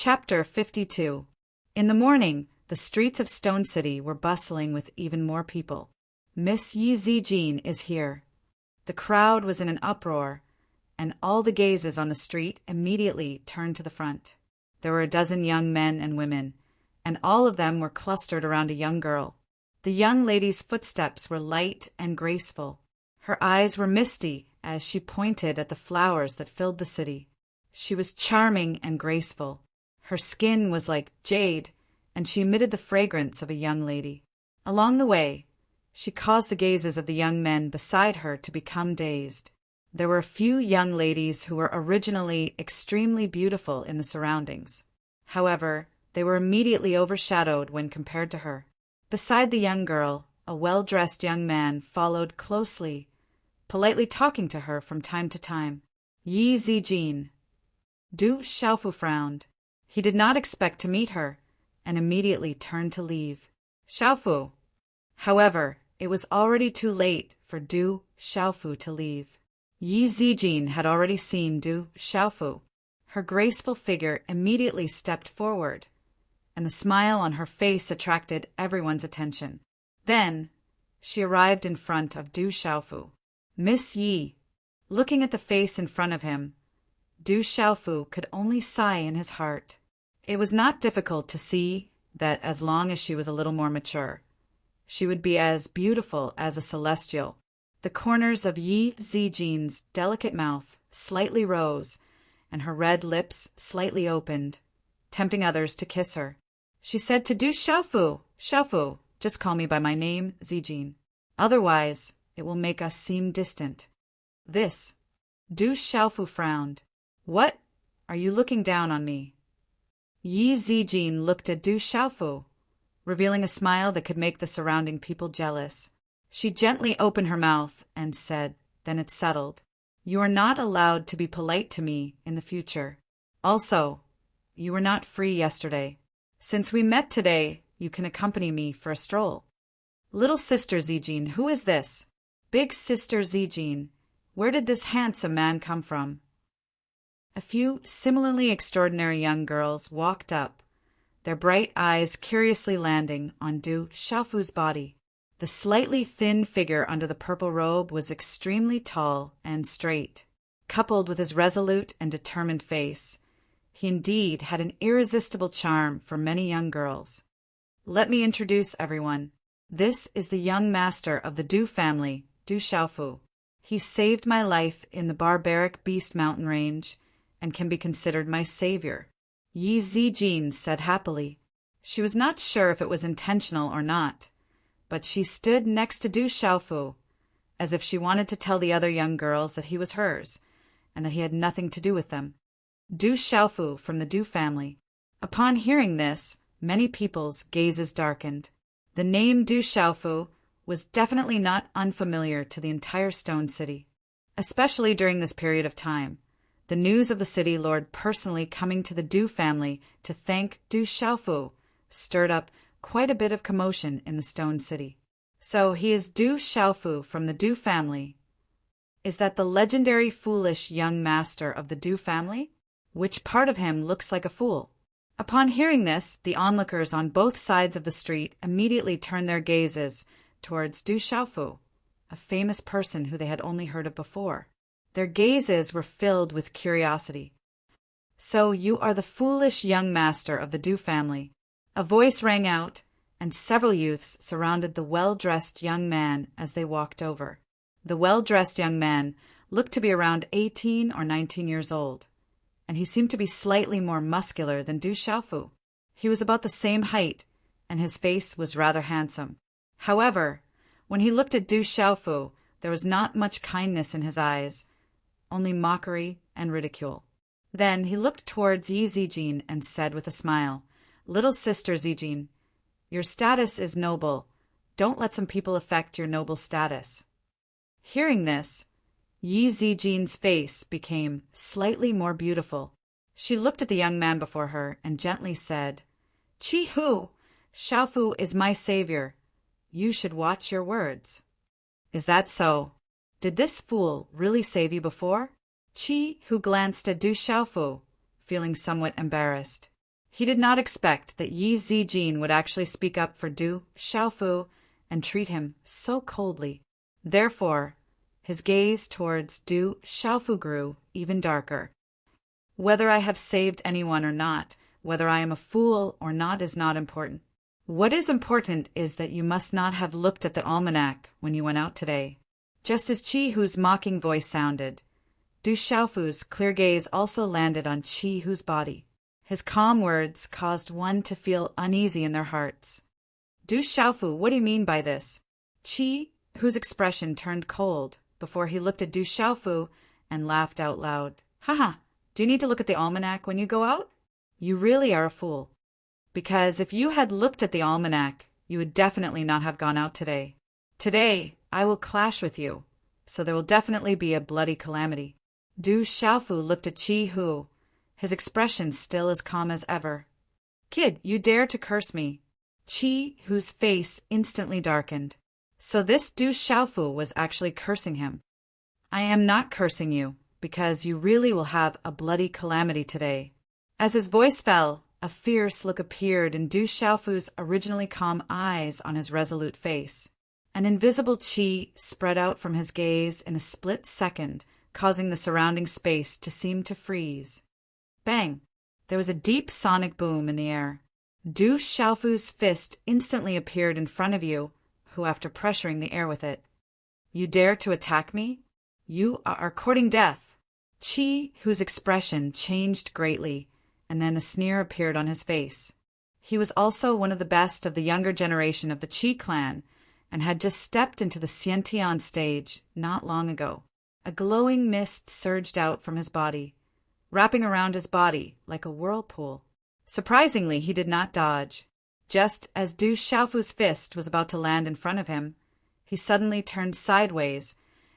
Chapter 52. In the morning, the streets of Stone City were bustling with even more people. Miss Yi Zijin is here. The crowd was in an uproar, and all the gazes on the street immediately turned to the front. There were a dozen young men and women, and all of them were clustered around a young girl. The young lady's footsteps were light and graceful. Her eyes were misty as she pointed at the flowers that filled the city. She was charming and graceful. Her skin was like jade, and she emitted the fragrance of a young lady. Along the way, she caused the gazes of the young men beside her to become dazed. There were a few young ladies who were originally extremely beautiful in the surroundings. However, they were immediately overshadowed when compared to her. Beside the young girl, a well-dressed young man followed closely, politely talking to her from time to time. Yi Zijin. Du Xiaofu frowned. He did not expect to meet her, and immediately turned to leave. Xiaofu. However, it was already too late for Du Xiaofu to leave. Yi Zijin had already seen Du Xiaofu. Her graceful figure immediately stepped forward, and the smile on her face attracted everyone's attention. Then, she arrived in front of Du Xiaofu. Miss Yi. Looking at the face in front of him, Du Xiaofu could only sigh in his heart. It was not difficult to see that as long as she was a little more mature, she would be as beautiful as a celestial. The corners of Yi Zijin's delicate mouth slightly rose, and her red lips slightly opened, tempting others to kiss her. She said to Du Xiaofu, "Xiaofu, just call me by my name, Zijin. Otherwise, it will make us seem distant." This. Du Xiaofu frowned. "What? Are you looking down on me?" Yi Zijin looked at Du Xiaofu, revealing a smile that could make the surrounding people jealous. She gently opened her mouth and said, "Then it's settled. You are not allowed to be polite to me in the future. Also, you were not free yesterday. Since we met today, you can accompany me for a stroll." "Little sister Zijin, who is this?" "Big sister Zijin, where did this handsome man come from?" A few similarly extraordinary young girls walked up, their bright eyes curiously landing on Du Xiaofu's body. The slightly thin figure under the purple robe was extremely tall and straight. Coupled with his resolute and determined face, he indeed had an irresistible charm for many young girls. "Let me introduce everyone. This is the young master of the Du family, Du Xiaofu. He saved my life in the barbaric Beast Mountain range, and can be considered my savior," Yi Zijin said happily. She was not sure if it was intentional or not, but she stood next to Du Xiaofu, as if she wanted to tell the other young girls that he was hers, and that he had nothing to do with them. Du Xiaofu from the Du family. Upon hearing this, many people's gazes darkened. The name Du Xiaofu was definitely not unfamiliar to the entire Stone City, especially during this period of time. The news of the city lord personally coming to the Du family to thank Du Xiaofu stirred up quite a bit of commotion in the Stone City. So he is Du Xiaofu from the Du family. Is that the legendary foolish young master of the Du family? Which part of him looks like a fool? Upon hearing this, the onlookers on both sides of the street immediately turned their gazes towards Du Xiaofu, a famous person who they had only heard of before. Their gazes were filled with curiosity. "So you are the foolish young master of the Du family." A voice rang out, and several youths surrounded the well-dressed young man as they walked over. The well-dressed young man looked to be around 18 or 19 years old, and he seemed to be slightly more muscular than Du Xiaofu. He was about the same height, and his face was rather handsome. However, when he looked at Du Xiaofu, there was not much kindness in his eyes, only mockery and ridicule. Then he looked towards Yi Zijin and said with a smile, "Little sister Zijin, your status is noble. Don't let some people affect your noble status." Hearing this, Yi Zijin's face became slightly more beautiful. She looked at the young man before her and gently said, "Chi Hu, Xiaofu is my savior. You should watch your words." "Is that so? Did this fool really save you before?" Chi Hu glanced at Du Xiaofu, feeling somewhat embarrassed. He did not expect that Yi Zijin would actually speak up for Du Xiaofu and treat him so coldly. Therefore, his gaze towards Du Xiaofu grew even darker. Whether I have saved anyone or not, whether I am a fool or not is not important. What is important is that you must not have looked at the almanac when you went out today. Just as Qi Hu's mocking voice sounded, Du Xiaofu's clear gaze also landed on Qi Hu's body. His calm words caused one to feel uneasy in their hearts. Du Xiaofu, what do you mean by this? Qi Hu's expression turned cold before he looked at Du Xiaofu and laughed out loud. Haha, do you need to look at the almanac when you go out? You really are a fool. Because if you had looked at the almanac, you would definitely not have gone out today. Today, I will clash with you, so there will definitely be a bloody calamity. Du Xiaofu looked at Qi Hu, his expression still as calm as ever. Kid, you dare to curse me. Qi Hu's face instantly darkened. So this Du Xiaofu was actually cursing him. I am not cursing you, because you really will have a bloody calamity today. As his voice fell, a fierce look appeared in Du Xiaofu's originally calm eyes on his resolute face. An invisible qi spread out from his gaze in a split second, causing the surrounding space to seem to freeze. Bang! There was a deep sonic boom in the air. Du Xiaofu's fist instantly appeared in front of you, who after pressuring the air with it. You dare to attack me? You are courting death. Qi Hu's expression changed greatly, and then a sneer appeared on his face. He was also one of the best of the younger generation of the Qi clan, and had just stepped into the Xiantian stage not long ago. A glowing mist surged out from his body, wrapping around his body like a whirlpool. Surprisingly, he did not dodge. Just as Du Xiaofu's fist was about to land in front of him, he suddenly turned sideways,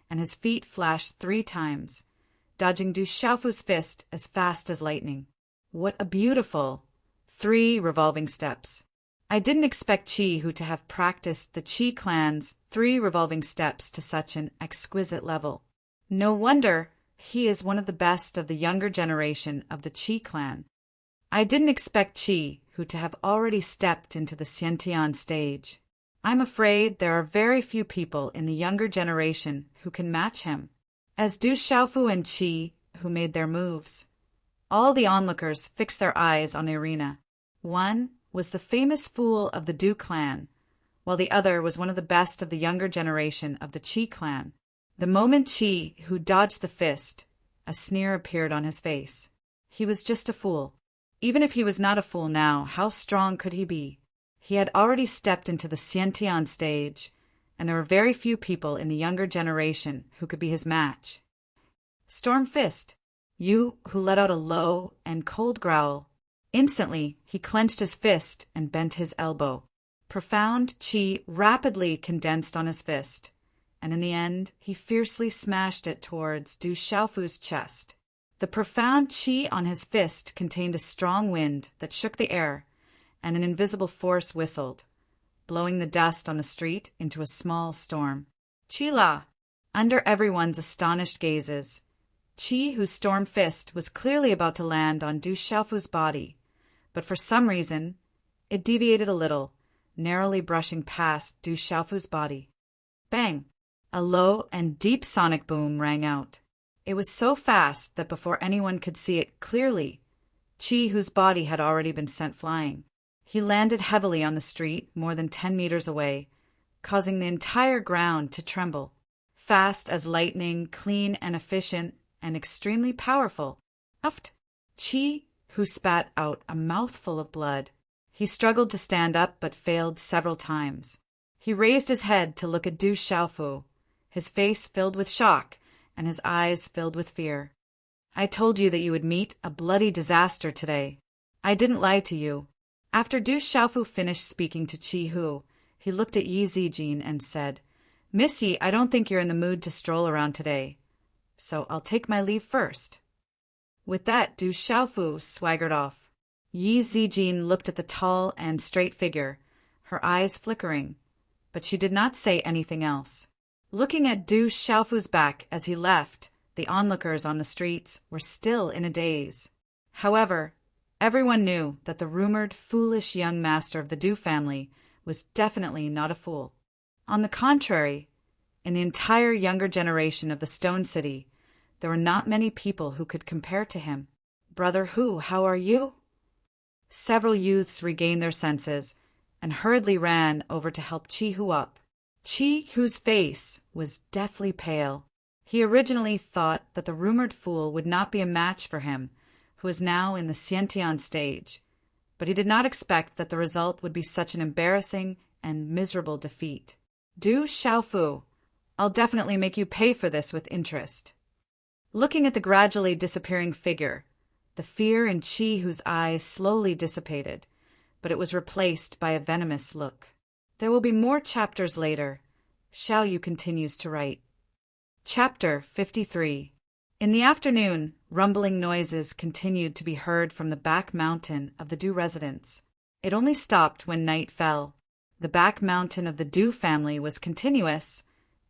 and his feet flashed 3 times, dodging Du Xiaofu's fist as fast as lightning. What a beautiful 3 revolving steps. I didn't expect Qi Hu to have practiced the Qi clan's 3 revolving steps to such an exquisite level. No wonder he is one of the best of the younger generation of the Qi clan. I didn't expect Qi Hu to have already stepped into the Xiantian stage. I'm afraid there are very few people in the younger generation who can match him. As Du Xiaofu and Qi Hu made their moves, all the onlookers fixed their eyes on the arena. One was the famous fool of the Du clan, while the other was one of the best of the younger generation of the Qi clan. The moment Qi Hu dodged the fist, a sneer appeared on his face. He was just a fool. Even if he was not a fool now, how strong could he be? He had already stepped into the Xiantian stage, and there were very few people in the younger generation who could be his match. Storm Fist. Yu Hu let out a low and cold growl. Instantly, he clenched his fist and bent his elbow. Profound qi rapidly condensed on his fist, and in the end, he fiercely smashed it towards Du Xiaofu's chest. The profound qi on his fist contained a strong wind that shook the air, and an invisible force whistled, blowing the dust on the street into a small storm. Qi-la! Under everyone's astonished gazes, Qi Hu's storm fist was clearly about to land on Du Xiaofu's body, but for some reason, it deviated a little, narrowly brushing past Du Xiaofu's body. Bang! A low and deep sonic boom rang out. It was so fast that before anyone could see it clearly, Qi Hu's body had already been sent flying. He landed heavily on the street more than 10 meters away, causing the entire ground to tremble. Fast as lightning, clean and efficient, and extremely powerful. Uft! Qi Hu spat out a mouthful of blood. He struggled to stand up but failed several times. He raised his head to look at Du Xiaofu, his face filled with shock and his eyes filled with fear. I told you that you would meet a bloody disaster today. I didn't lie to you. After Du Xiaofu finished speaking to Qi Hu, he looked at Yi Zijin and said, Miss Yi, I don't think you're in the mood to stroll around today, so I'll take my leave first. With that, Du Xiaofu swaggered off. Yi Zijin looked at the tall and straight figure, her eyes flickering, but she did not say anything else. Looking at Du Xiaofu's back as he left, the onlookers on the streets were still in a daze. However, Everyone knew that the rumored foolish young master of the Du family was definitely not a fool. On the contrary, in the entire younger generation of the Stone City, there were not many people who could compare to him. "Brother Hu, how are you?" Several youths regained their senses and hurriedly ran over to help Chi Hu up. Chi Hu's face was deathly pale. He originally thought that the rumored fool would not be a match for him, who was now in the Xiantian stage, but he did not expect that the result would be such an embarrassing and miserable defeat. "Du Xiaofu, I'll definitely make you pay for this with interest." Looking at the gradually disappearing figure, the fear in Chi Hu's eyes slowly dissipated, but it was replaced by a venomous look. There will be more chapters later. Xiao Yu continues to write. Chapter 53. In the afternoon, rumbling noises continued to be heard from the back mountain of the Du residence. It only stopped when night fell. The back mountain of the Du family was continuous,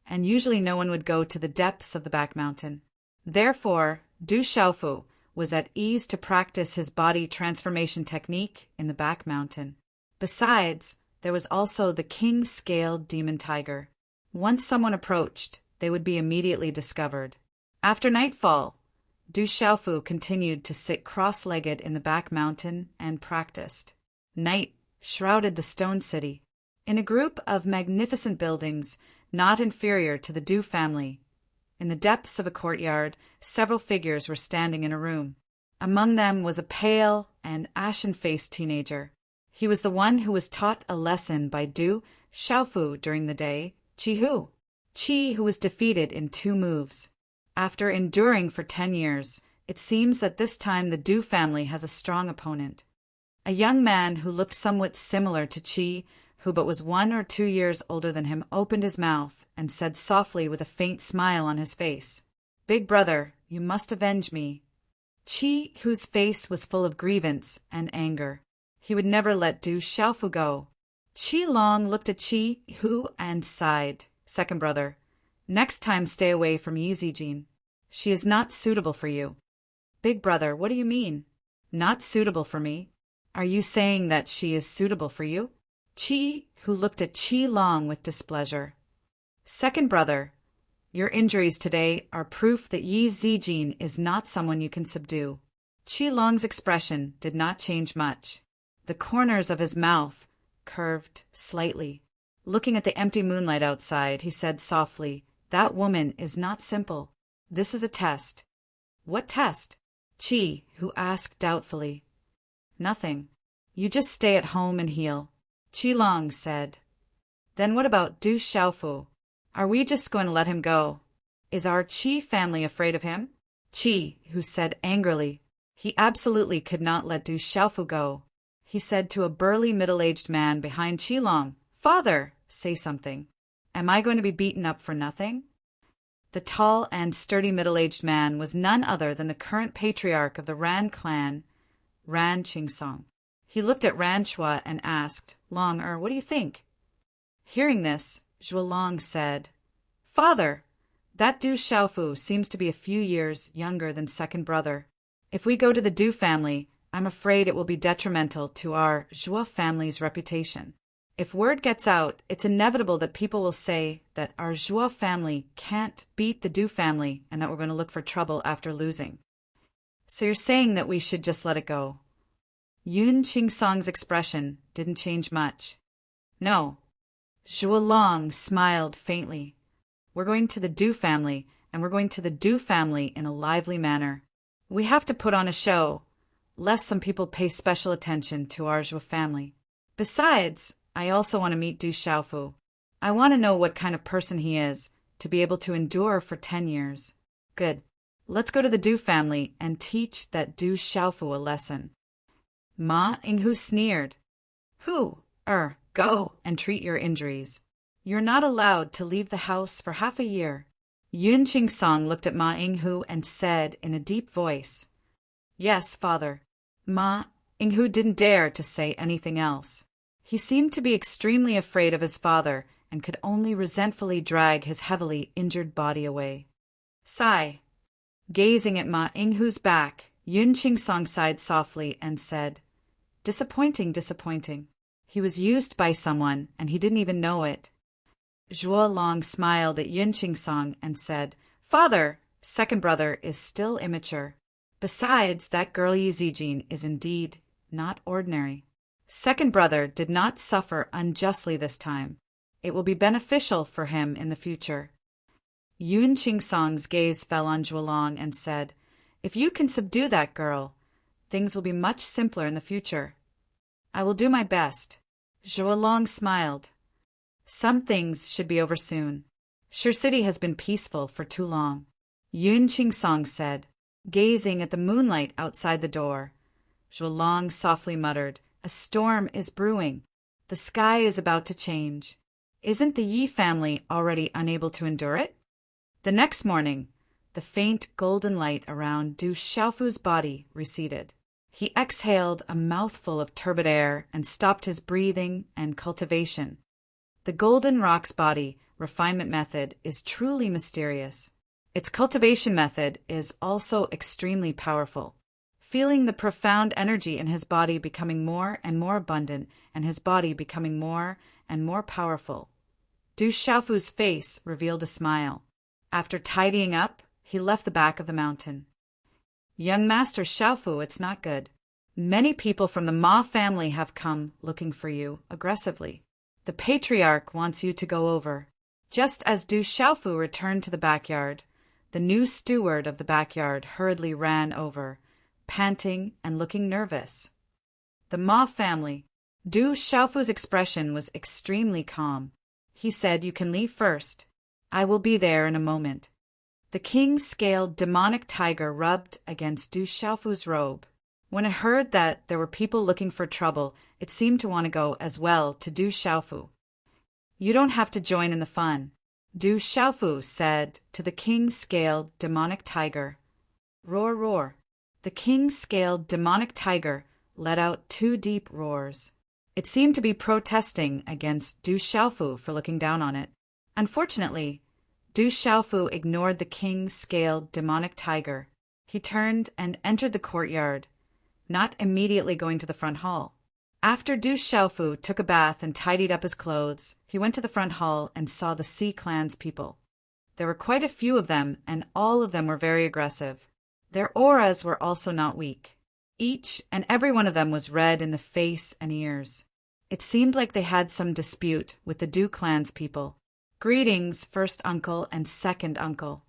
and usually no one would go to the depths of the back mountain. Therefore, Du Xiaofu was at ease to practice his body transformation technique in the back mountain. Besides, there was also the king-scaled demon tiger. Once someone approached, they would be immediately discovered. After nightfall, Du Xiaofu continued to sit cross-legged in the back mountain and practiced. Night shrouded the Stone City. In a group of magnificent buildings not inferior to the Du family, in the depths of a courtyard, several figures were standing in a room. Among them was a pale and ashen-faced teenager. He was the one who was taught a lesson by Du Xiaofu during the day, Chi Hu. Chi, who was defeated in 2 moves. After enduring for 10 years, it seems that this time the Du family has a strong opponent. A young man who looked somewhat similar to Chi, who but was 1 or 2 years older than him, opened his mouth and said softly with a faint smile on his face, "Big brother, you must avenge me." Chi, whose face was full of grievance and anger. He would never let Du Xiaofu go. Chi Long looked at Chi Hu and sighed. "Second brother, next time stay away from Yi Zijin. She is not suitable for you." "Big brother, what do you mean? Not suitable for me? Are you saying that she is suitable for you?" Chi Hu looked at Chi Long with displeasure. "Second brother, your injuries today are proof that Yi Zijin is not someone you can subdue." Chi Long's expression did not change much. The corners of his mouth curved slightly. Looking at the empty moonlight outside, he said softly, "That woman is not simple. This is a test." "What test?" Chi Hu asked doubtfully. "Nothing. You just stay at home and heal," Chi Long said. "Then what about Du Xiaofu? Are we just going to let him go? Is our Chi family afraid of him?" Chi Hu said angrily. He absolutely could not let Du Xiaofu go. He said to a burly middle-aged man behind Chi Long, "Father, say something. Am I going to be beaten up for nothing?" The tall and sturdy middle-aged man was none other than the current patriarch of the Ran clan, Ran Qingsong. He looked at Ran Chua and asked, "Long, what do you think?" Hearing this, Zhuo Long said, "Father, that Du Xiaofu seems to be a few years younger than second brother. If we go to the Du family, I'm afraid it will be detrimental to our Zhuo family's reputation. If word gets out, it's inevitable that people will say that our Zhuo family can't beat the Du family and that we're going to look for trouble after losing. So you're saying that we should just let it go?" Yun Qingsong's expression didn't change much. "No." Zhuo Long smiled faintly. "We're going to the Du family, and we're going to the Du family in a lively manner. We have to put on a show, lest some people pay special attention to our Zhuo family. Besides, I also want to meet Du Xiaofu. I want to know what kind of person he is, to be able to endure for 10 years. Good. Let's go to the Du family and teach that Du Xiaofu a lesson." Ma Yinghu sneered. Go and treat your injuries. You're not allowed to leave the house for half a year." Yun Qingsong looked at Ma Yinghu and said in a deep voice, "Yes, father." Ma Yinghu didn't dare to say anything else. He seemed to be extremely afraid of his father and could only resentfully drag his heavily injured body away. Sigh. Gazing at Ma Yinghu's back, Yun Qingsong sighed softly and said, "Disappointing, disappointing. He was used by someone, and he didn't even know it." Zhuo Long smiled at Yun Qingsong and said, "Father, second brother is still immature. Besides, that girl Yi Zijin is indeed not ordinary. Second brother did not suffer unjustly this time. It will be beneficial for him in the future." Yun Qingsong's gaze fell on Zhuolong and said, "If you can subdue that girl, things will be much simpler in the future." "I will do my best." Zhuolong smiled. "Some things should be over soon. Shi City has been peaceful for too long," Yun Qingsong said, gazing at the moonlight outside the door. Zhuolong softly muttered, "A storm is brewing. The sky is about to change. Isn't the Yi family already unable to endure it?" The next morning, the faint golden light around Du Xiaofu's body receded. He exhaled a mouthful of turbid air and stopped his breathing and cultivation. The golden rock's body refinement method is truly mysterious. Its cultivation method is also extremely powerful. Feeling the profound energy in his body becoming more and more abundant and his body becoming more and more powerful, Du Xiaofu's face revealed a smile. After tidying up, he left the back of the mountain. "Young Master Xiaofu, it's not good. Many people from the Ma family have come looking for you aggressively. The patriarch wants you to go over." Just as Du Xiaofu returned to the backyard, the new steward of the backyard hurriedly ran over, panting and looking nervous. The Ma family. Du Xiaofu's expression was extremely calm. He said, "You can leave first. I will be there in a moment." The king-scaled demonic tiger rubbed against Du Xiaofu's robe. When it heard that there were people looking for trouble, it seemed to want to go as well to Du Xiaofu. "You don't have to join in the fun," Du Xiaofu said to the king-scaled demonic tiger. "Roar, roar." The king-scaled demonic tiger let out 2 deep roars. It seemed to be protesting against Du Xiaofu for looking down on it. Unfortunately, Du Xiaofu ignored the king-scaled demonic tiger. He turned and entered the courtyard, not immediately going to the front hall. After Du Xiaofu took a bath and tidied up his clothes, he went to the front hall and saw the Sea Clan's people. There were quite a few of them, and all of them were very aggressive. Their auras were also not weak. Each and every one of them was red in the face and ears. It seemed like they had some dispute with the Du Clan's people. "Greetings, first uncle and second uncle."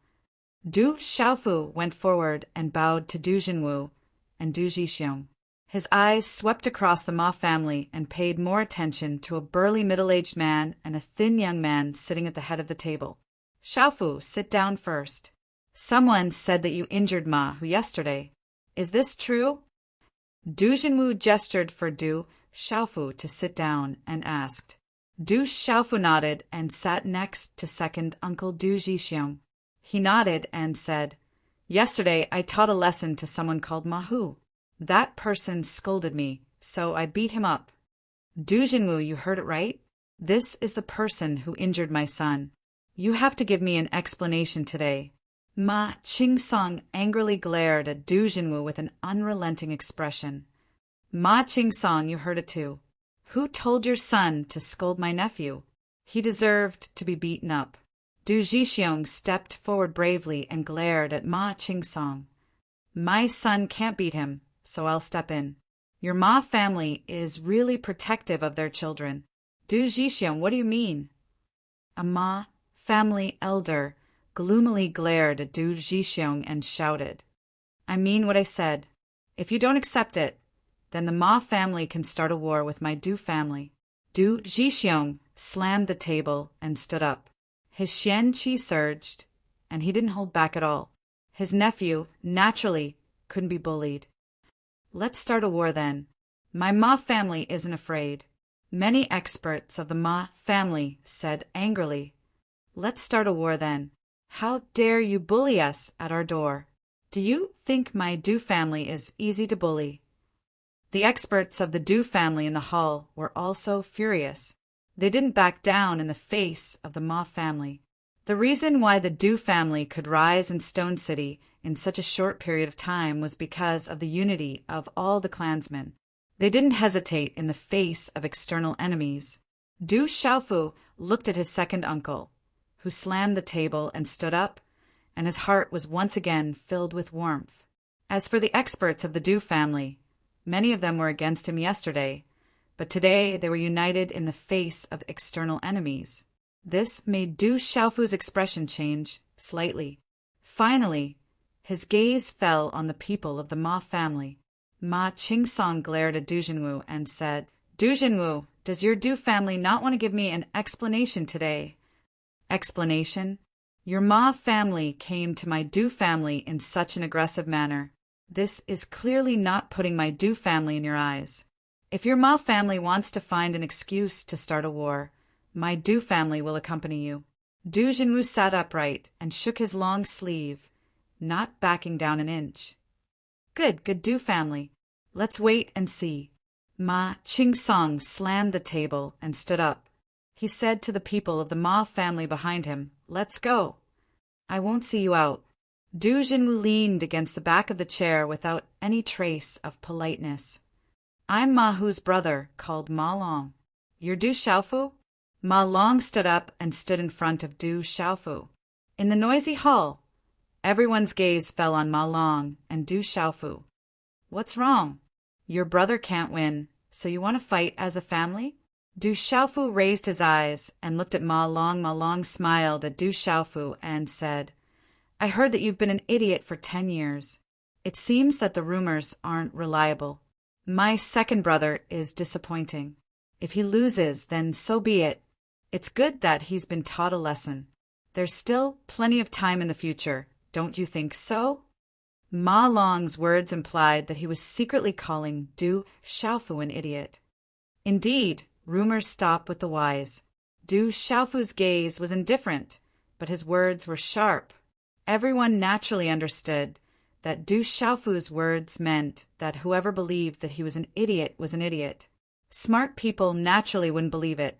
Du Xiaofu went forward and bowed to Du Jinwu and Du Jixiong. His eyes swept across the Ma family and paid more attention to a burly middle-aged man and a thin young man sitting at the head of the table. "Xiaofu, sit down first. Someone said that you injured Ma yesterday. Is this true?" Du Jinwu gestured for Du Xiaofu to sit down and asked. Du Xiaofu nodded and sat next to second uncle Du Jixiong. He nodded and said, "Yesterday I taught a lesson to someone called Mahu. That person scolded me, so I beat him up." "Du Jinwu, you heard it right. This is the person who injured my son. You have to give me an explanation today." Ma Qingsong angrily glared at Du Jinwu with an unrelenting expression. "Ma Qingsong, you heard it too. Who told your son to scold my nephew? He deserved to be beaten up." Du Jixiong stepped forward bravely and glared at Ma Qingsong. "My son can't beat him, so I'll step in. Your Ma family is really protective of their children." "Du Jixiong, what do you mean?" A Ma family elder gloomily glared at Du Jixiong and shouted, "I mean what I said. If you don't accept it, then the Ma family can start a war with my Du family." Du Jixiong slammed the table and stood up. His xian qi surged, and he didn't hold back at all. His nephew, naturally, couldn't be bullied. "Let's start a war then. My Ma family isn't afraid." Many experts of the Ma family said angrily, "Let's start a war then. How dare you bully us at our door? Do you think my Du family is easy to bully?" The experts of the Du family in the hall were also furious. They didn't back down in the face of the Ma family. The reason why the Du family could rise in Stone City in such a short period of time was because of the unity of all the clansmen. They didn't hesitate in the face of external enemies. Du Xiaofu looked at his second uncle, who slammed the table and stood up, and his heart was once again filled with warmth. As for the experts of the Du family, many of them were against him yesterday, but today they were united in the face of external enemies. This made Du Xiaofu's expression change slightly. Finally, his gaze fell on the people of the Ma family. Ma Qingsong glared at Du Jinwu and said, "Du Jinwu, does your Du family not want to give me an explanation today?" "Explanation? Your Ma family came to my Du family in such an aggressive manner. This is clearly not putting my Du family in your eyes. If your Ma family wants to find an excuse to start a war, my Du family will accompany you." Du Jinwu sat upright and shook his long sleeve, not backing down an inch. Good Du family. Let's wait and see." Ma Qingsong slammed the table and stood up. He said to the people of the Ma family behind him, "Let's go. I won't see you out." Du Jinwu leaned against the back of the chair without any trace of politeness. "I'm Ma Hu's brother, called Ma Long. You're Du Xiaofu?" Ma Long stood up and stood in front of Du Xiaofu. In the noisy hall, everyone's gaze fell on Ma Long and Du Xiaofu. "What's wrong? Your brother can't win, so you want to fight as a family?" Du Xiaofu raised his eyes and looked at Ma Long. Ma Long smiled at Du Xiaofu and said, "I heard that you've been an idiot for 10 years. It seems that the rumors aren't reliable. My second brother is disappointing. If he loses, then so be it. It's good that he's been taught a lesson. There's still plenty of time in the future, don't you think so?" Ma Long's words implied that he was secretly calling Du Xiaofu an idiot. Indeed, rumors stop with the wise. Du Xiaofu's gaze was indifferent, but his words were sharp. Everyone naturally understood that Du Xiaofu's words meant that whoever believed that he was an idiot was an idiot. Smart people naturally wouldn't believe it.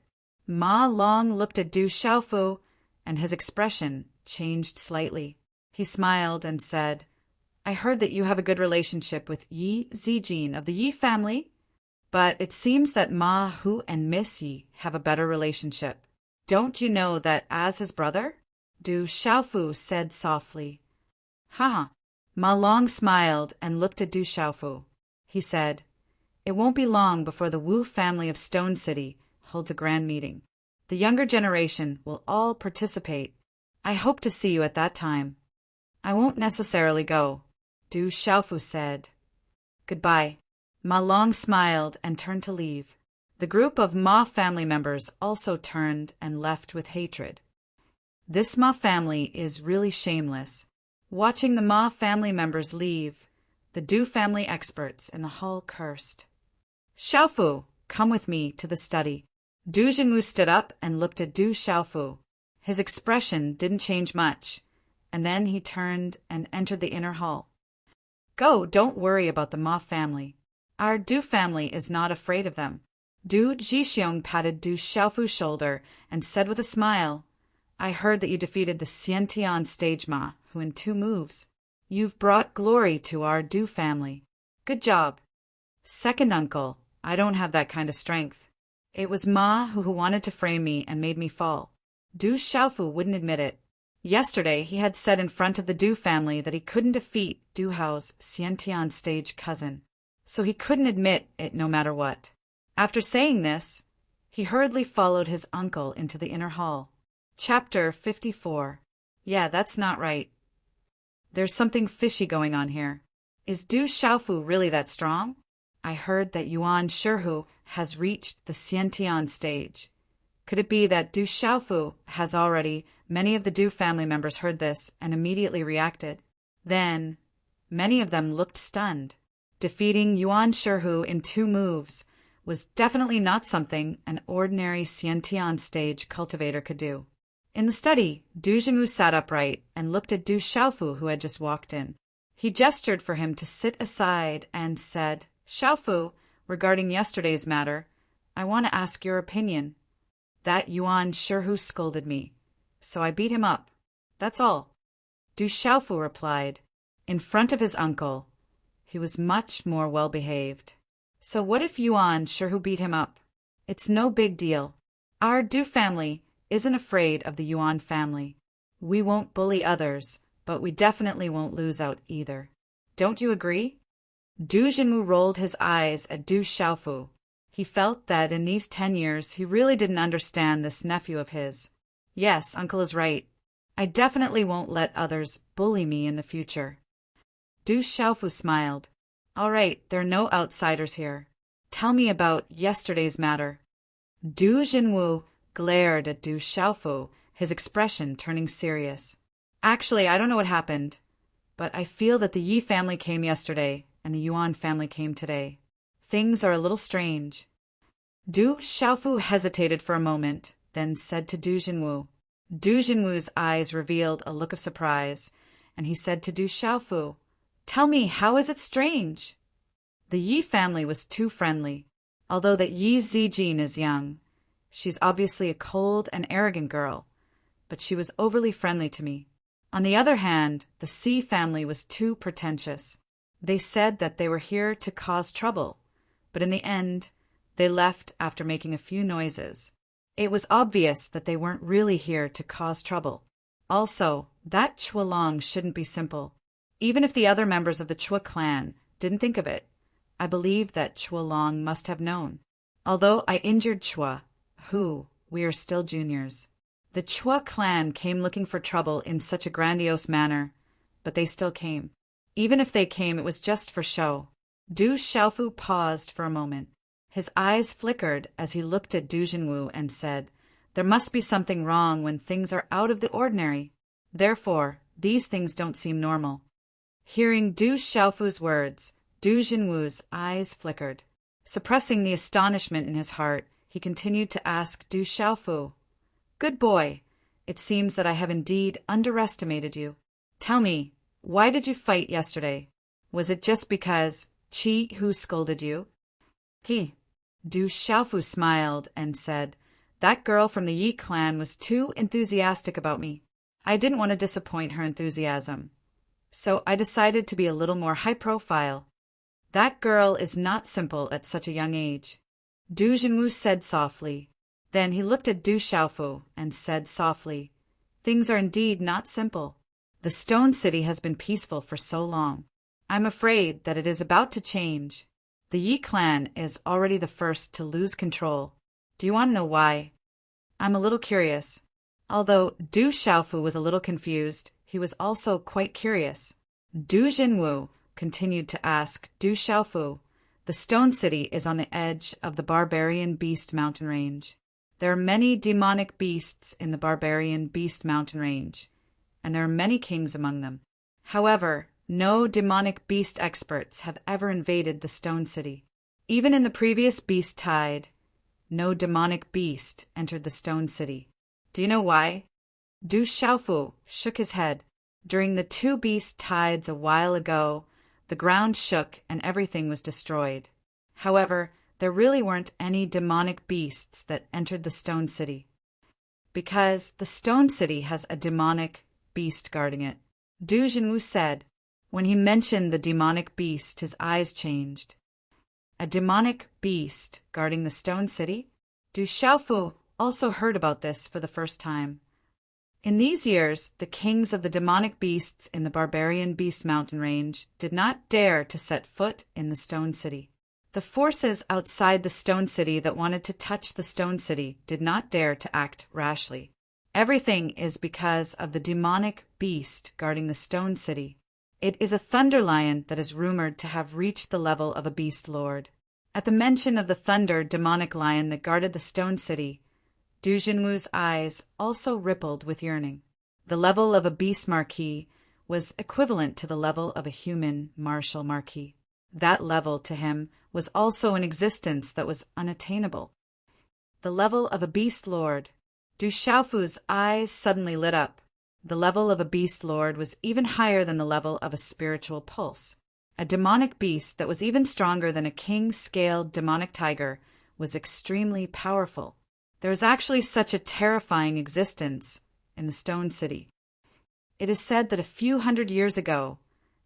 Ma Long looked at Du Xiaofu, and his expression changed slightly. He smiled and said, "I heard that you have a good relationship with Yi Zijin of the Yi family, but it seems that Ma Hu and Miss Yi have a better relationship. Don't you know that as his brother?" Du Xiaofu said softly. "Ha!" Ma Long smiled and looked at Du Xiaofu. He said, "It won't be long before the Wu family of Stone City holds a grand meeting. The younger generation will all participate. I hope to see you at that time." "I won't necessarily go," Du Xiaofu said. "Goodbye." Ma Long smiled and turned to leave. The group of Ma family members also turned and left with hatred. This Ma family is really shameless. Watching the Ma family members leave, the Du family experts in the hall cursed. "Xiaofu, come with me to the study." Du Jinwu stood up and looked at Du Xiaofu. His expression didn't change much, and then he turned and entered the inner hall. "Go, don't worry about the Ma family. Our Du family is not afraid of them." Du Jixiong patted Du Xiaofu's shoulder and said with a smile, "I heard that you defeated the Xiantian stage Ma, who in 2 moves. You've brought glory to our Du family. Good job." "Second uncle, I don't have that kind of strength. It was Ma who wanted to frame me and made me fall." Du Xiaofu wouldn't admit it. Yesterday he had said in front of the Du family that he couldn't defeat Du Hao's Xiantian stage cousin, so he couldn't admit it no matter what. After saying this, he hurriedly followed his uncle into the inner hall. Chapter 54. Yeah, that's not right. There's something fishy going on here. Is Du Xiaofu really that strong? I heard that Yuan Shihu has reached the Xiantian stage. Could it be that Du Xiaofu has already? Many of the Du family members heard this and immediately reacted. Then, many of them looked stunned. Defeating Yuan Shihu in 2 moves was definitely not something an ordinary Xiantian stage cultivator could do. In the study, Du Jinwu sat upright and looked at Du Xiaofu, who had just walked in. He gestured for him to sit aside and said, "Xiaofu, regarding yesterday's matter, I want to ask your opinion. That Yuan Shihu scolded me. so I beat him up. That's all. Du Xiaofu replied, in front of his uncle. He was much more well-behaved. So what if Yuan sure who beat him up? It's no big deal. Our Du family isn't afraid of the Yuan family. We won't bully others, but we definitely won't lose out either. Don't you agree? Du Jinwu rolled his eyes at Du Xiaofu. He felt that in these 10 years he really didn't understand this nephew of his. Yes, uncle is right. I definitely won't let others bully me in the future. Du Xiaofu smiled. All right, there are no outsiders here. Tell me about yesterday's matter. Du Jinwu glared at Du Xiaofu, his expression turning serious. Actually, I don't know what happened, but I feel that the Yi family came yesterday and the Yuan family came today. Things are a little strange. Du Xiaofu hesitated for a moment, then said to Du Jinwu. Du Jinwu's eyes revealed a look of surprise, and he said to Du Xiaofu, Tell me, how is it strange? The Yi family was too friendly. Although that Yi Zijin is young, she's obviously a cold and arrogant girl, but she was overly friendly to me. On the other hand, the Si family was too pretentious. They said that they were here to cause trouble, but in the end, they left after making a few noises. It was obvious that they weren't really here to cause trouble. Also, that Chualong shouldn't be simple. Even if the other members of the Chua clan didn't think of it, I believe that Chualong must have known. Although I injured Chua, we are still juniors. The Chua clan came looking for trouble in such a grandiose manner, but they still came. Even if they came, it was just for show. Du Xiaofu paused for a moment. His eyes flickered as he looked at Du Jinwu and said, There must be something wrong when things are out of the ordinary. Therefore, these things don't seem normal. Hearing Du Xiaofu's words, Du Jinwu's eyes flickered. Suppressing the astonishment in his heart, he continued to ask Du Xiaofu, Good boy, it seems that I have indeed underestimated you. Tell me, why did you fight yesterday? Was it just because Qi Hu scolded you? Du Xiaofu smiled and said, That girl from the Yi clan was too enthusiastic about me. I didn't want to disappoint her enthusiasm. So I decided to be a little more high profile. That girl is not simple at such a young age. Du Jinwu said softly. Then he looked at Du Xiaofu and said softly, Things are indeed not simple. The Stone City has been peaceful for so long. I'm afraid that it is about to change. The Yi clan is already the first to lose control. Do you want to know why? I'm a little curious. Although Du Xiaofu was a little confused, he was also quite curious. Du Jinwu continued to ask Du Xiaofu, The Stone City is on the edge of the Barbarian Beast Mountain Range. There are many demonic beasts in the Barbarian Beast Mountain Range, and there are many kings among them. However, no demonic beast experts have ever invaded the Stone City. Even in the previous beast tide, no demonic beast entered the Stone City. Do you know why? Du Xiaofu shook his head. During the 2 beast tides a while ago, the ground shook and everything was destroyed. However, there really weren't any demonic beasts that entered the Stone City. Because the Stone City has a demonic beast guarding it. Du Jinwu said. When he mentioned the demonic beast, his eyes changed. A demonic beast guarding the Stone City? Du Xiaofu also heard about this for the first time. In these years, the kings of the demonic beasts in the Barbarian Beast Mountain Range did not dare to set foot in the Stone City. The forces outside the Stone City that wanted to touch the Stone City did not dare to act rashly. Everything is because of the demonic beast guarding the Stone City. It is a thunder lion that is rumored to have reached the level of a beast lord. At the mention of the thunder demonic lion that guarded the Stone City, Du Jinwu's eyes also rippled with yearning. The level of a beast marquis was equivalent to the level of a human martial marquis. That level, to him, was also an existence that was unattainable. The level of a beast lord. Du Xiaofu's eyes suddenly lit up. The level of a beast lord was even higher than the level of a spiritual pulse. A demonic beast that was even stronger than a king-scaled demonic tiger was extremely powerful. There was actually such a terrifying existence in the Stone City. It is said that a few hundred years ago,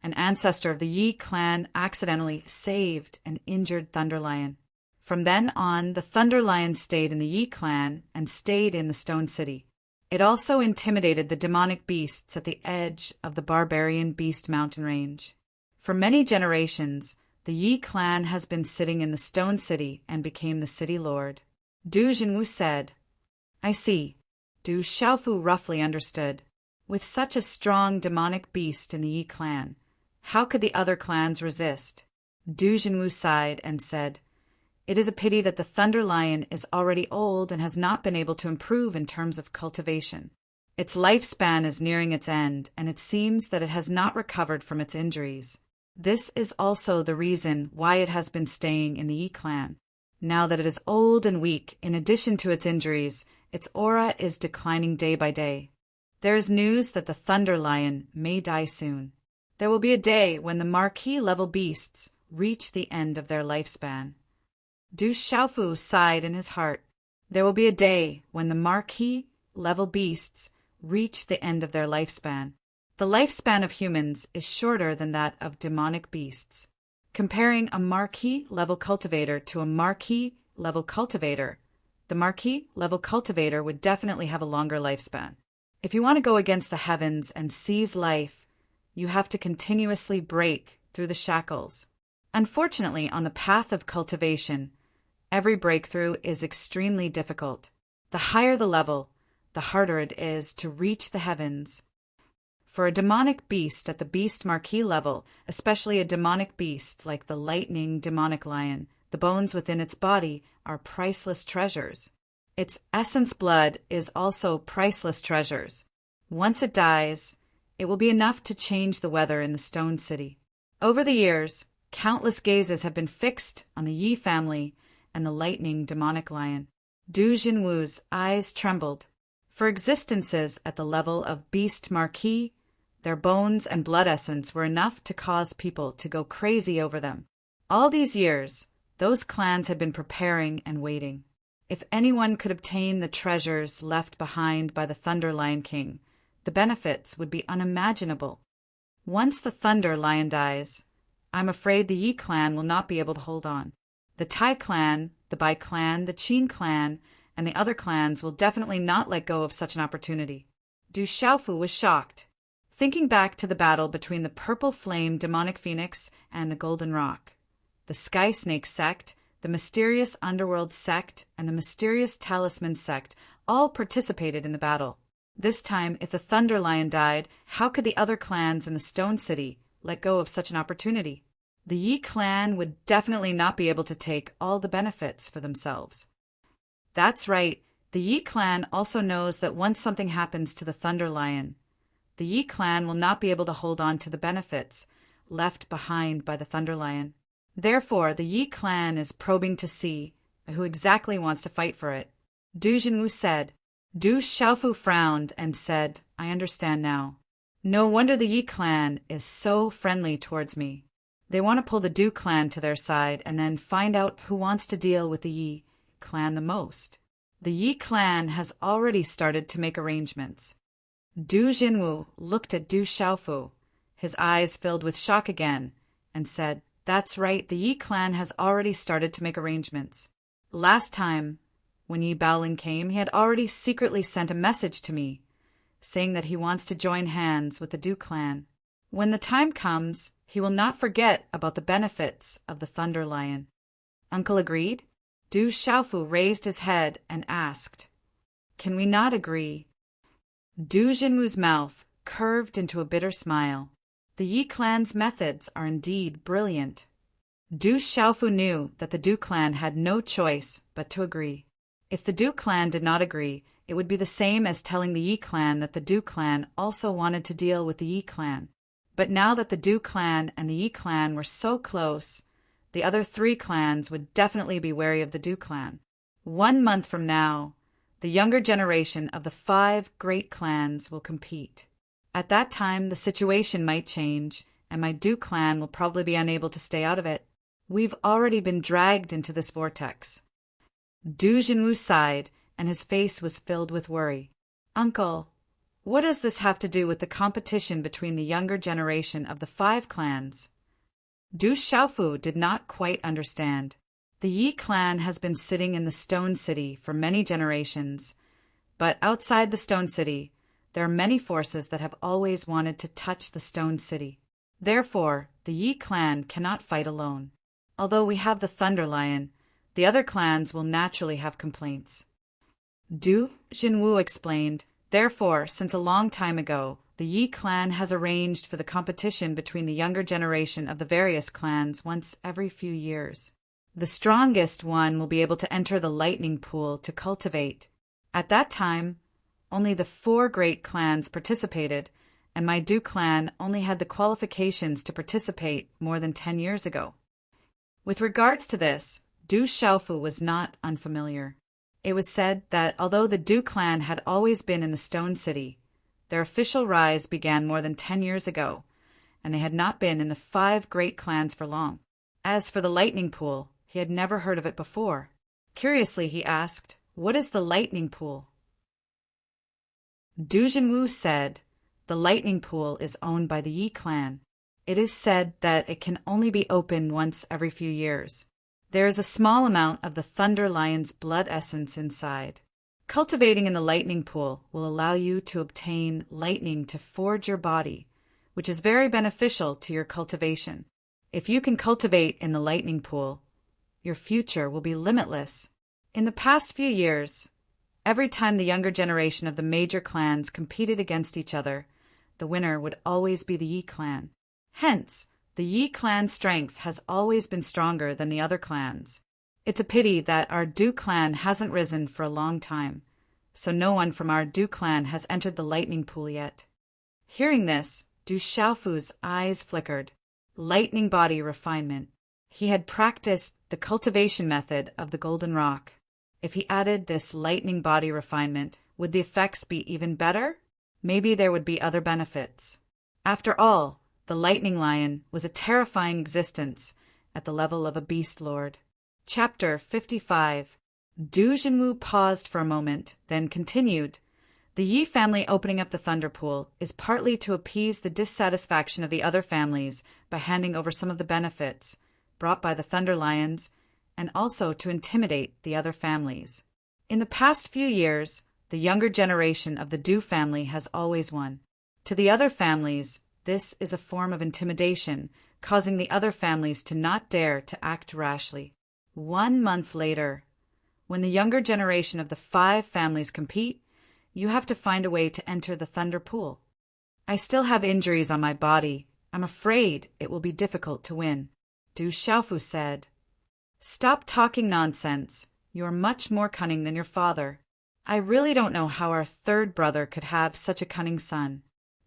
an ancestor of the Yi clan accidentally saved an injured Thunder Lion. From then on, the Thunder Lion stayed in the Yi clan and stayed in the Stone City. It also intimidated the demonic beasts at the edge of the barbarian beast mountain range. For many generations, the Yi clan has been sitting in the Stone City and became the city lord. Du Jinwu said, "I see." Du Xiaofu roughly understood. With such a strong demonic beast in the Yi clan, how could the other clans resist? Du Jinwu sighed and said, "It is a pity that the Thunder Lion is already old and has not been able to improve in terms of cultivation. Its lifespan is nearing its end, and it seems that it has not recovered from its injuries. This is also the reason why it has been staying in the Yi clan. Now that it is old and weak, in addition to its injuries, its aura is declining day by day. There is news that the Thunder Lion may die soon. There will be a day when the marquis-level beasts reach the end of their lifespan." Du Xiaofu sighed in his heart. There will be a day when the marquis-level beasts reach the end of their lifespan. The lifespan of humans is shorter than that of demonic beasts. Comparing a marquis-level cultivator to a marquis-level cultivator, the marquis-level cultivator would definitely have a longer lifespan. If you want to go against the heavens and seize life, you have to continuously break through the shackles. Unfortunately, on the path of cultivation, every breakthrough is extremely difficult. The higher the level, the harder it is to reach the heavens. For a demonic beast at the beast marquis level, especially a demonic beast like the lightning demonic lion, the bones within its body are priceless treasures. Its essence blood is also priceless treasures. Once it dies, it will be enough to change the weather in the Stone City. Over the years, countless gazes have been fixed on the Yi family and the lightning demonic lion. Du Jinwu's eyes trembled. For existences at the level of beast marquis, their bones and blood essence were enough to cause people to go crazy over them. All these years, those clans had been preparing and waiting. If anyone could obtain the treasures left behind by the Thunder Lion King, the benefits would be unimaginable. Once the Thunder Lion dies, I'm afraid the Yi clan will not be able to hold on. The Tai clan, the Bai clan, the Qin clan, and the other clans will definitely not let go of such an opportunity. Du Xiaofu was shocked. Thinking back to the battle between the Purple Flame Demonic Phoenix and the Golden Rock, the Sky Snake sect, the Mysterious Underworld sect, and the Mysterious Talisman sect all participated in the battle. This time, if the Thunder Lion died, how could the other clans in the Stone City let go of such an opportunity? The Yi clan would definitely not be able to take all the benefits for themselves. That's right, the Yi clan also knows that once something happens to the Thunder Lion, the Yi clan will not be able to hold on to the benefits left behind by the Thunder Lion. Therefore, the Yi clan is probing to see who exactly wants to fight for it. Du Jinwu said. Du Xiaofu frowned and said, "I understand now. No wonder the Yi clan is so friendly towards me. They want to pull the Du clan to their side and then find out who wants to deal with the Yi clan the most. The Yi clan has already started to make arrangements." Du Jinwu looked at Du Xiaofu. His eyes filled with shock again and said, "That's right, the Yi clan has already started to make arrangements. Last time, when Yi Baolin came, he had already secretly sent a message to me, saying that he wants to join hands with the Du clan. When the time comes, he will not forget about the benefits of the Thunder Lion." Uncle agreed? Du Xiaofu raised his head and asked, "Can we not agree?" Du Jinwu's mouth curved into a bitter smile. The Yi clan's methods are indeed brilliant. Du Xiaofu knew that the Du clan had no choice but to agree. If the Du clan did not agree, it would be the same as telling the Yi clan that the Du clan also wanted to deal with the Yi clan. But now that the Du clan and the Yi clan were so close, the other three clans would definitely be wary of the Du clan. 1 month from now, the younger generation of the 5 great clans will compete. At that time, the situation might change, and my Du clan will probably be unable to stay out of it. We've already been dragged into this vortex. Du Jinwu sighed, and his face was filled with worry. "Uncle, What does this have to do with the competition between the younger generation of the 5 clans? Du Xiaofu did not quite understand. The Yi clan has been sitting in the Stone City for many generations, but outside the Stone City, there are many forces that have always wanted to touch the Stone City. Therefore, the Yi clan cannot fight alone. Although we have the Thunder Lion, the other clans will naturally have complaints. Du Jinwu explained, therefore, since a long time ago, the Yi clan has arranged for the competition between the younger generation of the various clans once every few years. The strongest one will be able to enter the lightning pool to cultivate. At that time, only the 4 great clans participated, and my Du clan only had the qualifications to participate more than 10 years ago. With regards to this, Du Xiaofu was not unfamiliar. It was said that although the Du clan had always been in the Stone City, their official rise began more than 10 years ago, and they had not been in the 5 great clans for long. As for the lightning pool, he had never heard of it before. Curiously, he asked, "What is the lightning pool?" Du Jinwu said, "The lightning pool is owned by the Yi clan. It is said that it can only be opened once every few years. There is a small amount of the Thunder Lion's blood essence inside. Cultivating in the lightning pool will allow you to obtain lightning to forge your body, which is very beneficial to your cultivation. If you can cultivate in the lightning pool, your future will be limitless." In the past few years, every time the younger generation of the major clans competed against each other, the winner would always be the Yi clan. Hence, the Yi clan's strength has always been stronger than the other clans. It's a pity that our Du clan hasn't risen for a long time, so no one from our Du clan has entered the lightning pool yet. Hearing this, Du Xiaofu's eyes flickered. Lightning body refinement. He had practiced the cultivation method of the golden rock. If he added this lightning body refinement, would the effects be even better? Maybe there would be other benefits. After all, the lightning lion was a terrifying existence at the level of a beast lord. Chapter 55. Du Jinwu paused for a moment, then continued. The Yi family opening up the Thunder Pool is partly to appease the dissatisfaction of the other families by handing over some of the benefits brought by the Thunder Lions, and also to intimidate the other families. In the past few years, the younger generation of the Du family has always won. To the other families, this is a form of intimidation, causing the other families to not dare to act rashly. 1 month later, when the younger generation of the 5 families compete, you have to find a way to enter the Thunder Pool. I still have injuries on my body. I'm afraid it will be difficult to win. Du Xiaofu said, "Stop talking nonsense. You are much more cunning than your father. I really don't know how our 3rd brother could have such a cunning son.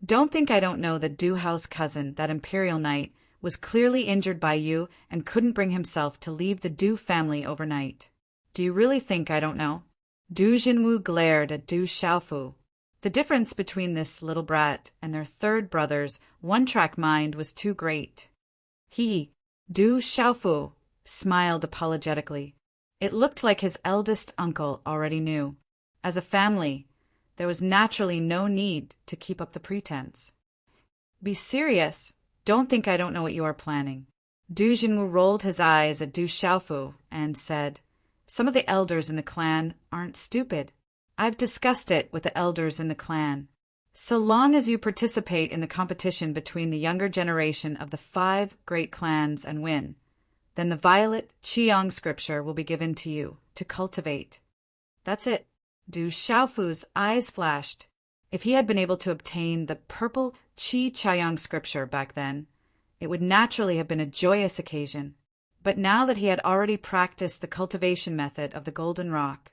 Don't think I don't know that Du Hao's cousin, that Imperial Knight, was clearly injured by you and couldn't bring himself to leave the Du family overnight. Do you really think I don't know?" Du Jinwu glared at Du Xiaofu. The difference between this little brat and their 3rd brother's one-track mind was too great. He, Du Xiaofu, smiled apologetically. It looked like his eldest uncle already knew. As a family, there was naturally no need to keep up the pretense. "Be serious. Don't think I don't know what you are planning." Du Jinwu rolled his eyes at Du Xiaofu and said, "Some of the elders in the clan aren't stupid. I've discussed it with the elders in the clan. So long as you participate in the competition between the younger generation of the 5 great clans and win, then the violet Qiyang scripture will be given to you to cultivate." That's it. Du Xiaofu's eyes flashed. If he had been able to obtain the purple Qi Chaiyang scripture back then, it would naturally have been a joyous occasion. But now that he had already practiced the cultivation method of the golden rock,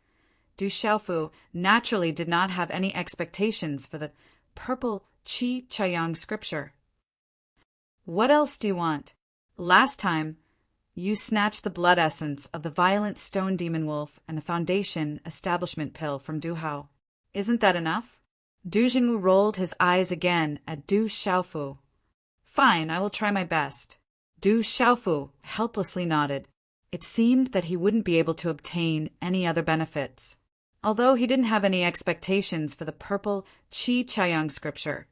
Du Xiaofu naturally did not have any expectations for the purple Qi Chaiyang scripture. "What else do you want? Last time, you snatched the blood essence of the violent stone demon wolf and the foundation establishment pill from Du Hao. Isn't that enough?" Du Jinwu rolled his eyes again at Du Xiaofu. "Fine, I will try my best." Du Xiaofu helplessly nodded. It seemed that he wouldn't be able to obtain any other benefits. Although he didn't have any expectations for the purple Chi Chayang scripture,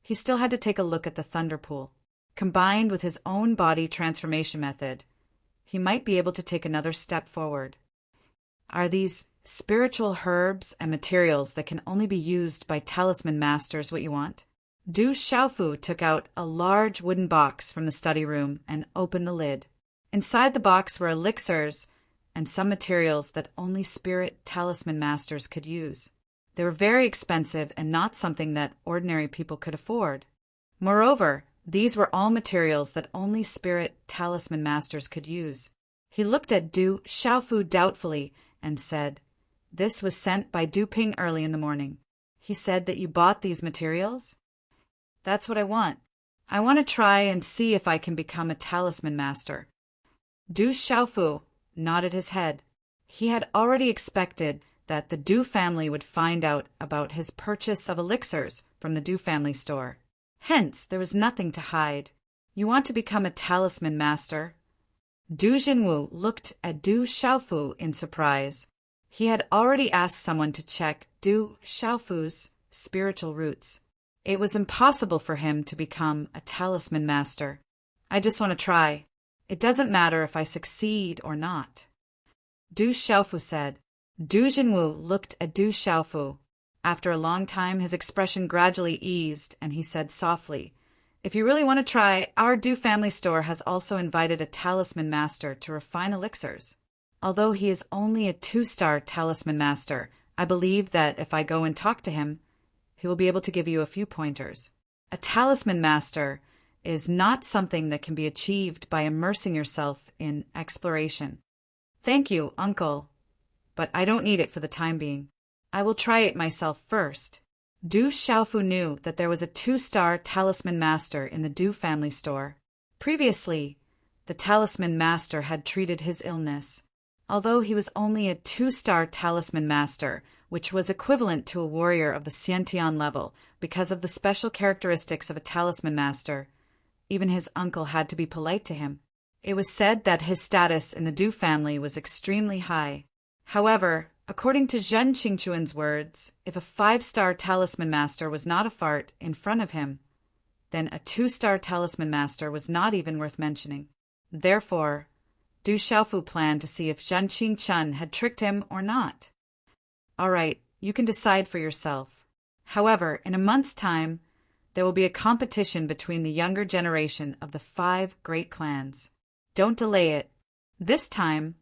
he still had to take a look at the thunder pool. Combined with his own body transformation method, he might be able to take another step forward. Are these spiritual herbs and materials that can only be used by talisman masters what you want? Du Xiaofu took out a large wooden box from the study room and opened the lid. Inside the box were elixirs and some materials that only spirit talisman masters could use. They were very expensive and not something that ordinary people could afford. Moreover, these were all materials that only spirit talisman masters could use. He looked at Du Xiaofu doubtfully and said, "This was sent by Du Ping early in the morning. He said that you bought these materials?" "That's what I want. I want to try and see if I can become a talisman master." Du Xiaofu nodded his head. He had already expected that the Du family would find out about his purchase of elixirs from the Du family store. Hence, there was nothing to hide. "You want to become a talisman master?" Du Jinwu looked at Du Xiaofu in surprise. He had already asked someone to check Du Xiaofu's spiritual roots. It was impossible for him to become a talisman master. "I just want to try. It doesn't matter if I succeed or not," Du Xiaofu said. Du Jinwu looked at Du Xiaofu. After a long time, his expression gradually eased, and he said softly, "If you really want to try, our Du family store has also invited a talisman master to refine elixirs. Although he is only a 2-star talisman master, I believe that if I go and talk to him, he will be able to give you a few pointers. A talisman master is not something that can be achieved by immersing yourself in exploration." "Thank you, uncle, but I don't need it for the time being. I will try it myself first." Du Xiaofu knew that there was a 2-star talisman master in the Du family store. Previously, the talisman master had treated his illness. Although he was only a 2-star talisman master, which was equivalent to a warrior of the Xiantian level because of the special characteristics of a talisman master, even his uncle had to be polite to him. It was said that his status in the Du family was extremely high. However, according to Zhen Qingquan's words, if a 5-star talisman master was not a fart in front of him, then a 2-star talisman master was not even worth mentioning. Therefore, Du Xiaofu planned to see if Zhen Qingquan had tricked him or not. "All right, you can decide for yourself. However, in a month's time, there will be a competition between the younger generation of the 5 great clans. Don't delay it. This time,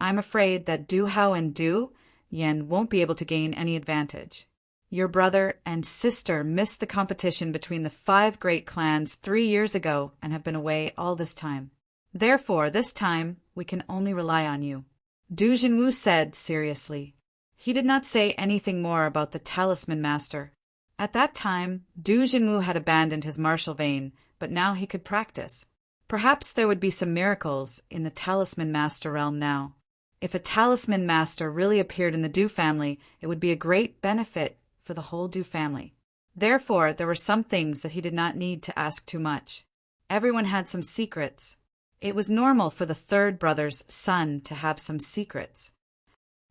I'm afraid that Du Hao and Du Yan won't be able to gain any advantage. Your brother and sister missed the competition between the 5 great clans 3 years ago and have been away all this time. Therefore, this time, we can only rely on you," Du Jinwu said seriously. He did not say anything more about the talisman master. At that time, Du Jinwu had abandoned his martial vein, but now he could practice. Perhaps there would be some miracles in the talisman master realm now. If a talisman master really appeared in the Du family, it would be a great benefit for the whole Du family. Therefore, there were some things that he did not need to ask too much. Everyone had some secrets. It was normal for the 3rd brother's son to have some secrets.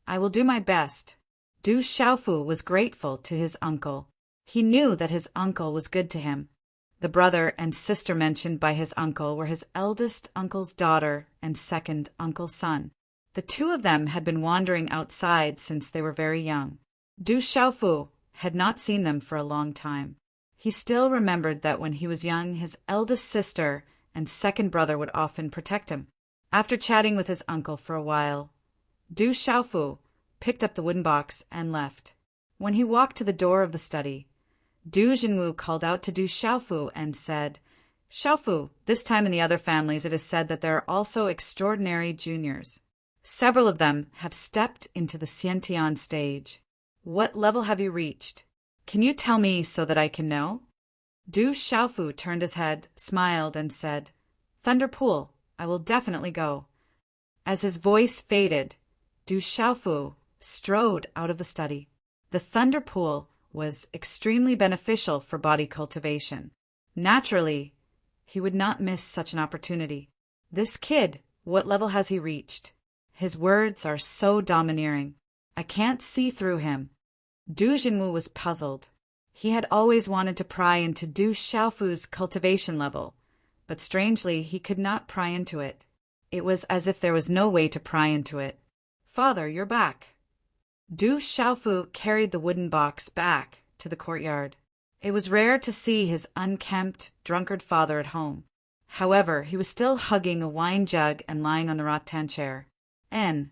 "I will do my best." Du Xiaofu was grateful to his uncle. He knew that his uncle was good to him. The brother and sister mentioned by his uncle were his eldest uncle's daughter and second uncle's son. The 2 of them had been wandering outside since they were very young. Du Xiaofu had not seen them for a long time. He still remembered that when he was young, his eldest sister and second brother would often protect him. After chatting with his uncle for a while, Du Xiaofu picked up the wooden box and left. When he walked to the door of the study, Du Jinwu called out to Du Xiaofu and said, "Xiaofu, this time in the other families it is said that there are also extraordinary juniors. Several of them have stepped into the Xiantian stage. What level have you reached? Can you tell me so that I can know?" Du Xiaofu turned his head, smiled, and said, "Thunder Pool, I will definitely go." As his voice faded, Du Xiaofu strode out of the study. The Thunder Pool was extremely beneficial for body cultivation. Naturally, he would not miss such an opportunity. This kid, what level has he reached? His words are so domineering. I can't see through him. Du Jinwu was puzzled. He had always wanted to pry into Du Xiaofu's cultivation level, but strangely he could not pry into it. It was as if there was no way to pry into it. "Father, you're back." Du Xiaofu carried the wooden box back to the courtyard. It was rare to see his unkempt, drunkard father at home. However, he was still hugging a wine jug and lying on the rattan chair. "En."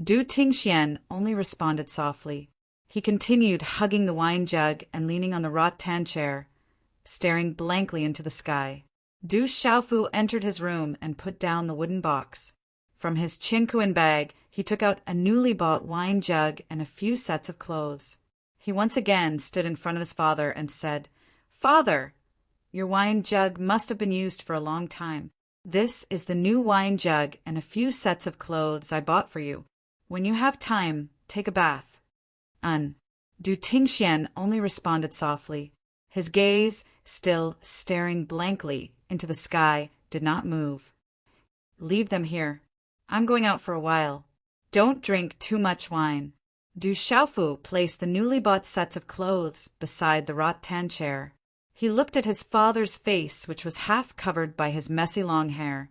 Du Tingxian only responded softly. He continued hugging the wine jug and leaning on the rattan chair, staring blankly into the sky. Du Xiaofu entered his room and put down the wooden box. From his chinkuan bag, he took out a newly bought wine jug and a few sets of clothes. He once again stood in front of his father and said, "Father, your wine jug must have been used for a long time. This is the new wine jug and a few sets of clothes I bought for you. When you have time, take a bath." Du Tingxian only responded softly. His gaze, still staring blankly into the sky, did not move. "Leave them here. I'm going out for a while. Don't drink too much wine." Du Xiaofu placed the newly bought sets of clothes beside the rattan chair. He looked at his father's face, which was half covered by his messy long hair,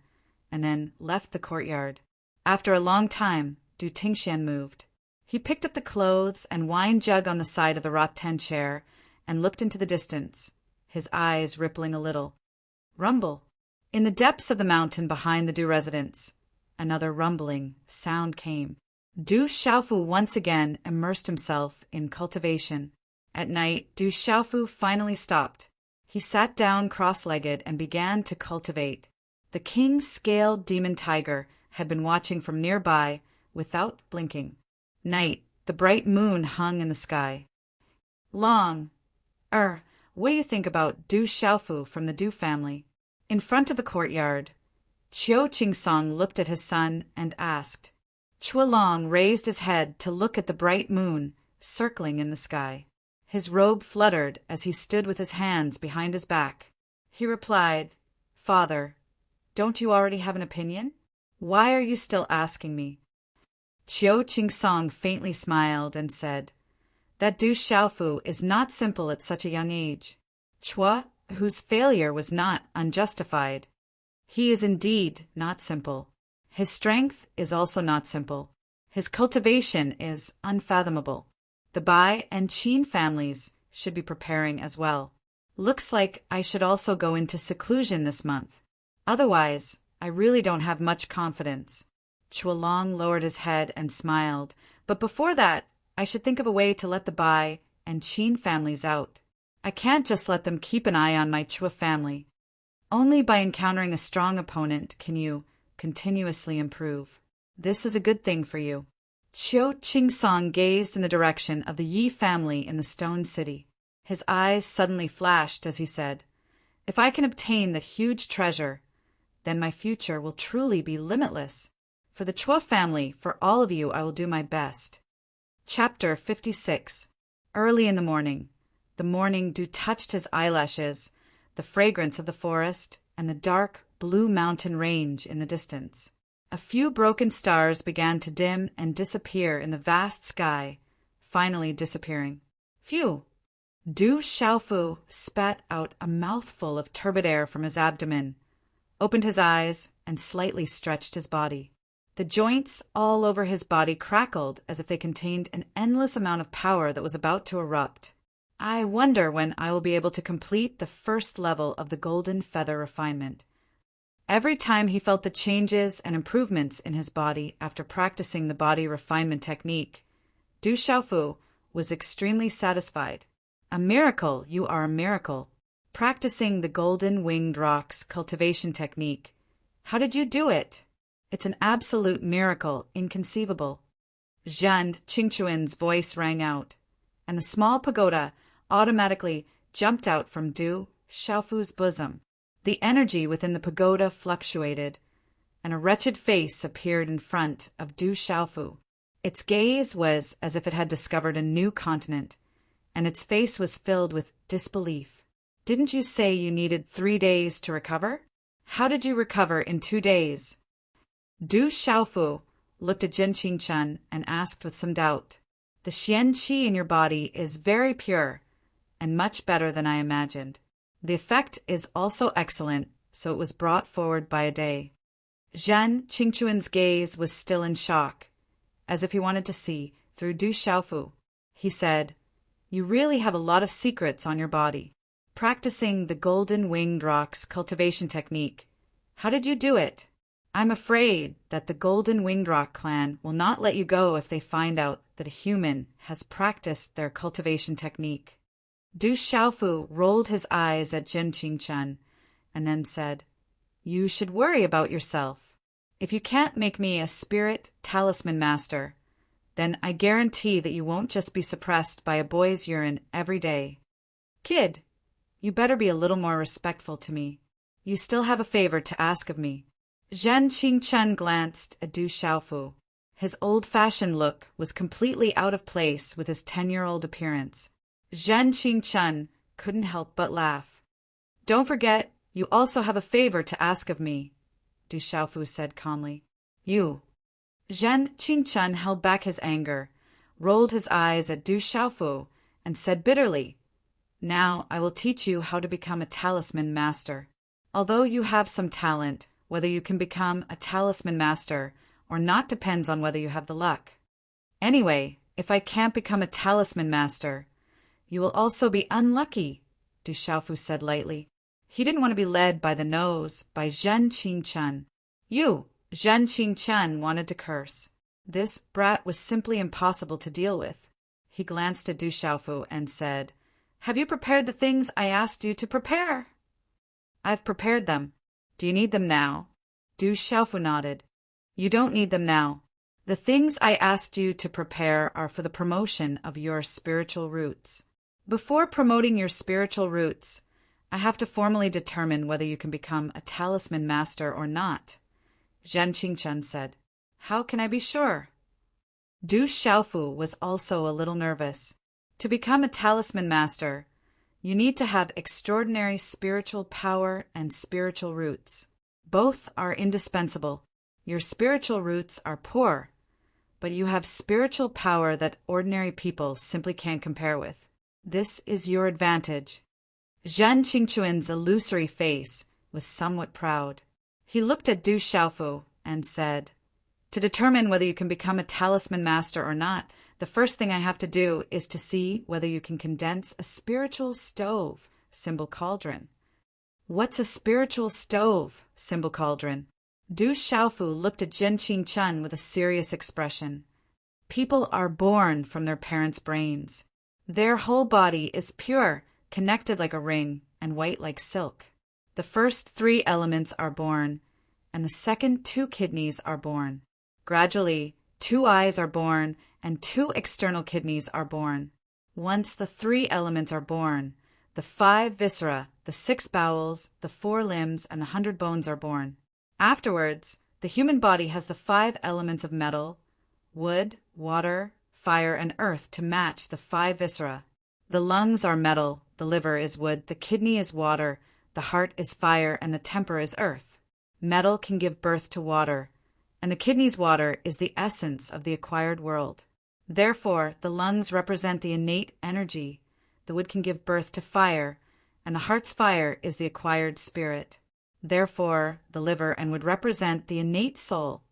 and then left the courtyard. After a long time, Du Tingxian moved. He picked up the clothes and wine jug on the side of the rattan chair and looked into the distance, his eyes rippling a little. Rumble. In the depths of the mountain behind the Du residence, another rumbling sound came. Du Xiaofu once again immersed himself in cultivation. At night, Du Xiaofu finally stopped. He sat down cross-legged and began to cultivate. The king-scaled demon tiger had been watching from nearby without blinking. Night, the bright moon hung in the sky. What do you think about Du Xiaofu from the Du family? In front of the courtyard, Qiu Qingsong looked at his son and asked. Chualong raised his head to look at the bright moon circling in the sky. His robe fluttered as he stood with his hands behind his back. He replied, "Father, don't you already have an opinion? Why are you still asking me?" Qiu Qingsong faintly smiled and said, "That Du Xiaofu is not simple at such a young age. Chua, whose failure was not unjustified. He is indeed not simple. His strength is also not simple. His cultivation is unfathomable. The Bai and Qin families should be preparing as well. Looks like I should also go into seclusion this month. Otherwise, I really don't have much confidence." Chualong lowered his head and smiled, "But before that, I should think of a way to let the Bai and Qin families out. I can't just let them keep an eye on my Chua family. Only by encountering a strong opponent can you continuously improve. This is a good thing for you." Qiu Qingsong gazed in the direction of the Yi family in the Stone City. His eyes suddenly flashed as he said, "If I can obtain that huge treasure, then my future will truly be limitless. For the Chua family, for all of you, I will do my best." Chapter 56. Early in the morning dew touched his eyelashes, the fragrance of the forest, and the dark blue mountain range in the distance. A few broken stars began to dim and disappear in the vast sky, finally disappearing. Phew! Du Xiaofu spat out a mouthful of turbid air from his abdomen, opened his eyes, and slightly stretched his body. The joints all over his body crackled as if they contained an endless amount of power that was about to erupt. I wonder when I will be able to complete the first level of the golden feather refinement. Every time he felt the changes and improvements in his body after practicing the body refinement technique, Du Xiaofu was extremely satisfied. A miracle, you are a miracle. Practicing the golden winged rocks cultivation technique. How did you do it? It's an absolute miracle, inconceivable. Zhand Qingchuan's voice rang out, and the small pagoda automatically jumped out from Du Xiaofu's bosom. The energy within the pagoda fluctuated, and a wretched face appeared in front of Du Xiaofu. Its gaze was as if it had discovered a new continent, and its face was filled with disbelief. "Didn't you say you needed 3 days to recover? How did you recover in 2 days?" Du Xiaofu looked at Jin Qingchen and asked with some doubt, "The Xian Qi in your body is very pure and much better than I imagined. The effect is also excellent, so it was brought forward by a day." Zhen Qingchuan's gaze was still in shock, as if he wanted to see through Du Xiaofu. He said, "You really have a lot of secrets on your body. Practicing the golden winged roc's cultivation technique. How did you do it? I'm afraid that the golden winged rock clan will not let you go if they find out that a human has practiced their cultivation technique." Du Xiaofu rolled his eyes at Jin Qingchen and then said, "You should worry about yourself. If you can't make me a spirit talisman master, then I guarantee that you won't just be suppressed by a boy's urine every day. Kid, you better be a little more respectful to me. You still have a favor to ask of me." Zhen Qingchen glanced at Du Xiaofu. His old-fashioned look was completely out of place with his 10-year-old appearance. Zhen Qingchen couldn't help but laugh. "Don't forget, you also have a favor to ask of me," Du Xiaofu said calmly. "You." Zhen Qingchen held back his anger, rolled his eyes at Du Xiaofu, and said bitterly, "Now I will teach you how to become a talisman master. Although you have some talent, whether you can become a talisman master or not depends on whether you have the luck. Anyway, if I can't become a talisman master, you will also be unlucky," Du Xiaofu said lightly. He didn't want to be led by the nose by Zhen Qingchen. "You!" Zhen Qingchen wanted to curse. This brat was simply impossible to deal with. He glanced at Du Xiaofu and said, "Have you prepared the things I asked you to prepare?" "I've prepared them. Do you need them now?" Du Xiaofu nodded. "You don't need them now. The things I asked you to prepare are for the promotion of your spiritual roots. Before promoting your spiritual roots, I have to formally determine whether you can become a talisman master or not," Zhen Qingchen said. "How can I be sure?" Du Xiaofu was also a little nervous. To become a talisman master, you need to have extraordinary spiritual power and spiritual roots. Both are indispensable. Your spiritual roots are poor, but you have spiritual power that ordinary people simply can't compare with. This is your advantage. Zhen Qingchuan's illusory face was somewhat proud. He looked at Du Xiaofu and said, "To determine whether you can become a talisman master or not, the first thing I have to do is to see whether you can condense a spiritual stove, symbol cauldron." "What's a spiritual stove, symbol cauldron?" Du Xiaofu looked at Jin Qingchen with a serious expression. People are born from their parents' brains. Their whole body is pure, connected like a ring, and white like silk. The first 3 elements are born, and the second 2 kidneys are born. Gradually, 2 eyes are born, and 2 external kidneys are born. Once the 3 elements are born, the 5 viscera, the 6 bowels, the 4 limbs, and the 100 bones are born. Afterwards, the human body has the 5 elements of metal, wood, water, fire, and earth to match the 5 viscera. The lungs are metal, the liver is wood, the kidney is water, the heart is fire, and the temper is earth. Metal can give birth to water, and the kidney's water is the essence of the acquired world. Therefore, the lungs represent the innate energy, the wood can give birth to fire, and the heart's fire is the acquired spirit. Therefore, the liver and wood represent the innate soul.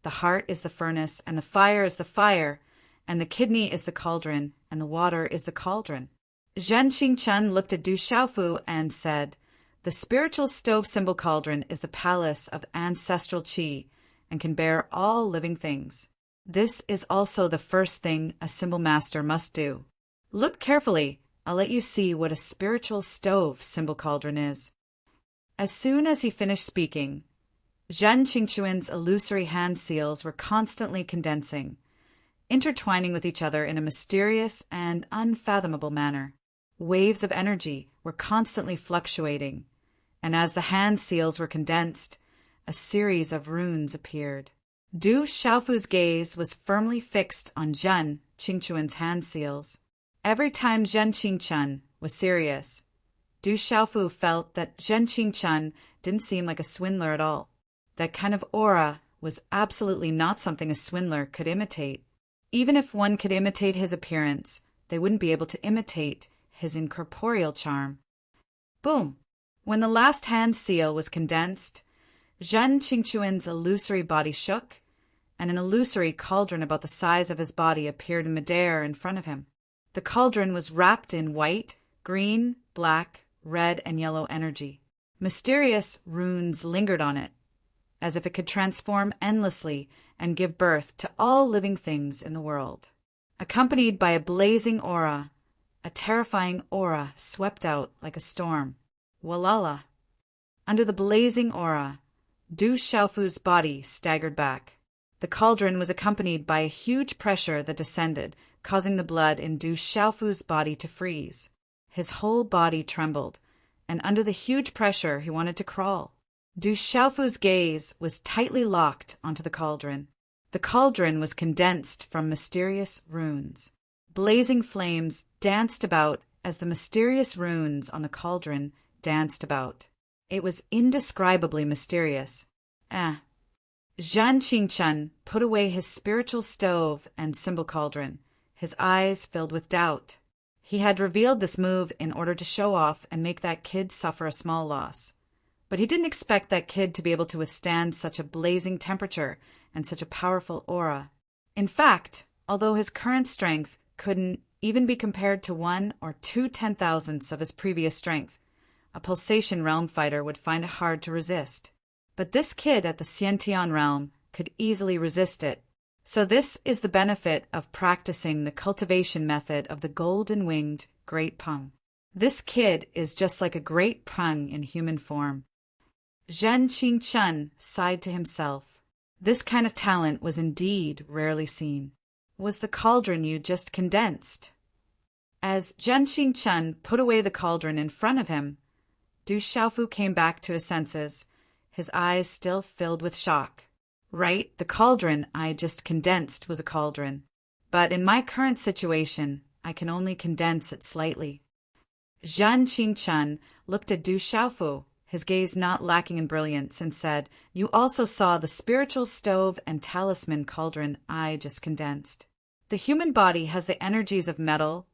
The heart is the furnace, and the fire is the fire, and the kidney is the cauldron, and the water is the cauldron. Zhen Qingchen looked at Du Xiaofu and said, "The spiritual stove symbol cauldron is the palace of ancestral qi and can bear all living things. This is also the first thing a symbol master must do. Look carefully. I'll let you see what a spiritual stove symbol cauldron is." As soon as he finished speaking, Zhen Qingchuan's illusory hand seals were constantly condensing, intertwining with each other in a mysterious and unfathomable manner. Waves of energy were constantly fluctuating, and as the hand seals were condensed, a series of runes appeared. Du Xiaofu's gaze was firmly fixed on Zhen Qingchuan's hand seals. Every time Zhen Qingchen was serious, Du Xiaofu felt that Zhen Qingchen didn't seem like a swindler at all. That kind of aura was absolutely not something a swindler could imitate. Even if one could imitate his appearance, they wouldn't be able to imitate his incorporeal charm. Boom! When the last hand seal was condensed, Zhen Qingchuan's illusory body shook, and an illusory cauldron about the size of his body appeared in midair in front of him. The cauldron was wrapped in white, green, black, red, and yellow energy. Mysterious runes lingered on it, as if it could transform endlessly and give birth to all living things in the world. Accompanied by a blazing aura, a terrifying aura swept out like a storm. Walala! Under the blazing aura, Du Xiaofu's body staggered back. The cauldron was accompanied by a huge pressure that descended, causing the blood in Du Xiaofu's body to freeze. His whole body trembled, and under the huge pressure he wanted to crawl. Du Xiaofu's gaze was tightly locked onto the cauldron. The cauldron was condensed from mysterious runes. Blazing flames danced about as the mysterious runes on the cauldron danced about. It was indescribably mysterious. Zhan Qingchun put away his spiritual stove and symbol cauldron, his eyes filled with doubt. He had revealed this move in order to show off and make that kid suffer a small loss. But he didn't expect that kid to be able to withstand such a blazing temperature and such a powerful aura. In fact, although his current strength couldn't even be compared to 1 or 2 10,000ths of his previous strength, a pulsation realm fighter would find it hard to resist. But this kid at the Xiantian realm could easily resist it. So this is the benefit of practicing the cultivation method of the golden-winged Great Peng. This kid is just like a Great Peng in human form. Zhen Qingchun sighed to himself. This kind of talent was indeed rarely seen. Was the cauldron you just condensed? As Zhen Qingchun put away the cauldron in front of him, Du Xiaofu came back to his senses, his eyes still filled with shock. Right, the cauldron I just condensed was a cauldron. But in my current situation, I can only condense it slightly. Zhan Qingchun looked at Du Xiaofu, his gaze not lacking in brilliance, and said, "You also saw the spiritual stove and talisman cauldron I just condensed. The human body has the energies of metal,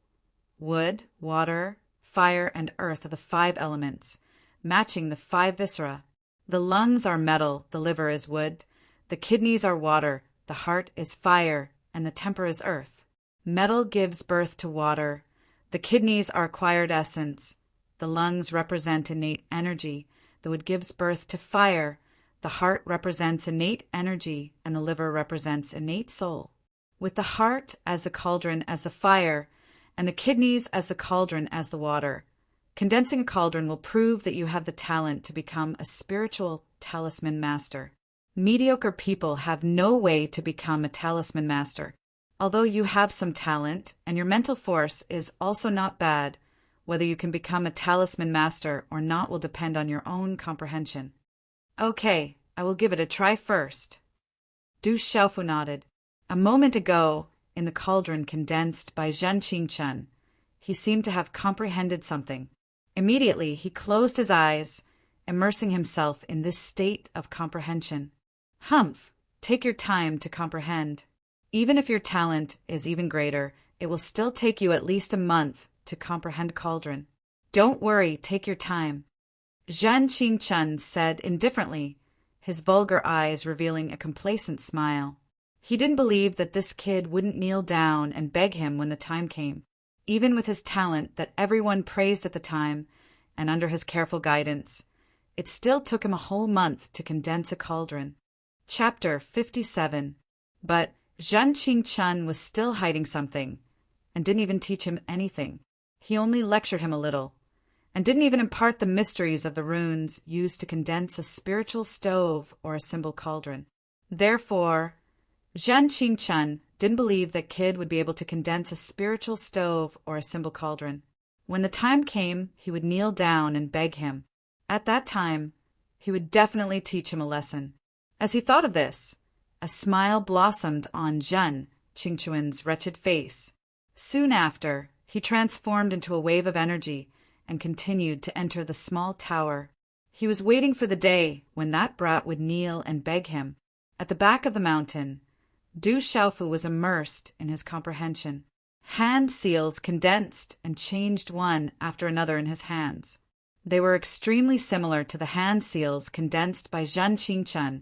wood, water, fire, and earth are the 5 elements, matching the 5 viscera. The lungs are metal, the liver is wood, the kidneys are water, the heart is fire, and the temper is earth. Metal gives birth to water, the kidneys are acquired essence, the lungs represent innate energy, the wood gives birth to fire, the heart represents innate energy, and the liver represents innate soul. With the heart as the cauldron as the fire, and the kidneys as the cauldron as the water, condensing a cauldron will prove that you have the talent to become a spiritual talisman master. Mediocre people have no way to become a talisman master. Although you have some talent, and your mental force is also not bad, whether you can become a talisman master or not will depend on your own comprehension." "Okay, I will give it a try first." Du Xiaofu nodded. A moment ago, in the cauldron condensed by Zhen Qingchun, he seemed to have comprehended something. Immediately, he closed his eyes, immersing himself in this state of comprehension. Humph, take your time to comprehend. Even if your talent is even greater, it will still take you at least a month to comprehend cauldron. Don't worry, take your time. Zhen Qingchun said indifferently, his vulgar eyes revealing a complacent smile. He didn't believe that this kid wouldn't kneel down and beg him when the time came, even with his talent that everyone praised at the time, and under his careful guidance. It still took him a whole month to condense a cauldron. Chapter 57. But Zhen Qingchun was still hiding something, and didn't even teach him anything. He only lectured him a little, and didn't even impart the mysteries of the runes used to condense a spiritual stove or a symbol cauldron. Therefore, Zhen Qingchun didn't believe that kid would be able to condense a spiritual stove or a symbol cauldron. When the time came, he would kneel down and beg him. At that time, he would definitely teach him a lesson. As he thought of this, a smile blossomed on Zhen Qingchun's wretched face. Soon after, he transformed into a wave of energy and continued to enter the small tower. He was waiting for the day when that brat would kneel and beg him. At the back of the mountain, Du Xiaofu was immersed in his comprehension. Hand seals condensed and changed one after another in his hands. They were extremely similar to the hand seals condensed by Zhen Qingchen,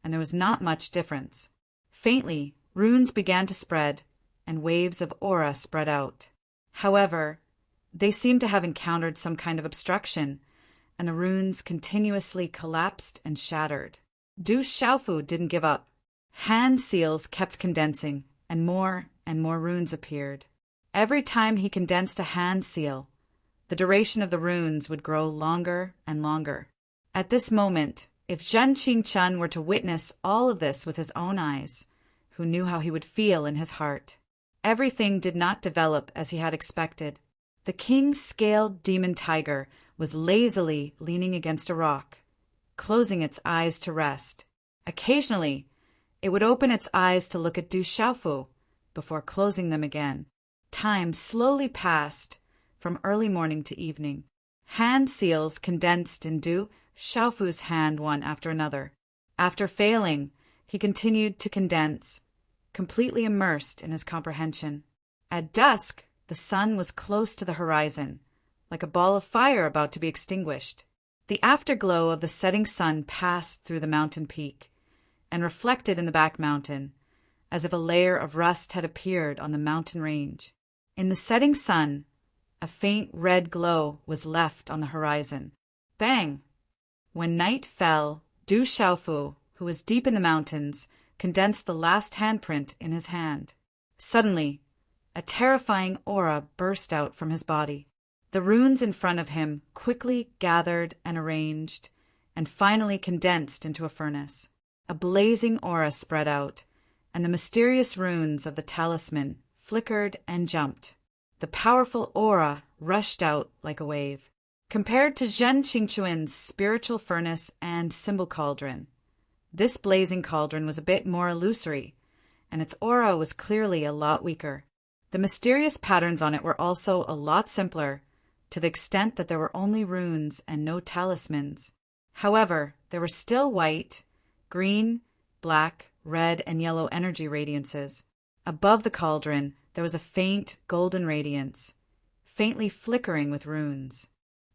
and there was not much difference. Faintly, runes began to spread, and waves of aura spread out. However, they seemed to have encountered some kind of obstruction, and the runes continuously collapsed and shattered. Du Xiaofu didn't give up. Hand seals kept condensing, and more runes appeared. Every time he condensed a hand seal, the duration of the runes would grow longer and longer. At this moment, if Zhen Qingchen were to witness all of this with his own eyes, who knew how he would feel in his heart? Everything did not develop as he had expected. The king's scaled demon tiger was lazily leaning against a rock, closing its eyes to rest. Occasionally, it would open its eyes to look at Du Xiaofu before closing them again. Time slowly passed from early morning to evening. Hand seals condensed in Du Xiaofu's hand one after another. After failing, he continued to condense, completely immersed in his comprehension. At dusk, the sun was close to the horizon, like a ball of fire about to be extinguished. The afterglow of the setting sun passed through the mountain peak and reflected in the back mountain, as if a layer of rust had appeared on the mountain range. In the setting sun, a faint red glow was left on the horizon. Bang! When night fell, Du Xiaofu, who was deep in the mountains, condensed the last handprint in his hand. Suddenly, a terrifying aura burst out from his body. The runes in front of him quickly gathered and arranged, and finally condensed into a furnace. A blazing aura spread out, and the mysterious runes of the talisman flickered and jumped. The powerful aura rushed out like a wave. Compared to Zhen Qingchuan's spiritual furnace and symbol cauldron, this blazing cauldron was a bit more illusory, and its aura was clearly a lot weaker. The mysterious patterns on it were also a lot simpler, to the extent that there were only runes and no talismans. However, there were still white, green, black, red, and yellow energy radiances. Above the cauldron, there was a faint golden radiance, faintly flickering with runes.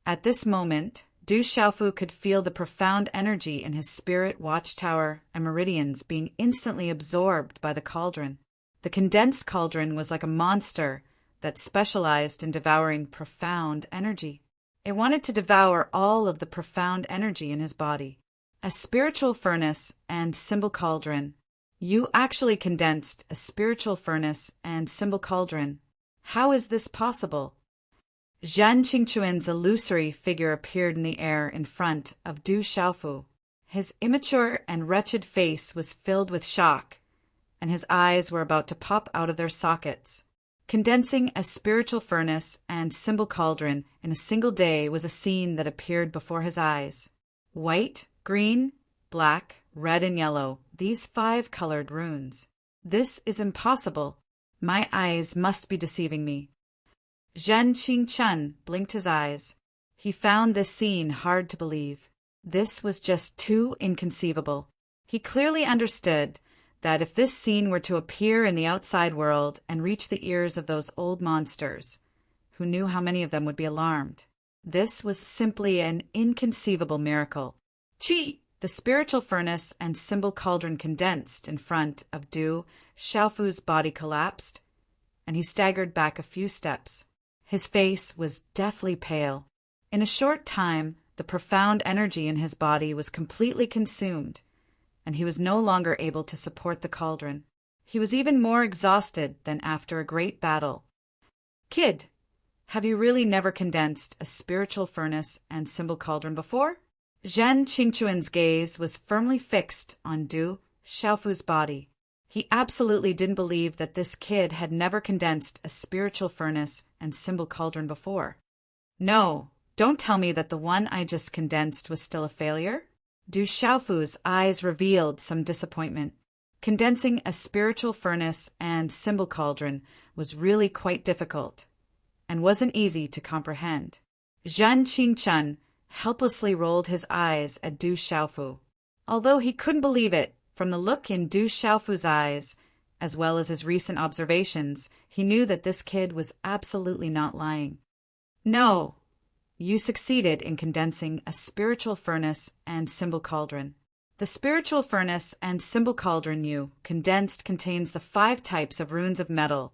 At this moment, Du Xiaofu could feel the profound energy in his spirit watchtower and meridians being instantly absorbed by the cauldron. The condensed cauldron was like a monster that specialized in devouring profound energy. It wanted to devour all of the profound energy in his body. A spiritual furnace and symbol cauldron. You actually condensed a spiritual furnace and symbol cauldron. How is this possible? Zhen Qingchuan's illusory figure appeared in the air in front of Du Xiaofu. His immature and wretched face was filled with shock, and his eyes were about to pop out of their sockets. Condensing a spiritual furnace and symbol cauldron in a single day was a scene that appeared before his eyes. White, green, black, red, and yellow, these 5 colored runes. This is impossible. My eyes must be deceiving me. Zhen Qingchen blinked his eyes. He found this scene hard to believe. This was just too inconceivable. He clearly understood that if this scene were to appear in the outside world and reach the ears of those old monsters, who knew how many of them would be alarmed, this was simply an inconceivable miracle. Qi! The spiritual furnace and symbol cauldron condensed in front of Du Xiaofu's body collapsed, and he staggered back a few steps. His face was deathly pale. In a short time, the profound energy in his body was completely consumed, and he was no longer able to support the cauldron. He was even more exhausted than after a great battle. Kid, have you really never condensed a spiritual furnace and symbol cauldron before? Zhen Qingchuan's gaze was firmly fixed on Du Xiaofu's body. He absolutely didn't believe that this kid had never condensed a spiritual furnace and symbol cauldron before. No, don't tell me that the one I just condensed was still a failure. Du Xiaofu's eyes revealed some disappointment. Condensing a spiritual furnace and symbol cauldron was really quite difficult, and wasn't easy to comprehend. Zhen Qingchen helplessly rolled his eyes at Du Xiaofu. Although he couldn't believe it, From the look in Du Xiaofu's eyes, as well as his recent observations, he knew that this kid was absolutely not lying. No, you succeeded in condensing a spiritual furnace and symbol cauldron. The spiritual furnace and symbol cauldron you condensed contains the 5 types of runes of metal: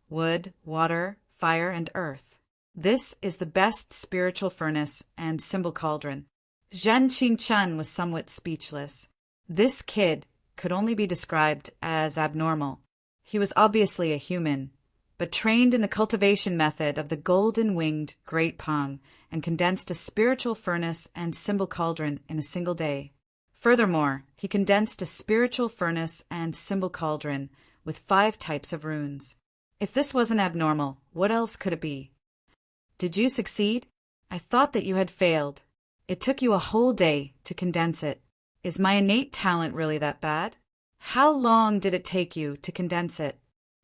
wood, water, fire, and earth. This is the best spiritual furnace and symbol cauldron. Zhen Qingchen was somewhat speechless. This kid could only be described as abnormal. He was obviously a human, but trained in the cultivation method of the golden-winged Great Pong and condensed a spiritual furnace and symbol cauldron in a single day. Furthermore, he condensed a spiritual furnace and symbol cauldron with 5 types of runes. If this wasn't abnormal, what else could it be? Did you succeed? I thought that you had failed. It took you a whole day to condense it. Is my innate talent really that bad? How long did it take you to condense it?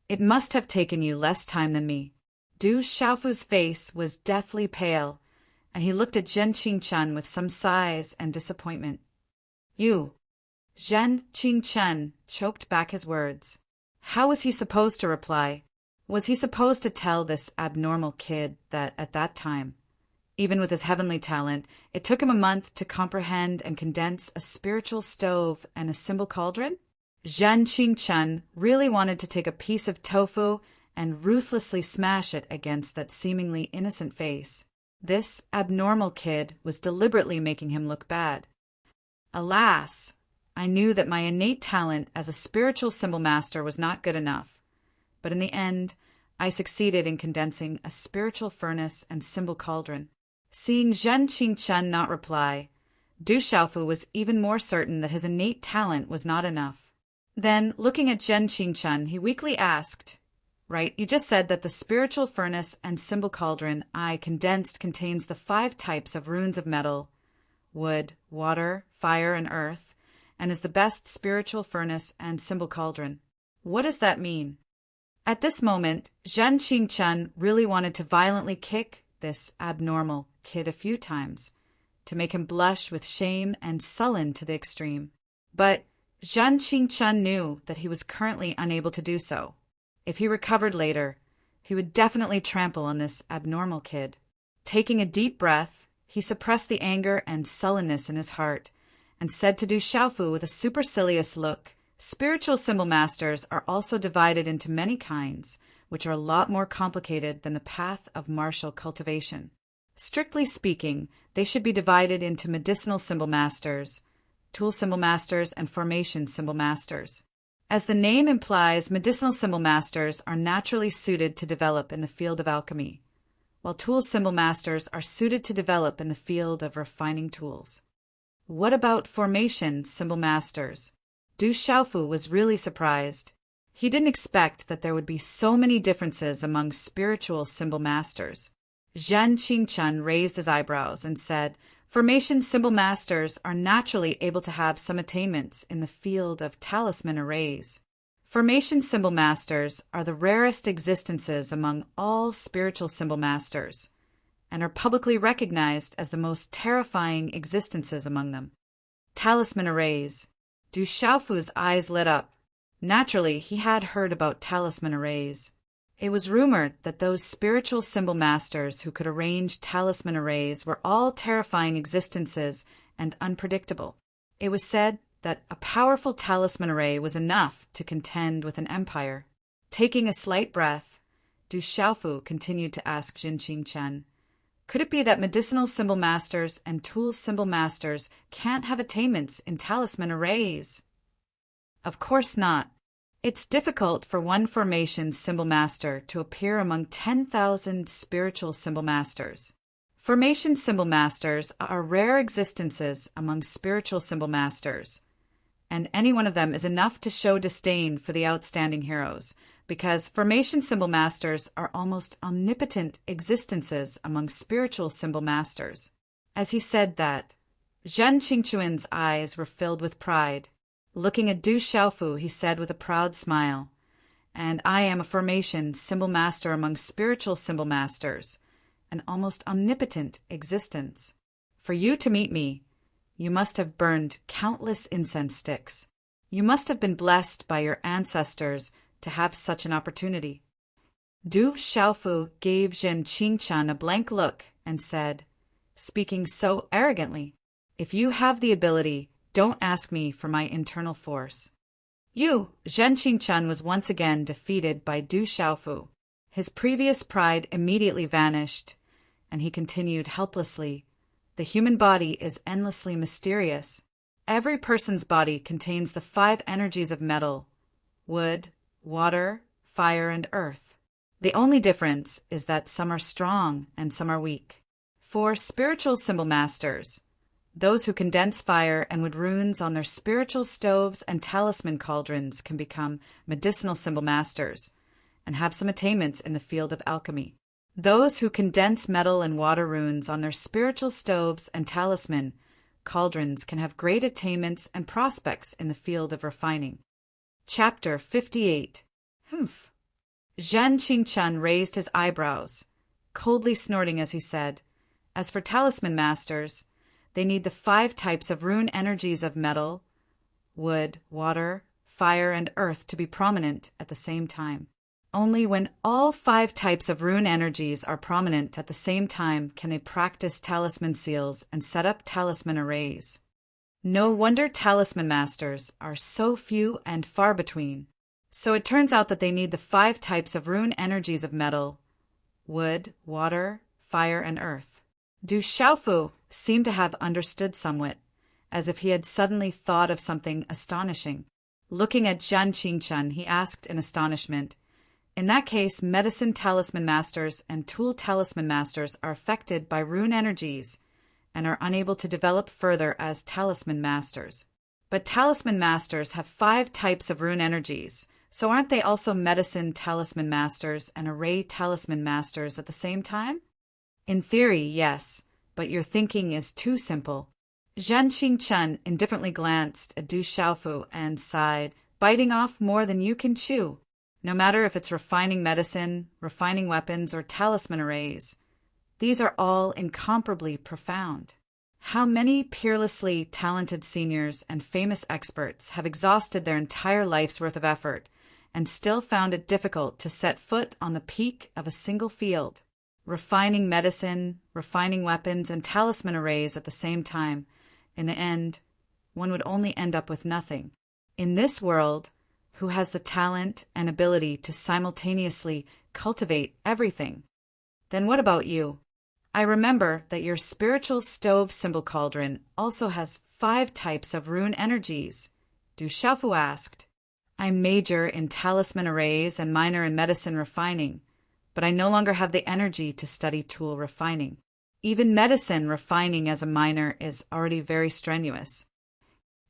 It must have taken you less time than me. Du Xiaofu's face was deathly pale, and he looked at Zhen Qingchen with some sighs and disappointment. You. Zhen Qingchen choked back his words. How was he supposed to reply? Was he supposed to tell this abnormal kid that at that time, even with his heavenly talent, it took him a month to comprehend and condense a spiritual stove and a symbol cauldron? Zhen Qingchen really wanted to take a piece of tofu and ruthlessly smash it against that seemingly innocent face. This abnormal kid was deliberately making him look bad. Alas, I knew that my innate talent as a spiritual symbol master was not good enough, but in the end, I succeeded in condensing a spiritual furnace and symbol cauldron. Seeing Zhen Qingchen not reply, Du Xiaofu was even more certain that his innate talent was not enough. Then, looking at Zhen Qingchen, he weakly asked, "Right, you just said that the spiritual furnace and symbol cauldron I condensed contains the 5 types of runes of metal, wood, water, fire, and earth, and is the best spiritual furnace and symbol cauldron. What does that mean?" At this moment, Zhen Qingchen really wanted to violently kick this abnormal kid a few times, to make him blush with shame and sullen to the extreme. But Zhen Qingchen knew that he was currently unable to do so. If he recovered later, he would definitely trample on this abnormal kid. Taking a deep breath, he suppressed the anger and sullenness in his heart, and said to Du Xiaofu with a supercilious look, "Spiritual symbol masters are also divided into many kinds, which are a lot more complicated than the path of martial cultivation. Strictly speaking, they should be divided into medicinal symbol masters, tool symbol masters, and formation symbol masters. As the name implies, medicinal symbol masters are naturally suited to develop in the field of alchemy, while tool symbol masters are suited to develop in the field of refining tools. What about formation symbol masters?" Du Xiaofu was really surprised. He didn't expect that there would be so many differences among spiritual symbol masters. Zhen Qingchen raised his eyebrows and said, "Formation symbol masters are naturally able to have some attainments in the field of talisman arrays. Formation symbol masters are the rarest existences among all spiritual symbol masters, and are publicly recognized as the most terrifying existences among them. Talisman arrays." Du Xiaofu's eyes lit up. Naturally, he had heard about talisman arrays. It was rumored that those spiritual symbol masters who could arrange talisman arrays were all terrifying existences and unpredictable. It was said that a powerful talisman array was enough to contend with an empire. Taking a slight breath, Du Xiaofu continued to ask Zhen Qingchen, "Could it be that medicinal symbol masters and tool symbol masters can't have attainments in talisman arrays?" Of course not. It's difficult for one formation symbol master to appear among 10,000 spiritual symbol masters. Formation symbol masters are rare existences among spiritual symbol masters, and any one of them is enough to show disdain for the outstanding heroes, because formation symbol masters are almost omnipotent existences among spiritual symbol masters. As he said that, Zhen Qingchuan's eyes were filled with pride. Looking at Du Xiaofu, he said with a proud smile, "And I am a formation symbol master among spiritual symbol masters, an almost omnipotent existence. For you to meet me, you must have burned countless incense sticks. You must have been blessed by your ancestors to have such an opportunity. Du Xiaofu gave Zhen Qingchen a blank look and said, speaking so arrogantly, "If you have the ability, don't ask me for my internal force." Zhen Qingchen was once again defeated by Du Xiaofu. His previous pride immediately vanished, and he continued helplessly, "The human body is endlessly mysterious. Every person's body contains the 5 energies of metal, wood, water, fire, and earth. The only difference is that some are strong and some are weak. For spiritual symbol masters, those who condense fire and wood runes on their spiritual stoves and talisman cauldrons can become medicinal symbol masters and have some attainments in the field of alchemy. Those who condense metal and water runes on their spiritual stoves and talisman cauldrons can have great attainments and prospects in the field of refining." Chapter 58. Humph. Zhen Qingchen raised his eyebrows, coldly snorting as he said, "As for talisman masters, they need the 5 types of rune energies of metal, wood, water, fire, and earth to be prominent at the same time. Only when all 5 types of rune energies are prominent at the same time can they practice talisman seals and set up talisman arrays. No wonder talisman masters are so few and far between. So it turns out that they need the 5 types of rune energies of metal, wood, water, fire, and earth." Du Xiaofu seemed to have understood somewhat, as if he had suddenly thought of something astonishing. Looking at Zhen Qingchen, he asked in astonishment, "In that case, medicine talisman masters and tool talisman masters are affected by rune energies and are unable to develop further as talisman masters. But talisman masters have 5 types of rune energies, so aren't they also medicine talisman masters and array talisman masters at the same time?" "In theory, yes, but your thinking is too simple." Zhen Qingchen indifferently glanced at Du Xiaofu and sighed, "Biting off more than you can chew. No matter if it's refining medicine, refining weapons, or talisman arrays, these are all incomparably profound. How many peerlessly talented seniors and famous experts have exhausted their entire life's worth of effort and still found it difficult to set foot on the peak of a single field, refining medicine, refining weapons, and talisman arrays at the same time. In the end, one would only end up with nothing. In this world, who has the talent and ability to simultaneously cultivate everything? Then what about you? I remember that your spiritual stove symbol cauldron also has 5 types of rune energies." Du Xiaofu asked. "I major in talisman arrays and minor in medicine refining, but I no longer have the energy to study tool refining. Even medicine refining as a minor is already very strenuous."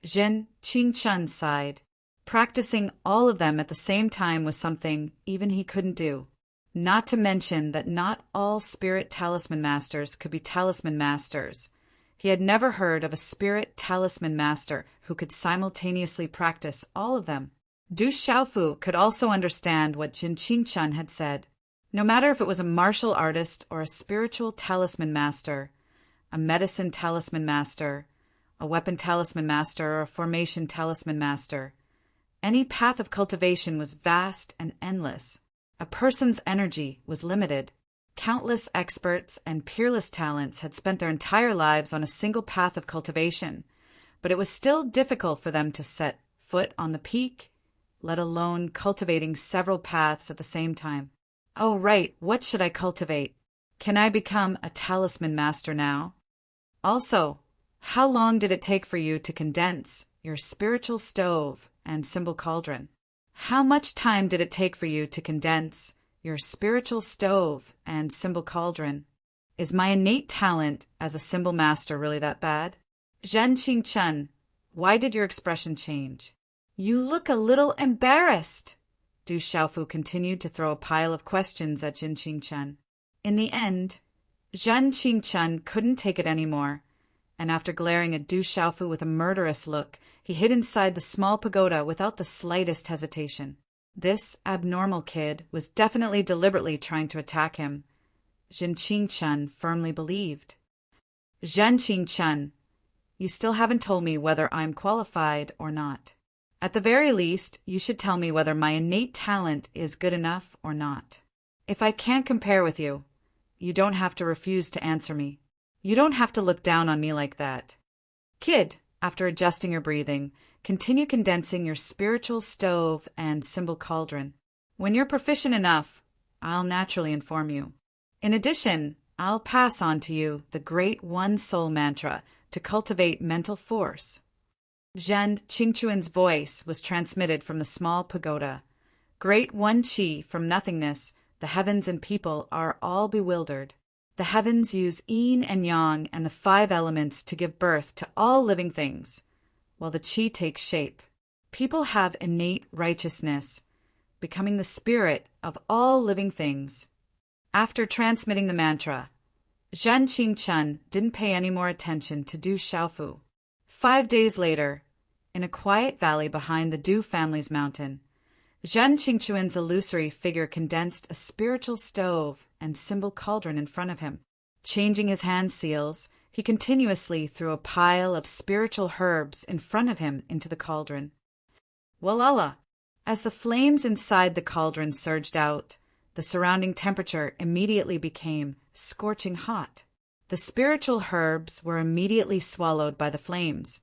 Zhen Qingchen sighed. Practicing all of them at the same time was something even he couldn't do. Not to mention that not all spirit talisman masters could be talisman masters. He had never heard of a spirit talisman master who could simultaneously practice all of them. Du Xiaofu could also understand what Zhen Qingchen had said. No matter if it was a martial artist or a spiritual talisman master, a medicine talisman master, a weapon talisman master, or a formation talisman master, any path of cultivation was vast and endless. A person's energy was limited. Countless experts and peerless talents had spent their entire lives on a single path of cultivation, but it was still difficult for them to set foot on the peak, let alone cultivating several paths at the same time. "Oh, right, what should I cultivate? Can I become a talisman master now? Also, how long did it take for you to condense your spiritual stove and symbol cauldron? How much time did it take for you to condense your spiritual stove and symbol cauldron? Is my innate talent as a symbol master really that bad?" "Zhen Qingchen, why did your expression change? You look a little embarrassed." Du Xiaofu continued to throw a pile of questions at Zhen Qingchen. In the end, Zhen Qingchen couldn't take it anymore, and after glaring at Du Xiaofu with a murderous look, he hid inside the small pagoda without the slightest hesitation. This abnormal kid was definitely deliberately trying to attack him, Zhen Qingchen firmly believed. "Zhen Qingchen, you still haven't told me whether I'm qualified or not." At the very least, you should tell me whether my innate talent is good enough or not. If I can't compare with you, you don't have to refuse to answer me. You don't have to look down on me like that. Kid, after adjusting your breathing, continue condensing your spiritual stove and symbol cauldron. When you're proficient enough, I'll naturally inform you. In addition, I'll pass on to you the great One Soul mantra to cultivate mental force. Zhen Qingchuan's voice was transmitted from the small pagoda. Great One Qi from nothingness, the heavens and people are all bewildered. The heavens use yin and yang and the 5 elements to give birth to all living things, while the qi takes shape. People have innate righteousness, becoming the spirit of all living things. After transmitting the mantra, Zhen Qingchun didn't pay any more attention to Du Xiaofu. 5 days later, in a quiet valley behind the Du family's mountain, Zhen Qingchuan's illusory figure condensed a spiritual stove and symbol cauldron in front of him. Changing his hand seals, he continuously threw a pile of spiritual herbs in front of him into the cauldron. Walala! As the flames inside the cauldron surged out, the surrounding temperature immediately became scorching hot. The spiritual herbs were immediately swallowed by the flames,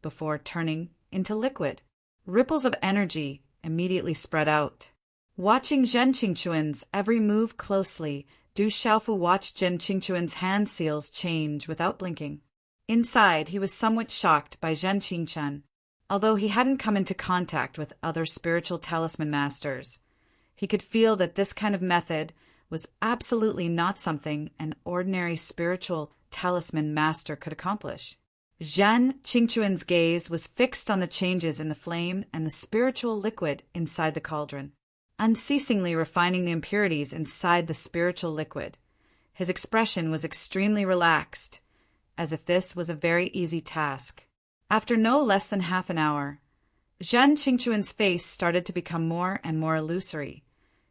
before turning into liquid. Ripples of energy immediately spread out. Watching Zhen Qingchuan's every move closely, Du Xiaofu watched Zhen Qingchuan's hand seals change without blinking. Inside, he was somewhat shocked by Zhen Qingchuan. Although he hadn't come into contact with other spiritual talisman masters, he could feel that this kind of method was absolutely not something an ordinary spiritual talisman master could accomplish. Zhen Qingchuan's gaze was fixed on the changes in the flame and the spiritual liquid inside the cauldron, unceasingly refining the impurities inside the spiritual liquid. His expression was extremely relaxed, as if this was a very easy task. After no less than half an hour, Zhen Qingchuan's face started to become more and more illusory,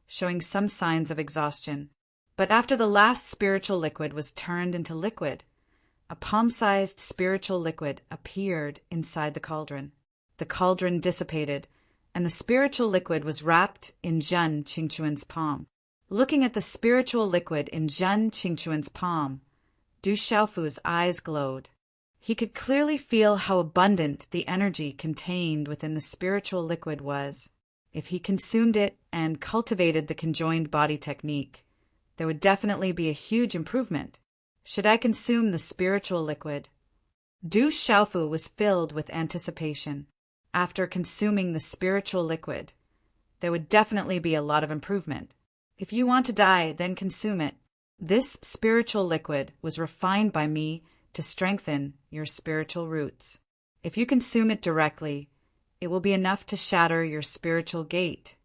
showing some signs of exhaustion. But after the last spiritual liquid was turned into liquid, a palm-sized spiritual liquid appeared inside the cauldron. The cauldron dissipated, and the spiritual liquid was wrapped in Zhen Qingchuan's palm. Looking at the spiritual liquid in Zhen Qingchuan's palm, Du Xiaofu's eyes glowed. He could clearly feel how abundant the energy contained within the spiritual liquid was. If he consumed it and cultivated the conjoined body technique, there would definitely be a huge improvement. Should I consume the spiritual liquid? Du Xiaofu was filled with anticipation. After consuming the spiritual liquid, there would definitely be a lot of improvement. If you want to die, then consume it. This spiritual liquid was refined by me to strengthen your spiritual roots. If you consume it directly, it will be enough to shatter your spiritual gate.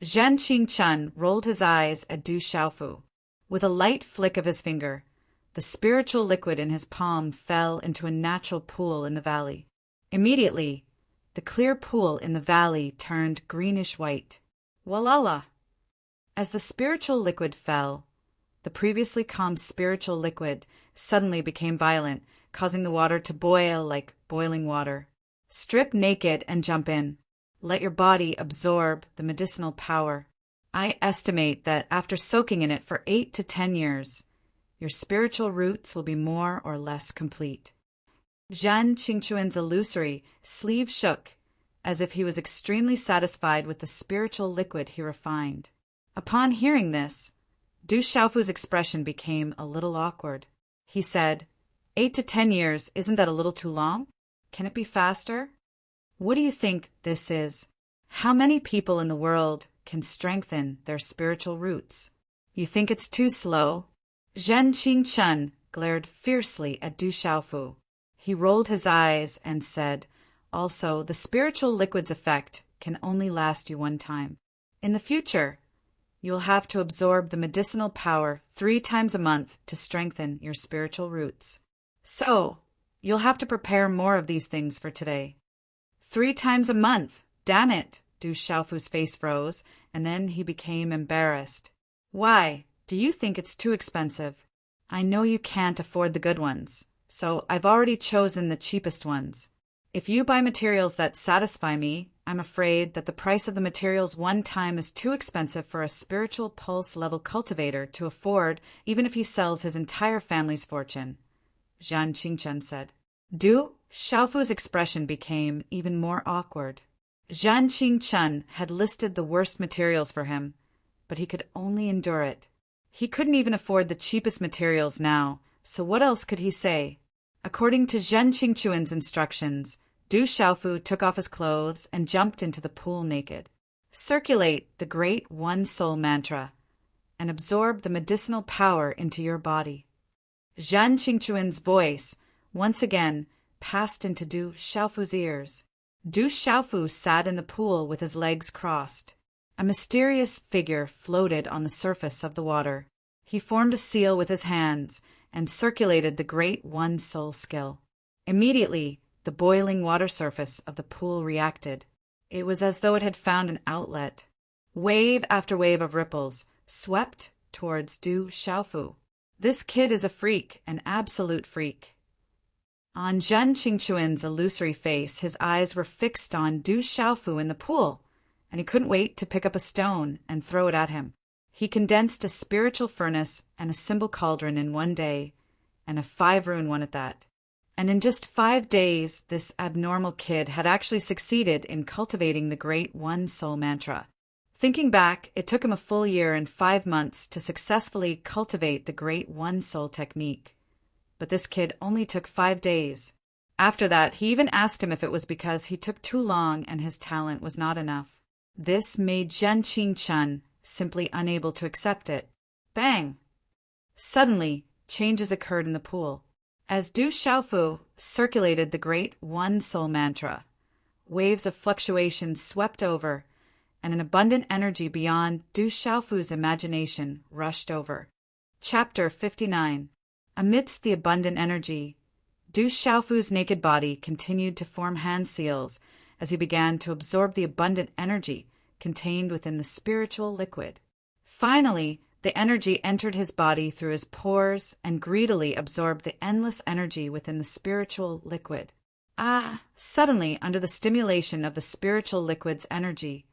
Zhen Qingchun rolled his eyes at Du Xiaofu. With a light flick of his finger, the spiritual liquid in his palm fell into a natural pool in the valley. Immediately, the clear pool in the valley turned greenish-white. Walala! As the spiritual liquid fell, the previously calm spiritual liquid suddenly became violent, causing the water to boil like boiling water. Strip naked and jump in. Let your body absorb the medicinal power. I estimate that after soaking in it for 8 to 10 years, your spiritual roots will be more or less complete. Zhen Qingchuan's illusory sleeve shook, as if he was extremely satisfied with the spiritual liquid he refined. Upon hearing this, Du Xiaofu's expression became a little awkward. He said, 8 to 10 years, isn't that a little too long? Can it be faster? What do you think this is? How many people in the world can strengthen their spiritual roots? You think it's too slow? Zhen Qingchun glared fiercely at Du Xiaofu. He rolled his eyes and said, also, the spiritual liquid's effect can only last you one time. In the future, you will have to absorb the medicinal power 3 times a month to strengthen your spiritual roots. So, you'll have to prepare more of these things for today. 3 times a month! Damn it! Du Xiaofu's face froze, and then he became embarrassed. Why? Do you think it's too expensive? I know you can't afford the good ones, so I've already chosen the cheapest ones. If you buy materials that satisfy me, I'm afraid that the price of the materials one time is too expensive for a spiritual pulse-level cultivator to afford, even if he sells his entire family's fortune, Zhan Qingchen said. Du Xiaofu's expression became even more awkward. Zhan Qingchen had listed the worst materials for him, but he could only endure it. He couldn't even afford the cheapest materials now, so what else could he say? According to Zhen Qingchuan's instructions, Du Xiaofu took off his clothes and jumped into the pool naked. Circulate the Great One Soul mantra and absorb the medicinal power into your body. Zhen Qingchuan's voice once again passed into Du Xiaofu's ears. Du Xiaofu sat in the pool with his legs crossed. A mysterious figure floated on the surface of the water. He formed a seal with his hands and circulated the Great One Soul skill. Immediately, the boiling water surface of the pool reacted. It was as though it had found an outlet. Wave after wave of ripples swept towards Du Xiaofu. This kid is a freak, an absolute freak. On Zhen Qingchuan's illusory face, his eyes were fixed on Du Xiaofu in the pool, and he couldn't wait to pick up a stone and throw it at him. He condensed a spiritual furnace and a symbol cauldron in one day, and a 5-rune one at that. And in just 5 days, this abnormal kid had actually succeeded in cultivating the Great One Soul mantra. Thinking back, it took him a full year and 5 months to successfully cultivate the Great One Soul technique. But this kid only took 5 days. After that, he even asked him if it was because he took too long and his talent was not enough. This made Zhen Qingchen simply unable to accept it. Bang! Suddenly, changes occurred in the pool. As Du Xiaofu circulated the Great One Soul mantra, waves of fluctuation swept over, and an abundant energy beyond Du Xiaofu's imagination rushed over. Chapter 59. Amidst the abundant energy, Du Xiaofu's naked body continued to form hand seals as he began to absorb the abundant energy contained within the spiritual liquid. Finally, the energy entered his body through his pores and greedily absorbed the endless energy within the spiritual liquid. Suddenly, under the stimulation of the spiritual liquid's energy,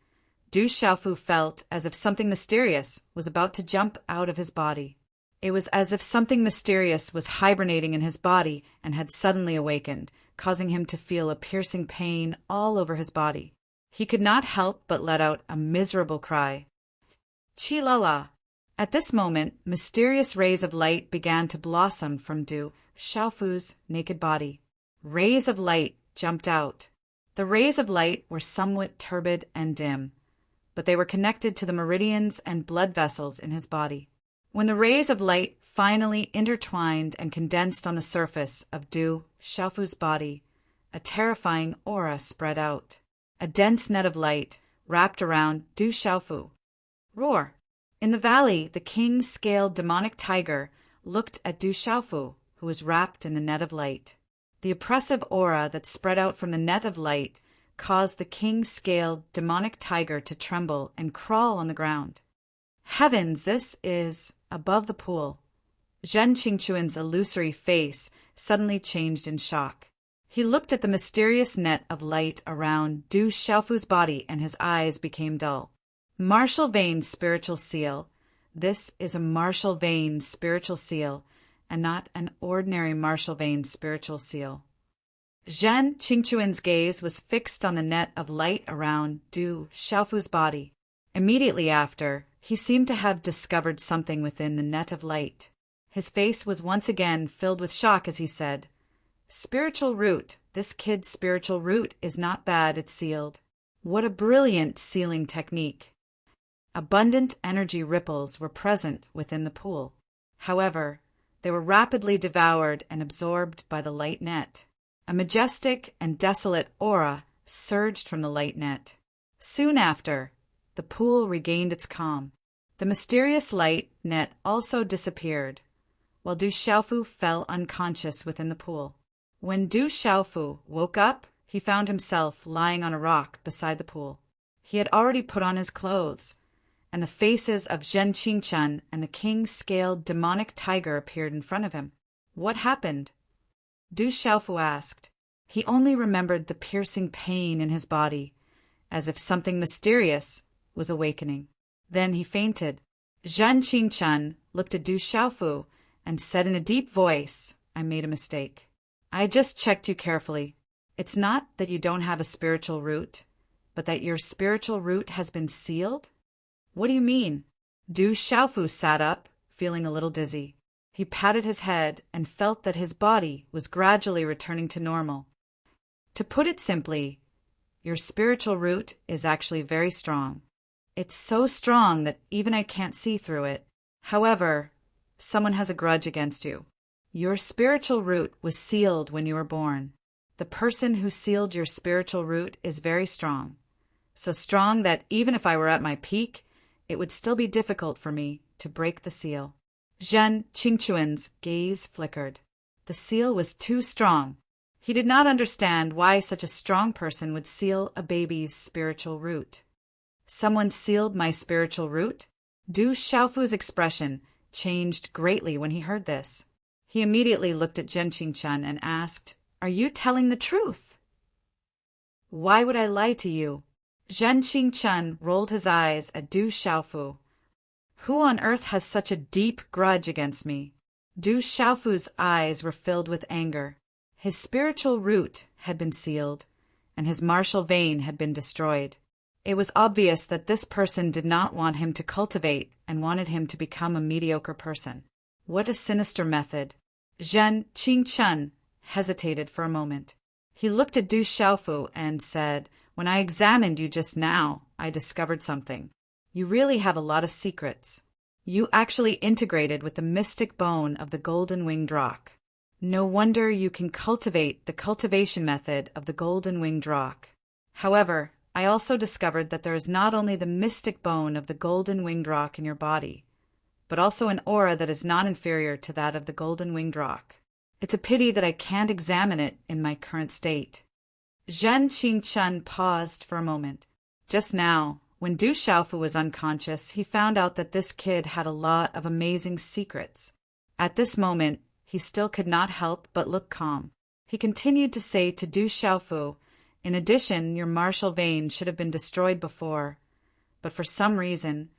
Du Xiaofu felt as if something mysterious was about to jump out of his body. It was as if something mysterious was hibernating in his body and had suddenly awakened, causing him to feel a piercing pain all over his body. He could not help but let out a miserable cry. Chi-la-la! At this moment, mysterious rays of light began to blossom from Du Xiaofu's naked body. Rays of light jumped out. The rays of light were somewhat turbid and dim, but they were connected to the meridians and blood vessels in his body. When the rays of light finally intertwined and condensed on the surface of Du Xiaofu's body, a terrifying aura spread out. A dense net of light wrapped around Du Xiaofu. Roar! In the valley, the king-scaled demonic tiger looked at Du Xiaofu, who was wrapped in the net of light. The oppressive aura that spread out from the net of light caused the king-scaled demonic tiger to tremble and crawl on the ground. Heavens, this is above the pool. Zhen Qingchuan's illusory face suddenly changed in shock. He looked at the mysterious net of light around Du Xiaofu's body and his eyes became dull. Martial Vein Spiritual Seal. This is a Martial Vein Spiritual Seal and not an ordinary Martial Vein Spiritual Seal. Zhen Qingchuan's gaze was fixed on the net of light around Du Xiaofu's body. Immediately after, he seemed to have discovered something within the net of light. His face was once again filled with shock as he said, "Spiritual root. This kid's spiritual root is not bad, it's sealed. What a brilliant sealing technique." Abundant energy ripples were present within the pool. However, they were rapidly devoured and absorbed by the light net. A majestic and desolate aura surged from the light net. Soon after, the pool regained its calm. The mysterious light net also disappeared, while Du Xiaofu fell unconscious within the pool. When Du Xiaofu woke up, he found himself lying on a rock beside the pool. He had already put on his clothes, and the faces of Zhen Qingchen and the king-scaled demonic tiger appeared in front of him. What happened? Du Xiaofu asked. He only remembered the piercing pain in his body, as if something mysterious was awakening. Then he fainted. Zhan Qingchen looked at Du Xiaofu and said in a deep voice, "I made a mistake. I just checked you carefully. It's not that you don't have a spiritual root, but that your spiritual root has been sealed." "What do you mean?" Du Xiaofu sat up, feeling a little dizzy. He patted his head and felt that his body was gradually returning to normal. To put it simply, your spiritual root is actually very strong. It's so strong that even I can't see through it. However, someone has a grudge against you. Your spiritual root was sealed when you were born. The person who sealed your spiritual root is very strong. So strong that even if I were at my peak, it would still be difficult for me to break the seal. Zhen Qingchuan's gaze flickered. The seal was too strong. He did not understand why such a strong person would seal a baby's spiritual root. "Someone sealed my spiritual root?" Du Xiaofu's expression changed greatly when he heard this. He immediately looked at Zhen Qingchen and asked, "Are you telling the truth?" "Why would I lie to you?" Zhen Qingchen rolled his eyes at Du Xiaofu. "Who on earth has such a deep grudge against me?" Du Xiaofu's eyes were filled with anger. His spiritual root had been sealed, and his martial vein had been destroyed. It was obvious that this person did not want him to cultivate and wanted him to become a mediocre person. What a sinister method. Zhen Qingchen hesitated for a moment. He looked at Du Xiaofu and said, "When I examined you just now, I discovered something. You really have a lot of secrets. You actually integrated with the mystic bone of the golden-winged roc. No wonder you can cultivate the cultivation method of the golden-winged roc. However, I also discovered that there is not only the mystic bone of the golden-winged roc in your body, but also an aura that is not inferior to that of the golden-winged roc. It's a pity that I can't examine it in my current state." Zhen Qingchen paused for a moment. Just now, when Du Xiaofu was unconscious, he found out that this kid had a lot of amazing secrets. At this moment, he still could not help but look calm. He continued to say to Du Xiaofu, "In addition, your martial vein should have been destroyed before, but for some reason,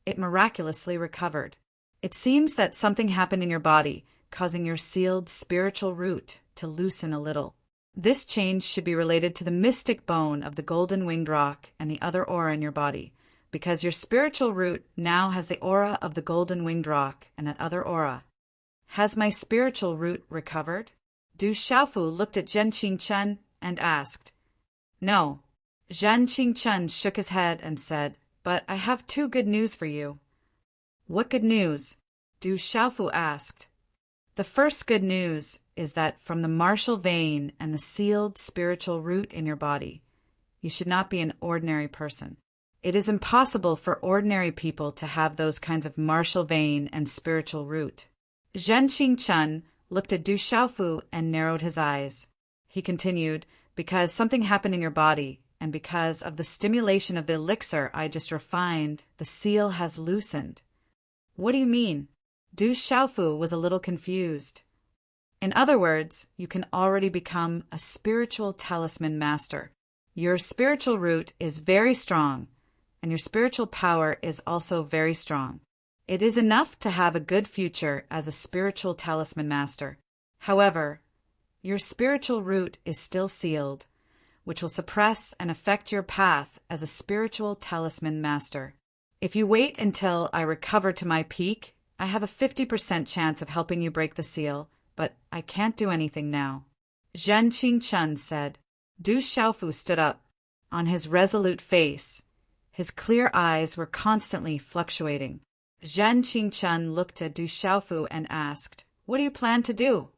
it miraculously recovered. It seems that something happened in your body, causing your sealed spiritual root to loosen a little. This change should be related to the mystic bone of the golden-winged roc and the other aura in your body, because your spiritual root now has the aura of the golden-winged roc and that other aura. Has my spiritual root recovered?" Du Xiaofu looked at Zhen Qingchen and asked. "No." Zhen Qingchen shook his head and said, "But I have two good news for you." "What good news?" Du Xiaofu asked. "The first good news is that from the martial vein and the sealed spiritual root in your body, you should not be an ordinary person. It is impossible for ordinary people to have those kinds of martial vein and spiritual root." Zhen Qingchen looked at Du Xiaofu and narrowed his eyes. He continued, "Because something happened in your body, and because of the stimulation of the elixir I just refined, the seal has loosened." "What do you mean?" Du Xiaofu was a little confused. "In other words, you can already become a spiritual talisman master. Your spiritual root is very strong, and your spiritual power is also very strong. It is enough to have a good future as a spiritual talisman master. However, your spiritual root is still sealed, which will suppress and affect your path as a spiritual talisman master. If you wait until I recover to my peak, I have a 50% chance of helping you break the seal, but I can't do anything now." Zhen Qingchen said. Du Xiaofu stood up. On his resolute face, his clear eyes were constantly fluctuating. Zhen Qingchen looked at Du Xiaofu and asked, "What do you plan to do?"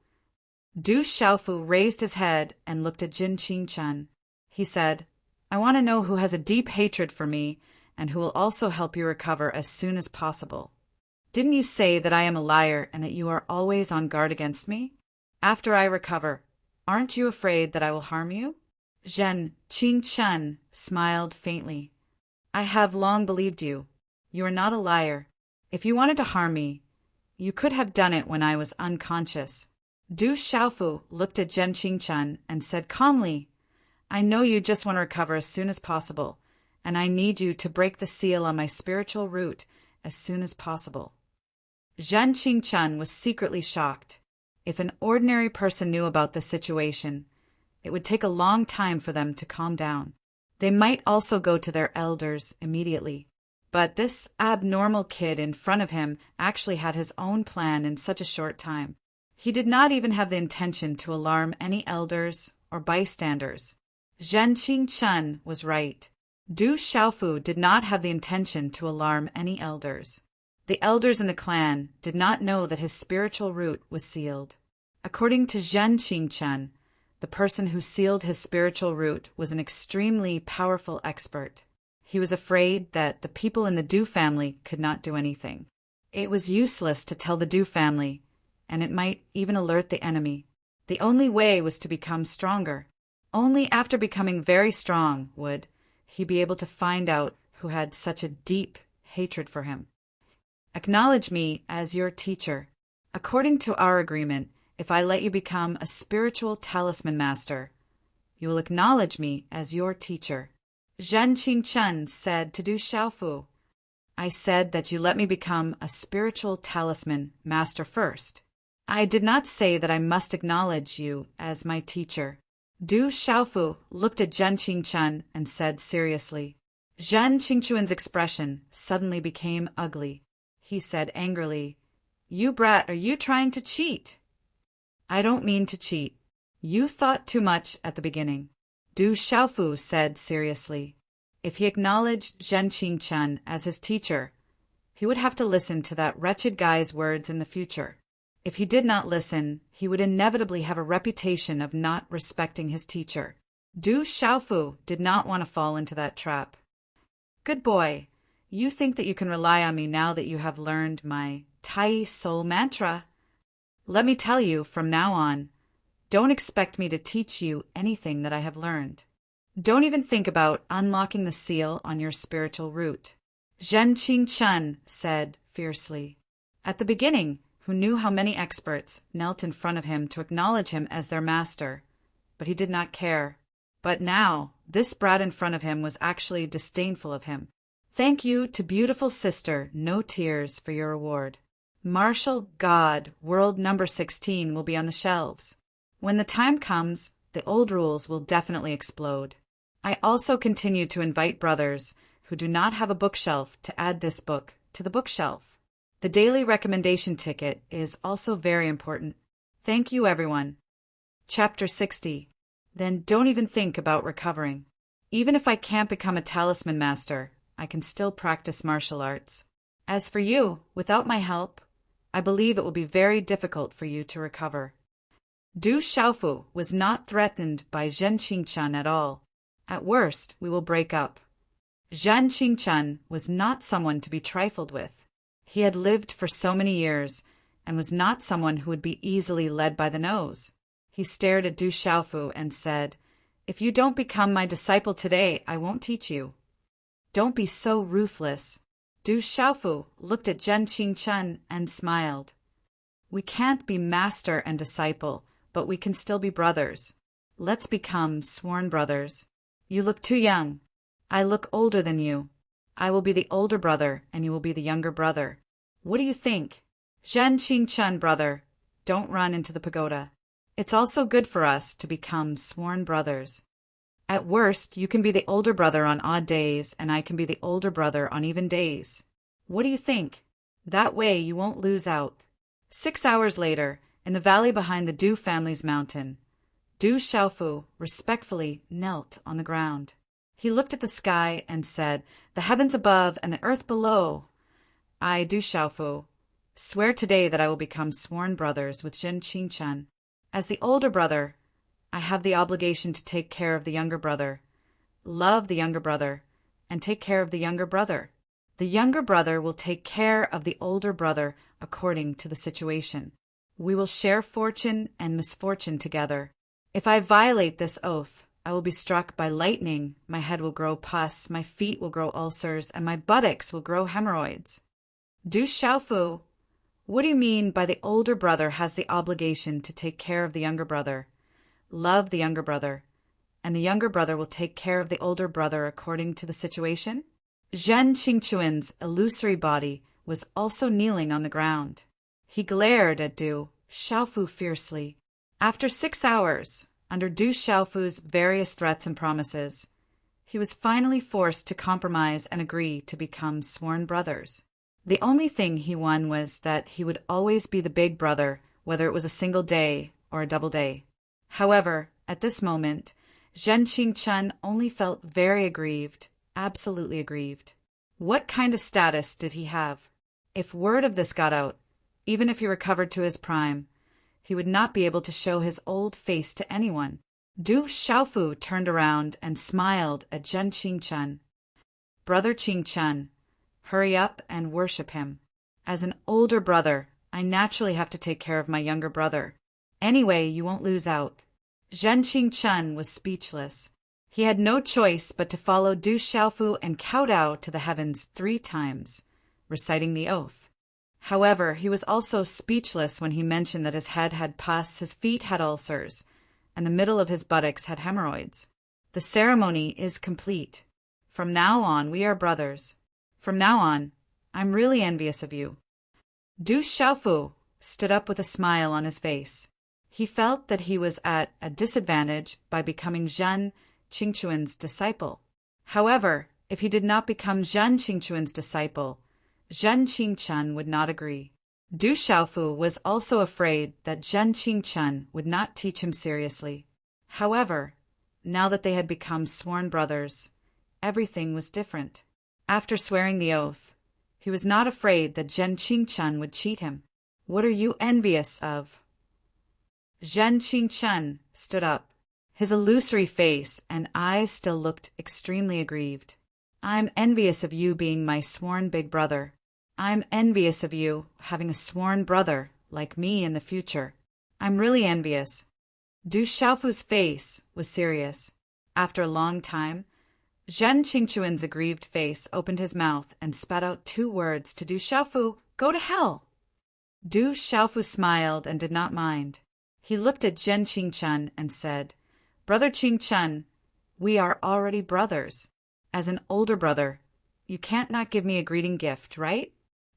Du Xiaofu raised his head and looked at Zhen Qingchen. He said, "I want to know who has a deep hatred for me and who will also help you recover as soon as possible. Didn't you say that I am a liar and that you are always on guard against me? After I recover, aren't you afraid that I will harm you?" Zhen Qingchen smiled faintly. "I have long believed you. You are not a liar. If you wanted to harm me, you could have done it when I was unconscious. Du Xiaofu looked at Zhen Qingchen and said calmly, I know you just want to recover as soon as possible, and I need you to break the seal on my spiritual root as soon as possible. Zhen Qingchen was secretly shocked. If an ordinary person knew about this situation, it would take a long time for them to calm down. They might also go to their elders immediately. But this abnormal kid in front of him actually had his own plan in such a short time. He did not even have the intention to alarm any elders or bystanders. Zhen Qingchen was right. Du Xiaofu did not have the intention to alarm any elders. The elders in the clan did not know that his spiritual root was sealed. According to Zhen Qingchen, the person who sealed his spiritual root was an extremely powerful expert. He was afraid that the people in the Du family could not do anything. It was useless to tell the Du family, and it might even alert the enemy. The only way was to become stronger. Only after becoming very strong would he be able to find out who had such a deep hatred for him. Acknowledge me as your teacher. According to our agreement, if I let you become a spiritual talisman master, you will acknowledge me as your teacher. Zhen Qingchen said to Du Xiaofu, I said that you let me become a spiritual talisman master first. I did not say that I must acknowledge you as my teacher. Du Xiaofu looked at Zhen Qingchen and said seriously. Zhen Qingchuan's expression suddenly became ugly. He said angrily, You brat, are you trying to cheat? I don't mean to cheat. You thought too much at the beginning. Du Xiaofu said seriously. If he acknowledged Zhen Qingchen as his teacher, he would have to listen to that wretched guy's words in the future. If he did not listen, he would inevitably have a reputation of not respecting his teacher. Du Xiaofu did not want to fall into that trap. Good boy, you think that you can rely on me now that you have learned my Tai Soul mantra. Let me tell you, from now on, don't expect me to teach you anything that I have learned. Don't even think about unlocking the seal on your spiritual root. Zhen Qingchen said fiercely. At the beginning, who knew how many experts knelt in front of him to acknowledge him as their master, but he did not care. But now, this brat in front of him was actually disdainful of him. Thank you to beautiful sister, No Tears, for your reward. Martial God, world number 16 will be on the shelves. When the time comes, the old rules will definitely explode. I also continue to invite brothers who do not have a bookshelf to add this book to the bookshelf. The daily recommendation ticket is also very important. Thank you, everyone. Chapter 60. Then don't even think about recovering. Even if I can't become a talisman master, I can still practice martial arts. As for you, without my help, I believe it will be very difficult for you to recover. Du Xiaofu was not threatened by Zhen Qingchen at all. At worst, we will break up. Zhen Qingchen was not someone to be trifled with. He had lived for so many years and was not someone who would be easily led by the nose. He stared at Du Xiaofu and said, If you don't become my disciple today, I won't teach you. Don't be so ruthless. Du Xiaofu looked at Zhen Qingchen and smiled. We can't be master and disciple, but we can still be brothers. Let's become sworn brothers. You look too young. I look older than you. I will be the older brother, and you will be the younger brother. What do you think? Zhen Qingchen, brother, don't run into the pagoda. It's also good for us to become sworn brothers. At worst, you can be the older brother on odd days, and I can be the older brother on even days. What do you think? That way you won't lose out. 6 hours later, in the valley behind the Du family's mountain, Du Xiaofu respectfully knelt on the ground. He looked at the sky and said, The heavens above and the earth below. I, Du Xiaofu, swear today that I will become sworn brothers with Zhen Qingchen. As the older brother, I have the obligation to take care of the younger brother, love the younger brother, and take care of the younger brother. The younger brother will take care of the older brother according to the situation. We will share fortune and misfortune together. If I violate this oath, I will be struck by lightning, my head will grow pus, my feet will grow ulcers, and my buttocks will grow hemorrhoids. Du Xiaofu, What do you mean by the older brother has the obligation to take care of the younger brother, love the younger brother, and the younger brother will take care of the older brother according to the situation? Zhen Qingquan's illusory body was also kneeling on the ground. He glared at Du Xiaofu fiercely. After 6 hours, under Du Xiaofu's various threats and promises, he was finally forced to compromise and agree to become sworn brothers. The only thing he won was that he would always be the big brother, whether it was a single day or a double day. However, at this moment, Zhen Qingquan only felt very aggrieved, absolutely aggrieved. What kind of status did he have? If word of this got out, even if he recovered to his prime, he would not be able to show his old face to anyone. Du Xiaofu turned around and smiled at Zhen Qingquan. Brother Qingquan, hurry up and worship him. As an older brother, I naturally have to take care of my younger brother. Anyway, you won't lose out. Zhen Qingquan was speechless. He had no choice but to follow Du Xiaofu and kowtow to the heavens 3 times, reciting the oath. However, he was also speechless when he mentioned that his head had pus, his feet had ulcers, and the middle of his buttocks had hemorrhoids. The ceremony is complete. From now on, we are brothers. From now on, I'm really envious of you. Du Xiaofu stood up with a smile on his face. He felt that he was at a disadvantage by becoming Zhen Qingquan's disciple. However, if he did not become Zhen Qingquan's disciple, Zhen Qingquan would not agree. Du Xiaofu was also afraid that Zhen Qingquan would not teach him seriously. However, now that they had become sworn brothers, everything was different. After swearing the oath, he was not afraid that Zhen Qingquan would cheat him. What are you envious of? Zhen Qingquan stood up. His illusory face and eyes still looked extremely aggrieved. I'm envious of you being my sworn big brother. I'm envious of you having a sworn brother like me in the future. I'm really envious. Du Xiaofu's face was serious. After a long time, Zhen Qingquan's aggrieved face opened his mouth and spat out 2 words to Du Xiaofu, "Go to hell!" Du Xiaofu smiled and did not mind. He looked at Zhen Qingquan and said, "Brother Qingquan, we are already brothers. As an older brother, you can't not give me a greeting gift, right?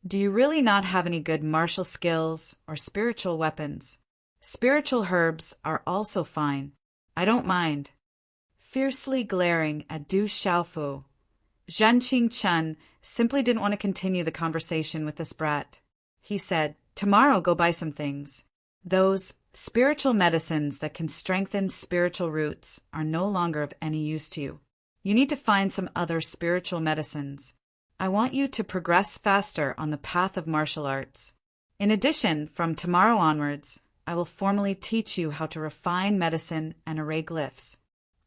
Do you really not have any good martial skills or spiritual weapons? Spiritual herbs are also fine. I don't mind." Fiercely glaring at Du Xiaofu, Zhen Qingquan simply didn't want to continue the conversation with this brat. He said, "Tomorrow go buy some things. Those spiritual medicines that can strengthen spiritual roots are no longer of any use to you. You need to find some other spiritual medicines. I want you to progress faster on the path of martial arts. In addition, from tomorrow onwards, I will formally teach you how to refine medicine and array glyphs.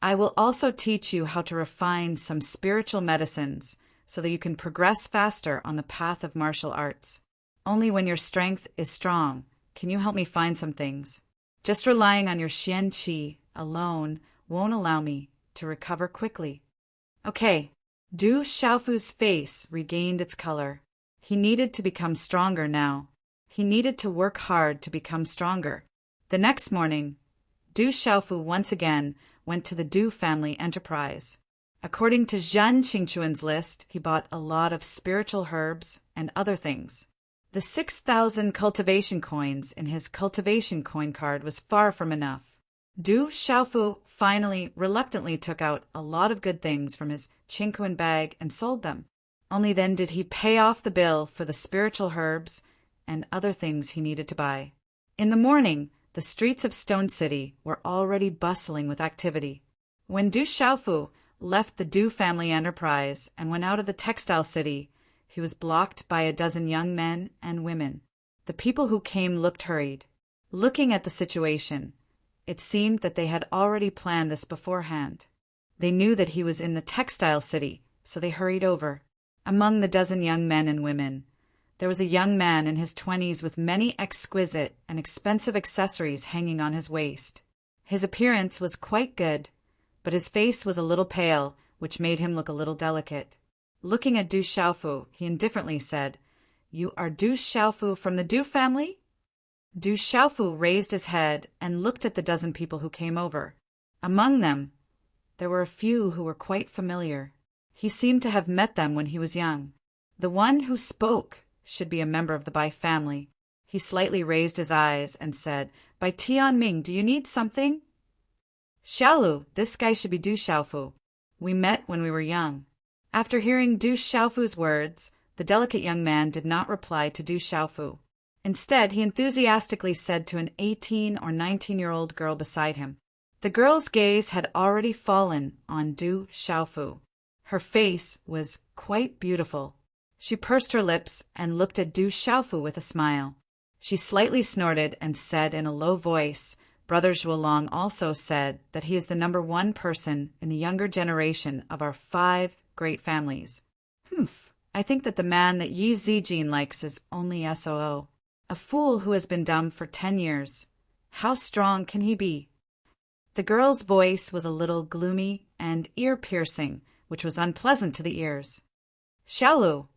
I will also teach you how to refine some spiritual medicines so that you can progress faster on the path of martial arts. Only when your strength is strong can you help me find some things. Just relying on your Xian Qi alone won't allow me to recover quickly." Okay. Du Xiaofu's face regained its color. He needed to become stronger now. He needed to work hard to become stronger. The next morning, Du Xiaofu once again went to the Du family enterprise. According to Zhen Qingquan's list, he bought a lot of spiritual herbs and other things. The 6,000 cultivation coins in his cultivation coin card was far from enough. Du Xiaofu finally reluctantly took out a lot of good things from his Qingquan bag and sold them. Only then did he pay off the bill for the spiritual herbs and other things he needed to buy. In the morning, the streets of Stone City were already bustling with activity. When Du Xiaofu left the Du family enterprise and went out of the textile city, he was blocked by a dozen young men and women. The people who came looked hurried. Looking at the situation, it seemed that they had already planned this beforehand. They knew that he was in the textile city, so they hurried over. Among the dozen young men and women, there was a young man in his 20s with many exquisite and expensive accessories hanging on his waist. His appearance was quite good, but his face was a little pale, which made him look a little delicate. Looking at Du Xiaofu, he indifferently said, you are Du Xiaofu from the Du family? Du Xiaofu raised his head and looked at the dozen people who came over. Among them, there were a few who were quite familiar. He seemed to have met them when he was young. The one who spoke should be a member of the Bai family. He slightly raised his eyes and said, "Bai Tianming, do you need something?" "Xiaolu, this guy should be Du Xiaofu. We met when we were young." After hearing Du Xiaofu's words, the delicate young man did not reply to Du Xiaofu. Instead, he enthusiastically said to an 18 or 19-year-old girl beside him. The girl's gaze had already fallen on Du Xiaofu. Her face was quite beautiful. She pursed her lips and looked at Du Xiaofu with a smile. She slightly snorted and said in a low voice, "Brother Zhuolong also said that he is the number one person in the younger generation of our 5 great families. I think that the man that Yi Zijin likes is only SOO. A fool who has been dumb for 10 years. How strong can he be?" The girl's voice was a little gloomy and ear-piercing, which was unpleasant to the ears. "Xiaolu,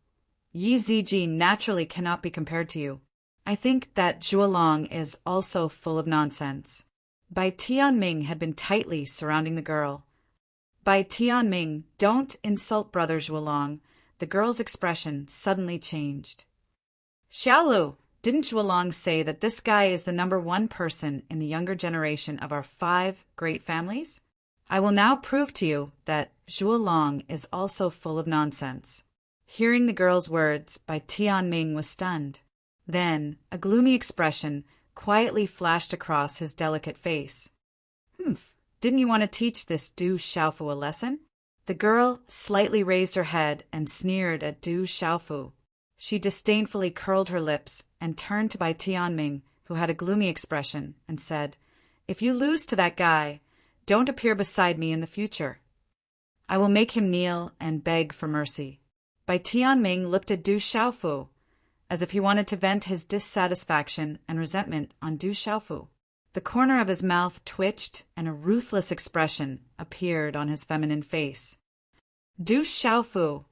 Yi Zijin naturally cannot be compared to you. I think that Zhuolong is also full of nonsense." Bai Tianming had been tightly surrounding the girl. "Bai Tianming, don't insult Brother Zhuolong." The girl's expression suddenly changed. "Xiaolu, didn't Zhuolong say that this guy is the number one person in the younger generation of our 5 great families? I will now prove to you that Zhuolong is also full of nonsense." Hearing the girl's words, Bai Tianming was stunned. Then a gloomy expression quietly flashed across his delicate face. Didn't you want to teach this Du Xiaofu a lesson?" The girl slightly raised her head and sneered at Du Xiaofu. She disdainfully curled her lips and turned to Bai Tianming, who had a gloomy expression, and said, "If you lose to that guy, don't appear beside me in the future. I will make him kneel and beg for mercy." Bai Tianming looked at Du Xiaofu, as if he wanted to vent his dissatisfaction and resentment on Du Xiaofu. The corner of his mouth twitched and a ruthless expression appeared on his feminine face. "Du Xiaofu,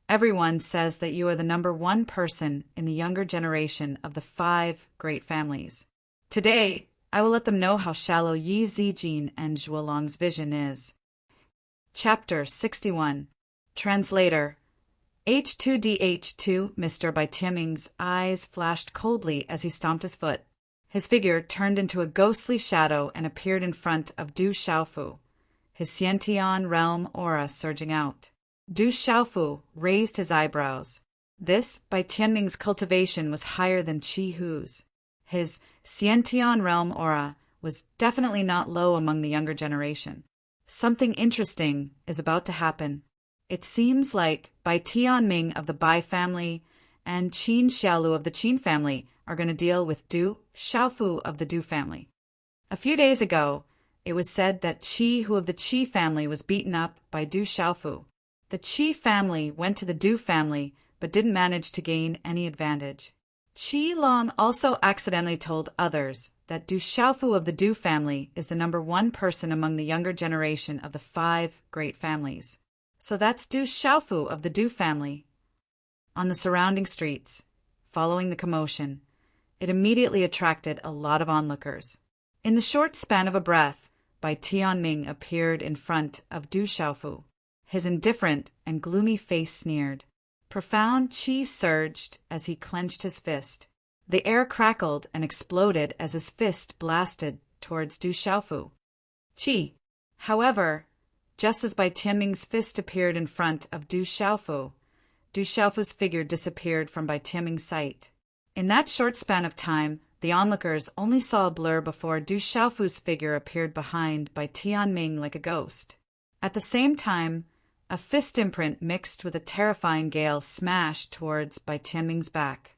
everyone says that you are the number one person in the younger generation of the 5 great families. Today, I will let them know how shallow Yi Zijin and Zhuolong's vision is." Chapter 61. Translator. H2DH2. Mr. Bai Tianming's eyes flashed coldly as he stomped his foot. His figure turned into a ghostly shadow and appeared in front of Du Xiaofu, his Xiantian realm aura surging out. Du Xiaofu raised his eyebrows. This, Bai Tianming's cultivation, was higher than Qi Hu's. His Xiantian realm aura was definitely not low among the younger generation. Something interesting is about to happen. It seems like Bai Tianming of the Bai family and Qin Xiaolu of the Qin family are going to deal with Du Xiaofu of the Du family. A few days ago, it was said that Qi Hu of the Qi family was beaten up by Du Xiaofu. The Qi family went to the Du family but didn't manage to gain any advantage. Qi Long also accidentally told others that Du Xiaofu of the Du family is the number one person among the younger generation of the 5 great families. So that's Du Xiaofu of the Du family. On the surrounding streets, following the commotion, it immediately attracted a lot of onlookers. In the short span of a breath, Bai Tianming appeared in front of Du Xiaofu. His indifferent and gloomy face sneered. Profound qi surged as he clenched his fist. The air crackled and exploded as his fist blasted towards Du Xiaofu. Qi. However, just as Bai Tianming's fist appeared in front of Du Xiaofu's figure disappeared from Bai Tianming's sight. In that short span of time, the onlookers only saw a blur before Du Xiaofu's figure appeared behind Bai Tianming like a ghost. At the same time, a fist imprint mixed with a terrifying gale smashed towards Bai Tianming's back.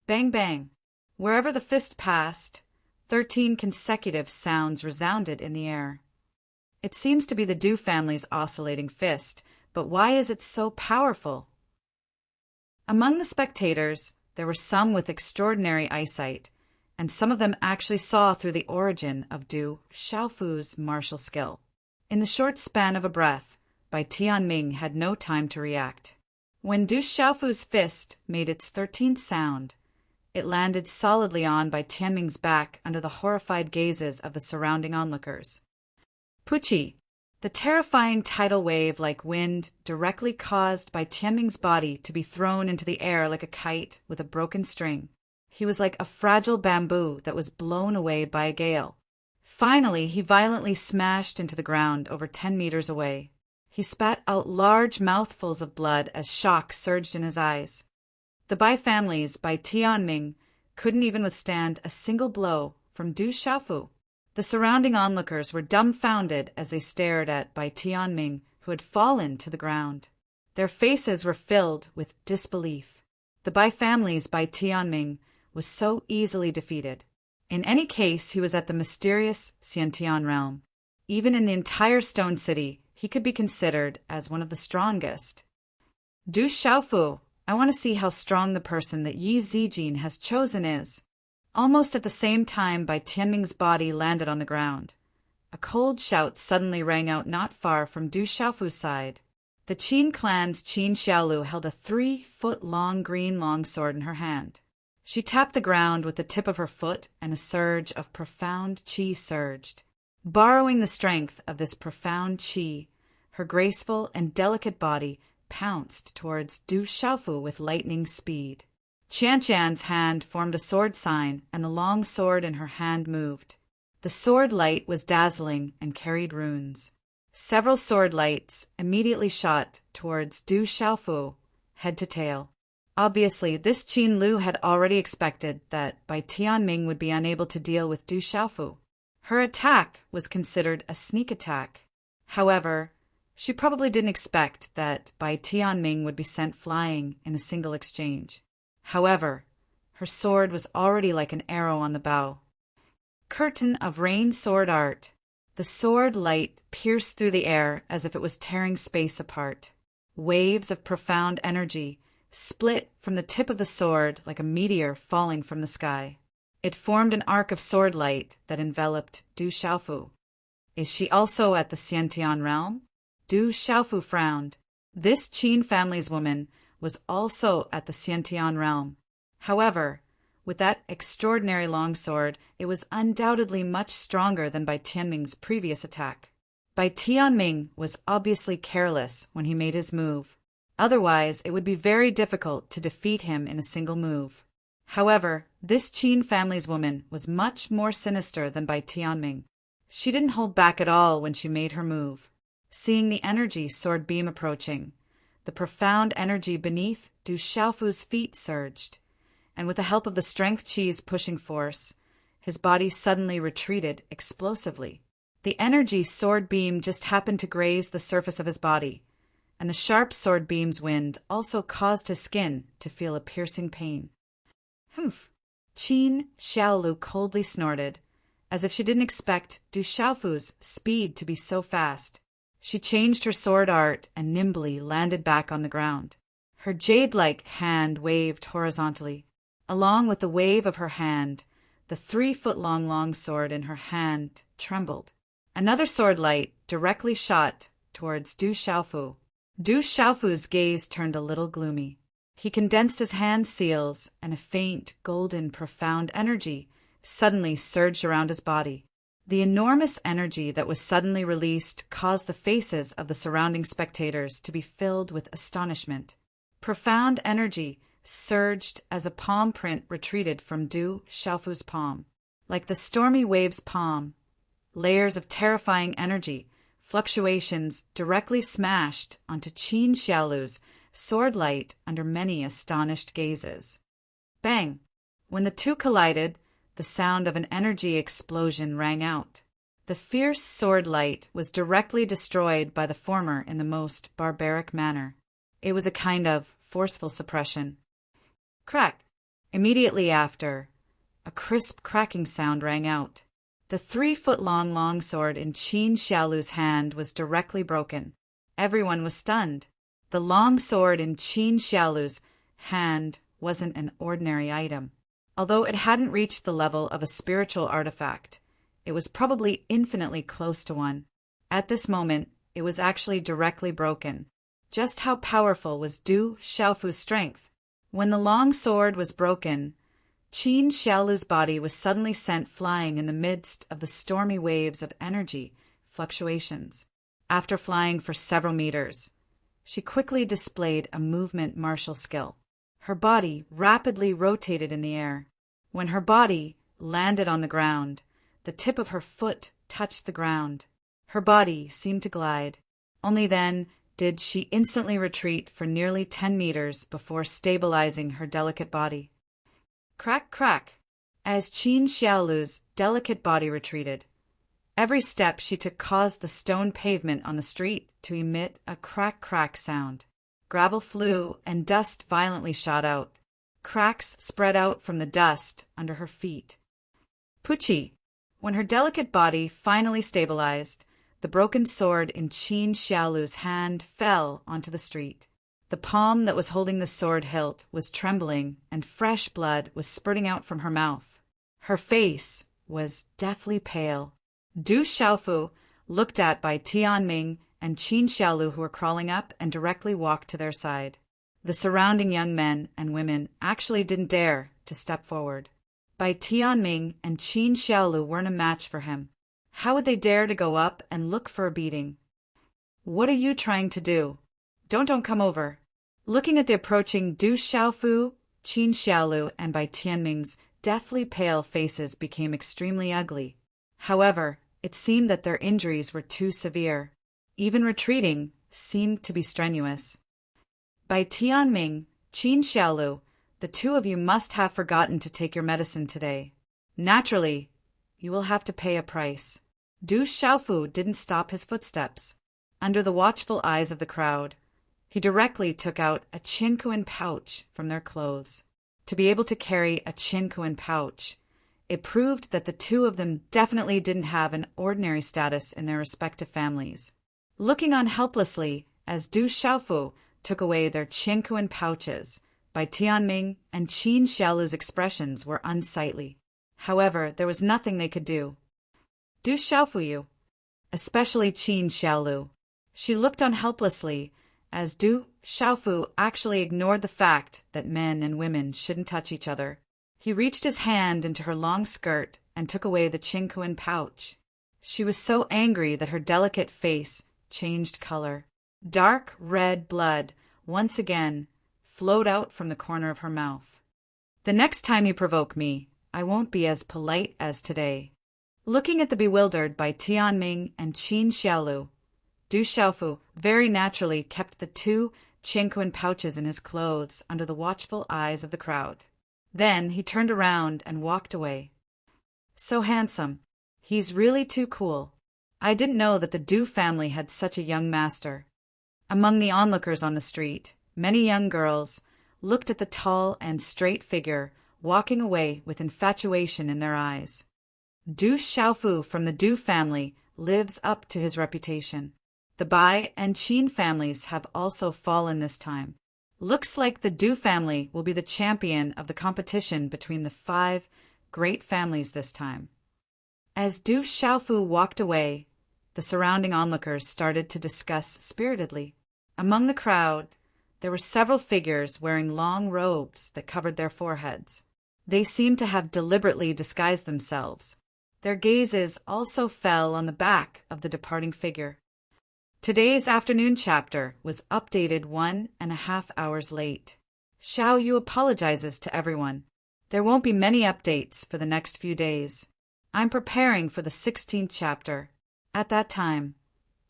Bang bang. Wherever the fist passed, 13 consecutive sounds resounded in the air. It seems to be the Du family's oscillating fist, but why is it so powerful? Among the spectators, there were some with extraordinary eyesight, and some of them actually saw through the origin of Du Xiaofu's martial skill. In the short span of a breath, Bai Tianming had no time to react. When Du Xiaofu's fist made its 13th sound, it landed solidly on Bai Tianming's back under the horrified gazes of the surrounding onlookers. Puchi, the terrifying tidal wave-like wind directly caused Bai Tianming's body to be thrown into the air like a kite with a broken string. He was like a fragile bamboo that was blown away by a gale. Finally, he violently smashed into the ground over 10 meters away. He spat out large mouthfuls of blood as shock surged in his eyes. The Bai families by Tianming couldn't even withstand a single blow from Du Xiaofu. The surrounding onlookers were dumbfounded as they stared at Bai Tianming, who had fallen to the ground. Their faces were filled with disbelief. The Bai families by Tianming was so easily defeated. In any case, he was at the mysterious Xiantian realm. Even in the entire Stone City, he could be considered as one of the strongest. Du Xiaofu, I want to see how strong the person that Yi Zijin has chosen is. Almost at the same time Bai Tianming's body landed on the ground. A cold shout suddenly rang out not far from Du Xiaofu's side. The Qin clan's Qin Xiaolu held a 3-foot-long green longsword in her hand. She tapped the ground with the tip of her foot, and a surge of profound qi surged. Borrowing the strength of this profound qi, her graceful and delicate body pounced towards Du Xiaofu with lightning speed. Qianqian's hand formed a sword sign, and the long sword in her hand moved. The sword light was dazzling and carried runes. Several sword lights immediately shot towards Du Xiaofu, head to tail. Obviously, this Qin Lu had already expected that Bai Tianming would be unable to deal with Du Xiaofu. Her attack was considered a sneak attack. However, she probably didn't expect that Bai Tianming would be sent flying in a single exchange. However, her sword was already like an arrow on the bow. Curtain of rain sword art. The sword light pierced through the air as if it was tearing space apart. Waves of profound energy split from the tip of the sword like a meteor falling from the sky. It formed an arc of sword light that enveloped Du Xiaofu. Is she also at the Xiantian realm? Du Xiaofu frowned. This Qin family's woman was also at the Xiantian realm. However, with that extraordinary longsword, it was undoubtedly much stronger than Bai Tianming's previous attack. Bai Tianming was obviously careless when he made his move. Otherwise, it would be very difficult to defeat him in a single move. However, this Qin family's woman was much more sinister than Bai Tianming. She didn't hold back at all when she made her move. Seeing the energy sword beam approaching, the profound energy beneath Du Xiaofu's feet surged, and with the help of the strength qi's pushing force, his body suddenly retreated explosively. The energy sword beam just happened to graze the surface of his body, and the sharp sword beam's wind also caused his skin to feel a piercing pain. Humph! Qin Xiaolu coldly snorted, as if she didn't expect Du Xiaofu's speed to be so fast. She changed her sword art and nimbly landed back on the ground. Her jade-like hand waved horizontally. Along with the wave of her hand, the 3-foot-long longsword in her hand trembled. Another sword light directly shot towards Du Xiaofu. Du Xiaofu's gaze turned a little gloomy. He condensed his hand seals, and a faint, golden, profound energy suddenly surged around his body. The enormous energy that was suddenly released caused the faces of the surrounding spectators to be filled with astonishment. Profound energy surged as a palm print retreated from Du Xiaofu's palm. Like the stormy wave's palm, layers of terrifying energy, fluctuations directly smashed onto Qin Xiaolu's sword light under many astonished gazes. Bang! When the two collided, the sound of an energy explosion rang out. The fierce sword light was directly destroyed by the former in the most barbaric manner. It was a kind of forceful suppression. Crack! Immediately after, a crisp cracking sound rang out. The 3-foot-long longsword in Qin Xiaolu's hand was directly broken. Everyone was stunned. The long sword in Qin Xiaolu's hand wasn't an ordinary item. Although it hadn't reached the level of a spiritual artifact, it was probably infinitely close to one. At this moment, it was actually directly broken. Just how powerful was Du Xiaofu's strength? When the long sword was broken, Qin Xiaolu's body was suddenly sent flying in the midst of the stormy waves of energy fluctuations. After flying for several meters, she quickly displayed a movement martial skill. Her body rapidly rotated in the air. When her body landed on the ground, the tip of her foot touched the ground. Her body seemed to glide. Only then did she instantly retreat for nearly 10 meters before stabilizing her delicate body. Crack, crack, as Qin Xiaolu's delicate body retreated. Every step she took caused the stone pavement on the street to emit a crack-crack sound. Gravel flew and dust violently shot out. Cracks spread out from the dust under her feet. Pucci! When her delicate body finally stabilized, the broken sword in Qin Xiaolu's hand fell onto the street. The palm that was holding the sword hilt was trembling, and fresh blood was spurting out from her mouth. Her face was deathly pale. Du Xiaofu, looked at by Tianming and Qin Xiaolu, who were crawling up, and directly walked to their side. The surrounding young men and women actually didn't dare to step forward. Bai Tianming and Qin Xiaolu weren't a match for him. How would they dare to go up and look for a beating? What are you trying to do? Don't come over. Looking at the approaching Du Xiaofu, Qin Xiaolu, and Bai Tianming's deathly pale faces became extremely ugly. However, it seemed that their injuries were too severe. Even retreating seemed to be strenuous. Bai Tianming, Qin Xiaolu, the two of you must have forgotten to take your medicine today. Naturally, you will have to pay a price. Du Xiaofu didn't stop his footsteps. Under the watchful eyes of the crowd, he directly took out a chinquan pouch from their clothes. To be able to carry a chinquan pouch, it proved that the two of them definitely didn't have an ordinary status in their respective families. Looking on helplessly as Du Xiaofu took away their chinquan pouches, Bai Tianming and Qin Xiaolu's expressions were unsightly. However, there was nothing they could do. Du Xiaofu, especially Qin Xiaolu. She looked on helplessly as Du Xiaofu actually ignored the fact that men and women shouldn't touch each other. He reached his hand into her long skirt and took away the chinquan pouch. She was so angry that her delicate face changed color. Dark red blood once again flowed out from the corner of her mouth. The next time you provoke me, I won't be as polite as today. Looking at the bewildered Bai Tianming and Qin Xiaolu, Du Xiaofu very naturally kept the two chinquan pouches in his clothes under the watchful eyes of the crowd. Then he turned around and walked away. So handsome. He's really too cool. I didn't know that the Du family had such a young master. Among the onlookers on the street, many young girls looked at the tall and straight figure walking away with infatuation in their eyes. Du Xiaofu from the Du family lives up to his reputation. The Bai and Qin families have also fallen this time. Looks like the Du family will be the champion of the competition between the 5 great families this time. As Du Xiaofu walked away, the surrounding onlookers started to discuss spiritedly. Among the crowd, there were several figures wearing long robes that covered their foreheads. They seemed to have deliberately disguised themselves. Their gazes also fell on the back of the departing figure. Today's afternoon chapter was updated 1.5 hours late. Xiao Yu apologizes to everyone. There won't be many updates for the next few days. I'm preparing for the 16th chapter. At that time,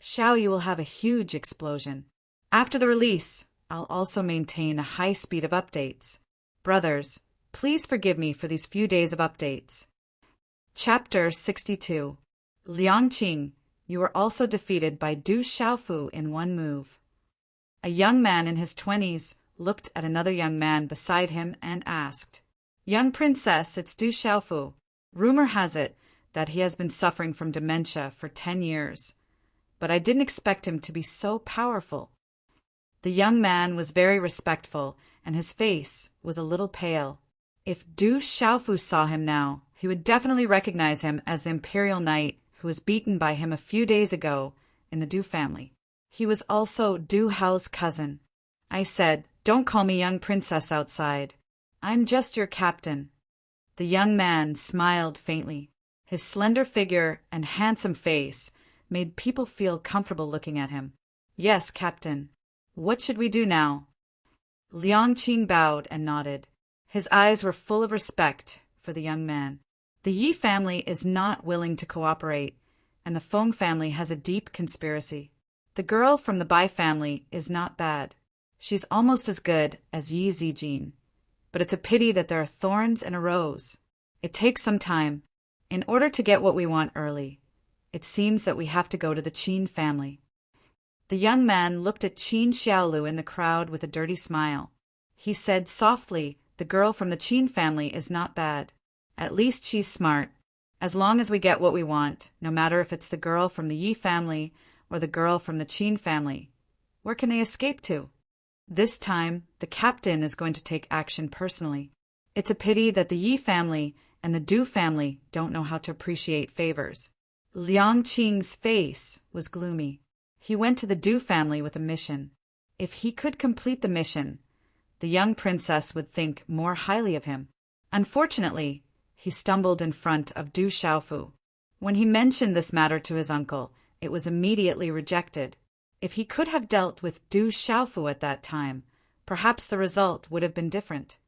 Xiao Yu will have a huge explosion. After the release, I'll also maintain a high speed of updates. Brothers, please forgive me for these few days of updates. Chapter 62. Liangqing, you were also defeated by Du Xiaofu in one move. A young man in his 20s looked at another young man beside him and asked, Young princess, it's Du Xiaofu. Rumor has it that he has been suffering from dementia for 10 years, but I didn't expect him to be so powerful. The young man was very respectful, and his face was a little pale. If Du Xiaofu saw him now, he would definitely recognize him as the imperial knight who was beaten by him a few days ago in the Du family. He was also Du Hao's cousin. I said, "Don't call me young princess outside. I'm just your captain." The young man smiled faintly. His slender figure and handsome face made people feel comfortable looking at him. "Yes, captain. What should we do now?" Liangqing bowed and nodded. His eyes were full of respect for the young man. The Yi family is not willing to cooperate, and the Feng family has a deep conspiracy. The girl from the Bai family is not bad. She's almost as good as Yi Zijin. But it's a pity that there are thorns in a rose. It takes some time. In order to get what we want early, it seems that we have to go to the Qin family. The young man looked at Qin Xiaolu in the crowd with a dirty smile. He said softly, "The girl from the Qin family is not bad. At least she's smart. As long as we get what we want, no matter if it's the girl from the Yi family or the girl from the Qin family, where can they escape to?" This time, the captain is going to take action personally. It's a pity that the Yi family and the Du family don't know how to appreciate favors. Liang Qing's face was gloomy. He went to the Du family with a mission. If he could complete the mission, the young princess would think more highly of him. Unfortunately, he stumbled in front of Du Xiaofu. When he mentioned this matter to his uncle, it was immediately rejected. If he could have dealt with Du Xiaofu at that time, perhaps the result would have been different.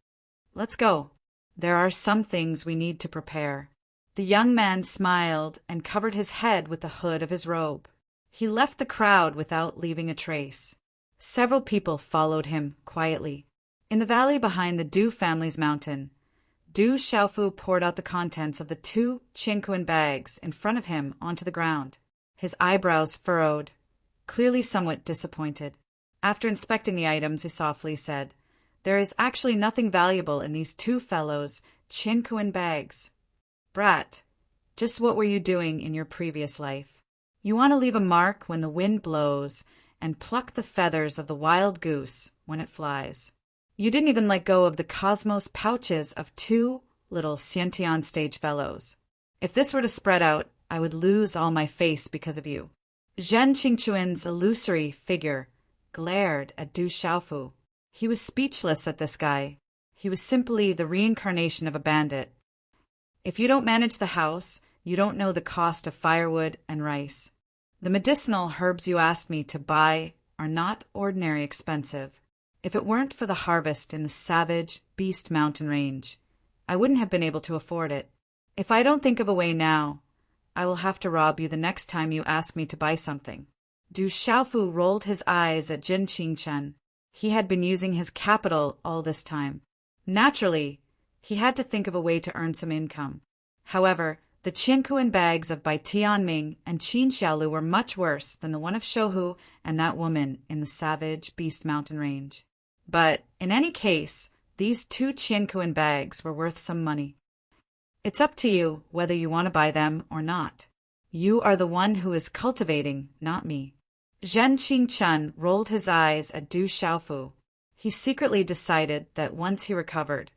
"Let's go. There are some things we need to prepare." The young man smiled and covered his head with the hood of his robe. He left the crowd without leaving a trace. Several people followed him quietly. In the valley behind the Du family's mountain, Du Xiaofu poured out the contents of the 2 Qinquan bags in front of him onto the ground. His eyebrows furrowed, clearly somewhat disappointed. After inspecting the items, he softly said, "There is actually nothing valuable in these 2 fellows' Qinquan bags. Brat, just what were you doing in your previous life? You want to leave a mark when the wind blows and pluck the feathers of the wild goose when it flies. You didn't even let go of the cosmos pouches of 2 little Xiantian stage fellows. If this were to spread out, I would lose all my face because of you." Zhen Qingchuan's illusory figure glared at Du Xiaofu. He was speechless at this guy. He was simply the reincarnation of a bandit. "If you don't manage the house, you don't know the cost of firewood and rice. The medicinal herbs you asked me to buy are not ordinary expensive. If it weren't for the harvest in the savage Beast Mountain range, I wouldn't have been able to afford it. If I don't think of a way now, I will have to rob you the next time you ask me to buy something." Du Xiaofu rolled his eyes at Jin Qingchen. He had been using his capital all this time. Naturally, he had to think of a way to earn some income. However, the Qinquan bags of Bai Tianming and Qin Xiaolu were much worse than the one of Shouhu and that woman in the savage Beast Mountain range. But, in any case, these 2 Qinquan bags were worth some money. It's up to you whether you want to buy them or not. You are the one who is cultivating, not me. Zhen Qingchen rolled his eyes at Du Xiaofu. He secretly decided that once he recovered,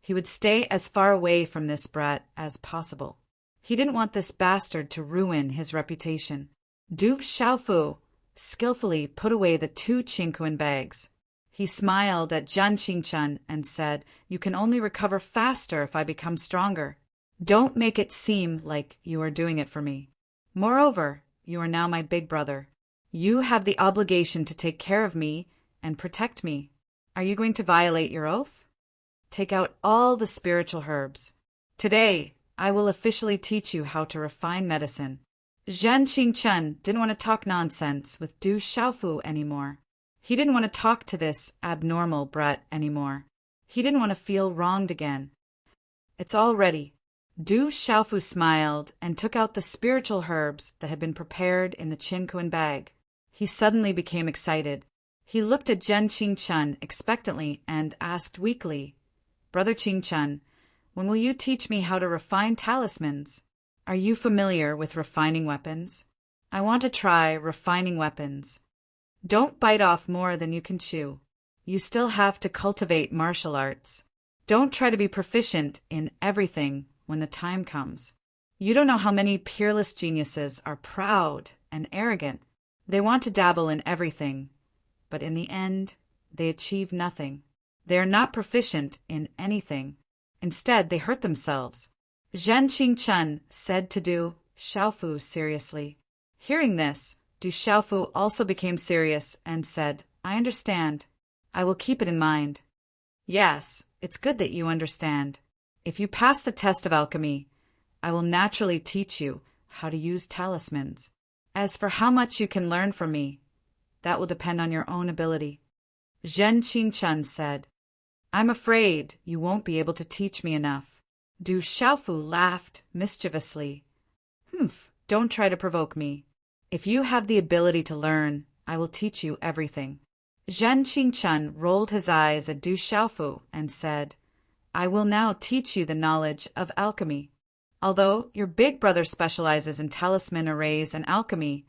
he would stay as far away from this brat as possible. He didn't want this bastard to ruin his reputation. Du Xiaofu skillfully put away the 2 Qinquan bags. He smiled at Zhen Qingchen and said, "You can only recover faster if I become stronger. Don't make it seem like you are doing it for me. Moreover, you are now my big brother. You have the obligation to take care of me and protect me. Are you going to violate your oath? Take out all the spiritual herbs. Today, I will officially teach you how to refine medicine." Zhen Qingchen didn't want to talk nonsense with Du Xiaofu anymore. He didn't want to talk to this abnormal brat anymore. He didn't want to feel wronged again. "It's all ready." Du Xiaofu smiled and took out the spiritual herbs that had been prepared in the Qinquan bag. He suddenly became excited. He looked at Zhen Qingchen expectantly and asked weakly, "Brother Qingchen, when will you teach me how to refine talismans? Are you familiar with refining weapons? I want to try refining weapons." "Don't bite off more than you can chew. You still have to cultivate martial arts. Don't try to be proficient in everything when the time comes. You don't know how many peerless geniuses are proud and arrogant. They want to dabble in everything, but in the end, they achieve nothing. They are not proficient in anything. Instead, they hurt themselves. Zhen Qingchen said to Du Xiaofu seriously. Hearing this, Du Xiaofu also became serious and said, I understand. I will keep it in mind. Yes, it's good that you understand. If you pass the test of alchemy, I will naturally teach you how to use talismans. As for how much you can learn from me, that will depend on your own ability. Zhen Qingchen said, I'm afraid you won't be able to teach me enough. Du Xiaofu laughed mischievously. Don't try to provoke me. If you have the ability to learn, I will teach you everything. Zhen Qingchen rolled his eyes at Du Xiaofu and said, I will now teach you the knowledge of alchemy. Although your big brother specializes in talisman arrays and alchemy,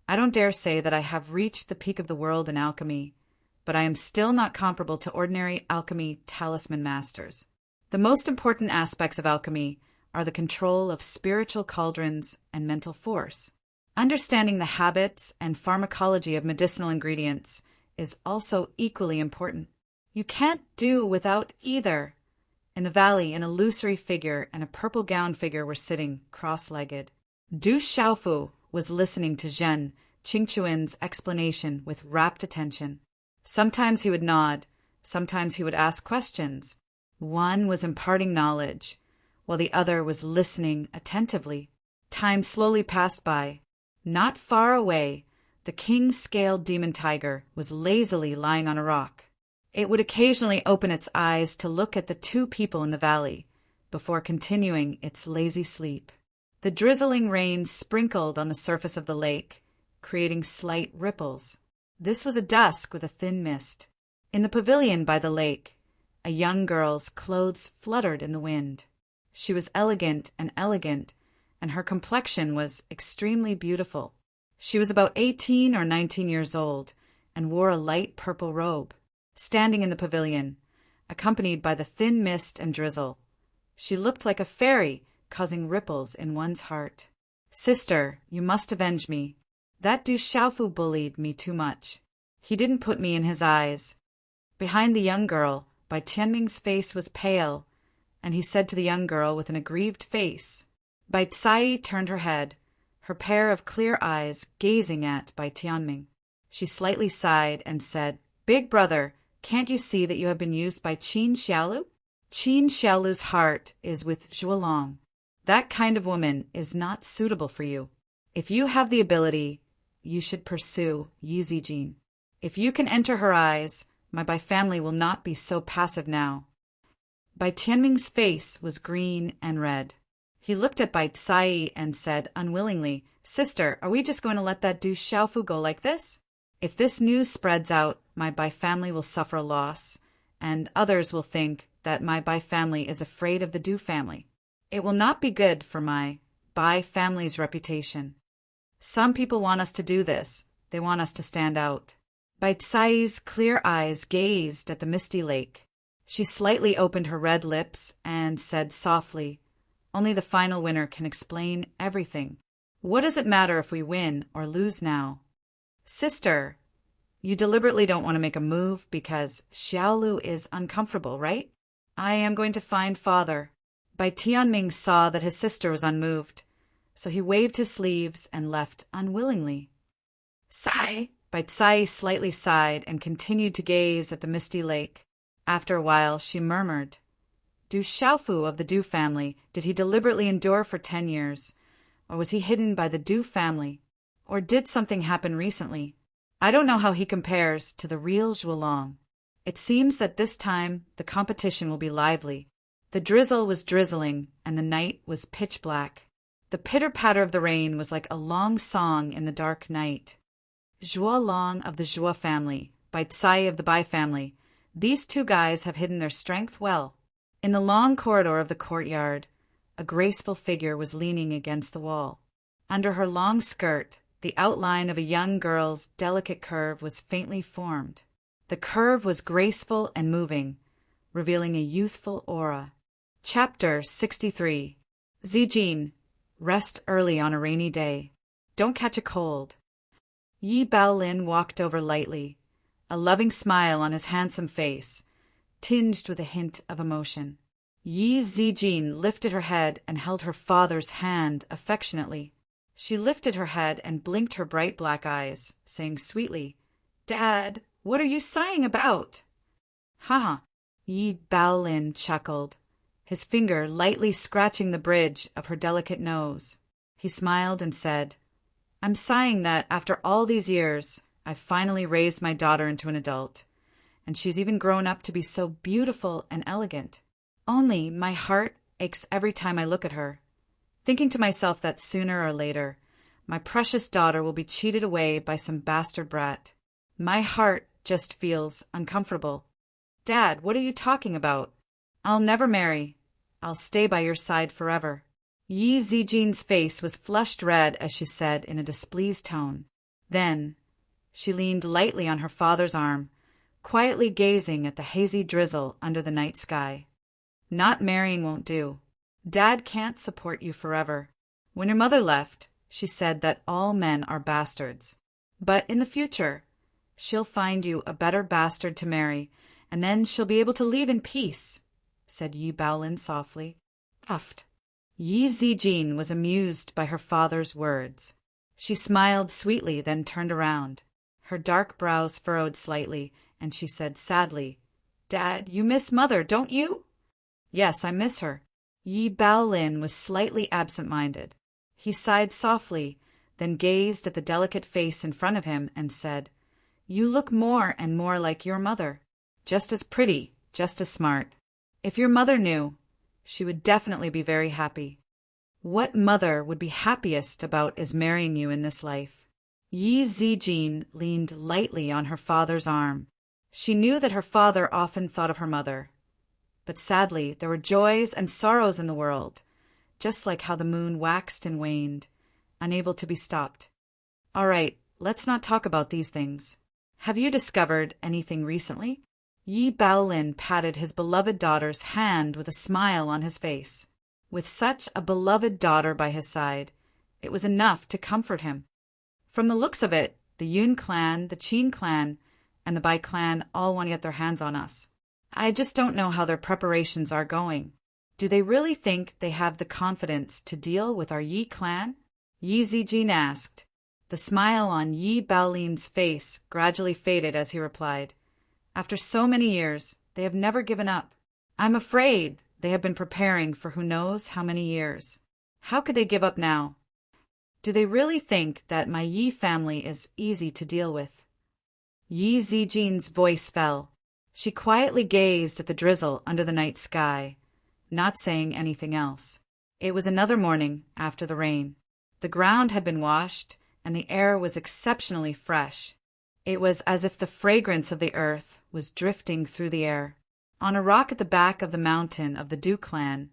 I don't dare say that I have reached the peak of the world in alchemy, but I am still not comparable to ordinary alchemy talisman masters. The most important aspects of alchemy are the control of spiritual cauldrons and mental force. Understanding the habits and pharmacology of medicinal ingredients is also equally important. You can't do without either. In the valley, an illusory figure and a purple-gowned figure were sitting cross-legged. Du Xiaofu was listening to Zhen Qingchuan's explanation with rapt attention. Sometimes he would nod, sometimes he would ask questions. One was imparting knowledge, while the other was listening attentively. Time slowly passed by. Not far away, the king-scaled demon tiger was lazily lying on a rock. It would occasionally open its eyes to look at the two people in the valley, before continuing its lazy sleep. The drizzling rain sprinkled on the surface of the lake, creating slight ripples. This was a dusk with a thin mist. In the pavilion by the lake, a young girl's clothes fluttered in the wind. She was elegant, and her complexion was extremely beautiful. She was about 18 or 19 years old, and wore a light purple robe. Standing in the pavilion, accompanied by the thin mist and drizzle, she looked like a fairy, causing ripples in one's heart. Sister, you must avenge me. That Du Xiaofu bullied me too much. He didn't put me in his eyes. Behind the young girl, Bai Tianming's face was pale, and he said to the young girl with an aggrieved face. Bai Tsai turned her head, her pair of clear eyes gazing at Bai Tianming. She slightly sighed and said, Big brother, can't you see that you have been used by Qin Xiaolu? Qin Xiaolu's heart is with Zhuolong. That kind of woman is not suitable for you. If you have the ability, you should pursue Yi Zijin. If you can enter her eyes, my Bai family will not be so passive now. Bai Tianming's face was green and red. He looked at Bai Tsai and said unwillingly, Sister, are we just going to let that Du Xiaofu go like this? If this news spreads out, my Bai family will suffer a loss, and others will think that my Bai family is afraid of the Du family. It will not be good for my Bai family's reputation. Some people want us to do this. They want us to stand out. Bai Tsai's clear eyes gazed at the misty lake. She slightly opened her red lips and said softly, Only the final winner can explain everything. What does it matter if we win or lose now? Sister, you deliberately don't want to make a move because Xiaolu is uncomfortable, right? I am going to find father. Bai Tianming saw that his sister was unmoved, so he waved his sleeves and left unwillingly. Sigh. Bai Tsai slightly sighed and continued to gaze at the misty lake. After a while, she murmured, Du Xiaofu of the Du family, did he deliberately endure for 10 years? Or was he hidden by the Du family? Or did something happen recently? I don't know how he compares to the real Zhuolong. It seems that this time the competition will be lively. The drizzle was drizzling, and the night was pitch black. The pitter-patter of the rain was like a long song in the dark night. Zhuolong of the Zhuo family, Bai Tsai of the Bai family, these two guys have hidden their strength well. In the long corridor of the courtyard, a graceful figure was leaning against the wall. Under her long skirt, the outline of a young girl's delicate curve was faintly formed. The curve was graceful and moving, revealing a youthful aura. Chapter 63. Zijin, rest early on a rainy day. Don't catch a cold. Yi Baolin walked over lightly, a loving smile on his handsome face, tinged with a hint of emotion. Yi Zijin lifted her head and held her father's hand affectionately. She lifted her head and blinked her bright black eyes, saying sweetly, "Dad, what are you sighing about?" "Ha!" Yi Baolin chuckled, his finger lightly scratching the bridge of her delicate nose. He smiled and said, "I'm sighing that after all these years, I've finally raised my daughter into an adult, and she's even grown up to be so beautiful and elegant. Only my heart aches every time I look at her, thinking to myself that sooner or later, my precious daughter will be cheated away by some bastard brat. My heart just feels uncomfortable." "Dad, what are you talking about? I'll never marry. I'll stay by your side forever." Yi Zijin's face was flushed red as she said in a displeased tone. Then she leaned lightly on her father's arm, quietly gazing at the hazy drizzle under the night sky. "Not marrying won't do. Dad can't support you forever. When your mother left, she said that all men are bastards. But in the future, she'll find you a better bastard to marry, and then she'll be able to leave in peace," said Yi Baolin softly. Puffed. Yi Zijin was amused by her father's words. She smiled sweetly, then turned around. Her dark brows furrowed slightly, and she said sadly, "Dad, you miss Mother, don't you?" "Yes, I miss her." Yi Baolin was slightly absent-minded. He sighed softly, then gazed at the delicate face in front of him and said, "You look more and more like your mother. Just as pretty, just as smart. If your mother knew, she would definitely be very happy. What mother would be happiest about is marrying you in this life." Yi Zijin leaned lightly on her father's arm. She knew that her father often thought of her mother. But sadly, there were joys and sorrows in the world, just like how the moon waxed and waned, unable to be stopped. "All right, let's not talk about these things. Have you discovered anything recently?" Yi Baolin patted his beloved daughter's hand with a smile on his face. With such a beloved daughter by his side, it was enough to comfort him. From the looks of it, the Yun clan, the Qin clan, and the Bai clan all want to get their hands on us. I just don't know how their preparations are going. Do they really think they have the confidence to deal with our Yi clan? Yi Zijin asked. The smile on Yi Baolin's face gradually faded as he replied, "After so many years, they have never given up. I'm afraid they have been preparing for who knows how many years. How could they give up now? Do they really think that my Yi family is easy to deal with?" Yi Zijin's voice fell. She quietly gazed at the drizzle under the night sky, not saying anything else. It was another morning after the rain. The ground had been washed, and the air was exceptionally fresh. It was as if the fragrance of the earth was drifting through the air. On a rock at the back of the mountain of the Du clan,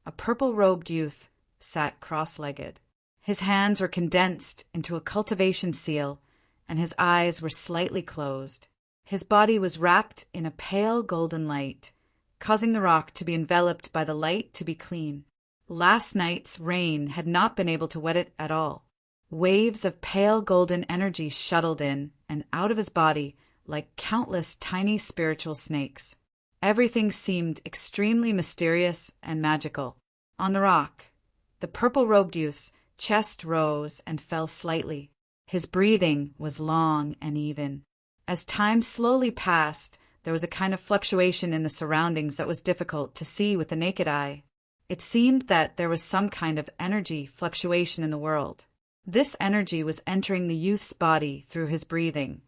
a purple-robed youth sat cross-legged. His hands were condensed into a cultivation seal, and his eyes were slightly closed. His body was wrapped in a pale golden light, causing the rock to be enveloped by the light to be clean. Last night's rain had not been able to wet it at all. Waves of pale golden energy shuttled in and out of his body like countless tiny spiritual snakes. Everything seemed extremely mysterious and magical. On the rock, the purple-robed youth's chest rose and fell slightly. His breathing was long and even. As time slowly passed, there was a kind of fluctuation in the surroundings that was difficult to see with the naked eye. It seemed that there was some kind of energy fluctuation in the world. This energy was entering the youth's body through his breathing,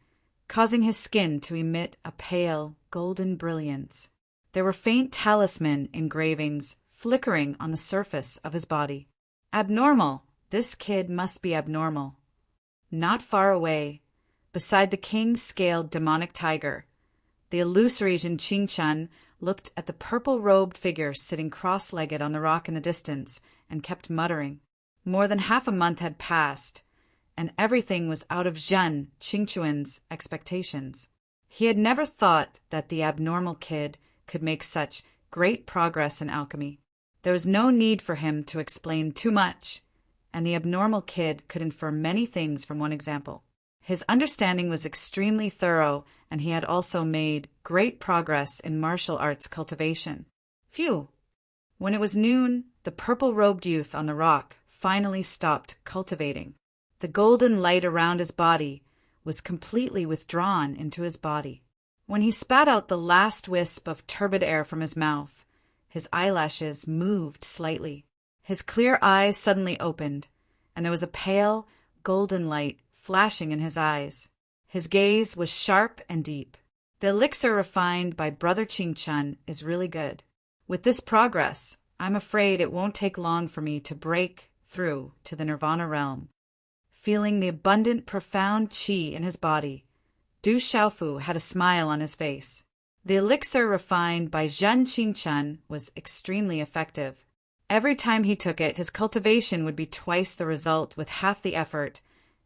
causing his skin to emit a pale, golden brilliance. There were faint talisman engravings flickering on the surface of his body. Abnormal! This kid must be abnormal. Not far away, beside the king-scaled demonic tiger, the illusory Jinqingshan looked at the purple-robed figure sitting cross-legged on the rock in the distance and kept muttering. More than half a month had passed, and everything was out of Zhen Qingquan's expectations. He had never thought that the abnormal kid could make such great progress in alchemy. There was no need for him to explain too much, and the abnormal kid could infer many things from one example. His understanding was extremely thorough, and he had also made great progress in martial arts cultivation. Phew! When it was noon, the purple-robed youth on the rock finally stopped cultivating. The golden light around his body was completely withdrawn into his body. When he spat out the last wisp of turbid air from his mouth, his eyelashes moved slightly. His clear eyes suddenly opened, and there was a pale, golden light flashing in his eyes. His gaze was sharp and deep. The elixir refined by Brother Ching-chun is really good. With this progress, I'm afraid it won't take long for me to break through to the nirvana realm. Feeling the abundant, profound qi in his body, Du Xiaofu had a smile on his face. The elixir refined by Zhen Qingchun was extremely effective. Every time he took it, his cultivation would be twice the result with half the effort,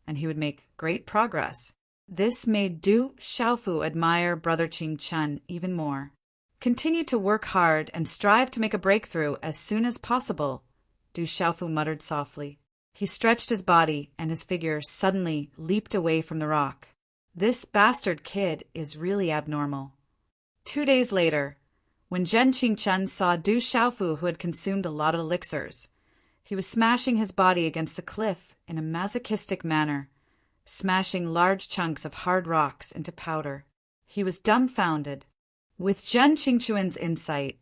and he would make great progress. This made Du Xiaofu admire Brother Qingchun even more. Continue to work hard and strive to make a breakthrough as soon as possible, Du Xiaofu muttered softly. He stretched his body, and his figure suddenly leaped away from the rock. This bastard kid is really abnormal. 2 days later, when Zhen Qingchun saw Du Xiaofu, who had consumed a lot of elixirs, he was smashing his body against the cliff in a masochistic manner, smashing large chunks of hard rocks into powder. He was dumbfounded. With Zhen Qingchun's insight,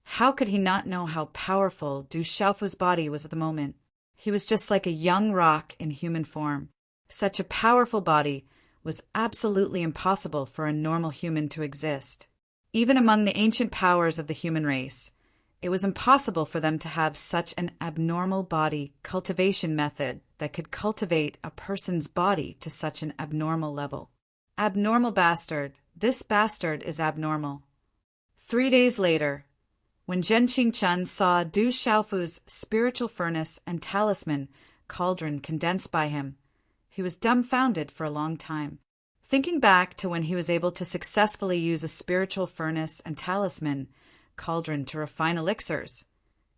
how could he not know how powerful Du Xiaofu's body was at the moment? He was just like a young rock in human form. Such a powerful body was absolutely impossible for a normal human to exist. Even among the ancient powers of the human race, it was impossible for them to have such an abnormal body cultivation method that could cultivate a person's body to such an abnormal level. Abnormal bastard. This bastard is abnormal. 3 days later, when Zhen Qingchun saw Du Xiaofu's spiritual furnace and talisman cauldron condensed by him, he was dumbfounded for a long time. Thinking back to when he was able to successfully use a spiritual furnace and talisman cauldron to refine elixirs,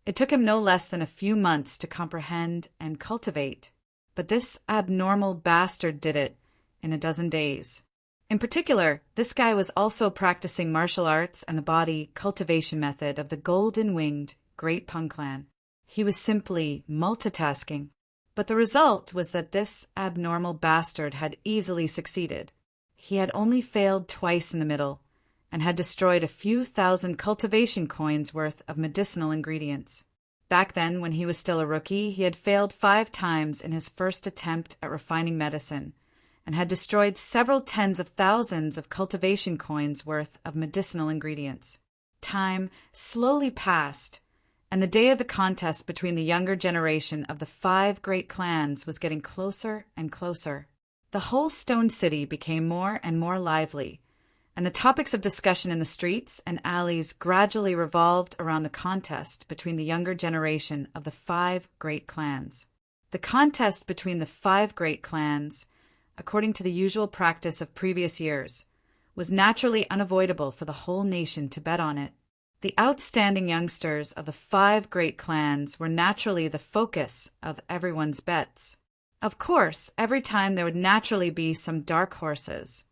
it took him no less than a few months to comprehend and cultivate. But this abnormal bastard did it in a dozen days. In particular, this guy was also practicing martial arts and the body cultivation method of the golden-winged Great Peng Clan. He was simply multitasking. But the result was that this abnormal bastard had easily succeeded. He had only failed twice in the middle, and had destroyed a few thousand cultivation coins worth of medicinal ingredients. Back then, when he was still a rookie, he had failed 5 times in his first attempt at refining medicine, and had destroyed several tens of thousands of cultivation coins worth of medicinal ingredients. Time slowly passed, and the day of the contest between the younger generation of the 5 great clans was getting closer and closer. The whole Stone City became more and more lively, and the topics of discussion in the streets and alleys gradually revolved around the contest between the younger generation of the 5 great clans. The contest between the 5 great clans, according to the usual practice of previous years, was naturally unavoidable for the whole nation to bet on it. The outstanding youngsters of the 5 great clans were naturally the focus of everyone's bets. Of course, every time there would naturally be some dark horses,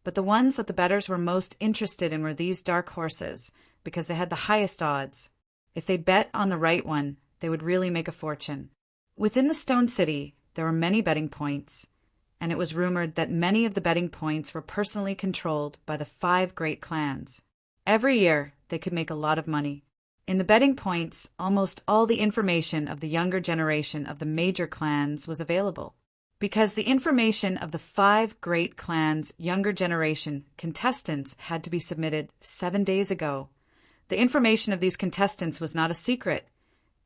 but the ones that the bettors were most interested in were these dark horses because they had the highest odds. If they bet on the right one, they would really make a fortune. Within the Stone City, there were many betting points, and it was rumored that many of the betting points were personally controlled by the 5 great clans. Every year, they could make a lot of money. In the betting points, almost all the information of the younger generation of the major clans was available. Because the information of the 5 great clans' younger generation contestants had to be submitted 7 days ago, the information of these contestants was not a secret,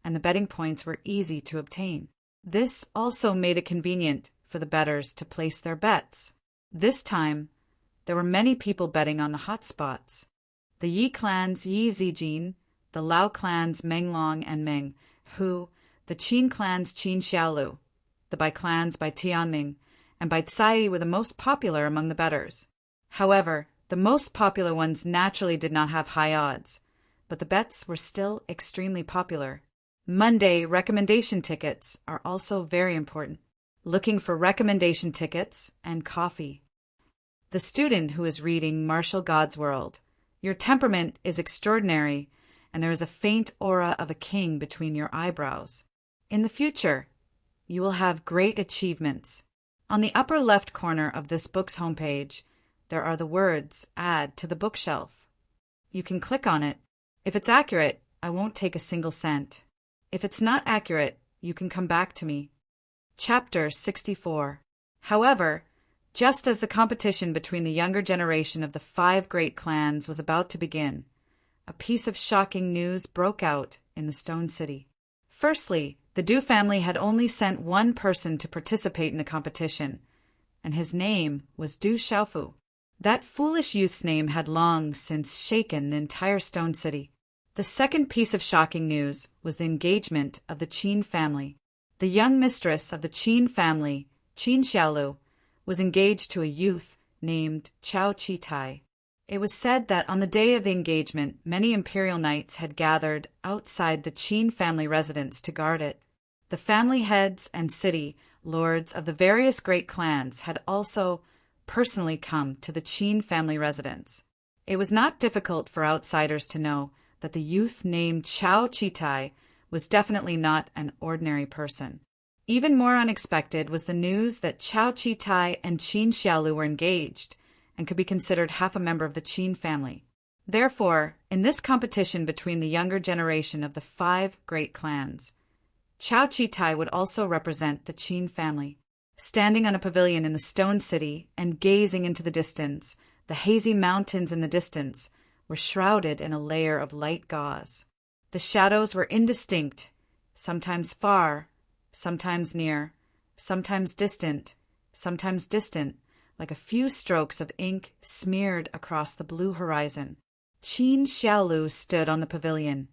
and the betting points were easy to obtain. This also made it convenient for the bettors to place their bets. This time, there were many people betting on the hot spots. The Yi clan's Yi Zijin, the Lao clan's Meng Long and Meng Hu, the Qin clan's Qin Xiaolu, the Bai clans Bai Tianming, and Bai Tsai were the most popular among the bettors. However, the most popular ones naturally did not have high odds, but the bets were still extremely popular. Monday recommendation tickets are also very important. looking for recommendation tickets and coffee. The student who is reading Marshall God's World. Your temperament is extraordinary, and there is a faint aura of a king between your eyebrows. In the future, you will have great achievements. On the upper left corner of this book's homepage, there are the words, "Add to the bookshelf." You can click on it. If it's accurate, I won't take a single cent. If it's not accurate, you can come back to me. Chapter 64. However, just as the competition between the younger generation of the 5 great clans was about to begin, a piece of shocking news broke out in the Stone City. Firstly, the Du family had only sent one person to participate in the competition, and his name was Du Xiaofu. That foolish youth's name had long since shaken the entire Stone City. The second piece of shocking news was the engagement of the Qin family. The young mistress of the Qin family, Qin Xiaolu, was engaged to a youth named Chao Chi-tai. It was said that on the day of the engagement, many imperial knights had gathered outside the Qin family residence to guard it. The family heads and city lords of the various great clans had also personally come to the Qin family residence. It was not difficult for outsiders to know that the youth named Chao Chi-tai was definitely not an ordinary person. Even more unexpected was the news that Chao Chi-tai and Qin Xiaolu were engaged and could be considered half a member of the Qin family. Therefore, in this competition between the younger generation of the 5 great clans, Chao Chi-tai would also represent the Qin family. Standing on a pavilion in the Stone City and gazing into the distance, the hazy mountains in the distance were shrouded in a layer of light gauze. The shadows were indistinct, sometimes far, sometimes near, sometimes distant, like a few strokes of ink smeared across the blue horizon. Qin Xiaolu stood on the pavilion,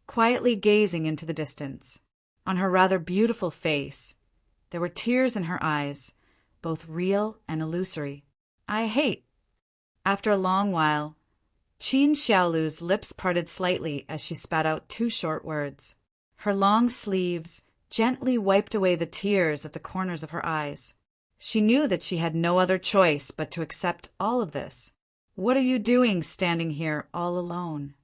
quietly gazing into the distance. On her rather beautiful face, there were tears in her eyes, both real and illusory. "I hate." After a long while, Qin Xiaolu's lips parted slightly as she spat out 2 short words. Her long sleeves gently wiped away the tears at the corners of her eyes. She knew that she had no other choice but to accept all of this. "What are you doing standing here all alone?"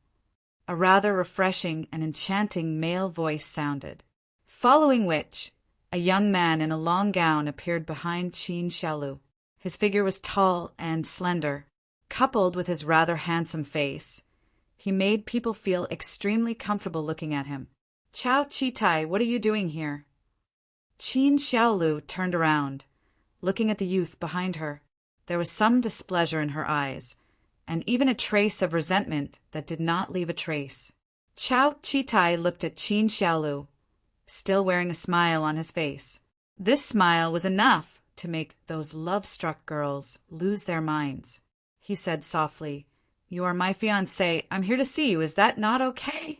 A rather refreshing and enchanting male voice sounded, following which a young man in a long gown appeared behind Qin Xiaolu. His figure was tall and slender. Coupled with his rather handsome face, he made people feel extremely comfortable looking at him. "Chao Chi-tai, what are you doing here?" Qin Xiaolu turned around, looking at the youth behind her. There was some displeasure in her eyes, and even a trace of resentment that did not leave a trace. Chao Chi-tai looked at Qin Xiaolu, still wearing a smile on his face. This smile was enough to make those love-struck girls lose their minds. He said softly, "You are my fiancé. I'm here to see you. Is that not okay?"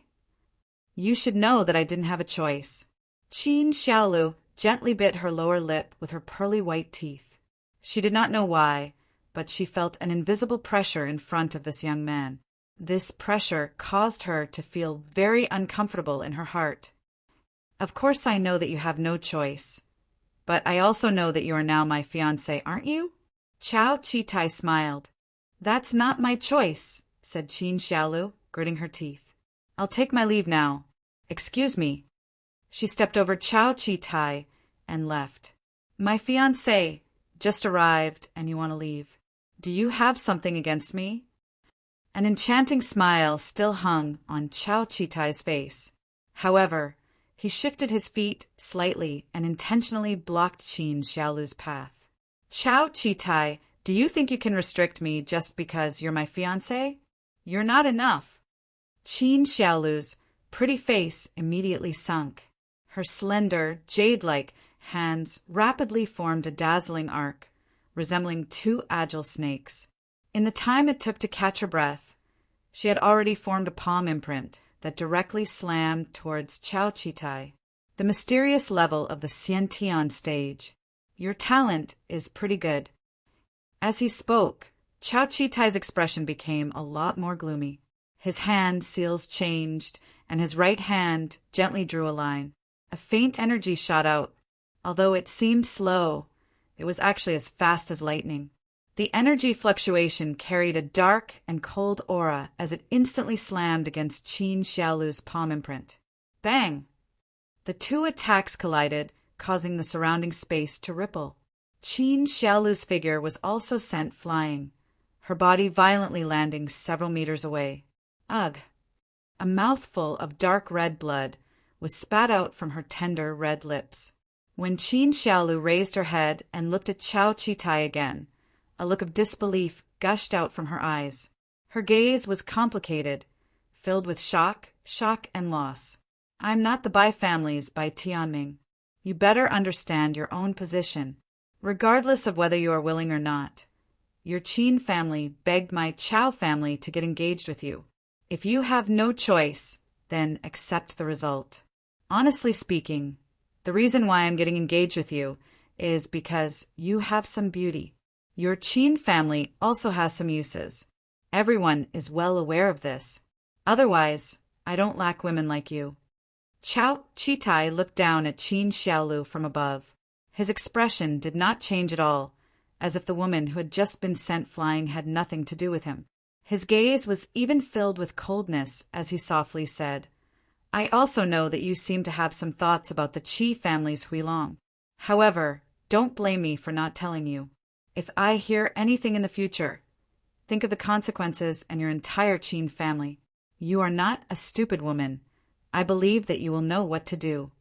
"You should know that I didn't have a choice." Qin Xiaolu gently bit her lower lip with her pearly white teeth. She did not know why, but she felt an invisible pressure in front of this young man. This pressure caused her to feel very uncomfortable in her heart. "Of course I know that you have no choice, but I also know that you are now my fiancé, aren't you?" Chao Chi-tai smiled. "That's not my choice," said Qin Xiaolu, gritting her teeth. "I'll take my leave now. Excuse me." She stepped over Chao Chi-tai and left. "My fiancé just arrived and you want to leave. Do you have something against me?" An enchanting smile still hung on Chao Chi-tai's face. However, he shifted his feet slightly and intentionally blocked Qin Xiaolu's path. "Chao Chi-tai, do you think you can restrict me just because you're my fiancé? You're not enough." Qin Xiaolu's pretty face immediately sunk. Her slender, jade-like hands rapidly formed a dazzling arc, resembling 2 agile snakes. In the time it took to catch her breath, she had already formed a palm imprint that directly slammed towards Chao Chi-tai. The mysterious level of the Xiantian stage. "Your talent is pretty good." As he spoke, Chao Chi-tai's expression became a lot more gloomy. His hand seals changed, and his right hand gently drew a line. A faint energy shot out, Although it seemed slow, it was actually as fast as lightning. The energy fluctuation carried a dark and cold aura as it instantly slammed against Qin Xiaolu's palm imprint. Bang! The two attacks collided, causing the surrounding space to ripple. Qin Xiaolu's figure was also sent flying, her body violently landing several meters away. Ugh! A mouthful of dark red blood was spat out from her tender red lips. When Qin Xiaolu raised her head and looked at Chao Chitai again, a look of disbelief gushed out from her eyes. Her gaze was complicated, filled with shock and loss. "I'm not the Bai family's Bai Tianming. You better understand your own position, regardless of whether you are willing or not. Your Qin family begged my Chao family to get engaged with you. If you have no choice, then accept the result. Honestly speaking, the reason why I'm getting engaged with you is because you have some beauty. Your Qin family also has some uses. Everyone is well aware of this. Otherwise, I don't lack women like you." Chao Chitai looked down at Qin Xiaolu from above. His expression did not change at all, as if the woman who had just been sent flying had nothing to do with him. His gaze was even filled with coldness as he softly said, "I also know that you seem to have some thoughts about the Qi family's Huilong. However, don't blame me for not telling you. If I hear anything in the future, think of the consequences and your entire Qin family. You are not a stupid woman. I believe that you will know what to do."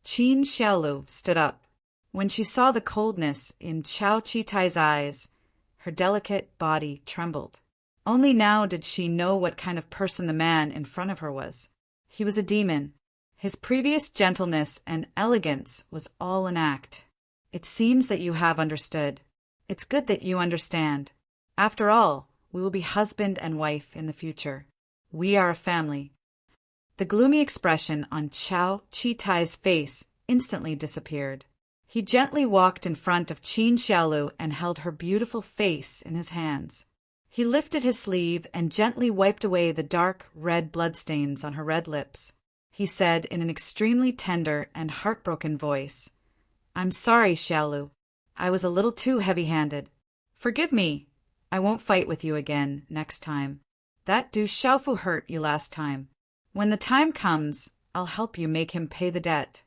Qin Xiaolu stood up. When she saw the coldness in Chao Chitai's eyes, her delicate body trembled. Only now did she know what kind of person the man in front of her was. He was a demon. His previous gentleness and elegance was all an act. "It seems that you have understood. It's good that you understand. After all, we will be husband and wife in the future. We are a family." The gloomy expression on Chao Chitai's face instantly disappeared. He gently walked in front of Qin Xiaolu and held her beautiful face in his hands. He lifted his sleeve and gently wiped away the dark red bloodstains on her red lips. He said in an extremely tender and heartbroken voice, "I'm sorry, Xiaolu. I was a little too heavy-handed. Forgive me. I won't fight with you again next time. That Du Xiaofu hurt you last time. When the time comes, I'll help you make him pay the debt."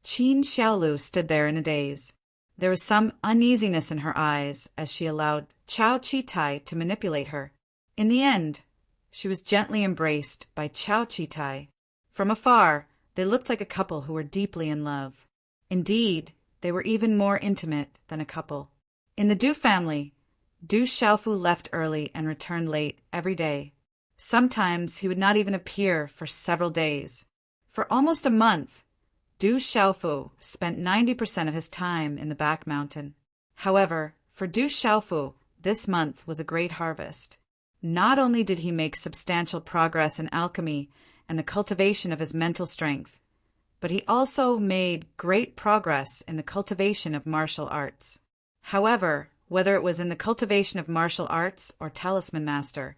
Qin Xiaolu stood there in a daze. There was some uneasiness in her eyes as she allowed Chao Chitai to manipulate her. In the end, she was gently embraced by Chao Chitai. From afar, they looked like a couple who were deeply in love. Indeed, they were even more intimate than a couple. In the Du family, Du Xiaofu left early and returned late every day. Sometimes he would not even appear for several days. For almost a month, Du Xiaofu spent 90% of his time in the back mountain. However, for Du Xiaofu, this month was a great harvest. Not only did he make substantial progress in alchemy and the cultivation of his mental strength, but he also made great progress in the cultivation of martial arts. However, whether it was in the cultivation of martial arts or talisman master,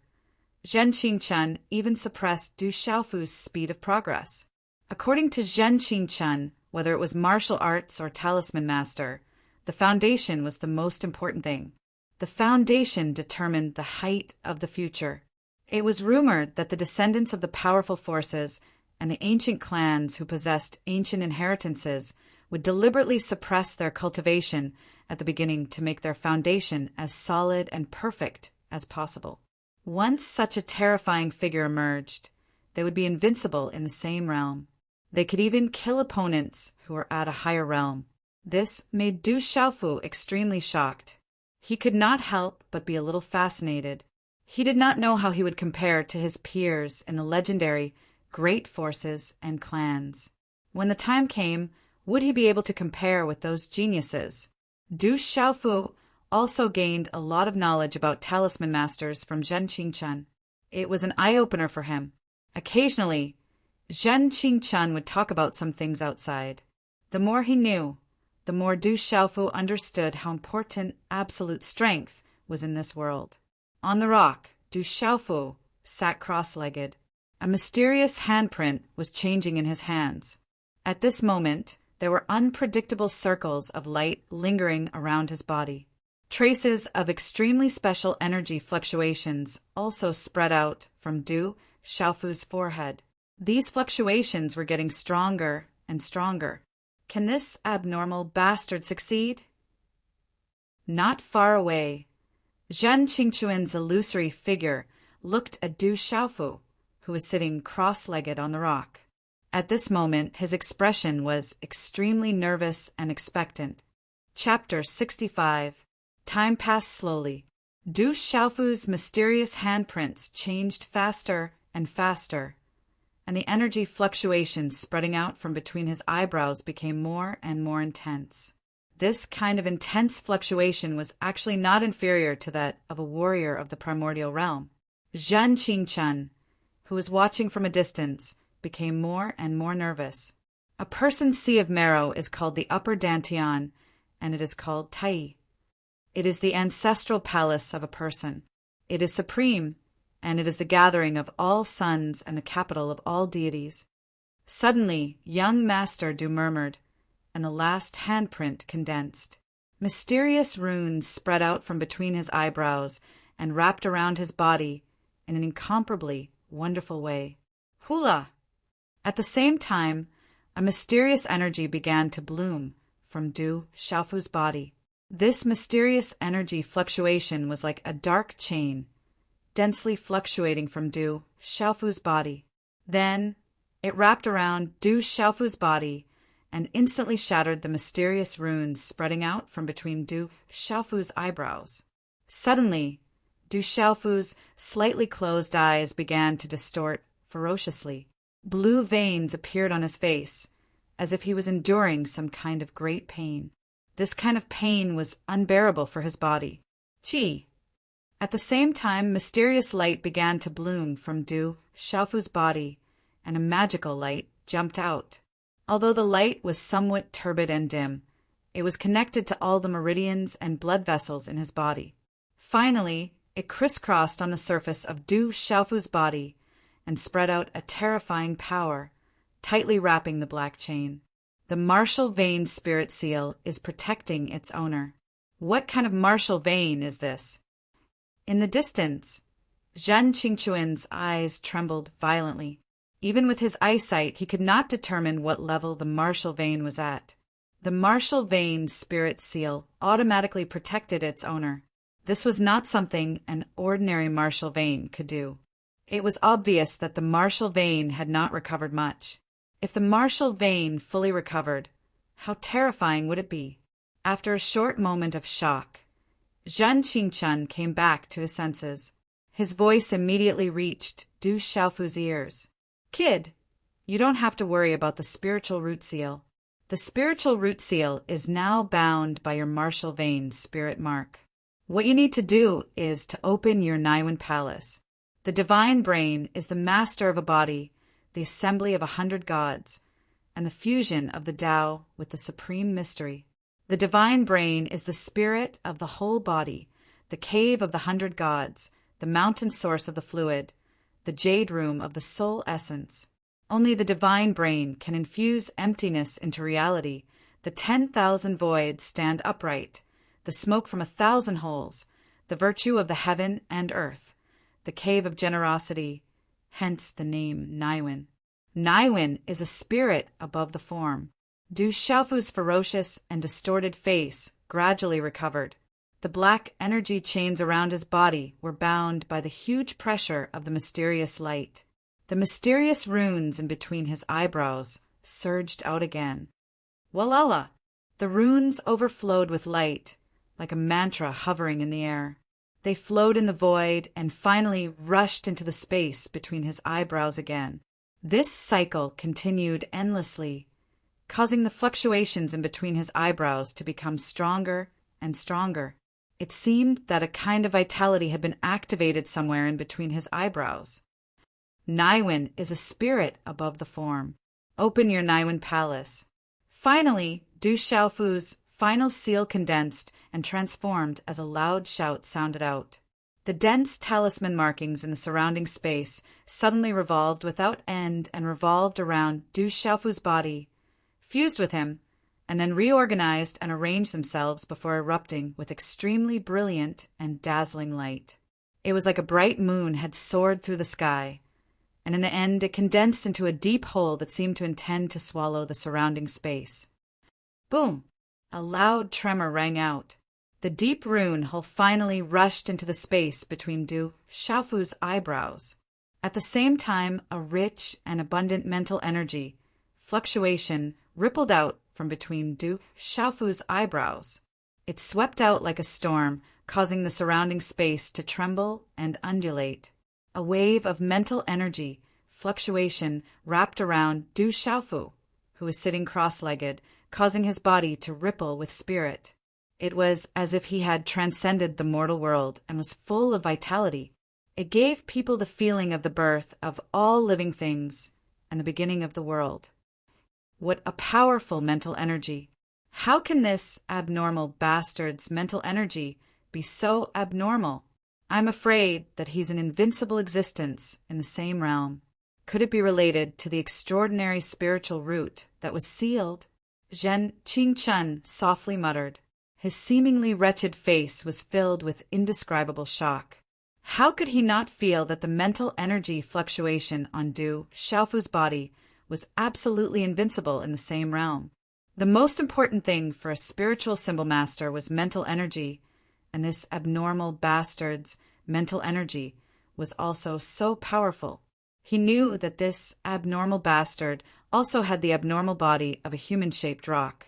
Zhen Qingchen even suppressed Du Xiaofu's speed of progress. According to Zhen Qingchen, whether it was martial arts or talisman master, the foundation was the most important thing. The foundation determined the height of the future. It was rumored that the descendants of the powerful forces and the ancient clans who possessed ancient inheritances would deliberately suppress their cultivation at the beginning to make their foundation as solid and perfect as possible. Once such a terrifying figure emerged, they would be invincible in the same realm. They could even kill opponents who were at a higher realm. This made Du Xiaofu extremely shocked. He could not help but be a little fascinated. He did not know how he would compare to his peers in the legendary great forces and clans. When the time came, would he be able to compare with those geniuses? Du Xiaofu also gained a lot of knowledge about talisman masters from Zhen Qingchen. It was an eye-opener for him. Occasionally, Zhen Qingchen would talk about some things outside. The more he knew, the more Du Xiaofu understood how important absolute strength was in this world. On the rock, Du Xiaofu sat cross-legged. A mysterious handprint was changing in his hands. At this moment, There were unpredictable circles of light lingering around his body. Traces of extremely special energy fluctuations also spread out from Du Xiaofu's forehead. These fluctuations were getting stronger and stronger. Can this abnormal bastard succeed? Not far away, Zhen Qingquan's illusory figure looked at Du Xiaofu, who was sitting cross-legged on the rock. At this moment, his expression was extremely nervous and expectant. Chapter 65. Time passed slowly. Du Xiaofu's mysterious handprints changed faster and faster, and the energy fluctuations spreading out from between his eyebrows became more and more intense. This kind of intense fluctuation was actually not inferior to that of a warrior of the primordial realm. Zhen Qingquan, who was watching from a distance, became more and more nervous. A person's sea of marrow is called the upper dantian, and it is called Tai. It is the ancestral palace of a person. It is supreme, and it is the gathering of all suns and the capital of all deities. Suddenly, young Master Du murmured, and the last handprint condensed. Mysterious runes spread out from between his eyebrows and wrapped around his body in an incomparably wonderful way. Hula! At the same time, a mysterious energy began to bloom from Du Xiaofu's body. This mysterious energy fluctuation was like a dark chain, densely fluctuating from Du Xiaofu's body. Then it wrapped around Du Xiaofu's body and instantly shattered the mysterious runes spreading out from between Du Xiaofu's eyebrows. Suddenly, Du Xiaofu's slightly closed eyes began to distort ferociously. Blue veins appeared on his face, as if he was enduring some kind of great pain. This kind of pain was unbearable for his body. Qi! At the same time, mysterious light began to bloom from Du Xiaofu's body, and a magical light jumped out. Although the light was somewhat turbid and dim, it was connected to all the meridians and blood vessels in his body. Finally, it crisscrossed on the surface of Du Xiaofu's body and spread out a terrifying power, tightly wrapping the black chain. The martial vein spirit seal is protecting its owner. What kind of martial vein is this? In the distance, Zhen Qingquan's eyes trembled violently. Even with his eyesight, he could not determine what level the martial vein was at. The martial vein spirit seal automatically protected its owner. This was not something an ordinary martial vein could do. It was obvious that the martial vein had not recovered much. If the martial vein fully recovered, how terrifying would it be? After a short moment of shock, Zhen Qingquan came back to his senses. His voice immediately reached Du Xiaofu's ears. Kid, you don't have to worry about the spiritual root seal. The spiritual root seal is now bound by your martial vein spirit mark. What you need to do is to open your Niwen palace. The divine brain is the master of a body, the assembly of 100 gods, and the fusion of the Tao with the supreme mystery. The divine brain is the spirit of the whole body, the cave of the 100 gods, the mountain source of the fluid, the jade room of the soul essence. Only the divine brain can infuse emptiness into reality. The 10,000 voids stand upright, the smoke from 1,000 holes, the virtue of the heaven and earth, the cave of generosity, hence the name Niwen. Niwen is a spirit above the form. Du Xiaofu's ferocious and distorted face gradually recovered. The black energy chains around his body were bound by the huge pressure of the mysterious light. The mysterious runes in between his eyebrows surged out again. Walala! The runes overflowed with light, like a mantra hovering in the air. They flowed in the void and finally rushed into the space between his eyebrows again. This cycle continued endlessly, causing the fluctuations in between his eyebrows to become stronger and stronger. It seemed that a kind of vitality had been activated somewhere in between his eyebrows. Niwen is a spirit above the form. Open your Niwen palace. Finally, Du Xiaofu's final seal condensed and transformed as a loud shout sounded out. The dense talisman markings in the surrounding space suddenly revolved without end and revolved around Du Xiaofu's body, fused with him, and then reorganized and arranged themselves before erupting with extremely brilliant and dazzling light. It was like a bright moon had soared through the sky, and in the end it condensed into a deep hole that seemed to intend to swallow the surrounding space. Boom! A loud tremor rang out. The deep rune hole finally rushed into the space between Du Xiaofu's eyebrows. At the same time, a rich and abundant mental energy, fluctuation, rippled out from between Du Xiaofu's eyebrows. It swept out like a storm, causing the surrounding space to tremble and undulate. A wave of mental energy, fluctuation, wrapped around Du Xiaofu, who was sitting cross-legged, causing his body to ripple with spirit. It was as if he had transcended the mortal world and was full of vitality. It gave people the feeling of the birth of all living things and the beginning of the world. What a powerful mental energy! How can this abnormal bastard's mental energy be so abnormal? I'm afraid that he's an invincible existence in the same realm. Could it be related to the extraordinary spiritual root that was sealed? Zhen Qingchen softly muttered. His seemingly wretched face was filled with indescribable shock. How could he not feel that the mental energy fluctuation on Du Xiaofu's body was absolutely invincible in the same realm? The most important thing for a spiritual symbol master was mental energy, and this abnormal bastard's mental energy was also so powerful. He knew that this abnormal bastard also had the abnormal body of a human-shaped rock.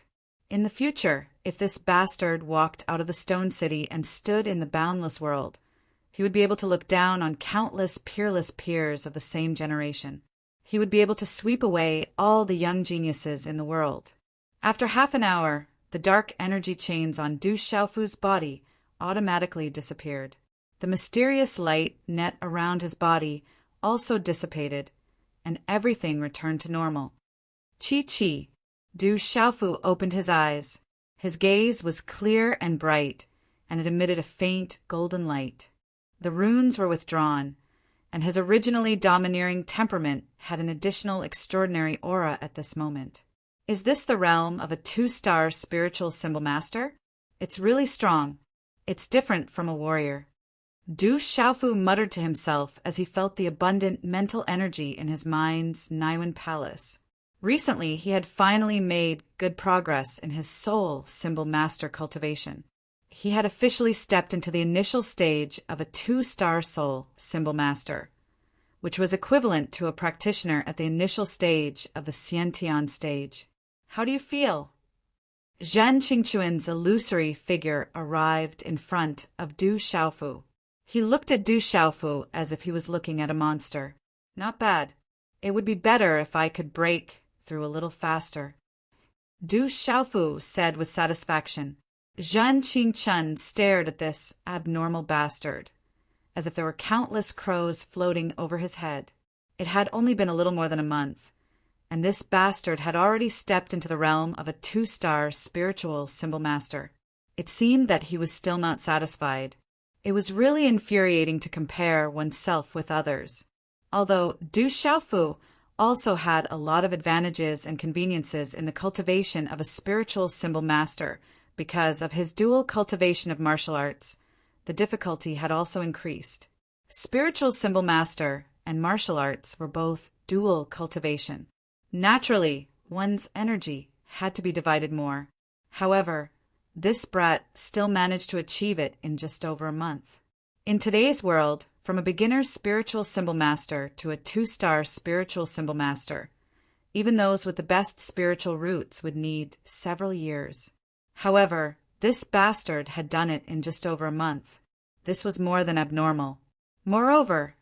In the future, if this bastard walked out of the stone city and stood in the boundless world, he would be able to look down on countless peerless peers of the same generation. He would be able to sweep away all the young geniuses in the world. After half an hour, the dark energy chains on Du Xiaofu's body automatically disappeared. The mysterious light net around his body also dissipated, and everything returned to normal. Chi. Du Xiaofu opened his eyes. His gaze was clear and bright, and it emitted a faint golden light. The runes were withdrawn, and his originally domineering temperament had an additional extraordinary aura at this moment. Is this the realm of a 2-star spiritual symbol master? It's really strong. It's different from a warrior. Du Xiaofu muttered to himself as he felt the abundant mental energy in his mind's Niwen Palace. Recently, he had finally made good progress in his soul symbol master cultivation. He had officially stepped into the initial stage of a 2-star soul symbol master, which was equivalent to a practitioner at the initial stage of the Xiantian stage. How do you feel? Zhan Qingchuan's illusory figure arrived in front of Du Xiaofu. He looked at Du Xiaofu as if he was looking at a monster. Not bad. It would be better if I could break through a little faster. Du Xiaofu said with satisfaction. Zhan Qingchen stared at this abnormal bastard, as if there were countless crows floating over his head. It had only been a little more than a month, and this bastard had already stepped into the realm of a 2-star spiritual symbol master. It seemed that he was still not satisfied. It was really infuriating to compare oneself with others. Although Du Xiaofu also had a lot of advantages and conveniences in the cultivation of a spiritual symbol master because of his dual cultivation of martial arts, the difficulty had also increased. Spiritual symbol master and martial arts were both dual cultivation. Naturally, one's energy had to be divided more. However, this brat still managed to achieve it in just over a month. In today's world, from a beginner spiritual symbol master to a 2-star spiritual symbol master, even those with the best spiritual roots would need several years. However, this bastard had done it in just over a month. This was more than abnormal. Moreover,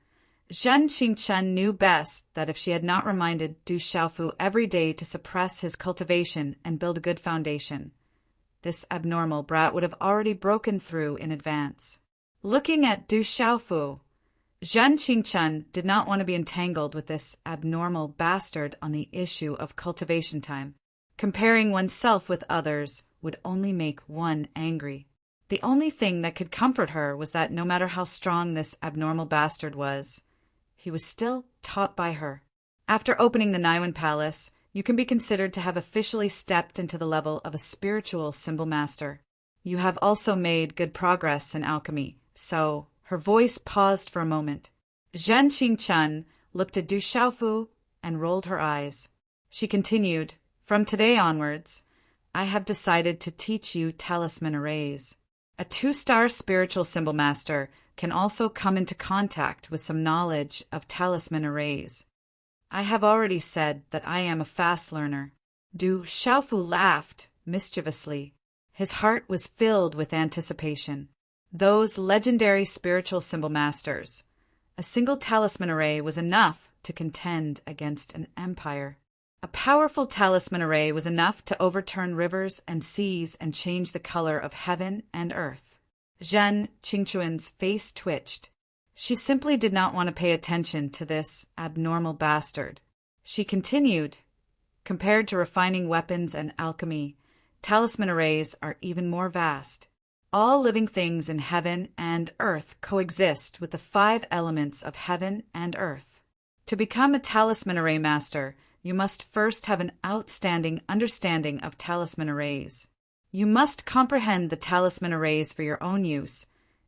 Zhen Qingchen knew best that if she had not reminded Du Xiaofu every day to suppress his cultivation and build a good foundation, this abnormal brat would have already broken through in advance. Looking at Du Xiaofu, Zhen Qingchen did not want to be entangled with this abnormal bastard on the issue of cultivation time. Comparing oneself with others would only make one angry. The only thing that could comfort her was that no matter how strong this abnormal bastard was, he was still taught by her. After opening the Niwen Palace, You can be considered to have officially stepped into the level of a spiritual symbol master. You have also made good progress in alchemy, so her voice paused for a moment. Zhen Qingchun looked at Du Xiaofu and rolled her eyes. She continued, "From today onwards, I have decided to teach you talisman arrays. A 2-star spiritual symbol master can also come into contact with some knowledge of talisman arrays. I have already said that I am a fast learner." Du Xiaofu laughed mischievously. His heart was filled with anticipation. Those legendary spiritual symbol masters. A single talisman array was enough to contend against an empire. A powerful talisman array was enough to overturn rivers and seas and change the color of heaven and earth. Zhen Qingchun's face twitched. She simply did not want to pay attention to this abnormal bastard. She continued, "Compared to refining weapons and alchemy, talisman arrays are even more vast. All living things in heaven and earth coexist with the 5 elements of heaven and earth. To become a talisman array master, you must first have an outstanding understanding of talisman arrays. You must comprehend the talisman arrays for your own use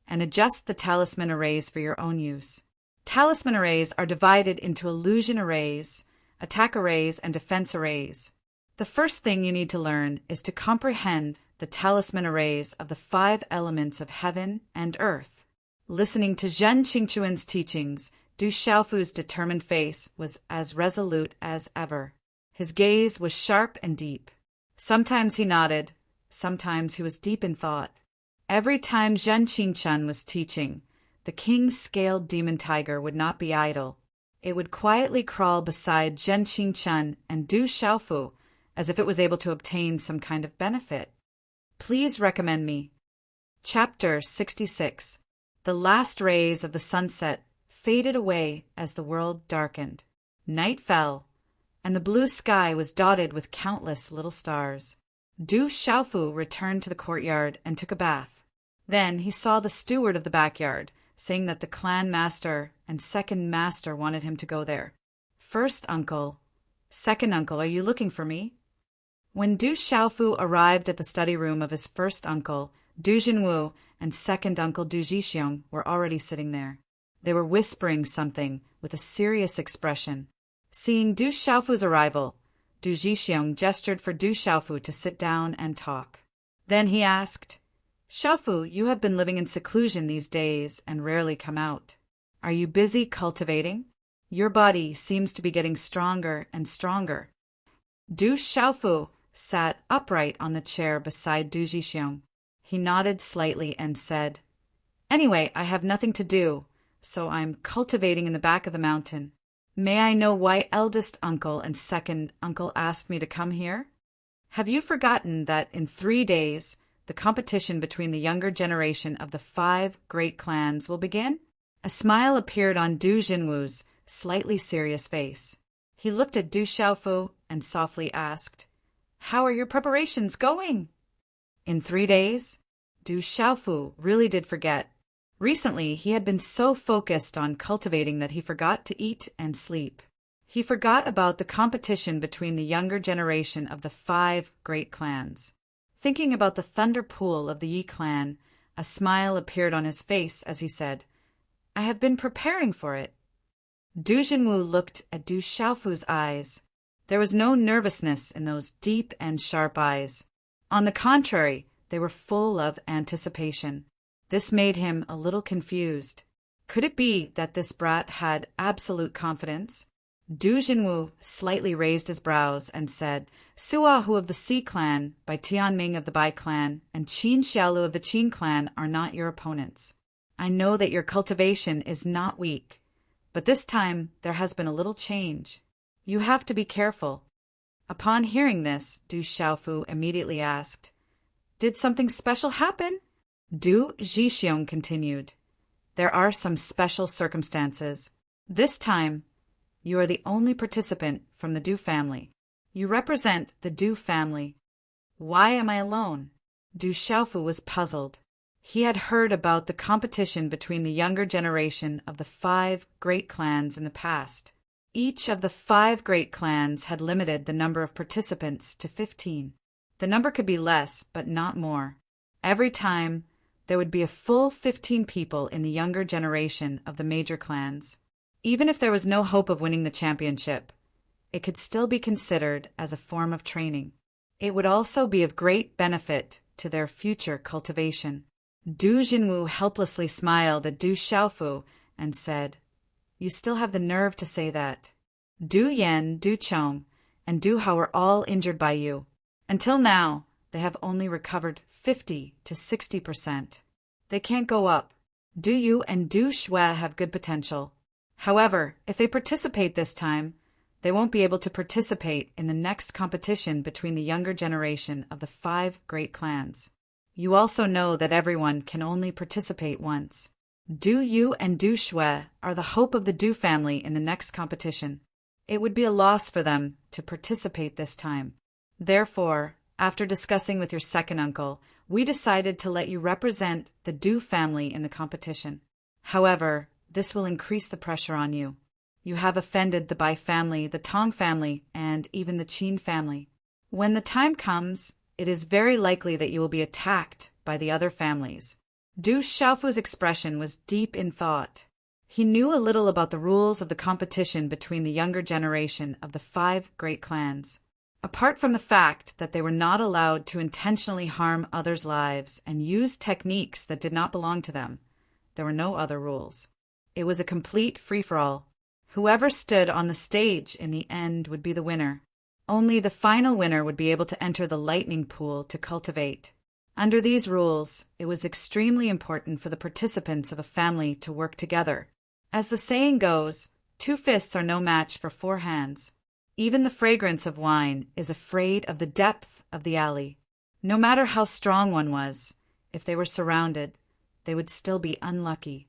and adjust the talisman arrays for your own use. Talisman arrays are divided into illusion arrays, attack arrays, and defense arrays. The first thing you need to learn is to comprehend the talisman arrays of the 5 elements of heaven and earth." Listening to Zhen Qingchun's teachings, Du Xiaofu's determined face was as resolute as ever. His gaze was sharp and deep. Sometimes he nodded, sometimes he was deep in thought. Every time Zhen Qingchun was teaching, the king's scaled demon tiger would not be idle. It would quietly crawl beside Zhen Qingchun and Du Xiaofu as if it was able to obtain some kind of benefit. Please recommend me. Chapter 66. The last rays of the sunset faded away as the world darkened. Night fell, and the blue sky was dotted with countless little stars. Du Xiaofu returned to the courtyard and took a bath. Then he saw the steward of the backyard, saying that the clan master and second master wanted him to go there. "First uncle, second uncle, are you looking for me?" When Du Xiaofu arrived at the study room of his first uncle, Du Jinwu and second uncle Du Jixiong were already sitting there. They were whispering something with a serious expression. Seeing Du Xiaofu's arrival, Du Jixiong gestured for Du Xiaofu to sit down and talk. Then he asked, "Xiaofu, you have been living in seclusion these days and rarely come out. Are you busy cultivating? Your body seems to be getting stronger and stronger." Du Xiaofu sat upright on the chair beside Du Jixiong. He nodded slightly and said, "Anyway, I have nothing to do, so I'm cultivating in the back of the mountain. May I know why eldest uncle and second uncle asked me to come here? Have you forgotten that in 3 days the competition between the younger generation of the 5 great clans will begin?" A smile appeared on Du Jinwu's slightly serious face. He looked at Du Xiaofu and softly asked, "How are your preparations going?" In 3 days, Du Xiaofu really did forget. Recently, he had been so focused on cultivating that he forgot to eat and sleep. He forgot about the competition between the younger generation of the 5 great clans. Thinking about the thunder pool of the Yi clan, a smile appeared on his face as he said, "I have been preparing for it." Du Jinwu looked at Du Xiaofu's eyes. There was no nervousness in those deep and sharp eyes. On the contrary, they were full of anticipation. This made him a little confused. Could it be that this brat had absolute confidence? Du Jinwu slightly raised his brows and said, "Suahu of the Xi clan, Bai Tianming of the Bai clan, and Qin Xiaolu of the Qin clan are not your opponents. I know that your cultivation is not weak, but this time there has been a little change. You have to be careful." Upon hearing this, Du Xiaofu immediately asked, "Did something special happen?" Du Jixiong continued, "There are some special circumstances. This time, you are the only participant from the Du family. You represent the Du family. Why am I alone?" Du Xiaofu was puzzled. He had heard about the competition between the younger generation of the 5 great clans in the past. Each of the 5 great clans had limited the number of participants to 15. The number could be less, but not more. Every time, there would be a full 15 people in the younger generation of the major clans. Even if there was no hope of winning the championship, it could still be considered as a form of training. It would also be of great benefit to their future cultivation. Du Jinwu helplessly smiled at Du Xiaofu and said, "You still have the nerve to say that. Du Yan, Du Chong, and Du Hao are all injured by you. Until now, they have only recovered 50 to 60%. They can't go up. Du Yu and Du Shui have good potential. However, if they participate this time, they won't be able to participate in the next competition between the younger generation of the 5 great clans. You also know that everyone can only participate once. Du Yu and Du Shui are the hope of the Du family in the next competition. It would be a loss for them to participate this time. Therefore, after discussing with your second uncle, we decided to let you represent the Du family in the competition. However, this will increase the pressure on you. You have offended the Bai family, the Tong family, and even the Qin family. When the time comes, it is very likely that you will be attacked by the other families." Du Xiaofu's expression was deep in thought. He knew a little about the rules of the competition between the younger generation of the 5 great clans. Apart from the fact that they were not allowed to intentionally harm others' lives and use techniques that did not belong to them, there were no other rules. It was a complete free-for-all. Whoever stood on the stage in the end would be the winner. Only the final winner would be able to enter the lightning pool to cultivate. Under these rules, it was extremely important for the participants of a family to work together. As the saying goes, 2 fists are no match for 4 hands. Even the fragrance of wine is afraid of the depth of the alley. No matter how strong one was, if they were surrounded, they would still be unlucky.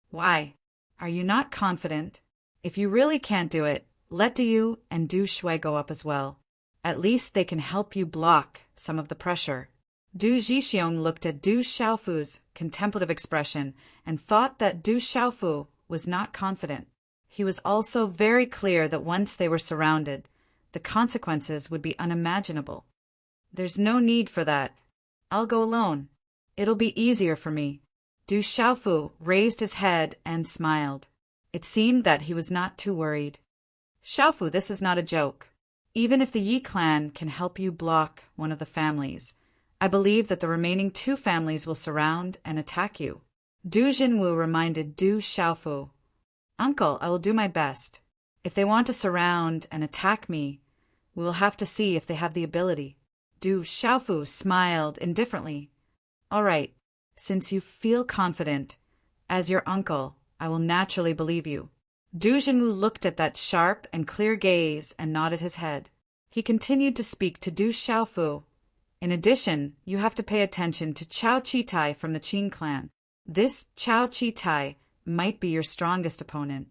Why? Are you not confident? If you really can't do it, let Du Yu and Du Shui go up as well. At least they can help you block some of the pressure. Du Zhixiong looked at Du Xiaofu's contemplative expression and thought that Du Xiaofu was not confident. He was also very clear that once they were surrounded, the consequences would be unimaginable. "There's no need for that. I'll go alone. It'll be easier for me." Du Xiaofu raised his head and smiled. It seemed that he was not too worried. "Xiaofu, this is not a joke. Even if the Yi clan can help you block one of the families, I believe that the remaining 2 families will surround and attack you." Du Jinwu reminded Du Xiaofu, "Uncle, I will do my best. If they want to surround and attack me, we will have to see if they have the ability." Du Xiaofu smiled indifferently. "All right, since you feel confident, as your uncle, I will naturally believe you." Du Jinwu looked at that sharp and clear gaze and nodded his head. He continued to speak to Du Xiaofu. "In addition, you have to pay attention to Chao Chitai from the Qin clan. This Chao Chitai might be your strongest opponent."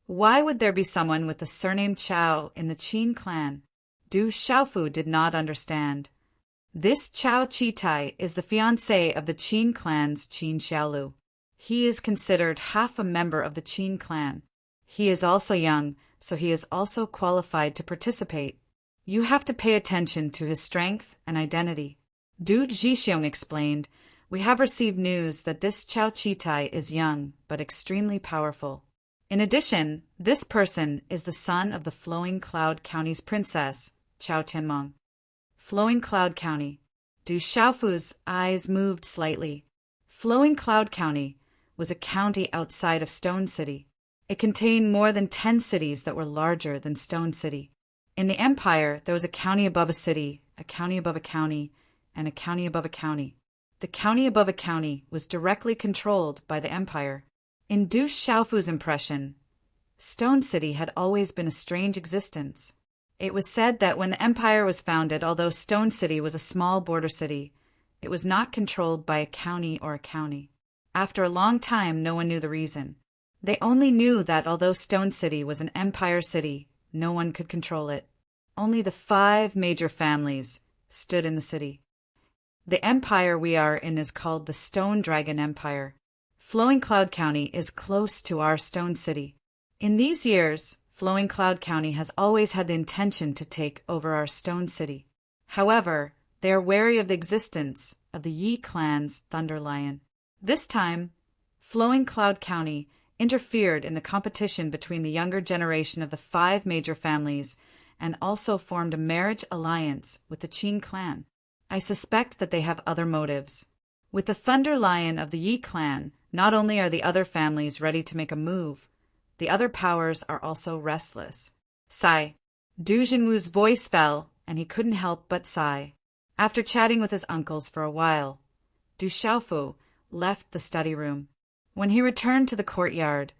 Why would there be someone with the surname Chao in the Qin clan? Du Xiaofu did not understand. This Chao Chitai is the fiancé of the Qin clan's Qin Xiaolu. He is considered half a member of the Qin clan. He is also young, so he is also qualified to participate. You have to pay attention to his strength and identity. Du Zhixiong explained, "We have received news that this Chao Chitai is young, but extremely powerful. In addition, this person is the son of the Flowing Cloud County's princess, Chao Tianmeng." Flowing Cloud County. Du Xiaofu's eyes moved slightly. Flowing Cloud County was a county outside of Stone City. It contained more than 10 cities that were larger than Stone City. In the empire, there was a county above a city, a county above a county, and a county above a county. The county above a county was directly controlled by the empire. In Du Xiaofu's impression, Stone City had always been a strange existence. It was said that when the empire was founded, although Stone City was a small border city, it was not controlled by a county or a county. After a long time, no one knew the reason. They only knew that although Stone City was an empire city, no one could control it. Only the 5 major families stood in the city. The empire we are in is called the Stone Dragon Empire. Flowing Cloud County is close to our Stone City. In these years, Flowing Cloud County has always had the intention to take over our Stone City. However, they are wary of the existence of the Yi clan's Thunder Lion. This time, Flowing Cloud County interfered in the competition between the younger generation of the 5 major families and also formed a marriage alliance with the Qin clan. I suspect that they have other motives. With the Thunder Lion of the Yi clan, not only are the other families ready to make a move, the other powers are also restless. Sigh. Du Jinwu's voice fell, and he couldn't help but sigh. After chatting with his uncles for a while, Du Xiaofu left the study room. When he returned to the courtyard,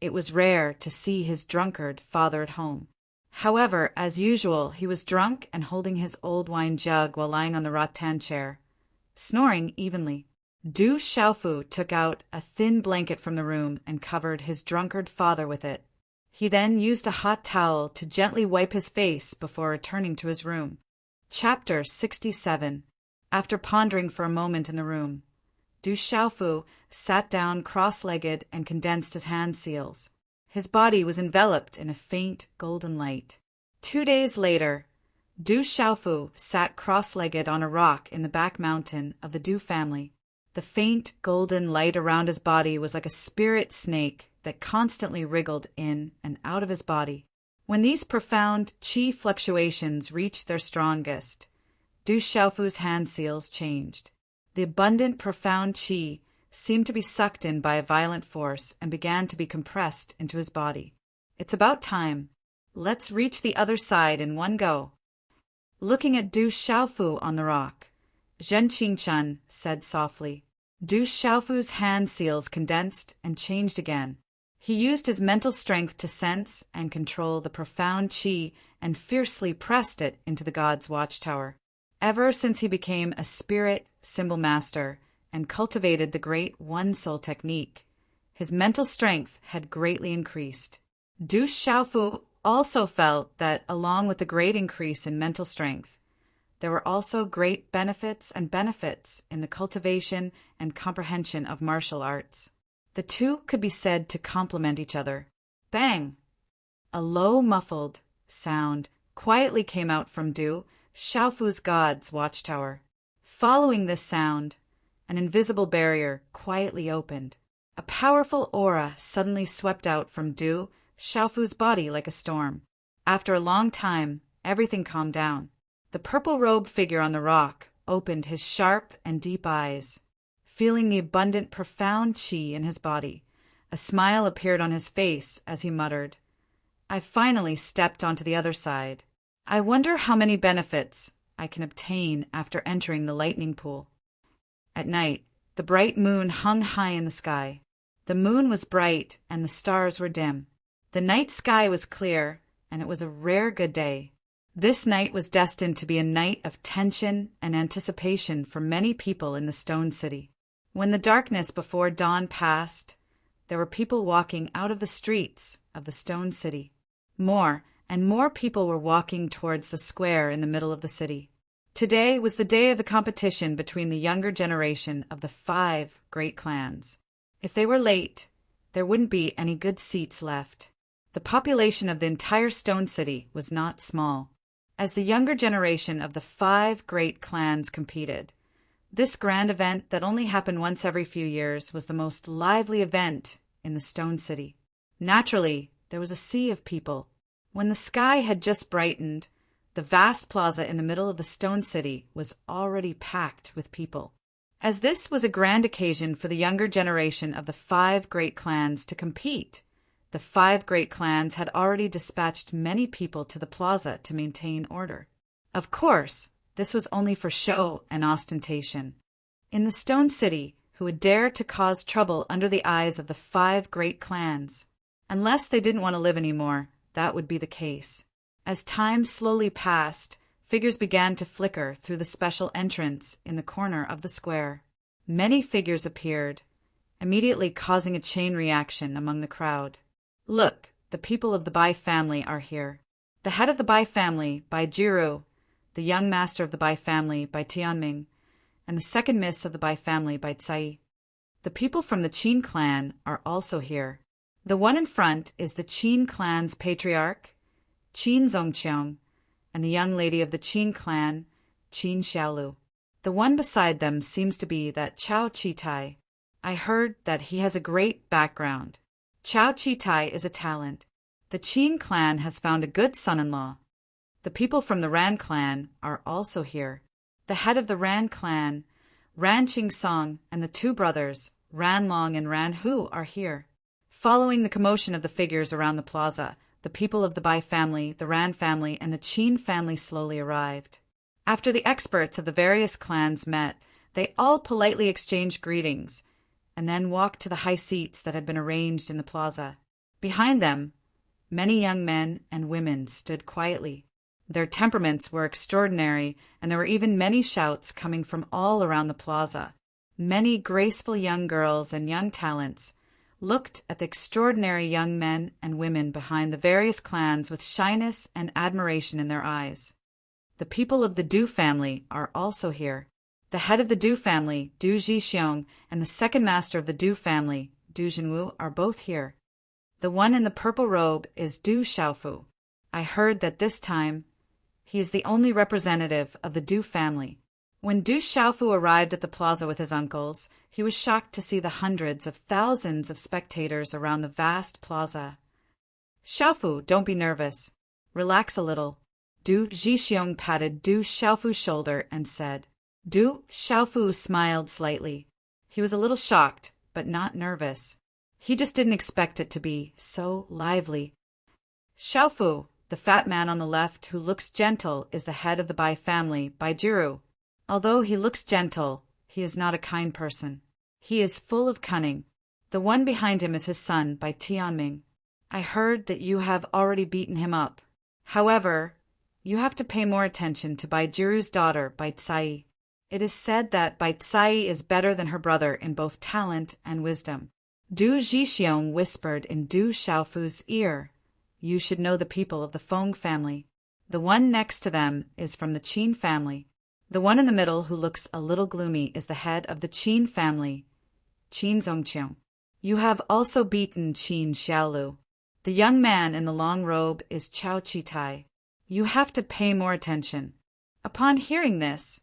it was rare to see his drunkard father at home. However, as usual, he was drunk and holding his old wine jug while lying on the rattan chair, snoring evenly. Du Xiaofu took out a thin blanket from the room and covered his drunkard father with it. He then used a hot towel to gently wipe his face before returning to his room. Chapter 67. After pondering for a moment in the room, Du Xiaofu sat down cross-legged and condensed his hand seals. His body was enveloped in a faint golden light. 2 days later, Du Xiaofu sat cross-legged on a rock in the back mountain of the Du family. The faint golden light around his body was like a spirit snake that constantly wriggled in and out of his body. When these profound qi fluctuations reached their strongest, Du Xiaofu's hand seals changed. The abundant, profound qi seemed to be sucked in by a violent force and began to be compressed into his body. It's about time. Let's reach the other side in one go. Looking at Du Xiaofu on the rock, Zhen Qingchen said softly. Du Xiaofu's hand seals condensed and changed again. He used his mental strength to sense and control the profound qi and fiercely pressed it into the god's watchtower. Ever since he became a spirit symbol master and cultivated the great one-soul technique, his mental strength had greatly increased. Du Xiaofu also felt that, along with the great increase in mental strength, there were also great benefits in the cultivation and comprehension of martial arts. The two could be said to complement each other. Bang! A low, muffled sound quietly came out from Du Xiaofu's god's watchtower. Following this sound, an invisible barrier quietly opened. A powerful aura suddenly swept out from Du Xiaofu's body like a storm. After a long time, everything calmed down. The purple-robed figure on the rock opened his sharp and deep eyes. Feeling the abundant, profound qi in his body, a smile appeared on his face as he muttered, "I finally stepped onto the other side. I wonder how many benefits I can obtain after entering the lightning pool." At night, the bright moon hung high in the sky. The moon was bright and the stars were dim. The night sky was clear, and it was a rare good day. This night was destined to be a night of tension and anticipation for many people in the Stone City. When the darkness before dawn passed, there were people walking out of the streets of the Stone City. More and more people were walking towards the square in the middle of the city. Today was the day of the competition between the younger generation of the 5 great clans. If they were late, there wouldn't be any good seats left. The population of the entire Stone City was not small. As the younger generation of the 5 great clans competed, this grand event that only happened once every few years was the most lively event in the Stone City. Naturally, there was a sea of people. When the sky had just brightened, the vast plaza in the middle of the Stone City was already packed with people. As this was a grand occasion for the younger generation of the 5 great clans to compete, the 5 great clans had already dispatched many people to the plaza to maintain order. Of course, this was only for show and ostentation. In the Stone City, who would dare to cause trouble under the eyes of the 5 great clans? Unless they didn't want to live anymore, that would be the case. As time slowly passed, figures began to flicker through the special entrance in the corner of the square. Many figures appeared, immediately causing a chain reaction among the crowd. Look, the people of the Bai family are here. The head of the Bai family, Bai Jiru, the young master of the Bai family, Bai Tianming, and the second miss of the Bai family, Bai Tsai. The people from the Qin clan are also here. The one in front is the Qin clan's patriarch, Qin Zongqiang, and the young lady of the Qin clan, Qin Xiaolu. The one beside them seems to be that Chao Chitai. I heard that he has a great background. Chao Chitai is a talent. The Qin clan has found a good son-in-law. The people from the Ran clan are also here. The head of the Ran clan, Ran Qingsong, and the two brothers, Ran Long and Ran Hu, are here. Following the commotion of the figures around the plaza, the people of the Bai family, the Ran family, and the Qin family slowly arrived. After the experts of the various clans met, they all politely exchanged greetings, and then walked to the high seats that had been arranged in the plaza. Behind them, many young men and women stood quietly. Their temperaments were extraordinary, and there were even many shouts coming from all around the plaza. Many graceful young girls and young talents looked at the extraordinary young men and women behind the various clans with shyness and admiration in their eyes. The people of the Du family are also here. The head of the Du family, Du Zhixiong, and the second master of the Du family, Du Jinwu, are both here. The one in the purple robe is Du Xiaofu. I heard that this time he is the only representative of the Du family. When Du Xiaofu arrived at the plaza with his uncles, he was shocked to see the hundreds of thousands of spectators around the vast plaza. Xiaofu, don't be nervous. Relax a little. Du Zhixiong patted Du Xiaofu's shoulder and said. Du Xiaofu smiled slightly. He was a little shocked, but not nervous. He just didn't expect it to be so lively. Xiaofu, the fat man on the left who looks gentle, is the head of the Bai family, Bai Jiru. Although he looks gentle, he is not a kind person. He is full of cunning. The one behind him is his son, Bai Tianming. I heard that you have already beaten him up. However, you have to pay more attention to Bai Jiru's daughter, Bai Tsai. It is said that Bai Tsai is better than her brother in both talent and wisdom. Du Zhixiong whispered in Du Xiaofu's ear. You should know the people of the Feng family. The one next to them is from the Qin family. The one in the middle who looks a little gloomy is the head of the Qin family, Qin Zongqiang. You have also beaten Qin Xiaolu. The young man in the long robe is Chao Chitai. You have to pay more attention. Upon hearing this,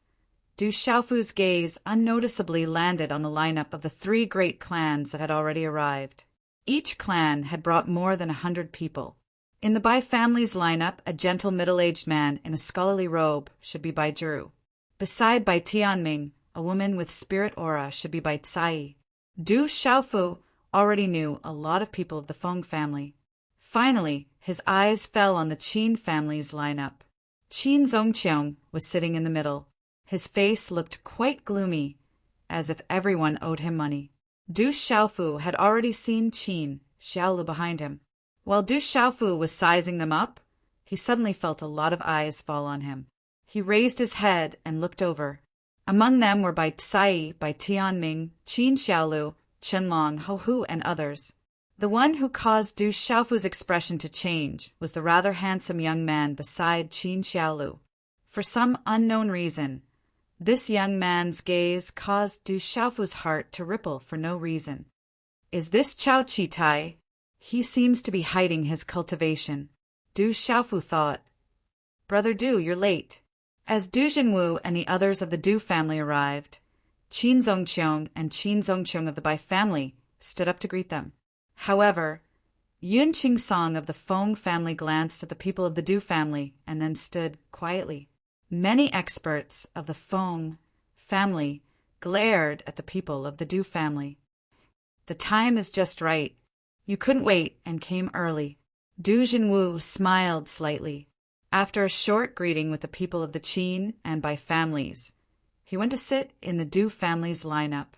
Du Xiaofu's gaze unnoticeably landed on the lineup of the three great clans that had already arrived. Each clan had brought more than 100 people. In the Bai family's lineup, a gentle middle-aged man in a scholarly robe should be Bai Jiru. Beside Bai Tianming, a woman with spirit aura should be Bai Tsai. Du Xiaofu already knew a lot of people of the Feng family. Finally, his eyes fell on the Qin family's lineup. Qin Zongqiang was sitting in the middle. His face looked quite gloomy, as if everyone owed him money. Du Xiaofu had already seen Qin Xiaolu behind him. While Du Xiaofu was sizing them up, he suddenly felt a lot of eyes fall on him. He raised his head and looked over. Among them were Bai Tsai, Bai Tianming, Qin Xiaolu, Chenlong, Hou Hu, and others. The one who caused Du Xiaofu's expression to change was the rather handsome young man beside Qin Xiaolu. For some unknown reason, this young man's gaze caused Du Xiaofu's heart to ripple for no reason. Is this Chao Chitai? He seems to be hiding his cultivation. Du Xiaofu thought. Brother Du, you're late. As Du Jinwu and the others of the Du family arrived, Qin Zongqiang and Qin Zongqiang of the Bai family stood up to greet them. However, Yun Qingsong of the Feng family glanced at the people of the Du family and then stood quietly. Many experts of the Feng family glared at the people of the Du family. The time is just right. You couldn't wait and came early. Du Jinwu smiled slightly. After a short greeting with the people of the Qin and Bai families, he went to sit in the Du family's lineup.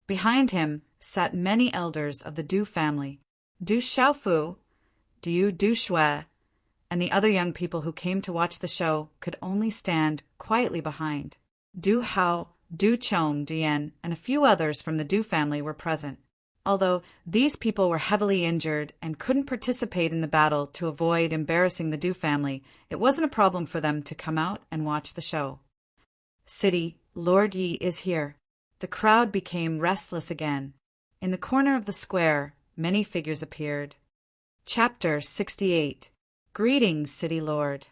Behind him sat many elders of the Du family. Du Xiaofu, Du Shui, and the other young people who came to watch the show could only stand quietly behind. Du Hao, Du Chong, Dian, and a few others from the Du family were present. Although these people were heavily injured and couldn't participate in the battle to avoid embarrassing the Du family, it wasn't a problem for them to come out and watch the show. City, Lord Yi is here. The crowd became restless again. In the corner of the square, Many figures appeared. Chapter 68. Greetings, City Lord.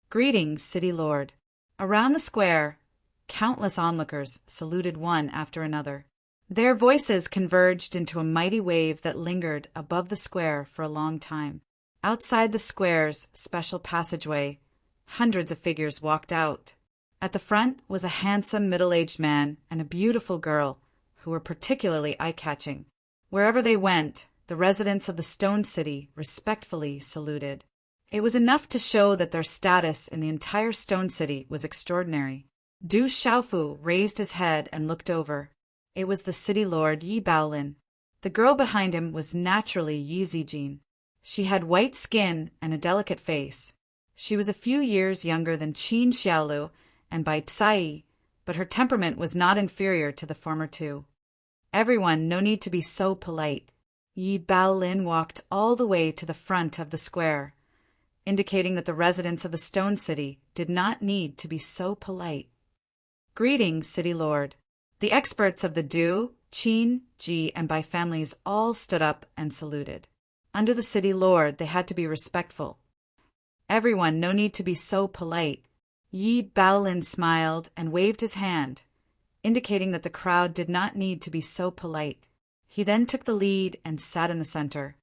Greetings, City Lord. Around the square, countless onlookers saluted one after another. Their voices converged into a mighty wave that lingered above the square for a long time. Outside the square's special passageway, hundreds of figures walked out. At the front was a handsome middle-aged man and a beautiful girl who were particularly eye-catching. Wherever they went, the residents of the Stone City respectfully saluted. It was enough to show that their status in the entire Stone City was extraordinary. Du Xiaofu raised his head and looked over. It was the city lord Yi Baolin. The girl behind him was naturally Yi Zijin. She had white skin and a delicate face. She was a few years younger than Qin Xiaolu and Bai Tsai, but her temperament was not inferior to the former two. Everyone, no need to be so polite. Yi Baolin walked all the way to the front of the square, indicating that the residents of the Stone City did not need to be so polite. Greetings, City Lord. The experts of the Du, Qin, Ji, and Bai families all stood up and saluted. Under the City Lord, they had to be respectful. Everyone, no need to be so polite. Yi Baolin smiled and waved his hand, indicating that the crowd did not need to be so polite. He then took the lead and sat in the center.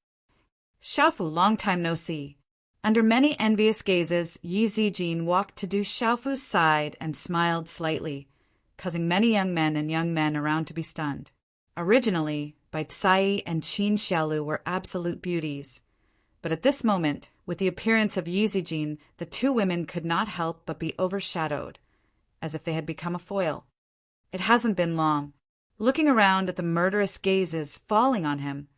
Xiaofu, long time no see. Under many envious gazes, Yi Zijin walked to Du Xiaofu's side and smiled slightly, causing many young men around to be stunned. Originally, Bai Tsai and Qin Xiaolu were absolute beauties, but at this moment, with the appearance of Yi Zijin, the two women could not help but be overshadowed, as if they had become a foil. It hasn't been long. Looking around at the murderous gazes falling on him,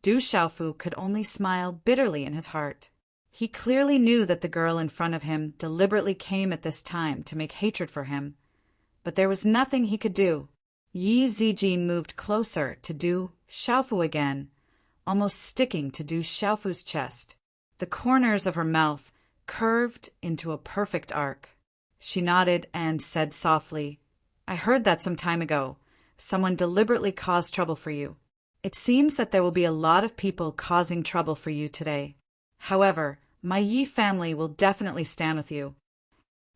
Du Xiaofu could only smile bitterly in his heart. He clearly knew that the girl in front of him deliberately came at this time to make hatred for him, but there was nothing he could do. Yi Zijin moved closer to Du Xiaofu again, almost sticking to Du Xiaofu's chest. The corners of her mouth curved into a perfect arc. She nodded and said softly, "I heard that some time ago. Someone deliberately caused trouble for you. It seems that there will be a lot of people causing trouble for you today. However, my Yi family will definitely stand with you."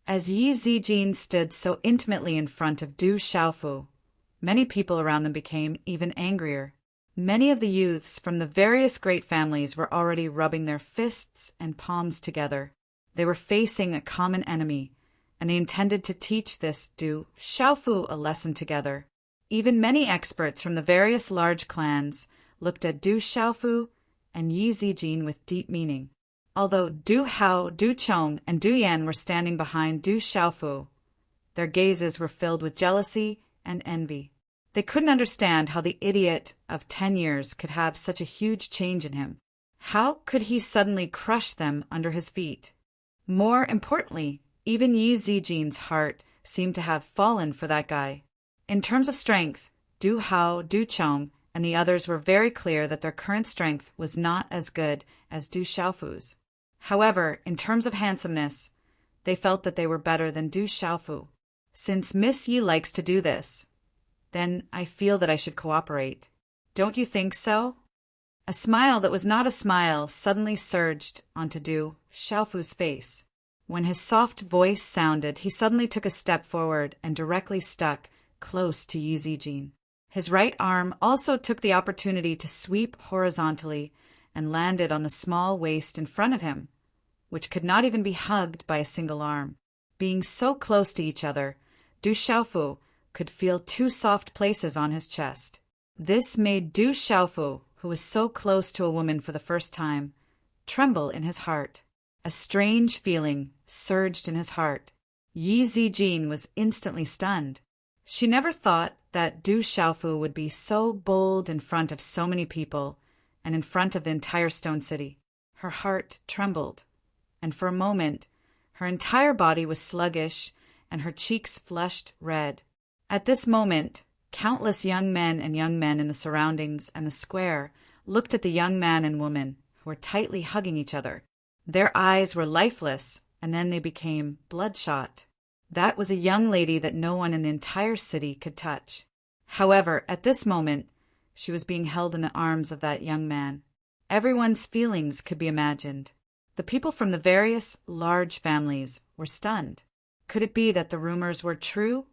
As Yi Zijin stood so intimately in front of Du Xiaofu, many people around them became even angrier. Many of the youths from the various great families were already rubbing their fists and palms together. They were facing a common enemy, and they intended to teach this Du Xiaofu a lesson together. Even many experts from the various large clans looked at Du Xiaofu and Yi Zijin with deep meaning. Although Du Hao, Du Chong, and Du Yan were standing behind Du Xiaofu, their gazes were filled with jealousy and envy. They couldn't understand how the idiot of 10 years could have such a huge change in him. How could he suddenly crush them under his feet? More importantly, even Yi Zijin's heart seemed to have fallen for that guy. In terms of strength, Du Hao, Du Chong, and the others were very clear that their current strength was not as good as Du Xiaofu's. However, in terms of handsomeness, they felt that they were better than Du Xiaofu. Since Miss Yi likes to do this, then I feel that I should cooperate. Don't you think so? A smile that was not a smile suddenly surged onto Du Xiaofu's face. When his soft voice sounded, he suddenly took a step forward and directly stuck close to Yi Zijin. His right arm also took the opportunity to sweep horizontally and landed on the small waist in front of him, which could not even be hugged by a single arm. Being so close to each other, Du Xiaofu could feel two soft places on his chest. This made Du Xiaofu, who was so close to a woman for the first time, tremble in his heart. A strange feeling surged in his heart. Yi Zijin was instantly stunned. She never thought that Du Xiaofu would be so bold in front of so many people and in front of the entire Stone City. Her heart trembled, and for a moment, her entire body was sluggish and her cheeks flushed red. At this moment, countless young men in the surroundings and the square looked at the young man and woman who were tightly hugging each other. Their eyes were lifeless, and then they became bloodshot. That was a young lady that no one in the entire city could touch. However, at this moment, She was being held in the arms of that young man. Everyone's feelings could be imagined. The people from the various large families were stunned. Could it be that the rumors were true?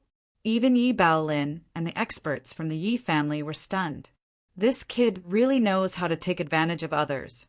Even Yi Baolin and the experts from the Yi family were stunned. This kid really knows how to take advantage of others.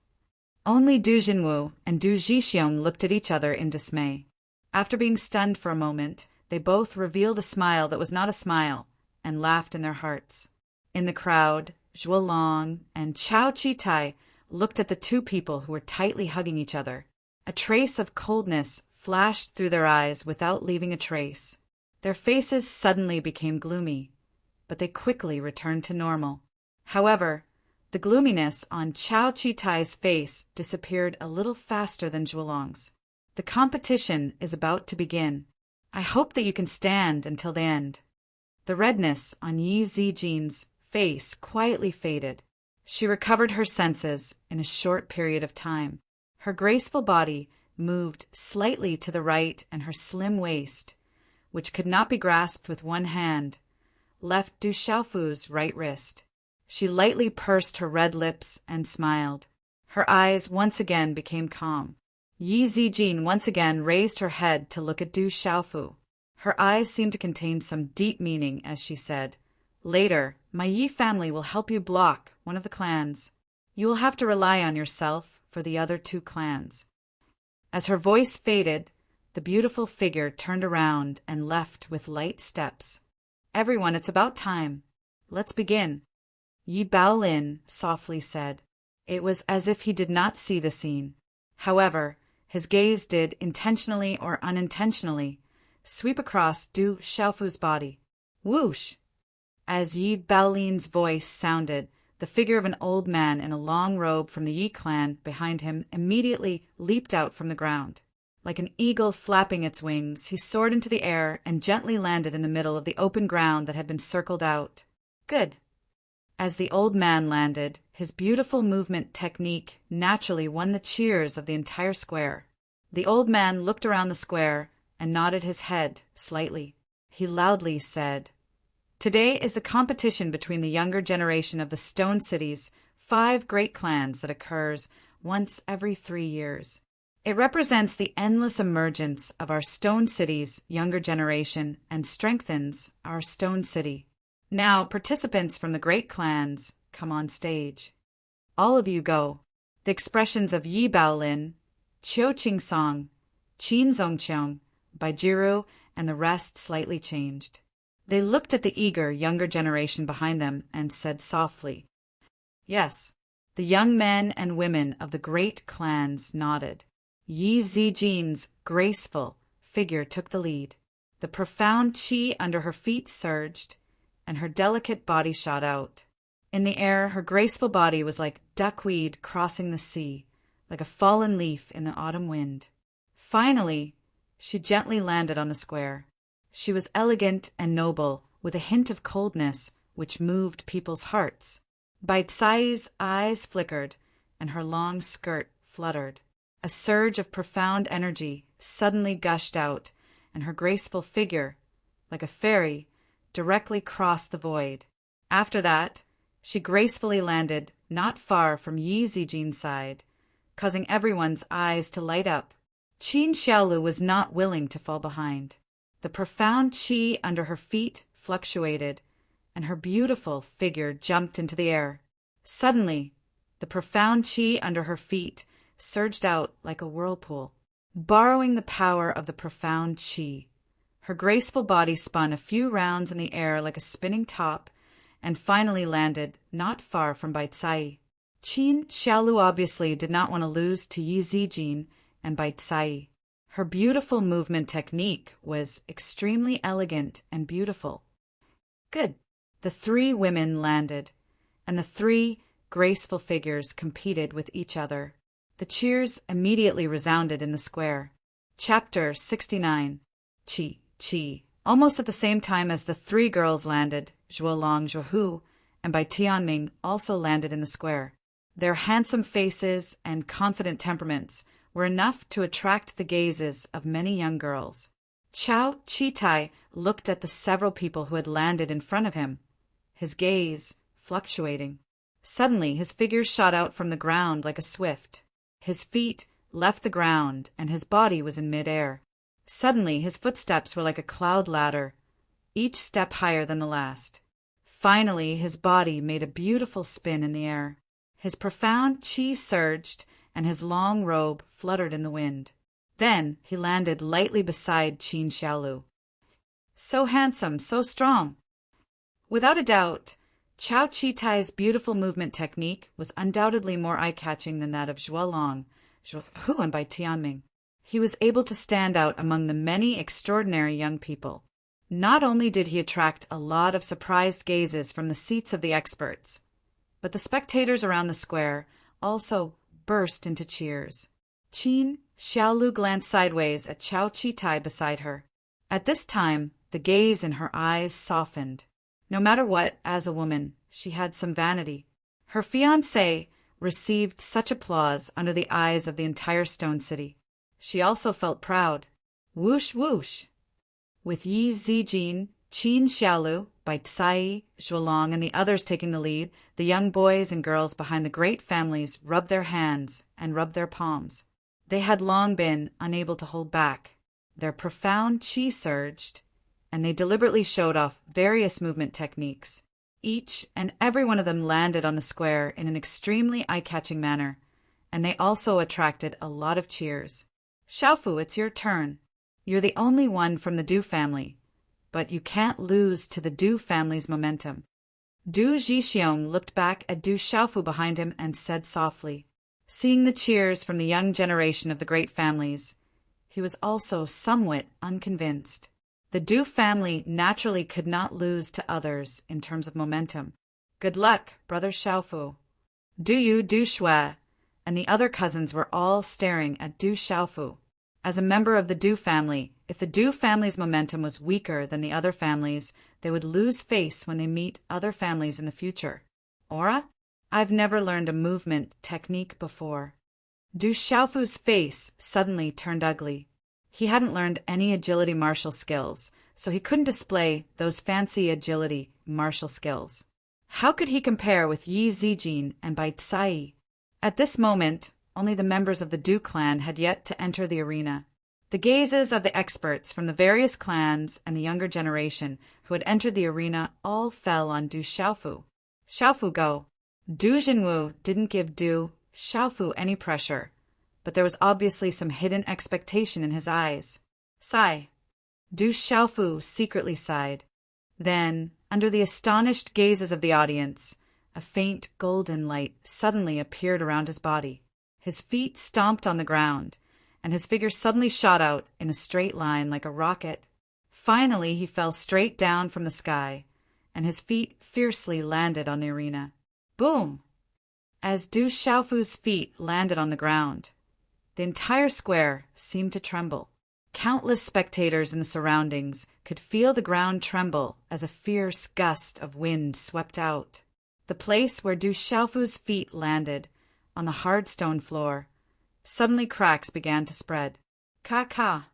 Only Du Jinwoo and Du Jixiong looked at each other in dismay. After being stunned for a moment, they both revealed a smile that was not a smile and laughed in their hearts. In the crowd, Zhuo Long and Chao Chi-tai looked at the two people who were tightly hugging each other. A trace of coldness flashed through their eyes without leaving a trace. Their faces suddenly became gloomy, but they quickly returned to normal. However, the gloominess on Chao Chi-tai's face disappeared a little faster than Zhuolong's. The competition is about to begin. I hope that you can stand until the end. The redness on Yi Zijin's face quietly faded. She recovered her senses in a short period of time. Her graceful body moved slightly to the right, and her slim waist, which could not be grasped with one hand, left Du Xiaofu's right wrist. She lightly pursed her red lips and smiled. Her eyes once again became calm. Yi Zijin once again raised her head to look at Du Xiaofu. Her eyes seemed to contain some deep meaning as she said, "Later, my Yi family will help you block one of the clans. You will have to rely on yourself for the other two clans." As her voice faded, the beautiful figure turned around and left with light steps. "Everyone, it's about time. Let's begin," Yi Baolin softly said. It was as if he did not see the scene. However, his gaze did, intentionally or unintentionally, sweep across Du Xiaofu's body. Whoosh! As Yi Baolin's voice sounded, the figure of an old man in a long robe from the Yi clan behind him immediately leaped out from the ground. Like an eagle flapping its wings, he soared into the air and gently landed in the middle of the open ground that had been circled out. Good. As the old man landed, his beautiful movement technique naturally won the cheers of the entire square. The old man looked around the square and nodded his head slightly. He loudly said, "Today is the competition between the younger generation of the Stone City's 5 great clans that occurs once every 3 years. It represents the endless emergence of our Stone City's younger generation and strengthens our Stone City. Now, participants from the great clans come on stage. All of you go." The expressions of Yi Baolin, Qiu Qingsong, Qin Zongqiong, Baijiru, and the rest slightly changed. They looked at the eager younger generation behind them and said softly, "Yes." The young men and women of the great clans nodded. Yi Zijin's graceful figure took the lead. The profound qi under her feet surged, and her delicate body shot out. In the air, her graceful body was like duckweed crossing the sea, like a fallen leaf in the autumn wind. Finally, she gently landed on the square. She was elegant and noble, with a hint of coldness which moved people's hearts. Bai Tsai's eyes flickered, and her long skirt fluttered. A surge of profound energy suddenly gushed out, and her graceful figure, like a fairy, directly crossed the void. After that, she gracefully landed not far from Yi Zijin's side, causing everyone's eyes to light up. Qin Xiaolu was not willing to fall behind. The profound qi under her feet fluctuated, and her beautiful figure jumped into the air. Suddenly, the profound qi under her feet surged out like a whirlpool. Borrowing the power of the profound qi, her graceful body spun a few rounds in the air like a spinning top and finally landed not far from Bai Tsai. Qin Xiaolu obviously did not want to lose to Yi Zijin and Bai Tsai. Her beautiful movement technique was extremely elegant and beautiful. Good. The 3 women landed, and the 3 graceful figures competed with each other. The cheers immediately resounded in the square. Chapter 69. Qi. Almost at the same time as the 3 girls landed, Zhuolong, Zhuohu, and Bai Tianming also landed in the square. Their handsome faces and confident temperaments were enough to attract the gazes of many young girls. Chao Chi-tai looked at the several people who had landed in front of him. His gaze fluctuating. Suddenly, his figure shot out from the ground like a swift. His feet left the ground, and his body was in midair. Suddenly, his footsteps were like a cloud ladder, each step higher than the last. Finally, his body made a beautiful spin in the air. His profound chi surged, and his long robe fluttered in the wind. Then he landed lightly beside Qin Xiaolu. So handsome, so strong. Without a doubt, Chao Chi-tai's beautiful movement technique was undoubtedly more eye-catching than that of Zhuolong, Zhuhu, and Bai Tianming. He was able to stand out among the many extraordinary young people. Not only did he attract a lot of surprised gazes from the seats of the experts, but the spectators around the square also burst into cheers. Qin Xiaolu glanced sideways at Chao Chi-tai beside her. At this time, the gaze in her eyes softened. No matter what, as a woman, she had some vanity. Her fiancé received such applause under the eyes of the entire Stone City. She also felt proud. Whoosh, whoosh! With Yi Zijin, Qin Xiaolu, Bai Tsai, Zhuolong, and the others taking the lead, the young boys and girls behind the great families rubbed their hands and rubbed their palms. They had long been unable to hold back. Their profound chi surged, and they deliberately showed off various movement techniques. Each and every one of them landed on the square in an extremely eye-catching manner, and they also attracted a lot of cheers. Xiaofu, it's your turn. You're the only one from the Du family, but you can't lose to the Du family's momentum. Du Jixiong looked back at Du Xiaofu behind him and said softly. Seeing the cheers from the young generation of the great families, he was also somewhat unconvinced. The Du family naturally could not lose to others in terms of momentum. Good luck, brother Xiaofu. Du Yu, Du Shui, and the other cousins were all staring at Du Xiaofu. As a member of the Du family, if the Du family's momentum was weaker than the other families, they would lose face when they meet other families in the future. Aura? I've never learned a movement technique before. Du Xiaofu's face suddenly turned ugly. He hadn't learned any agility martial skills, so he couldn't display those fancy agility martial skills. How could he compare with Yi Zijin and Bai Tsai? At this moment, only the members of the Du clan had yet to enter the arena. The gazes of the experts from the various clans and the younger generation who had entered the arena all fell on Du Xiaofu. Xiaofu, go! Du Jinwu didn't give Du Xiaofu any pressure, but there was obviously some hidden expectation in his eyes. Sigh. Du Xiaofu secretly sighed. Then, under the astonished gazes of the audience, a faint golden light suddenly appeared around his body. His feet stomped on the ground, and his figure suddenly shot out in a straight line like a rocket. Finally, he fell straight down from the sky, and his feet fiercely landed on the arena. Boom! As Du Xiaofu's feet landed on the ground, the entire square seemed to tremble. Countless spectators in the surroundings could feel the ground tremble as a fierce gust of wind swept out. The place where Du Xiaofu's feet landed, on the hard stone floor, suddenly cracks began to spread. Ka-ka!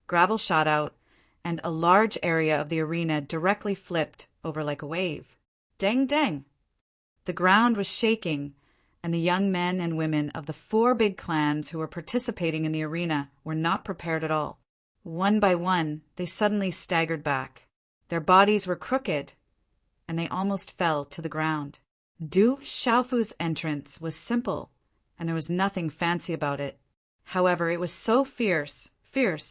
Gravel shot out, and a large area of the arena directly flipped over like a wave. Dang-dang! The ground was shaking, and the young men and women of the 4 big clans who were participating in the arena were not prepared at all. One by one, they suddenly staggered back. Their bodies were crooked, and they almost fell to the ground. Du Xiaofu's entrance was simple, and there was nothing fancy about it. However, it was so fierce,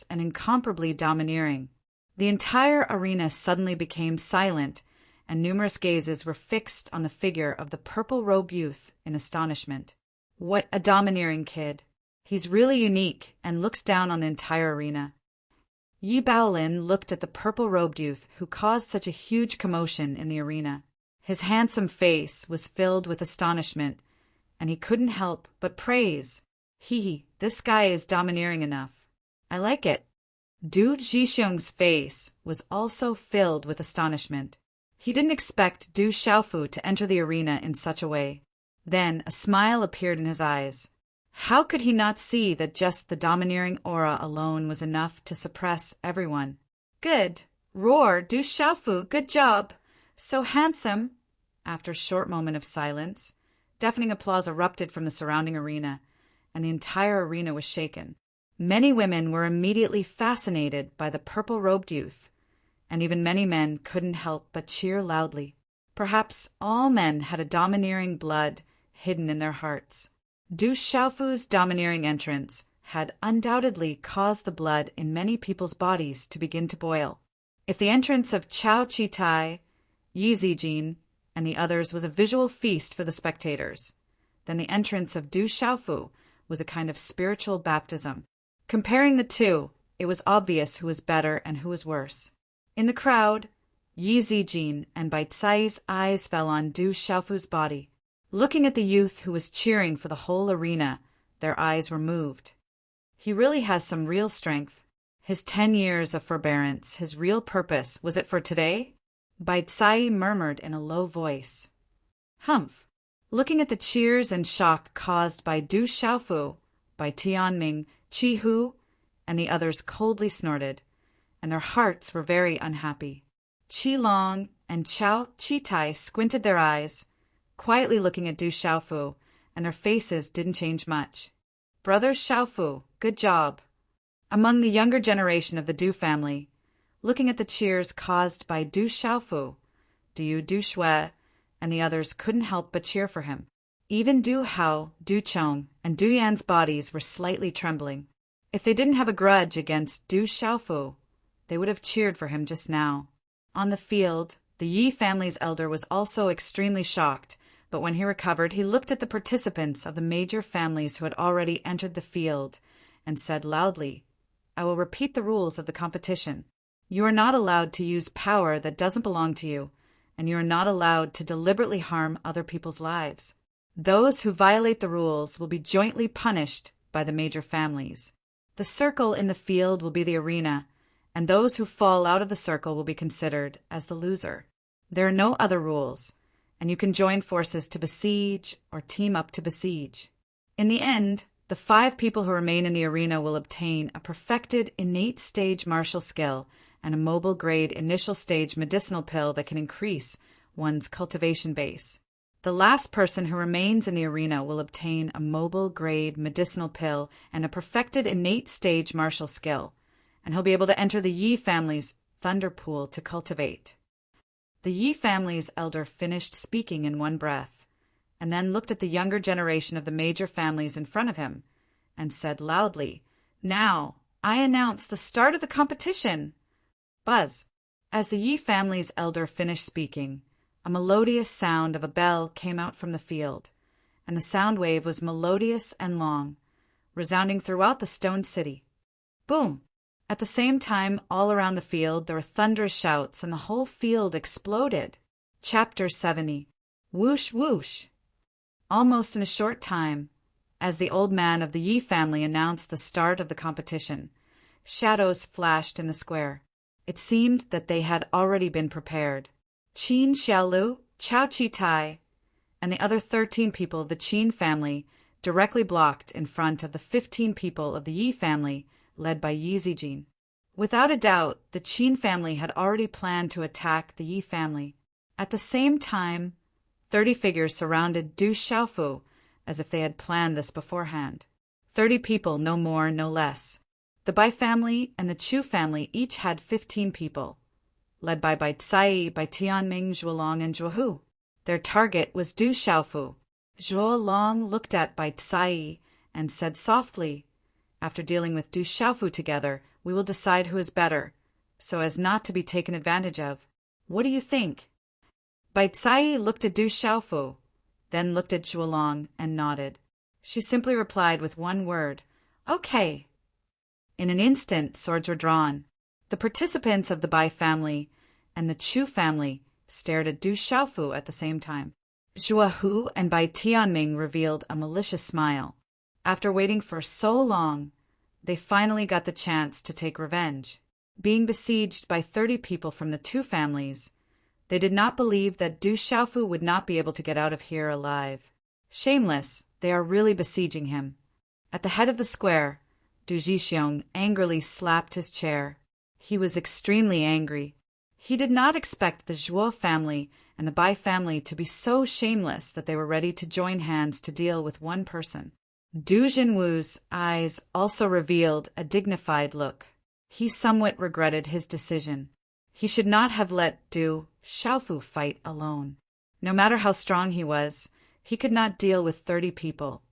and incomparably domineering. The entire arena suddenly became silent, and numerous gazes were fixed on the figure of the purple-robed youth in astonishment. What a domineering kid! He's really unique and looks down on the entire arena. Yi Baolin looked at the purple-robed youth who caused such a huge commotion in the arena. His handsome face was filled with astonishment, and he couldn't help but praise. This guy is domineering enough. I like it. Du Jixiong's face was also filled with astonishment. He didn't expect Du Xiaofu to enter the arena in such a way. Then a smile appeared in his eyes. How could he not see that just the domineering aura alone was enough to suppress everyone? Good! Roar, Du Xiaofu, good job! So handsome! After a short moment of silence, deafening applause erupted from the surrounding arena, and the entire arena was shaken. Many women were immediately fascinated by the purple-robed youth, and even many men couldn't help but cheer loudly. Perhaps all men had a domineering blood hidden in their hearts. Du Xiaofu's domineering entrance had undoubtedly caused the blood in many people's bodies to begin to boil. If the entrance of Chao Chi-tai, Yi Zijin, and the others was a visual feast for the spectators, then the entrance of Du Xiaofu was a kind of spiritual baptism. Comparing the two, it was obvious who was better and who was worse. In the crowd, Yi Zijin and Bai Cai's eyes fell on Du Xiaofu's body. Looking at the youth who was cheering for the whole arena, their eyes were moved. He really has some real strength. His 10 years of forbearance, his real purpose, was it for today? Bai Cai murmured in a low voice. Humph. Looking at the cheers and shock caused by Du Xiaofu, Bai Tianming, Qi Hu, and the others coldly snorted, and their hearts were very unhappy. Qi Long and Chao Chi-tai squinted their eyes, quietly looking at Du Xiaofu, and their faces didn't change much. Brother Xiaofu, good job. Among the younger generation of the Du family, looking at the cheers caused by Du Xiaofu, Du Shui, and the others couldn't help but cheer for him. Even Du Hao, Du Chong, and Du Yan's bodies were slightly trembling. If they didn't have a grudge against Du Xiaofu, they would have cheered for him just now. On the field, the Yi family's elder was also extremely shocked, but when he recovered, he looked at the participants of the major families who had already entered the field and said loudly, I will repeat the rules of the competition. You are not allowed to use power that doesn't belong to you, and you are not allowed to deliberately harm other people's lives. Those who violate the rules will be jointly punished by the major families. The circle in the field will be the arena, and those who fall out of the circle will be considered as the loser. There are no other rules, and you can join forces to besiege or team up to besiege. In the end, the 5 people who remain in the arena will obtain a perfected innate stage martial skill and a mobile-grade initial stage medicinal pill that can increase one's cultivation base. The last person who remains in the arena will obtain a mobile-grade medicinal pill and a perfected innate stage martial skill, and he'll be able to enter the Yi family's thunder pool to cultivate. The Yi family's elder finished speaking in one breath, and then looked at the younger generation of the major families in front of him, and said loudly, Now, I announce the start of the competition. Buzz. As the Yi family's elder finished speaking, a melodious sound of a bell came out from the field, and the sound wave was melodious and long, resounding throughout the stone city. Boom! At the same time, all around the field, there were thunderous shouts, and the whole field exploded. Chapter 70. Whoosh, whoosh. Almost in a short time, as the old man of the Yi family announced the start of the competition, shadows flashed in the square. It seemed that they had already been prepared. Qin Xiaolu, Chao Chi-tai, and the other 13 people of the Qin family directly blocked in front of the 15 people of the Yi family, led by Yi Zijin. Without a doubt, the Qin family had already planned to attack the Yi family. At the same time, 30 figures surrounded Du Xiaofu as if they had planned this beforehand. 30 people, no more, no less. The Bai family and the Chu family each had 15 people, led by Bai Cai, Bai Tianming, Zhuolong, and Zhuohu. Their target was Du Xiaofu. Zhuolong looked at Bai Cai and said softly, After dealing with Du Xiaofu together, we will decide who is better, so as not to be taken advantage of. What do you think? Bai Cai looked at Du Xiaofu, then looked at Zhuolong and nodded. She simply replied with one word, Okay. In an instant, swords were drawn. The participants of the Bai family and the Chu family stared at Du Xiaofu at the same time. Zhuohu and Bai Tianming revealed a malicious smile. After waiting for so long, they finally got the chance to take revenge. Being besieged by 30 people from the two families, they did not believe that Du Xiaofu would not be able to get out of here alive. Shameless, they are really besieging him. At the head of the square, Du Jixiong angrily slapped his chair. He was extremely angry. He did not expect the Zhuo family and the Bai family to be so shameless that they were ready to join hands to deal with one person. Du Jinwu's eyes also revealed a dignified look. He somewhat regretted his decision. He should not have let Du Xiaofu fight alone. No matter how strong he was, he could not deal with 30 people,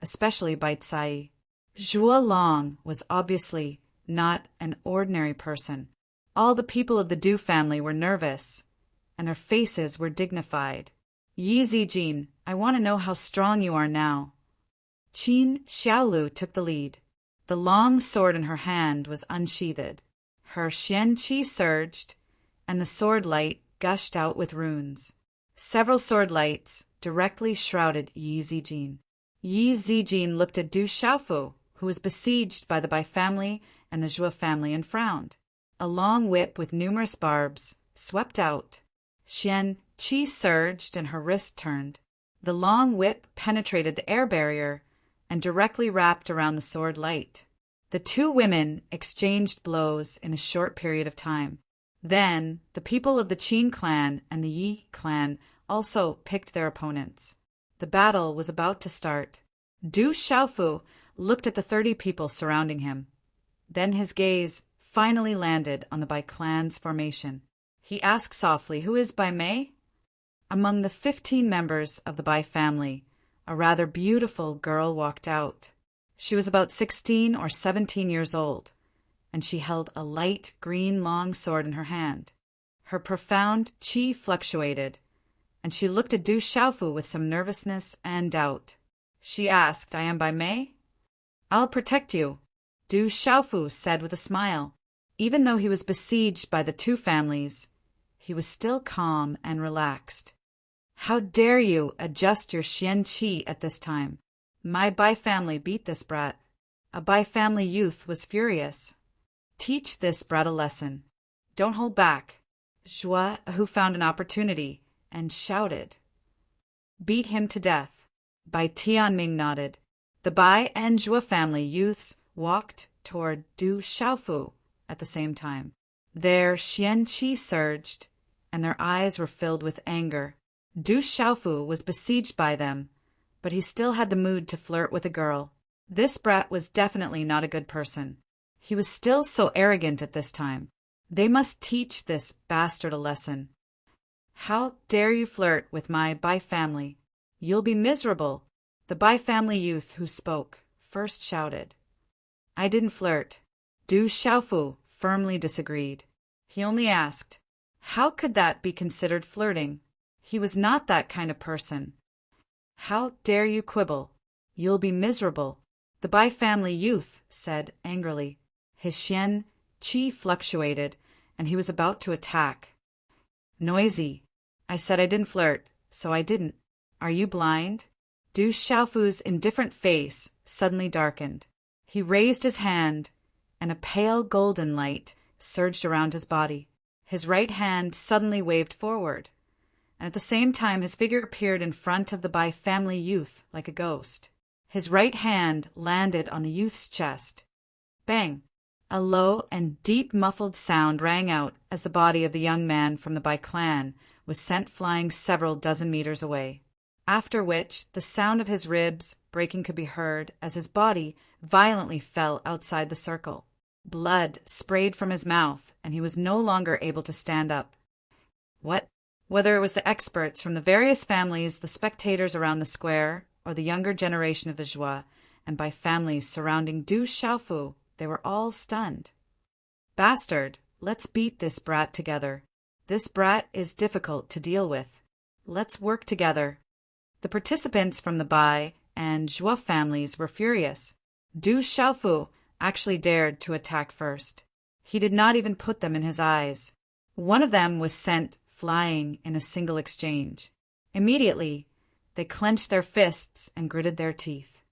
especially Bai Cai. Zhuo Long was obviously not an ordinary person. All the people of the Du family were nervous, and their faces were dignified. Yi Zijin, I want to know how strong you are now. Qin Xiaolu took the lead. The long sword in her hand was unsheathed. Her xian qi surged, and the sword light gushed out with runes. Several sword lights directly shrouded Yi Zijin. Yi Zijin looked at Du Xiaofu, who was besieged by the Bai family and the Zhuo family, and frowned. A long whip with numerous barbs swept out. Xian qi surged and her wrist turned. The long whip penetrated the air barrier and directly wrapped around the sword light. The two women exchanged blows in a short period of time. Then, the people of the Qin clan and the Yi clan also picked their opponents. The battle was about to start. Du Xiaofu looked at the 30 people surrounding him. Then his gaze finally landed on the Bai clan's formation. He asked softly, "Who is Bai Mei?" Among the 15 members of the Bai family, a rather beautiful girl walked out. She was about 16 or 17 years old, and she held a light green long sword in her hand. Her profound qi fluctuated, and she looked at Du Xiaofu with some nervousness and doubt. She asked, "I am Bai Mei?" "I'll protect you," Du Xiaofu said with a smile. Even though he was besieged by the two families, he was still calm and relaxed. "How dare you adjust your xian qi at this time? My Bai family beat this brat." A Bai family youth was furious. "Teach this brat a lesson. Don't hold back." Zhuo, who found an opportunity, and shouted, "Beat him to death." Bai Tianming nodded. The Bai and Zhuo family youths walked toward Du Xiaofu at the same time. Their xian qi surged, and their eyes were filled with anger. Du Xiaofu was besieged by them, but he still had the mood to flirt with a girl. This brat was definitely not a good person. He was still so arrogant at this time. They must teach this bastard a lesson. "How dare you flirt with my Bai family? You'll be miserable." The Bai family youth who spoke first shouted. "I didn't flirt." Du Xiaofu firmly disagreed. He only asked, "How could that be considered flirting? He was not that kind of person." "How dare you quibble? You'll be miserable," the Bai family youth said angrily. His xian qi fluctuated, and he was about to attack. "Noisy. I said I didn't flirt, so I didn't. Are you blind?" Du Xiaofu's indifferent face suddenly darkened. He raised his hand, and a pale golden light surged around his body. His right hand suddenly waved forward, and at the same time his figure appeared in front of the Bai family youth like a ghost. His right hand landed on the youth's chest. Bang! A low and deep muffled sound rang out as the body of the young man from the Bai clan was sent flying several dozen meters away. After which, the sound of his ribs breaking could be heard as his body violently fell outside the circle. Blood sprayed from his mouth, and he was no longer able to stand up. Whether it was the experts from the various families, the spectators around the square, or the younger generation of the Zhuo, and Bai families surrounding Du Xiaofu, they were all stunned. "Bastard, let's beat this brat together. This brat is difficult to deal with. Let's work together." The participants from the Bai and Zhuo families were furious. Du Xiaofu actually dared to attack first. He did not even put them in his eyes. One of them was sent flying in a single exchange. Immediately, they clenched their fists and gritted their teeth.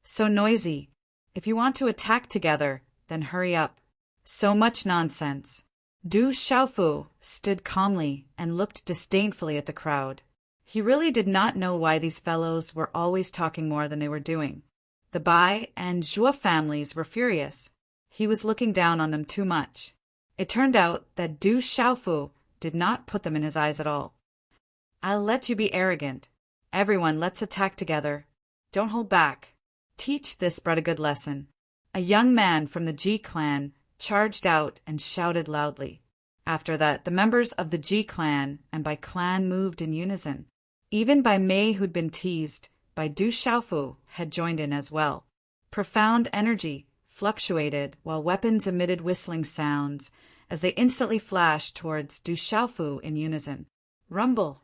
"So noisy. If you want to attack together, then hurry up. So much nonsense." Du Xiaofu stood calmly and looked disdainfully at the crowd. He really did not know why these fellows were always talking more than they were doing. The Bai and Zhuo families were furious. He was looking down on them too much. It turned out that Du Xiaofu did not put them in his eyes at all. I'll let you be arrogant. Everyone, let's attack together. Don't hold back. Teach this bred a good lesson. A young man from the Ji clan charged out and shouted loudly. After that, the members of the Ji clan and by clan moved in unison. Even Bai Mei, who'd been teased by Du Xiaofu, had joined in as well. Profound energy fluctuated while weapons emitted whistling sounds as they instantly flashed towards Du Xiaofu in unison. Rumble!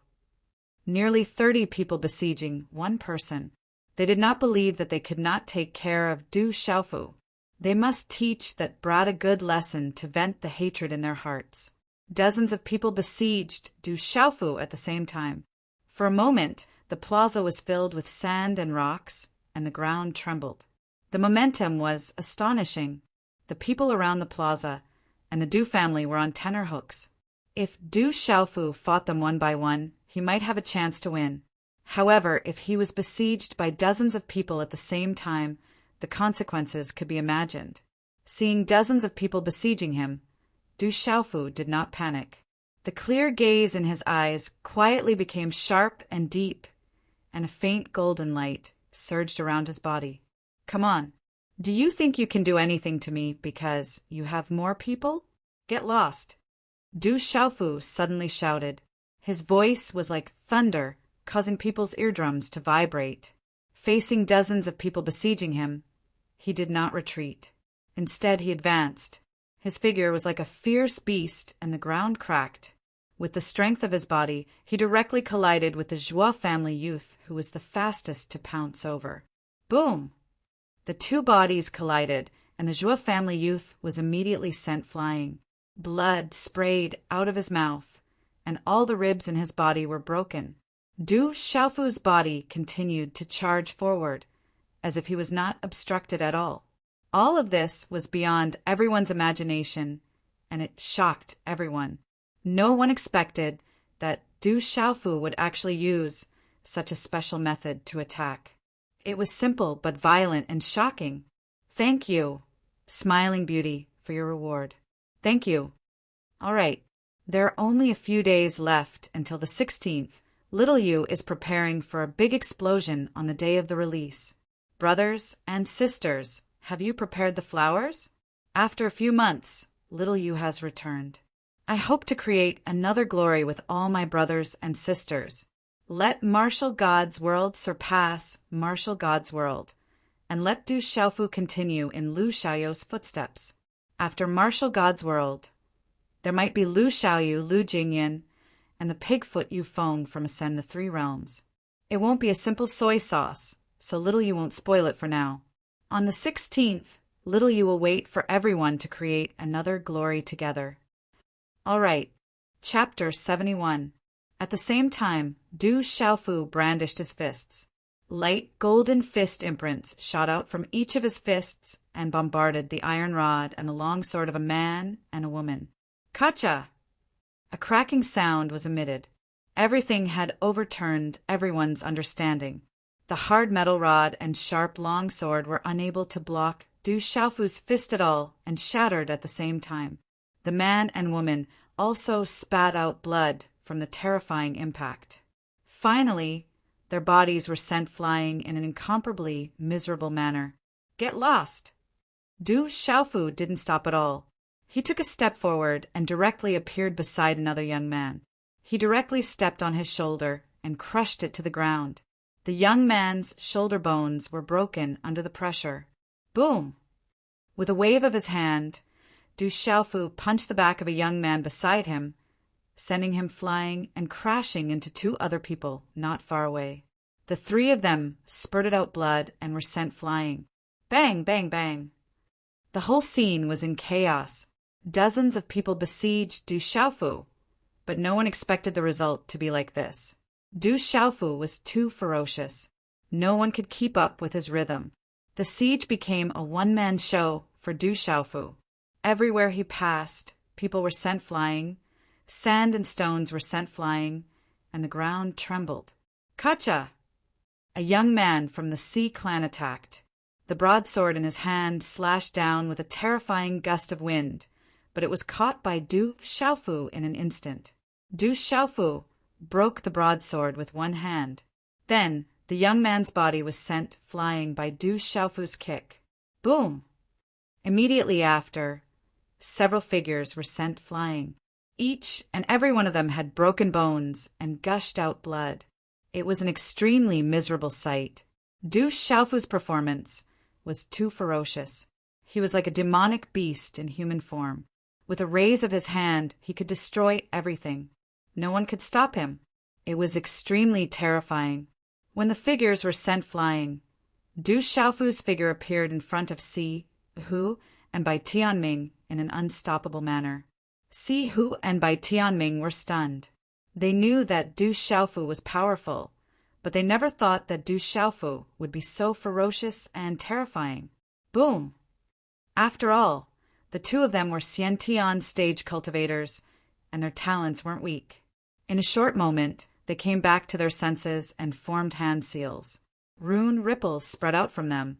Nearly 30 people besieging one person. They did not believe that they could not take care of Du Xiaofu. They must teach that brat a good lesson to vent the hatred in their hearts. Dozens of people besieged Du Xiaofu at the same time. For a moment, the plaza was filled with sand and rocks, and the ground trembled. The momentum was astonishing. The people around the plaza and the Du family were on tenterhooks. If Du Xiaofu fought them one by one, he might have a chance to win. However, if he was besieged by dozens of people at the same time, the consequences could be imagined. Seeing dozens of people besieging him, Du Xiaofu did not panic. The clear gaze in his eyes quietly became sharp and deep, and a faint golden light surged around his body. Come on. Do you think you can do anything to me because you have more people? Get lost. Du Xiaofu suddenly shouted. His voice was like thunder, causing people's eardrums to vibrate. Facing dozens of people besieging him, he did not retreat. Instead, he advanced. His figure was like a fierce beast, and the ground cracked. With the strength of his body, he directly collided with the Zhuo family youth, who was the fastest to pounce over. Boom! The two bodies collided, and the Zhuo family youth was immediately sent flying. Blood sprayed out of his mouth, and all the ribs in his body were broken. Du Xiaofu's body continued to charge forward, as if he was not obstructed at all. All of this was beyond everyone's imagination, and it shocked everyone. No one expected that Du Xiaofu would actually use such a special method to attack. It was simple but violent and shocking. Thank you, Smiling Beauty, for your reward. Thank you. All right, there are only a few days left until the 16th. Little Yu is preparing for a big explosion on the day of the release. Brothers and sisters, have you prepared the flowers? After a few months, Little Yu has returned. I hope to create another glory with all my brothers and sisters. Let Martial God's world surpass Martial God's world, and let Du Xiaofu continue in Lu Xiaoyu's footsteps. After Martial God's world, there might be Lu Xiaoyu, Lu Jingyan, and the Pigfoot Yufeng from Ascend the Three Realms. It won't be a simple soy sauce, so Little Yu won't spoil it for now. On the 16th, Little Yu will wait for everyone to create another glory together. All right, Chapter 71. At the same time, Du Xiaofu brandished his fists. Light golden fist imprints shot out from each of his fists and bombarded the iron rod and the long sword of a man and a woman. Kacha! A cracking sound was emitted. Everything had overturned everyone's understanding. The hard metal rod and sharp long sword were unable to block Du Xiaofu's fist at all and shattered at the same time. The man and woman also spat out blood from the terrifying impact. Finally, their bodies were sent flying in an incomparably miserable manner. Get lost! Du Xiaofu didn't stop at all. He took a step forward and directly appeared beside another young man. He directly stepped on his shoulder and crushed it to the ground. The young man's shoulder bones were broken under the pressure. Boom! With a wave of his hand, Du Xiaofu punched the back of a young man beside him, sending him flying and crashing into two other people not far away. The three of them spurted out blood and were sent flying. Bang, bang, bang. The whole scene was in chaos. Dozens of people besieged Du Xiaofu, but no one expected the result to be like this. Du Xiaofu was too ferocious. No one could keep up with his rhythm. The siege became a one-man show for Du Xiaofu. Everywhere he passed, people were sent flying, sand and stones were sent flying, and the ground trembled. Kacha! A young man from the Sea clan attacked. The broadsword in his hand slashed down with a terrifying gust of wind, but it was caught by Du Xiaofu in an instant. Du Xiaofu broke the broadsword with one hand. Then the young man's body was sent flying by Du Xiaofu's kick. Boom! Immediately after, several figures were sent flying. Each and every one of them had broken bones and gushed out blood. It was an extremely miserable sight. Du Xiaofu's performance was too ferocious. He was like a demonic beast in human form. With a raise of his hand, he could destroy everything. No one could stop him. It was extremely terrifying. When the figures were sent flying, Du Xiaofu's figure appeared in front of Si Hu and Bai Tianming in an unstoppable manner. Si Hu and Bai Tianming were stunned. They knew that Du Xiaofu was powerful, but they never thought that Du Xiaofu would be so ferocious and terrifying. Boom! After all, the two of them were Xiantian stage cultivators, and their talents weren't weak. In a short moment, they came back to their senses and formed hand seals. Rune ripples spread out from them,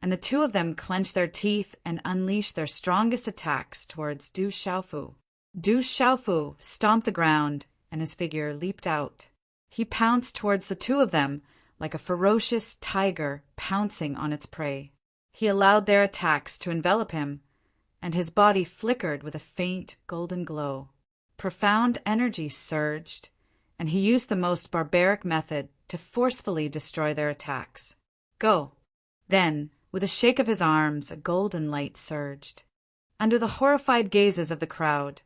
and the two of them clenched their teeth and unleashed their strongest attacks towards Du Xiaofu. Du Xiaofu stomped the ground, and his figure leaped out. He pounced towards the two of them like a ferocious tiger pouncing on its prey. He allowed their attacks to envelop him, and his body flickered with a faint golden glow. Profound energy surged, and he used the most barbaric method to forcefully destroy their attacks. Go! Then, with a shake of his arms, a golden light surged. Under the horrified gazes of the crowd,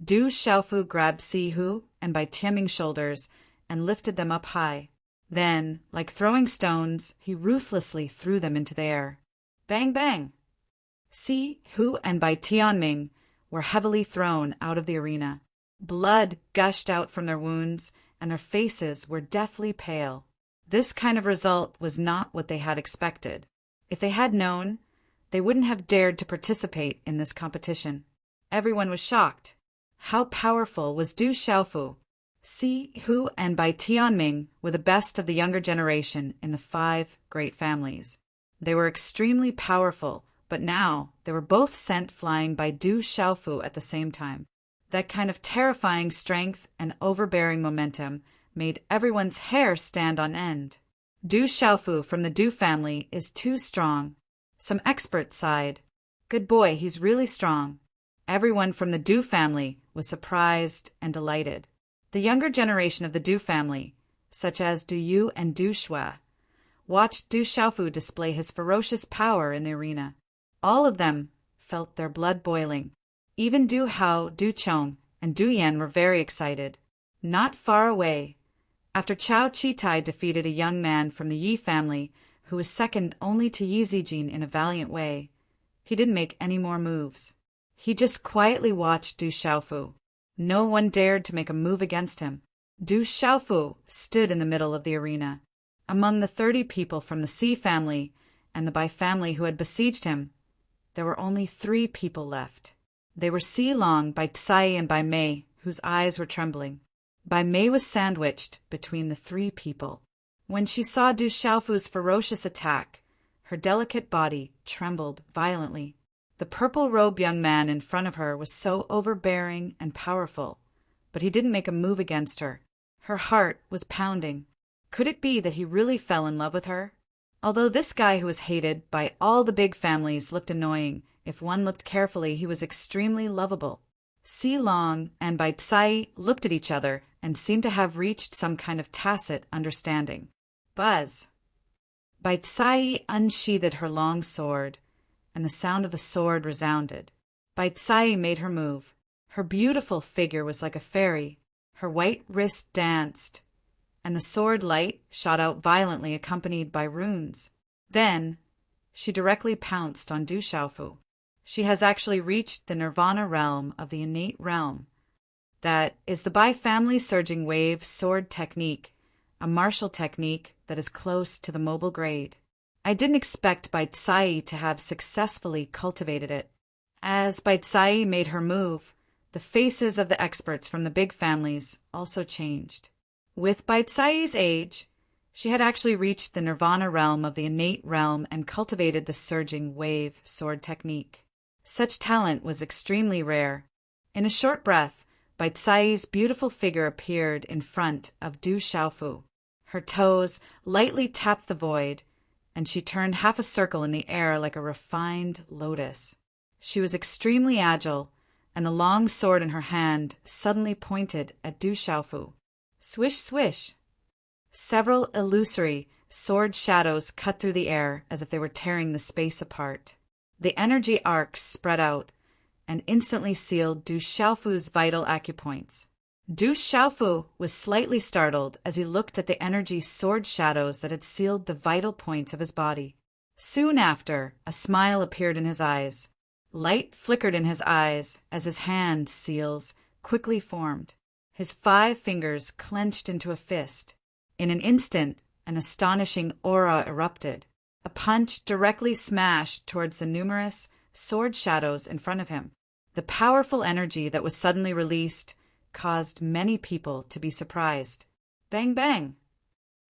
Du Xiaofu grabbed Si Hu and Bai Tianming's shoulders and lifted them up high. Then, like throwing stones, he ruthlessly threw them into the air. Bang, bang! Si Hu and Bai Tianming were heavily thrown out of the arena. Blood gushed out from their wounds, and their faces were deathly pale. This kind of result was not what they had expected. If they had known, they wouldn't have dared to participate in this competition. Everyone was shocked. How powerful was Du Xiaofu? Si Hu and Bai Tianming were the best of the younger generation in the 5 great families. They were extremely powerful, but now they were both sent flying by Du Xiaofu at the same time. That kind of terrifying strength and overbearing momentum made everyone's hair stand on end. Du Xiaofu from the Du family is too strong. Some experts sighed. Good boy, he's really strong. Everyone from the Du family was surprised and delighted. The younger generation of the Du family, such as Du Yu and Du Shui, watched Du Xiaofu display his ferocious power in the arena. All of them felt their blood boiling. Even Du Hao, Du Chong, and Du Yan were very excited. Not far away, after Chao Chitai defeated a young man from the Yi family who was second only to Yi Zijin in a valiant way, he didn't make any more moves. He just quietly watched Du Xiaofu. No one dared to make a move against him. Du Xiaofu stood in the middle of the arena. Among the 30 people from the Si family and the Bai family who had besieged him, there were only 3 people left. They were Si Long, Bai Tsai, and Bai Mei, whose eyes were trembling. Bai Mei was sandwiched between the 3 people. When she saw Du Xiaofu's ferocious attack, her delicate body trembled violently. The purple-robed young man in front of her was so overbearing and powerful, but he didn't make a move against her. Her heart was pounding. Could it be that he really fell in love with her? Although this guy who was hated by all the big families looked annoying, if one looked carefully, he was extremely lovable. Si Long and Bai Tsai looked at each other and seemed to have reached some kind of tacit understanding. Buzz! Bai Tsai unsheathed her long sword, and the sound of the sword resounded. Bai Tsai made her move. Her beautiful figure was like a fairy. Her white wrist danced, and the sword light shot out violently, accompanied by runes. Then she directly pounced on Du Xiaofu. She has actually reached the nirvana realm of the innate realm. That is the Bai family surging wave sword technique, a martial technique that is close to the mobile grade. I didn't expect Bai Tsai to have successfully cultivated it. As Bai Tsai made her move, the faces of the experts from the big families also changed. With Bai Tsai's age, she had actually reached the nirvana realm of the innate realm and cultivated the surging wave sword technique. Such talent was extremely rare. In a short breath, Bai Tsai's beautiful figure appeared in front of Du Xiaofu. Her toes lightly tapped the void, and she turned half a circle in the air like a refined lotus. She was extremely agile, and the long sword in her hand suddenly pointed at Du Xiaofu. Swish, swish! Several illusory sword shadows cut through the air as if they were tearing the space apart. The energy arcs spread out and instantly sealed Du Xiaofu's vital acupoints. Du Xiaofu was slightly startled as he looked at the energy sword shadows that had sealed the vital points of his body. Soon after, a smile appeared in his eyes. Light flickered in his eyes as his hand seals quickly formed. His 5 fingers clenched into a fist. In an instant, an astonishing aura erupted. A punch directly smashed towards the numerous sword shadows in front of him. The powerful energy that was suddenly released caused many people to be surprised. Bang, bang!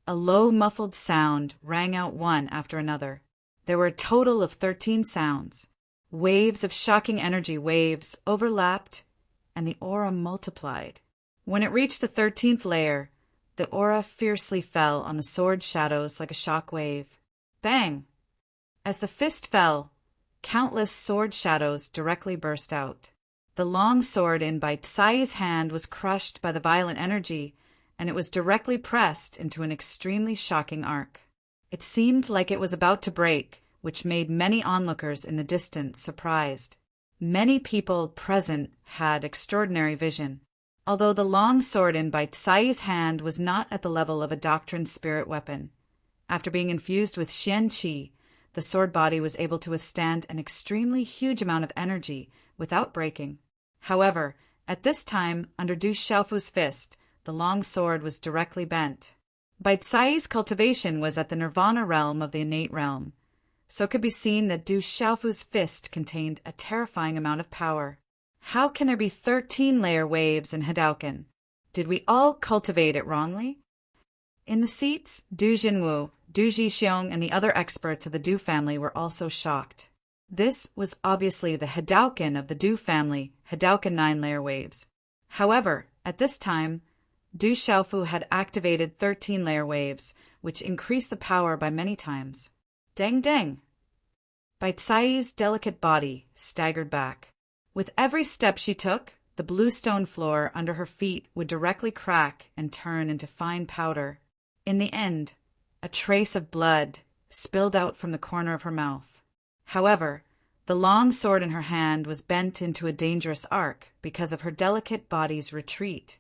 A low, muffled sound rang out one after another. There were a total of 13 sounds. Waves of shocking energy waves overlapped, and the aura multiplied. When it reached the 13th layer, the aura fiercely fell on the sword shadows like a shock wave. Bang! As the fist fell, countless sword shadows directly burst out. The long sword in Bai Tsai's hand was crushed by the violent energy, and it was directly pressed into an extremely shocking arc. It seemed like it was about to break, which made many onlookers in the distance surprised. Many people present had extraordinary vision. Although the long sword in Bai Tsai's hand was not at the level of a doctrine spirit weapon, after being infused with Xian Qi, the sword body was able to withstand an extremely huge amount of energy without breaking. However, at this time, under Du Xiaofu's fist, the long sword was directly bent. Bai Tsai's cultivation was at the nirvana realm of the innate realm, so it could be seen that Du Xiaofu's fist contained a terrifying amount of power. How can there be 13-layer waves in Hadouken? Did we all cultivate it wrongly? In the seats, Du Jinwu, Du Jixiong, and the other experts of the Du family were also shocked. This was obviously the Hadouken of the Du family, Hadouken 9-layer waves. However, at this time, Du Xiaofu had activated 13-layer waves, which increased the power by many times. Dang dang! Bai Tsai's delicate body staggered back. With every step she took, the bluestone floor under her feet would directly crack and turn into fine powder. In the end, a trace of blood spilled out from the corner of her mouth. However, the long sword in her hand was bent into a dangerous arc because of her delicate body's retreat,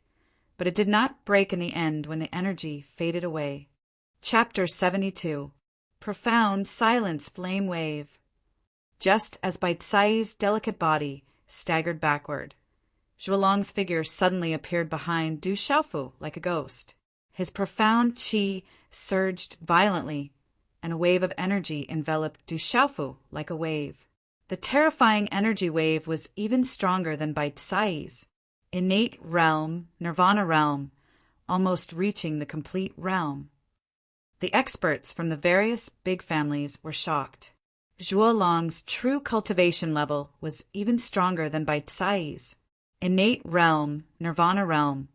but it did not break in the end when the energy faded away. Chapter 72. Profound Silence Flame Wave. Just as Bai Tsai's delicate body staggered backward, Zhuolong's figure suddenly appeared behind Du Xiaofu like a ghost. His profound qi surged violently, and a wave of energy enveloped Du Xiaofu like a wave. The terrifying energy wave was even stronger than Bai Tsai's innate realm, nirvana realm, almost reaching the complete realm. The experts from the various big families were shocked. Zhuolong's true cultivation level was even stronger than Bai Tsai's innate realm, nirvana realm,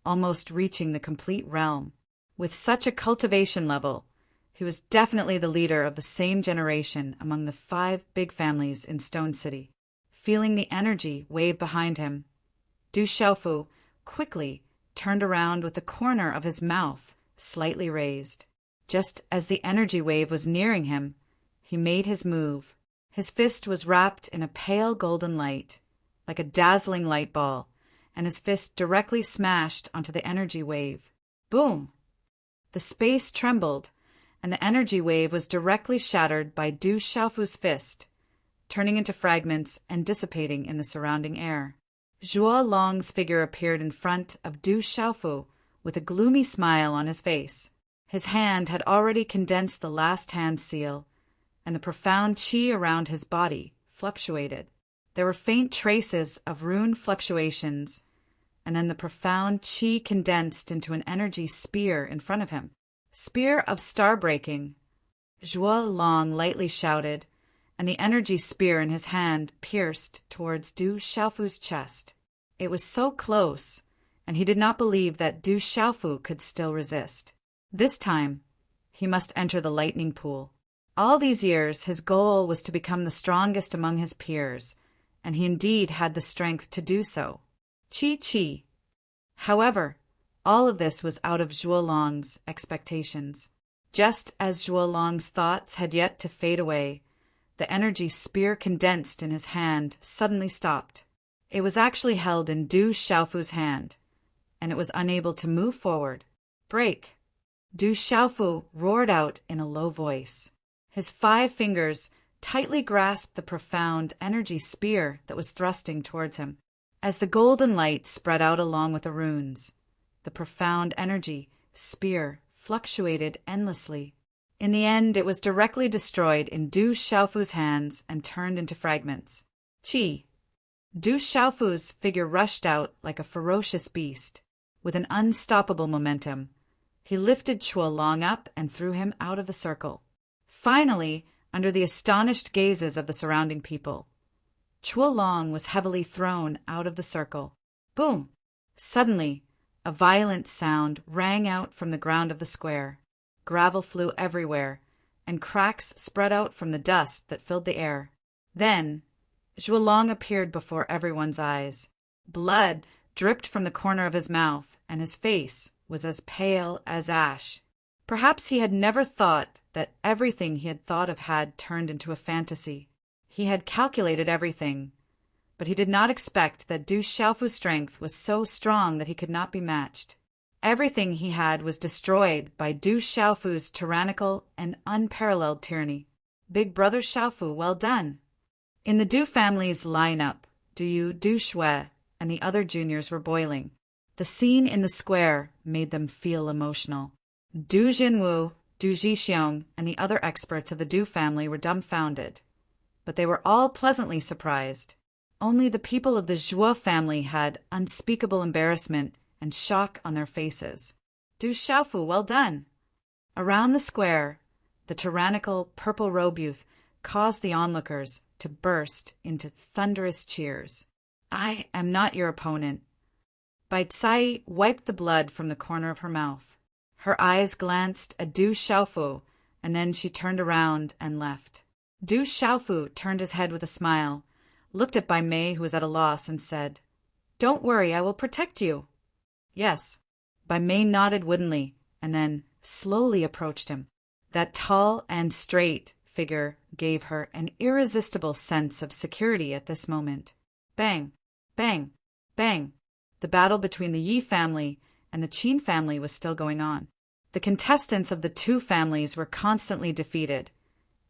almost reaching the complete realm. With such a cultivation level, he was definitely the leader of the same generation among the 5 big families in Stone City. Feeling the energy wave behind him, Du Xiaofu quickly turned around with the corner of his mouth slightly raised. Just as the energy wave was nearing him, he made his move. His fist was wrapped in a pale golden light, like a dazzling light ball, and his fist directly smashed onto the energy wave. Boom! The space trembled, and the energy wave was directly shattered by Du Xiaofu's fist, turning into fragments and dissipating in the surrounding air. Zhuolong's figure appeared in front of Du Xiaofu with a gloomy smile on his face. His hand had already condensed the last hand seal, and the profound qi around his body fluctuated. There were faint traces of rune fluctuations, and then the profound qi condensed into an energy spear in front of him. Spear of star breaking, Zhuolong lightly shouted, and the energy spear in his hand pierced towards Du Xiaofu's chest. It was so close, and he did not believe that Du Xiaofu could still resist. This time, he must enter the lightning pool. All these years, his goal was to become the strongest among his peers, and he indeed had the strength to do so. Chi. However, all of this was out of Zhuolong's expectations. Just as Zhuolong's thoughts had yet to fade away, the energy spear condensed in his hand suddenly stopped. It was actually held in Du Xiaofu's hand, and it was unable to move forward. Break! Du Xiaofu roared out in a low voice. His 5 fingers tightly grasped the profound energy spear that was thrusting towards him. As the golden light spread out along with the runes, the profound energy spear fluctuated endlessly. In the end, it was directly destroyed in Du Xiaofu's hands and turned into fragments. Qi. Du Xiaofu's figure rushed out like a ferocious beast, with an unstoppable momentum. He lifted Zhuolong up and threw him out of the circle. Finally, under the astonished gazes of the surrounding people, Zhuolong was heavily thrown out of the circle. Boom! Suddenly, a violent sound rang out from the ground of the square. Gravel flew everywhere, and cracks spread out from the dust that filled the air. Then, Zhuolong appeared before everyone's eyes. Blood dripped from the corner of his mouth, and his face was as pale as ash. Perhaps he had never thought that everything he had thought of had turned into a fantasy. He had calculated everything, but he did not expect that Du Xiaofu's strength was so strong that he could not be matched. Everything he had was destroyed by Du Xiaofu's tyrannical and unparalleled tyranny. Big Brother Xiaofu, well done! In the Du family's lineup, Du Yu, Du Shui, and the other juniors were boiling. The scene in the square made them feel emotional. Du Jinwu, Du Jixiong, and the other experts of the Du family were dumbfounded, but they were all pleasantly surprised. Only the people of the Zhuo family had unspeakable embarrassment and shock on their faces. Du Xiaofu, well done! Around the square, the tyrannical purple-robe youth caused the onlookers to burst into thunderous cheers. I am not your opponent. Bai Cai wiped the blood from the corner of her mouth. Her eyes glanced at Du Xiaofu, and then she turned around and left. Du Xiaofu turned his head with a smile, looked at Bai Mei, who was at a loss, and said, "Don't worry, I will protect you." "Yes." Bai Mei nodded woodenly, and then slowly approached him. That tall and straight figure gave her an irresistible sense of security at this moment. Bang! Bang! Bang! The battle between the Yi family and the Qin family was still going on. The contestants of the 2 families were constantly defeated,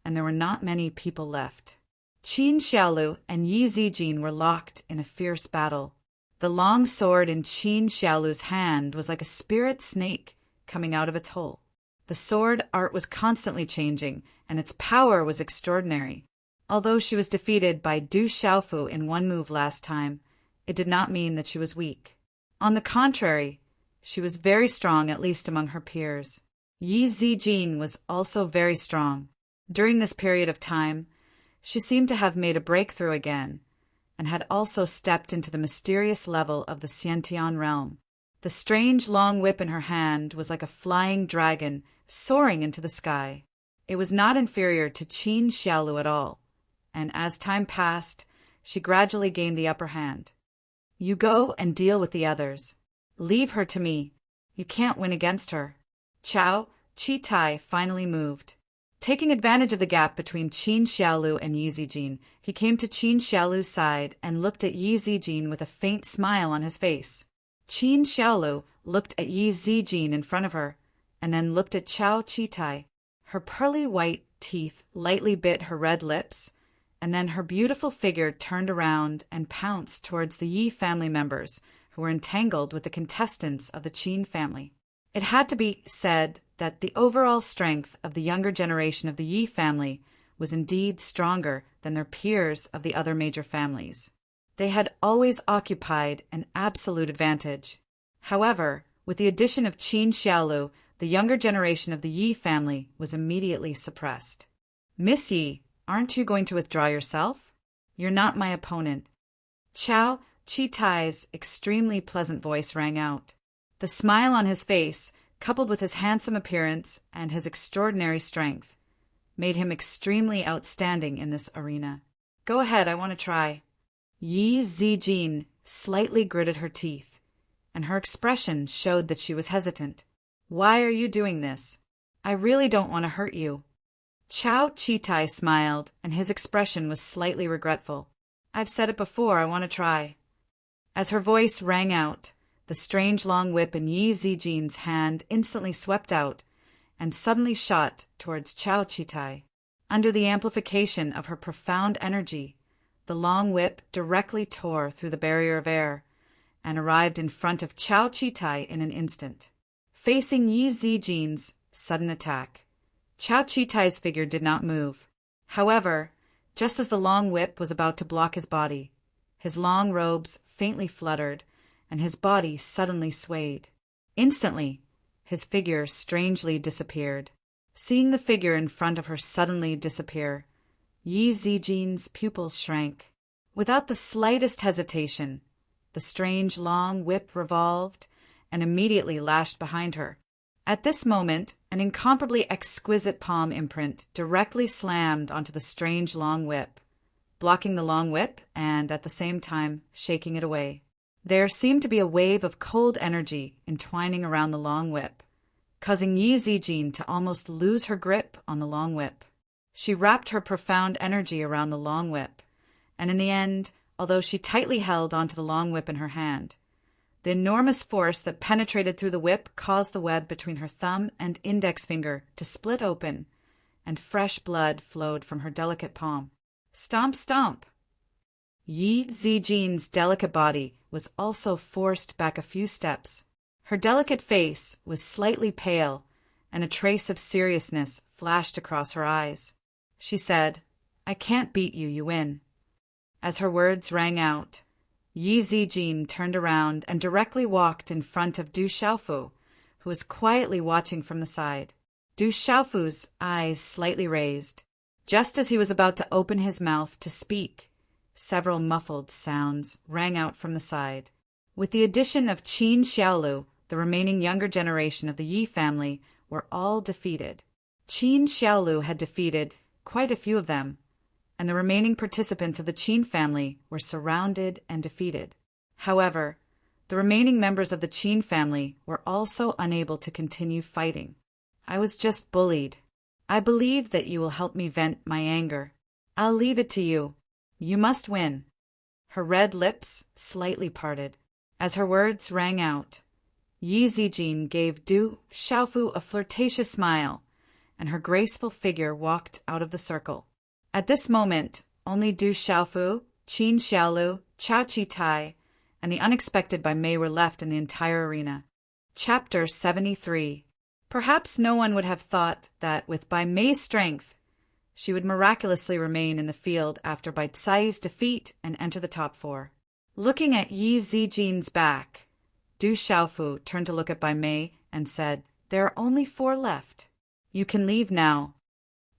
and there were not many people left. Qin Xiaolu and Yi Zijin were locked in a fierce battle. The long sword in Qin Xiaolu's hand was like a spirit snake coming out of its hole. The sword art was constantly changing, and its power was extraordinary. Although she was defeated by Du Xiaofu in one move last time, it did not mean that she was weak. On the contrary, she was very strong, at least among her peers. Yi Zijin was also very strong. During this period of time, she seemed to have made a breakthrough again, and had also stepped into the mysterious level of the Xiantian realm. The strange long whip in her hand was like a flying dragon soaring into the sky. It was not inferior to Qin Xiaolu at all, and as time passed, she gradually gained the upper hand. You go and deal with the others. Leave her to me. You can't win against her. Chao Chi-Tai finally moved. Taking advantage of the gap between Qin Xiaolu and Yi Zijin, he came to Qin Xiaolu's side and looked at Yi Zijin with a faint smile on his face. Qin Xiaolu looked at Yi Zijin in front of her, and then looked at Chao Chi-Tai. Her pearly white teeth lightly bit her red lips, and then her beautiful figure turned around and pounced towards the Yi family members, who were entangled with the contestants of the Qin family. It had to be said that the overall strength of the younger generation of the Yi family was indeed stronger than their peers of the other major families. They had always occupied an absolute advantage. However, with the addition of Qin Xiaolu, the younger generation of the Yi family was immediately suppressed. Miss Yi, Aren't you going to withdraw yourself? You're not my opponent. Chao Chi-tai's extremely pleasant voice rang out. The smile on his face, coupled with his handsome appearance and his extraordinary strength, made him extremely outstanding in this arena. Go ahead, I want to try. Yi Zijin slightly gritted her teeth, and her expression showed that she was hesitant. Why are you doing this? I really don't want to hurt you. Chao Chi-tai smiled, and his expression was slightly regretful. I've said it before, I want to try. As her voice rang out, the strange long whip in Yi Zijin's hand instantly swept out and suddenly shot towards Chao Chi-tai. Under the amplification of her profound energy, the long whip directly tore through the barrier of air and arrived in front of Chao Chi-tai in an instant. Facing Yi Zijin's sudden attack, Chao Chi-tai's figure did not move. However, just as the long whip was about to block his body, his long robes faintly fluttered and his body suddenly swayed. Instantly, his figure strangely disappeared. Seeing the figure in front of her suddenly disappear, Yi Zijin's pupils shrank. Without the slightest hesitation, the strange long whip revolved and immediately lashed behind her. At this moment, an incomparably exquisite palm imprint directly slammed onto the strange long whip, blocking the long whip and, at the same time, shaking it away. There seemed to be a wave of cold energy entwining around the long whip, causing Yi Zijin to almost lose her grip on the long whip. She wrapped her profound energy around the long whip, and in the end, although she tightly held onto the long whip in her hand, the enormous force that penetrated through the whip caused the web between her thumb and index finger to split open, and fresh blood flowed from her delicate palm. Stomp, stomp! Yi Zijin's delicate body was also forced back a few steps. Her delicate face was slightly pale, and a trace of seriousness flashed across her eyes. She said, I can't beat you, you win. As her words rang out, Yi Zijin turned around and directly walked in front of Du Xiaofu, who was quietly watching from the side. Du Xiaofu's eyes slightly raised. Just as he was about to open his mouth to speak, several muffled sounds rang out from the side. With the addition of Qin Xiaolu, the remaining younger generation of the Yi family were all defeated. Qin Xiaolu had defeated quite a few of them, and the remaining participants of the Qin family were surrounded and defeated. However, the remaining members of the Qin family were also unable to continue fighting. I was just bullied. I believe that you will help me vent my anger. I'll leave it to you. You must win. Her red lips slightly parted. As her words rang out, Yi Zijin gave Du Xiaofu a flirtatious smile, and her graceful figure walked out of the circle. At this moment, only Du Xiaofu, Qin Xiaolu, Chao Chi-tai, and the unexpected Bai Mei were left in the entire arena. Chapter 73. Perhaps no one would have thought that, with Bai Mei's strength, she would miraculously remain in the field after Bai Cai's defeat and enter the top four. Looking at Yi Zijin's back, Du Xiaofu turned to look at Bai Mei and said, There are only 4 left. You can leave now.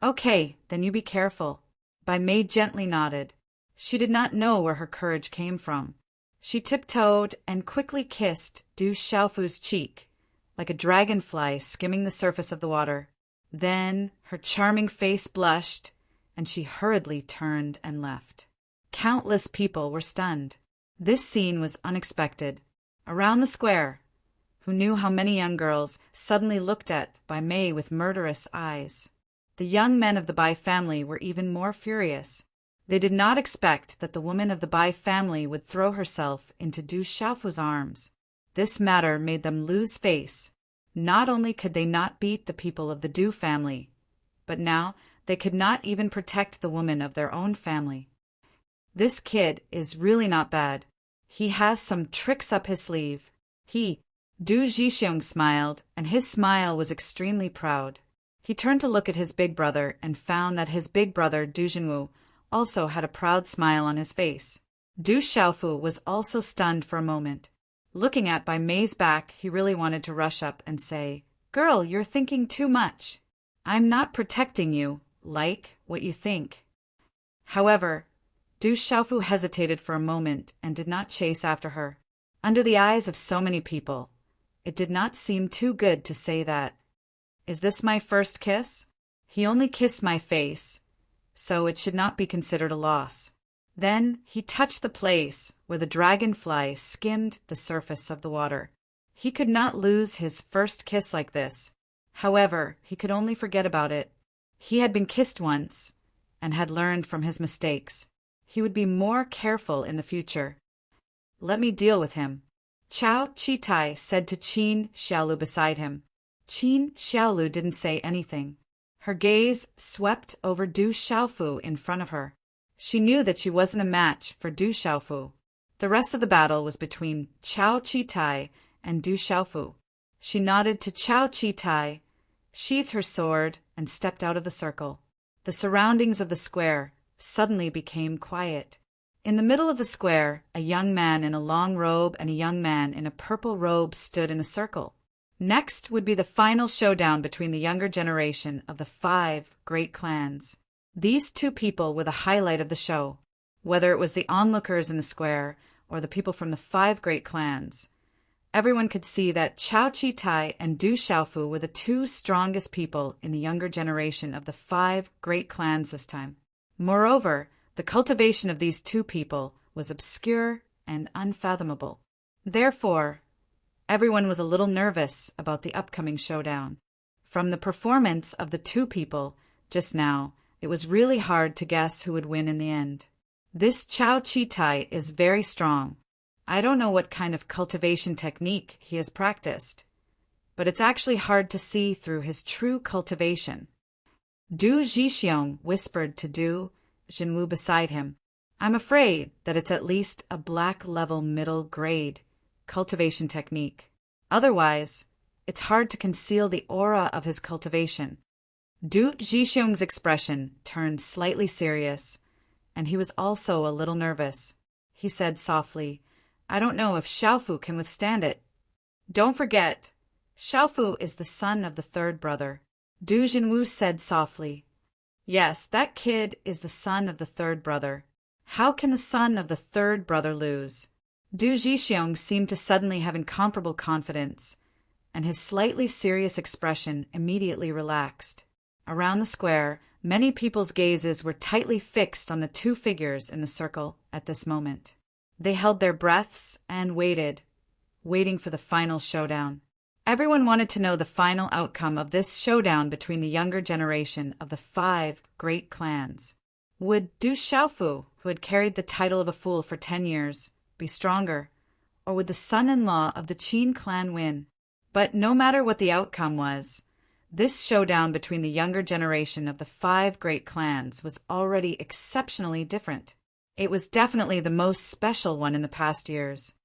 Okay, then you be careful. Bai Mei gently nodded. She did not know where her courage came from. She tiptoed and quickly kissed Du Xiaofu's cheek, like a dragonfly skimming the surface of the water. Then her charming face blushed, and she hurriedly turned and left. Countless people were stunned. This scene was unexpected. Around the square, who knew how many young girls suddenly looked at Bai Mei with murderous eyes. The young men of the Bai family were even more furious. They did not expect that the woman of the Bai family would throw herself into Du Xiaofu's arms. This matter made them lose face. Not only could they not beat the people of the Du family, but now they could not even protect the woman of their own family. This kid is really not bad. He has some tricks up his sleeve. Du Zhixiong smiled, and his smile was extremely proud. He turned to look at his big brother and found that his big brother Du Jinwu also had a proud smile on his face. Du Xiaofu was also stunned for a moment. Looking at Bai Mei's back, he really wanted to rush up and say, Girl, you're thinking too much. I'm not protecting you, like what you think. However, Du Xiaofu hesitated for a moment and did not chase after her. Under the eyes of so many people, it did not seem too good to say that. Is this my first kiss? He only kissed my face, so it should not be considered a loss. Then he touched the place where the dragonfly skimmed the surface of the water. He could not lose his first kiss like this. However, he could only forget about it. He had been kissed once, and had learned from his mistakes. He would be more careful in the future. Let me deal with him, Chao Chi-tai said to Qin Xiaolu beside him. Qin Xiaolu didn't say anything. Her gaze swept over Du Xiaofu in front of her. She knew that she wasn't a match for Du Xiaofu. The rest of the battle was between Chao Chi-tai and Du Xiaofu. She nodded to Chao Chi-tai, sheathed her sword, and stepped out of the circle. The surroundings of the square suddenly became quiet. In the middle of the square, a young man in a long robe and a young man in a purple robe stood in a circle. Next would be the final showdown between the younger generation of the 5 great clans. These 2 people were the highlight of the show. Whether it was the onlookers in the square or the people from the 5 great clans, everyone could see that Chao Chi-tai and Du Xiaofu were the 2 strongest people in the younger generation of the 5 great clans this time. Moreover, the cultivation of these 2 people was obscure and unfathomable. Therefore, everyone was a little nervous about the upcoming showdown. From the performance of the 2 people just now, it was really hard to guess who would win in the end. This Chao Chi-tai is very strong. I don't know what kind of cultivation technique he has practiced, but it's actually hard to see through his true cultivation. Du Zhixiong whispered to Du Jinwu beside him. I'm afraid that it's at least a black-level middle-grade cultivation technique. Otherwise, it's hard to conceal the aura of his cultivation. Du Zhixiong's expression turned slightly serious, and he was also a little nervous. He said softly, I don't know if Xiaofu can withstand it. Don't forget, Xiaofu is the son of the 3rd brother. Du Jinwu said softly. Yes, that kid is the son of the 3rd brother. How can the son of the 3rd brother lose? Du Zhixiong seemed to suddenly have incomparable confidence, and his slightly serious expression immediately relaxed. Around the square, many people's gazes were tightly fixed on the 2 figures in the circle at this moment. They held their breaths and waited, waiting for the final showdown. Everyone wanted to know the final outcome of this showdown between the younger generation of the 5 great clans. Would Du Xiaofu, who had carried the title of a fool for 10 years, be stronger, or would the son-in-law of the Qin clan win? But no matter what the outcome was, this showdown between the younger generation of the 5 great clans was already exceptionally different. It was definitely the most special one in the past years.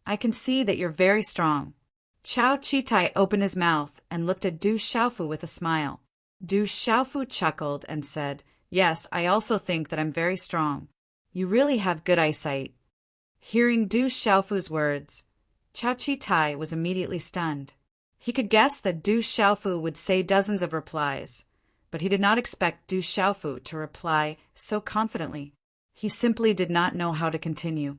I can see that you're very strong. Chao Chi-tai opened his mouth and looked at Du Xiaofu with a smile. Du Xiaofu chuckled and said, Yes, I also think that I'm very strong. You really have good eyesight. Hearing Du Xiaofu's words, Chao Chi-tai was immediately stunned. He could guess that Du Xiaofu would say dozens of replies, but he did not expect Du Xiaofu to reply so confidently. He simply did not know how to continue.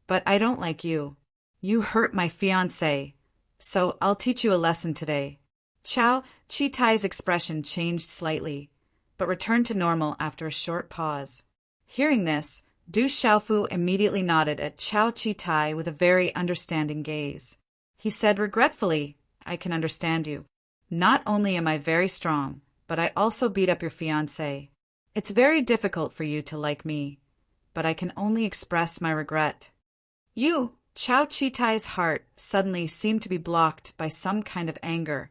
But I don't like you. You hurt my fiancé, so I'll teach you a lesson today. Chao Chi-tai's expression changed slightly, but returned to normal after a short pause. Hearing this, Du Xiaofu immediately nodded at Chao Chi-tai with a very understanding gaze. He said regretfully, I can understand you. Not only am I very strong, but I also beat up your fiancé. It's very difficult for you to like me, but I can only express my regret. You, Chao Chi-tai's heart suddenly seemed to be blocked by some kind of anger,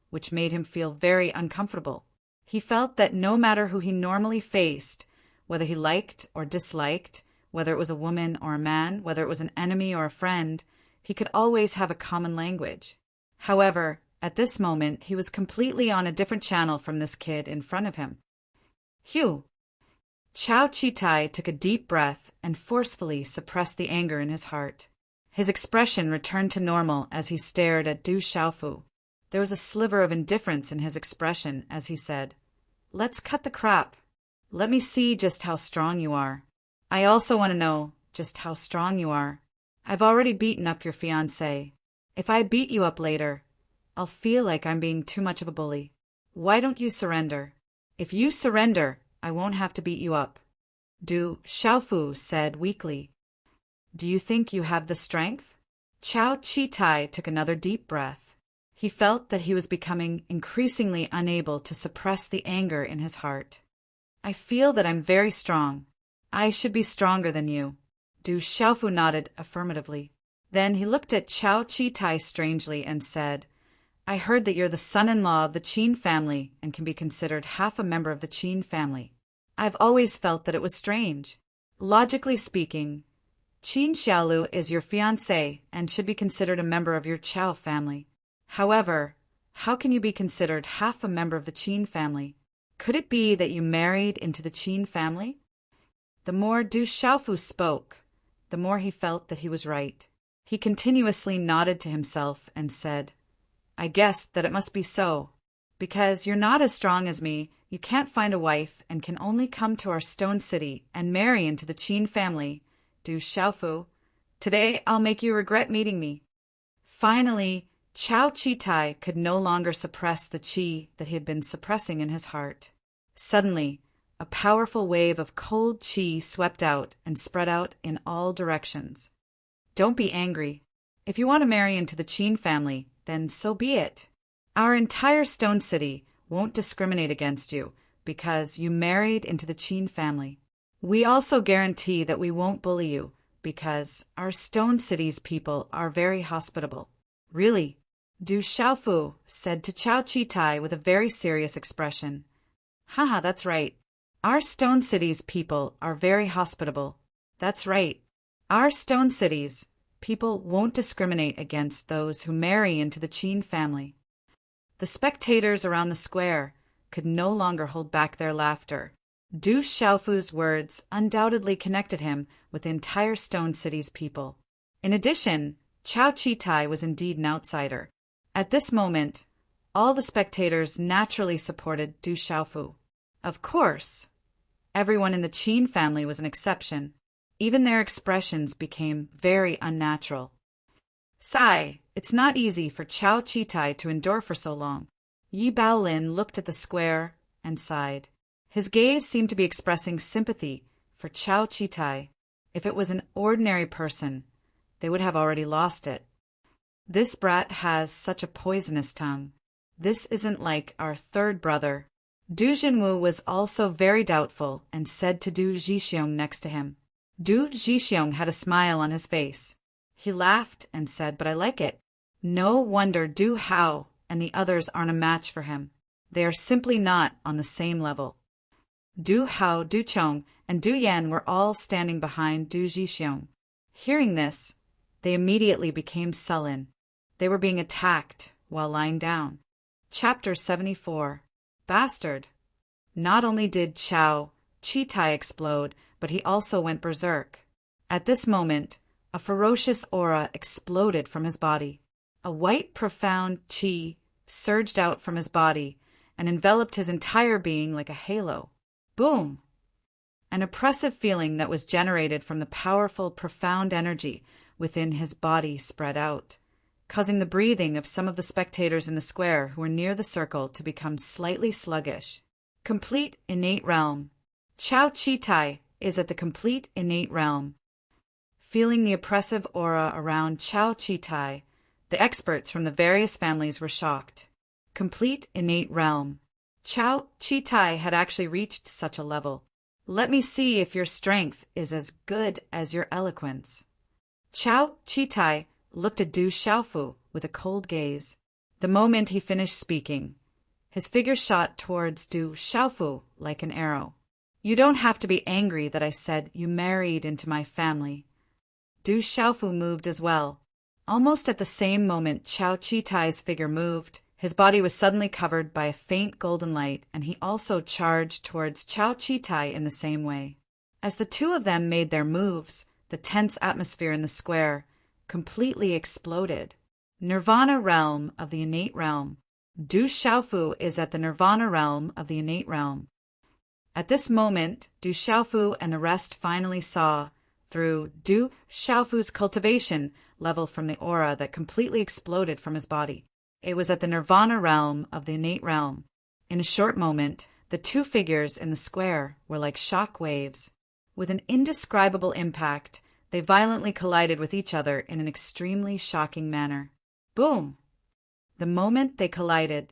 which made him feel very uncomfortable. He felt that no matter who he normally faced, whether he liked or disliked, whether it was a woman or a man, whether it was an enemy or a friend, he could always have a common language. However, at this moment, he was completely on a different channel from this kid in front of him. Hugh! Chao Chi-tai took a deep breath and forcefully suppressed the anger in his heart. His expression returned to normal as he stared at Du Xiaofu. There was a sliver of indifference in his expression as he said, Let's cut the crap. Let me see just how strong you are. I also want to know just how strong you are. I've already beaten up your fiancé. If I beat you up later, I'll feel like I'm being too much of a bully. Why don't you surrender? If you surrender, I won't have to beat you up. Du Xiaofu said weakly. Do you think you have the strength? Chao Chi-tai took another deep breath. He felt that he was becoming increasingly unable to suppress the anger in his heart. I feel that I'm very strong. I should be stronger than you. Du Xiaofu nodded affirmatively. Then he looked at Chao Chi-tai strangely and said, I heard that you're the son-in-law of the Qin family and can be considered half a member of the Qin family. I've always felt that it was strange. Logically speaking, Qin Xiaolu is your fiancé and should be considered a member of your Chao family. However, how can you be considered half a member of the Qin family? Could it be that you married into the Qin family? The more Du Xiaofu spoke, the more he felt that he was right. He continuously nodded to himself and said, I guessed that it must be so. Because you're not as strong as me, you can't find a wife and can only come to our stone city and marry into the Qin family. Du Xiaofu, today I'll make you regret meeting me. Finally, Chao Chi-tai could no longer suppress the qi that he had been suppressing in his heart. Suddenly, a powerful wave of cold qi swept out and spread out in all directions. Don't be angry. If you want to marry into the Qin family, then so be it. Our entire stone city won't discriminate against you because you married into the Qin family. We also guarantee that we won't bully you because our stone city's people are very hospitable. Really? Du Xiaofu said to Chao Chi-tai with a very serious expression. Haha, that's right. Our stone city's people are very hospitable. That's right. Our stone city's people won't discriminate against those who marry into the Qin family. The spectators around the square could no longer hold back their laughter. Du Xiaofu's words undoubtedly connected him with the entire stone city's people. In addition, Chao Chi-tai was indeed an outsider. At this moment, all the spectators naturally supported Du Xiaofu. Of course, everyone in the Qin family was an exception. Even their expressions became very unnatural. Sigh, it's not easy for Chao Chi-tai to endure for so long. Yi Baolin looked at the square and sighed. His gaze seemed to be expressing sympathy for Chao Chi-tai. If it was an ordinary person, they would have already lost it. This brat has such a poisonous tongue. This isn't like our third brother. Du Jinwu was also very doubtful and said to Du Zhixiong next to him. Du Zhixiong had a smile on his face. He laughed and said, but I like it. No wonder Du Hao and the others aren't a match for him. They are simply not on the same level. Du Hao, Du Chong, and Du Yan were all standing behind Du Zhixiong. Hearing this, they immediately became sullen. They were being attacked while lying down. Chapter 74. Bastard. Not only did Chao Chi-tai explode, but he also went berserk. At this moment, a ferocious aura exploded from his body. A white, profound qi surged out from his body and enveloped his entire being like a halo. Boom! An oppressive feeling that was generated from the powerful, profound energy within his body spread out, causing the breathing of some of the spectators in the square who were near the circle to become slightly sluggish. Complete innate realm. Chao Chi-tai is at the complete innate realm. Feeling the oppressive aura around Chao Chi-tai, the experts from the various families were shocked. Complete innate realm. Chao Chi-tai had actually reached such a level. Let me see if your strength is as good as your eloquence. Chao Chi-tai looked at Du Xiaofu with a cold gaze. The moment he finished speaking, his figure shot towards Du Xiaofu like an arrow. You don't have to be angry that I said you married into my family. Du Xiaofu moved as well. Almost at the same moment Chao Chi-tai's figure moved, his body was suddenly covered by a faint golden light, and he also charged towards Chao Chi-tai in the same way. As the two of them made their moves, the tense atmosphere in the square completely exploded. Nirvana realm of the innate realm. Du Xiaofu is at the Nirvana realm of the innate realm. At this moment, Du Xiaofu and the rest finally saw, through Du Xiaofu's cultivation level from the aura that completely exploded from his body. It was at the nirvana realm of the innate realm. In a short moment, the two figures in the square were like shock waves. With an indescribable impact, they violently collided with each other in an extremely shocking manner. Boom! The moment they collided,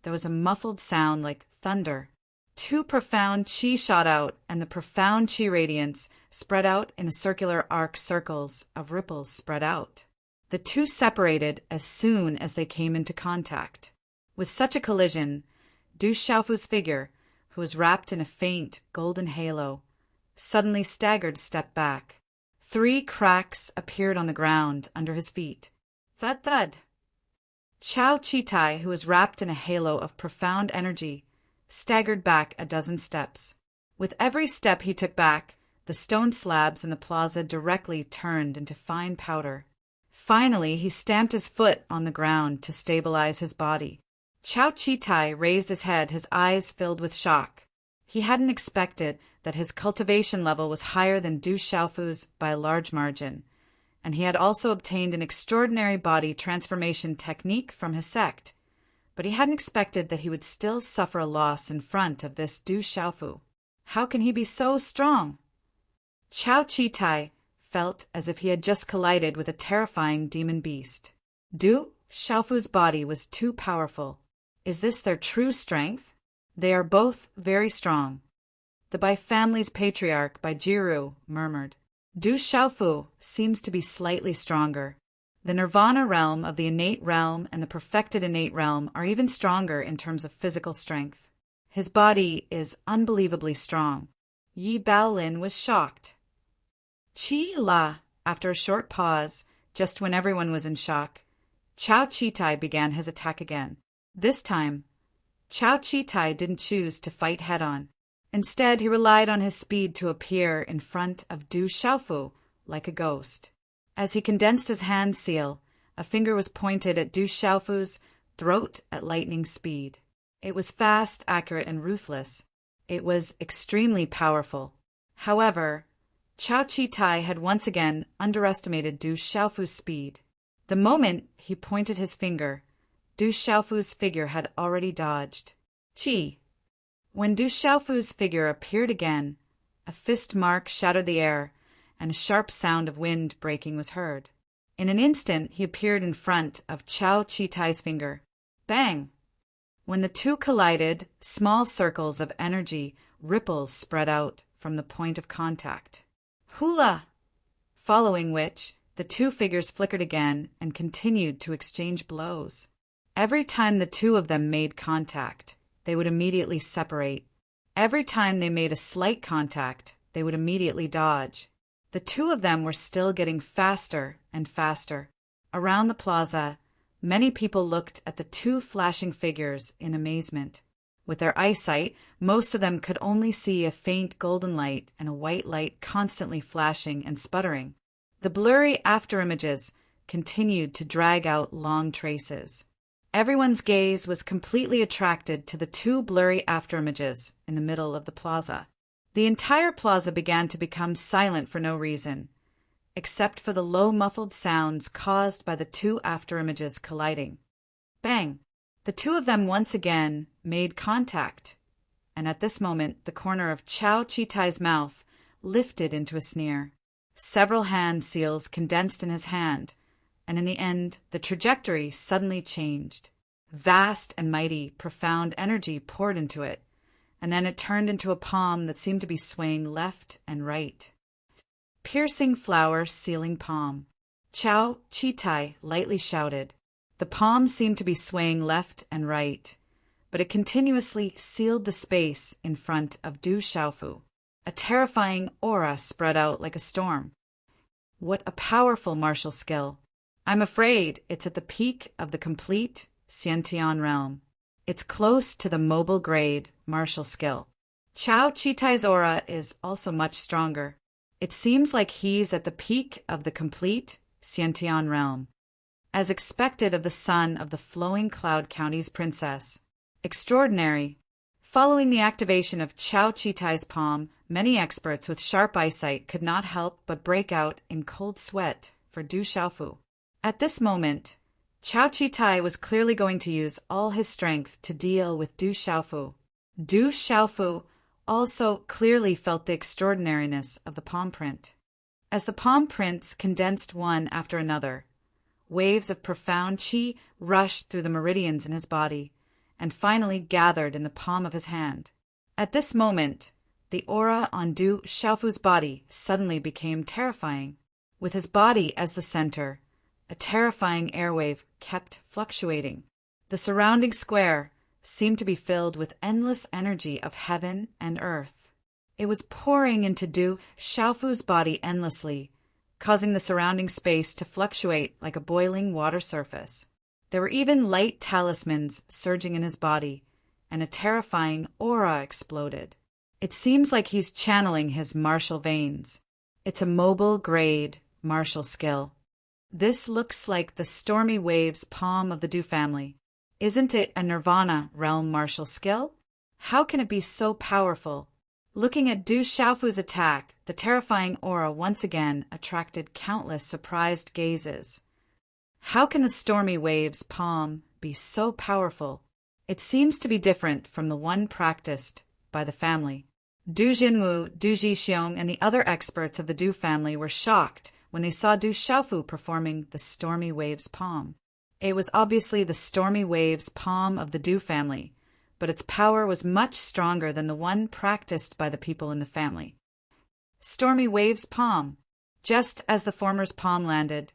there was a muffled sound like thunder. Two profound qi shot out, and the profound qi radiance spread out in circular arc circles of ripples spread out. The two separated as soon as they came into contact. With such a collision, Du Xiaofu's figure, who was wrapped in a faint golden halo, suddenly staggered a step back. 3 cracks appeared on the ground under his feet. Thud thud. Chao Chitai, who was wrapped in a halo of profound energy, staggered back a dozen steps. With every step he took back, the stone slabs in the plaza directly turned into fine powder. Finally, he stamped his foot on the ground to stabilize his body. Chao Chitai raised his head, his eyes filled with shock. He hadn't expected that his cultivation level was higher than Du Xiaofu's by a large margin, and he had also obtained an extraordinary body transformation technique from his sect. But he hadn't expected that he would still suffer a loss in front of this Du Xiaofu. How can he be so strong? Chao Chitai felt as if he had just collided with a terrifying demon beast. Du Xiaofu's body was too powerful. Is this their true strength? They are both very strong. The Bai family's patriarch, Bai Jiru, murmured. Du Xiaofu seems to be slightly stronger. The nirvana realm of the innate realm and the perfected innate realm are even stronger in terms of physical strength. His body is unbelievably strong. Yi Baolin was shocked. Qi La, after a short pause, just when everyone was in shock, Chao Chitai began his attack again. This time, Chao Chitai didn't choose to fight head-on. Instead, he relied on his speed to appear in front of Du Xiaofu like a ghost. As he condensed his hand seal, a finger was pointed at Du Xiaofu's throat at lightning speed. It was fast, accurate, and ruthless. It was extremely powerful. However, Chao Chitai had once again underestimated Du Xiaofu's speed. The moment he pointed his finger, Du Xiaofu's figure had already dodged. Qi. When Du Xiaofu's figure appeared again, a fist mark shattered the air, and a sharp sound of wind breaking was heard. In an instant, he appeared in front of Chao Chitai's finger. Bang! When the two collided, small circles of energy ripples spread out from the point of contact. Hula! Following which, the two figures flickered again and continued to exchange blows. Every time the two of them made contact, they would immediately separate. Every time they made a slight contact, they would immediately dodge. The two of them were still getting faster and faster. Around the plaza, many people looked at the two flashing figures in amazement. With their eyesight, most of them could only see a faint golden light and a white light constantly flashing and sputtering. The blurry afterimages continued to drag out long traces. Everyone's gaze was completely attracted to the two blurry afterimages in the middle of the plaza. The entire plaza began to become silent for no reason, except for the low muffled sounds caused by the two afterimages colliding. Bang! The two of them once again made contact, and at this moment the corner of Chao Chitai's mouth lifted into a sneer. Several hand seals condensed in his hand, and in the end the trajectory suddenly changed. Vast and mighty, profound energy poured into it, and then it turned into a palm that seemed to be swaying left and right. Piercing flower sealing palm. Chao Chitai lightly shouted. The palm seemed to be swaying left and right, but it continuously sealed the space in front of Du Xiaofu. A terrifying aura spread out like a storm. What a powerful martial skill. I'm afraid it's at the peak of the complete Xiantian realm. It's close to the mobile grade martial skill. Chao Chitai's aura is also much stronger. It seems like he's at the peak of the complete Xiantian realm. As expected of the son of the flowing cloud county's princess. Extraordinary. Following the activation of Chao Chi-tai's palm, many experts with sharp eyesight could not help but break out in cold sweat for Du Xiaofu. At this moment, Chao Chi-tai was clearly going to use all his strength to deal with Du Xiaofu. Du Xiaofu also clearly felt the extraordinariness of the palm print. As the palm prints condensed one after another, waves of profound qi rushed through the meridians in his body and finally gathered in the palm of his hand. At this moment, the aura on Du Xiaofu's body suddenly became terrifying. With his body as the center, a terrifying airwave kept fluctuating. The surrounding square seemed to be filled with endless energy of heaven and earth. It was pouring into Du Xiaofu's body endlessly, causing the surrounding space to fluctuate like a boiling water surface. There were even light talismans surging in his body, and a terrifying aura exploded. It seems like he's channeling his martial veins. It's a mobile-grade martial skill. This looks like the stormy waves palm of the Du family. Isn't it a Nirvana realm martial skill? How can it be so powerful? Looking at Du Xiaofu's attack, the terrifying aura once again attracted countless surprised gazes. How can the stormy waves palm be so powerful? It seems to be different from the one practiced by the family. Du Jinwu, Du Jixiong, and the other experts of the Du family were shocked when they saw Du Xiaofu performing the stormy waves palm. It was obviously the stormy waves palm of the Du family, but its power was much stronger than the one practiced by the people in the family. Stormy waves palm. Just as the former's palm landed,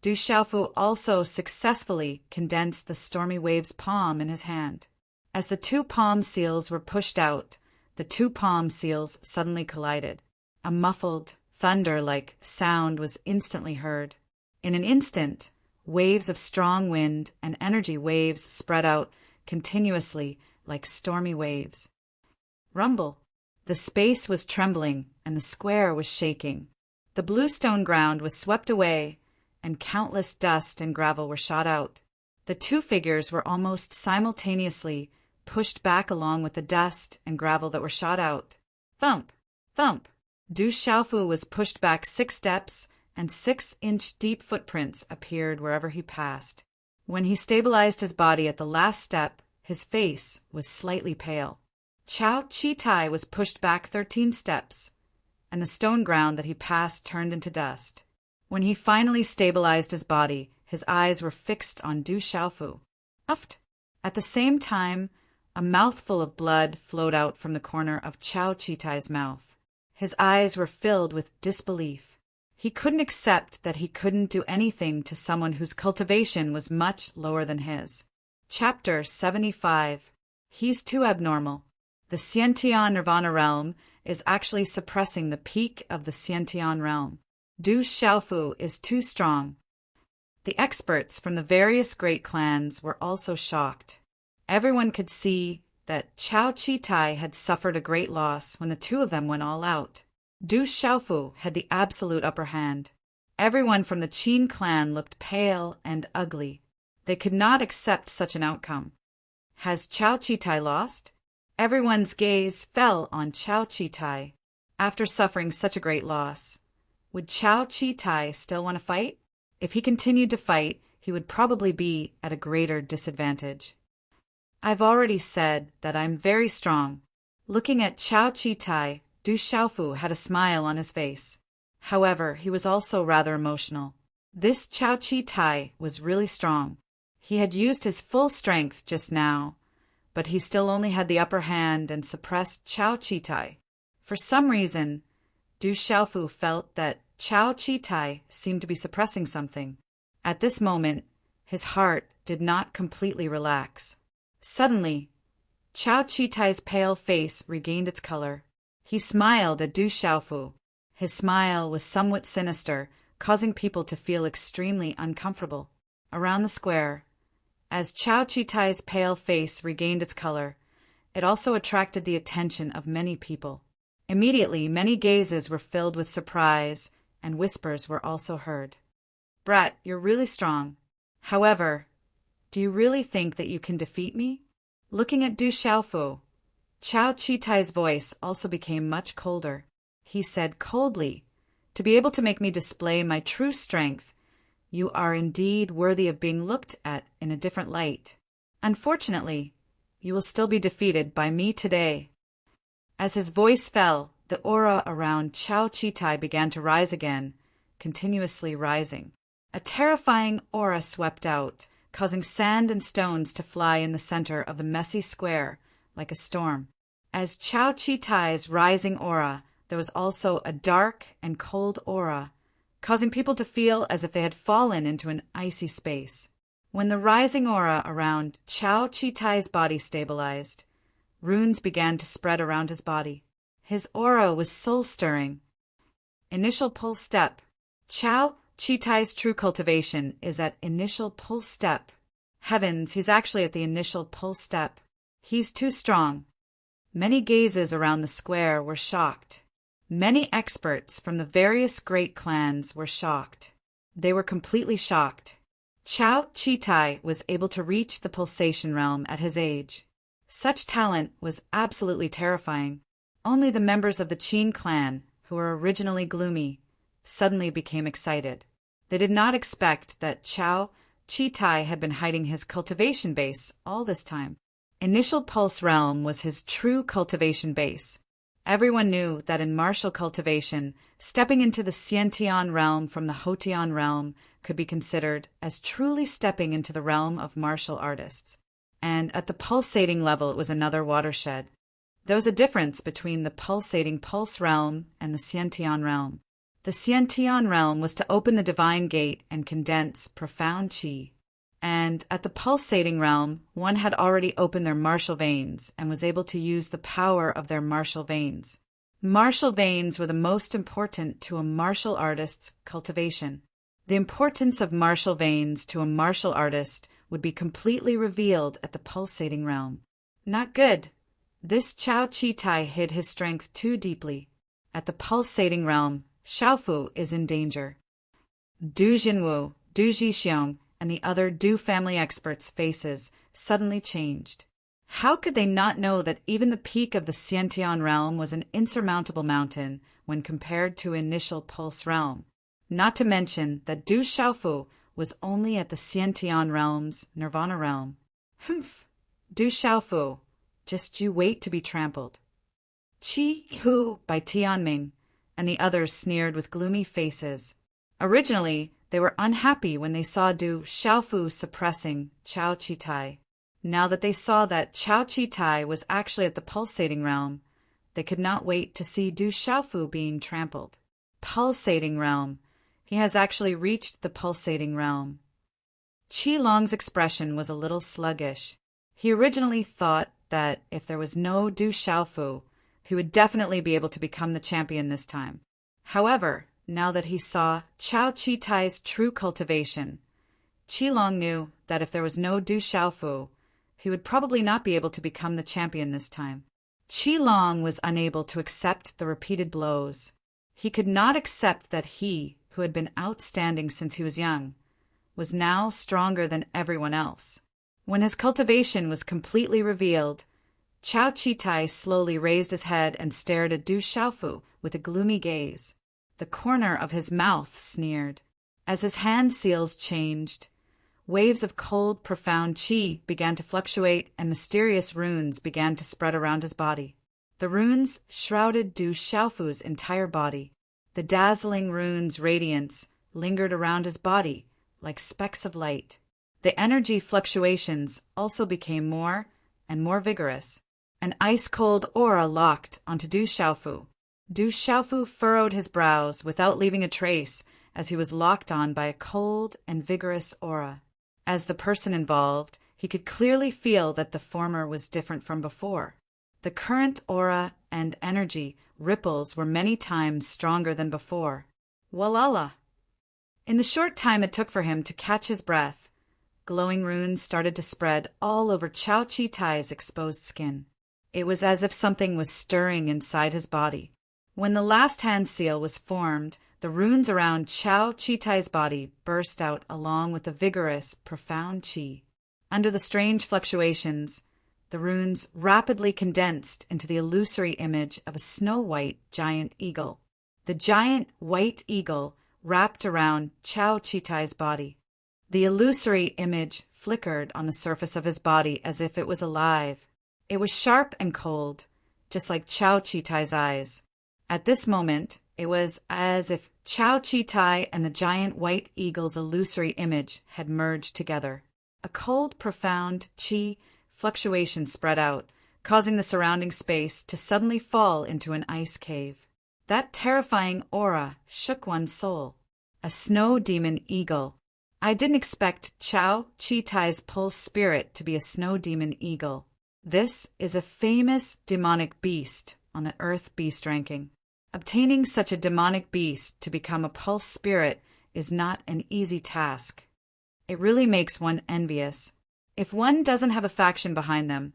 Du Xiaofu also successfully condensed the stormy waves palm in his hand. As the two palm seals were pushed out, the two palm seals suddenly collided. A muffled, thunder-like sound was instantly heard. In an instant, waves of strong wind and energy waves spread out continuously like stormy waves. Rumble. The space was trembling and the square was shaking. The bluestone ground was swept away and countless dust and gravel were shot out. The two figures were almost simultaneously pushed back along with the dust and gravel that were shot out. Thump! Thump! Du Xiaofu was pushed back 6 steps, and 6-inch deep footprints appeared wherever he passed. When he stabilized his body at the last step, his face was slightly pale. Chao Chi-tai was pushed back 13 steps, and the stone ground that he passed turned into dust. When he finally stabilized his body, his eyes were fixed on Du Xiaofu. Uft! At the same time, a mouthful of blood flowed out from the corner of Chao Chi-tai's mouth. His eyes were filled with disbelief. He couldn't accept that he couldn't do anything to someone whose cultivation was much lower than his. Chapter 75. He's too abnormal. The Xiantian Nirvana realm is actually suppressing the peak of the Xiantian realm. Du Xiaofu is too strong. The experts from the various great clans were also shocked. Everyone could see that Chao Chi-tai had suffered a great loss when the two of them went all out. Du Xiaofu had the absolute upper hand. Everyone from the Qin clan looked pale and ugly. They could not accept such an outcome. Has Chao Chi-tai lost? Everyone's gaze fell on Chao Chi-tai. After suffering such a great loss, would Chao Chi-tai still want to fight? If he continued to fight, he would probably be at a greater disadvantage. I've already said that I'm very strong. Looking at Chao Chi-tai, Du Xiaofu had a smile on his face. However, he was also rather emotional. This Chao Chi-tai was really strong. He had used his full strength just now, but he still only had the upper hand and suppressed Chao Chi-tai. For some reason, Du Xiaofu felt that Chao Chi-tai seemed to be suppressing something. At this moment, his heart did not completely relax. Suddenly, Chao Chi-tai's pale face regained its color. He smiled at Du Xiaofu. His smile was somewhat sinister, causing people to feel extremely uncomfortable. Around the square, as Chao Chi-tai's pale face regained its color, it also attracted the attention of many people. Immediately, many gazes were filled with surprise, and whispers were also heard. Brat, you're really strong. However, do you really think that you can defeat me? Looking at Du Xiaofu, Chao Chi-Tai's voice also became much colder. He said coldly, "To be able to make me display my true strength, you are indeed worthy of being looked at in a different light. Unfortunately, you will still be defeated by me today." As his voice fell, the aura around Chao Chi-Tai began to rise again, continuously rising. A terrifying aura swept out, causing sand and stones to fly in the center of the messy square like a storm. As Chao Chi-Tai's rising aura, there was also a dark and cold aura, causing people to feel as if they had fallen into an icy space. When the rising aura around Chao Chi-Tai's body stabilized, runes began to spread around his body. His aura was soul-stirring. Initial pulse step. Chao Chi-Tai's true cultivation is at initial pulse step. Heavens, he's actually at the initial pulse step. He's too strong. Many gazes around the square were shocked. Many experts from the various great clans were shocked. They were completely shocked. Chao Chi-Tai was able to reach the pulsation realm at his age. Such talent was absolutely terrifying. Only the members of the Qin clan, who were originally gloomy, suddenly became excited. They did not expect that Chao Chi-Tai had been hiding his cultivation base all this time. Initial Pulse Realm was his true cultivation base. Everyone knew that in martial cultivation, stepping into the Xiantian realm from the Hotian realm could be considered as truly stepping into the realm of martial artists. And at the pulsating level, it was another watershed. There was a difference between the pulsating pulse realm and the Xiantian realm. The Xiantian realm was to open the divine gate and condense profound qi. And at the pulsating realm, one had already opened their martial veins and was able to use the power of their martial veins. Martial veins were the most important to a martial artist's cultivation. The importance of martial veins to a martial artist would be completely revealed at the pulsating realm. Not good. This Chao Chi-Tai hid his strength too deeply. At the pulsating realm, Xiaofu is in danger. Du Jinwu, Du Jixiong, and the other Du family experts' faces suddenly changed. How could they not know that even the peak of the Xiantian realm was an insurmountable mountain when compared to initial pulse realm? Not to mention that Du Xiaofu was only at the Xiantian realm's nirvana realm. Humph! Du Xiaofu, just you wait to be trampled. Qi Hu by Tianming, and the others sneered with gloomy faces. Originally, they were unhappy when they saw Du Xiaofu suppressing Chao Chi-Tai. Now that they saw that Chao Chi-Tai was actually at the pulsating realm, they could not wait to see Du Xiaofu being trampled. Pulsating realm. He has actually reached the pulsating realm. Qi Long's expression was a little sluggish. He originally thought that if there was no Du Xiaofu, he would definitely be able to become the champion this time. However, now that he saw Chao Chi-Tai's true cultivation, Qi Long knew that if there was no Du Xiaofu, he would probably not be able to become the champion this time. Qi Long was unable to accept the repeated blows. He could not accept that he, who had been outstanding since he was young, was now stronger than everyone else. When his cultivation was completely revealed, Chao Chi-Tai slowly raised his head and stared at Du Xiaofu with a gloomy gaze. The corner of his mouth sneered. As his hand seals changed, waves of cold, profound qi began to fluctuate and mysterious runes began to spread around his body. The runes shrouded Du Xiaofu's entire body. The dazzling runes' radiance lingered around his body like specks of light. The energy fluctuations also became more and more vigorous. An ice-cold aura locked onto Du Xiaofu. Du Xiaofu furrowed his brows without leaving a trace as he was locked on by a cold and vigorous aura. As the person involved, he could clearly feel that the former was different from before. The current aura and energy ripples were many times stronger than before. Walala! In the short time it took for him to catch his breath, glowing runes started to spread all over Chao Chi-Tai's exposed skin. It was as if something was stirring inside his body. When the last hand seal was formed, the runes around Chao Chi-Tai's body burst out along with the vigorous, profound qi. Under the strange fluctuations, The runes rapidly condensed into the illusory image of a snow-white giant eagle. The giant white eagle wrapped around Chao Chitai's body. The illusory image flickered on the surface of his body as if it was alive. It was sharp and cold, just like Chao Chitai's eyes. At this moment, it was as if Chao Chitai and the giant white eagle's illusory image had merged together. A cold, profound qi fluctuation spread out, causing the surrounding space to suddenly fall into an ice cave. That terrifying aura shook one's soul. A snow demon eagle. I didn't expect Chao Chitai's pulse spirit to be a snow demon eagle. This is a famous demonic beast on the Earth Beast ranking. Obtaining such a demonic beast to become a pulse spirit is not an easy task. It really makes one envious. If one doesn't have a faction behind them,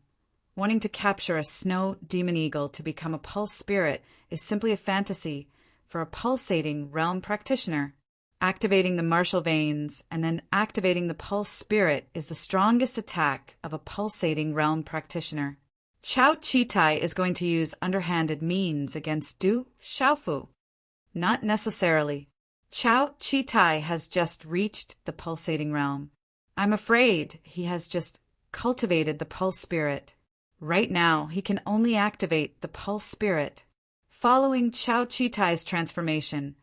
wanting to capture a snow demon eagle to become a pulse spirit is simply a fantasy for a pulsating realm practitioner. Activating the martial veins and then activating the pulse spirit is the strongest attack of a pulsating realm practitioner. Chao Chitai is going to use underhanded means against Du Xiaofu. Not necessarily. Chao Chitai has just reached the pulsating realm. I'm afraid he has just cultivated the pulse spirit. Right now, he can only activate the pulse spirit. Following Chao Chitai's transformation,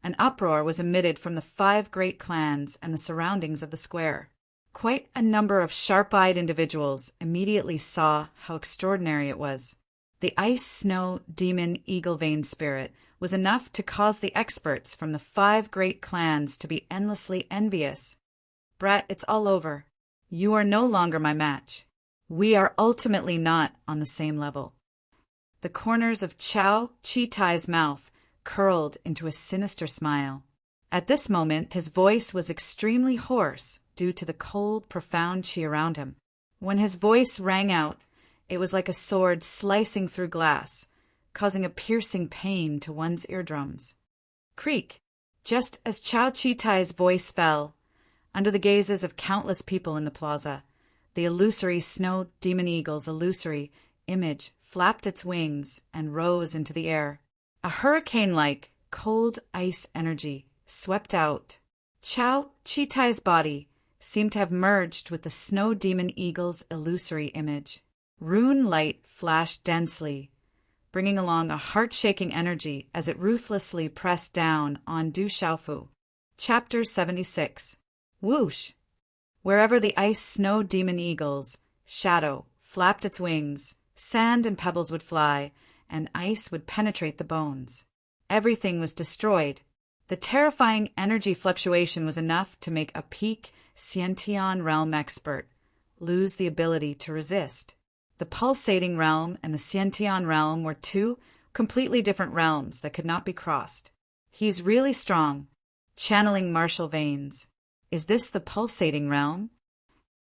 an uproar was emitted from the 5 great clans and the surroundings of the square. Quite a number of sharp-eyed individuals immediately saw how extraordinary it was. The ice snow demon eagle vein spirit was enough to cause the experts from the 5 great clans to be endlessly envious. Brat, it's all over. You are no longer my match. We are ultimately not on the same level. The corners of Chao Chitai's mouth curled into a sinister smile. At this moment, his voice was extremely hoarse due to the cold, profound qi around him. When his voice rang out, it was like a sword slicing through glass, causing a piercing pain to one's eardrums. Creak! Just as Chao Chitai's voice fell, under the gazes of countless people in the plaza, the illusory snow demon eagle's illusory image flapped its wings and rose into the air. A hurricane-like, cold ice energy swept out. Chao Chitai's body seemed to have merged with the snow demon eagle's illusory image. Rune light flashed densely, bringing along a heart-shaking energy as it ruthlessly pressed down on Du Xiaofu. Chapter 76. Whoosh! Wherever the ice snow demon eagle's shadow flapped its wings, sand and pebbles would fly, and ice would penetrate the bones. Everything was destroyed. The terrifying energy fluctuation was enough to make a peak Xiantian realm expert lose the ability to resist. The pulsating realm and the Xiantian realm were 2 completely different realms that could not be crossed. He's really strong. Channeling martial veins. Is this the pulsating realm?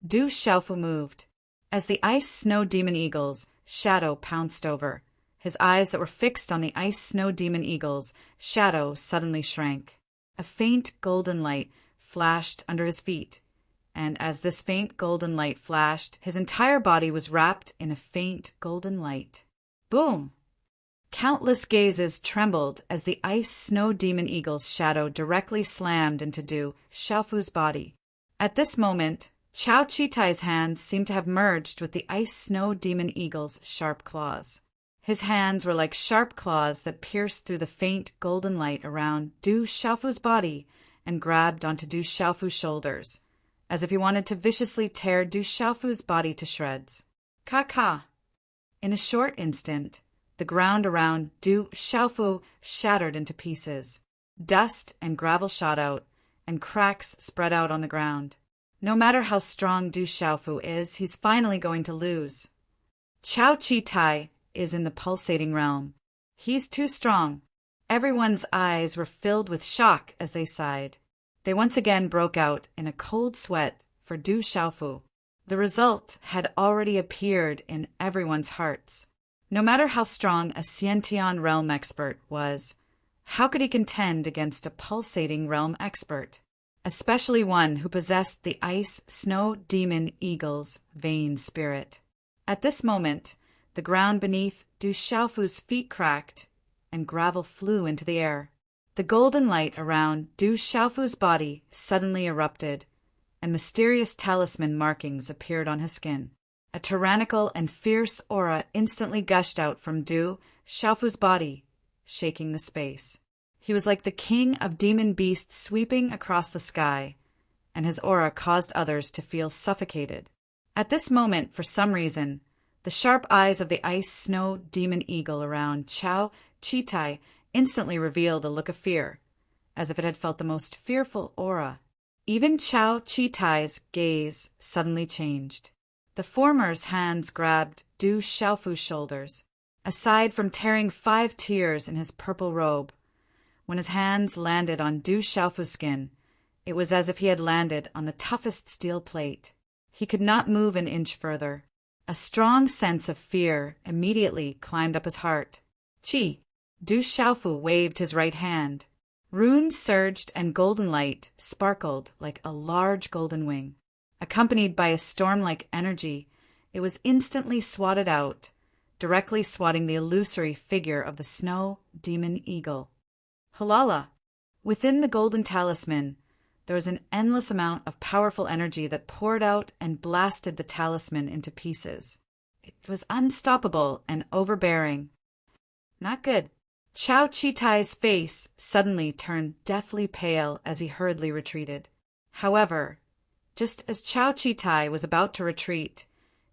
Du Xiaofu moved. As the ice snow demon eagle's shadow pounced over, his eyes that were fixed on the ice snow demon eagle's shadow suddenly shrank. A faint golden light flashed under his feet, and as this faint golden light flashed, his entire body was wrapped in a faint golden light. Boom! Countless gazes trembled as the ice snow demon eagle's shadow directly slammed into Du Xiaofu's body. At this moment, Chao Chitai's hands seemed to have merged with the ice snow demon eagle's sharp claws. His hands were like sharp claws that pierced through the faint golden light around Du Xiaofu's body and grabbed onto Du Xiaofu's shoulders, as if he wanted to viciously tear Du Xiaofu's body to shreds. Ka-ka! In a short instant, the ground around Du Xiaofu shattered into pieces. Dust and gravel shot out, and cracks spread out on the ground. No matter how strong Du Xiaofu is, he's finally going to lose. Chao Chitai is in the pulsating realm. He's too strong. Everyone's eyes were filled with shock as they sighed. They once again broke out in a cold sweat for Du Xiaofu. The result had already appeared in everyone's hearts. No matter how strong a Xiantian realm expert was, how could he contend against a pulsating realm expert, especially one who possessed the ice snow demon eagle's vain spirit? At this moment, the ground beneath Du Xiaofu's feet cracked, and gravel flew into the air. The golden light around Du Xiaofu's body suddenly erupted, and mysterious talisman markings appeared on his skin. A tyrannical and fierce aura instantly gushed out from Du Xiaofu's body, shaking the space. He was like the king of demon beasts sweeping across the sky, and his aura caused others to feel suffocated. At this moment, for some reason, the sharp eyes of the ice snow demon eagle around Chao Chitai instantly revealed a look of fear, as if it had felt the most fearful aura. Even Chao Chitai's gaze suddenly changed. The former's hands grabbed Du Xiaofu's shoulders. Aside from tearing 5 tears in his purple robe, when his hands landed on Du Xiaofu's skin, it was as if he had landed on the toughest steel plate. He could not move an inch further. A strong sense of fear immediately climbed up his heart. Chi! Du Xiaofu waved his right hand. Runes surged and golden light sparkled like a large golden wing. Accompanied by a storm-like energy, it was instantly swatted out, directly swatting the illusory figure of the snow demon eagle. Halala! Within the golden talisman, there was an endless amount of powerful energy that poured out and blasted the talisman into pieces. It was unstoppable and overbearing. Not good. Chao Chitai's face suddenly turned deathly pale as he hurriedly retreated. However, just as Chao Chitai was about to retreat,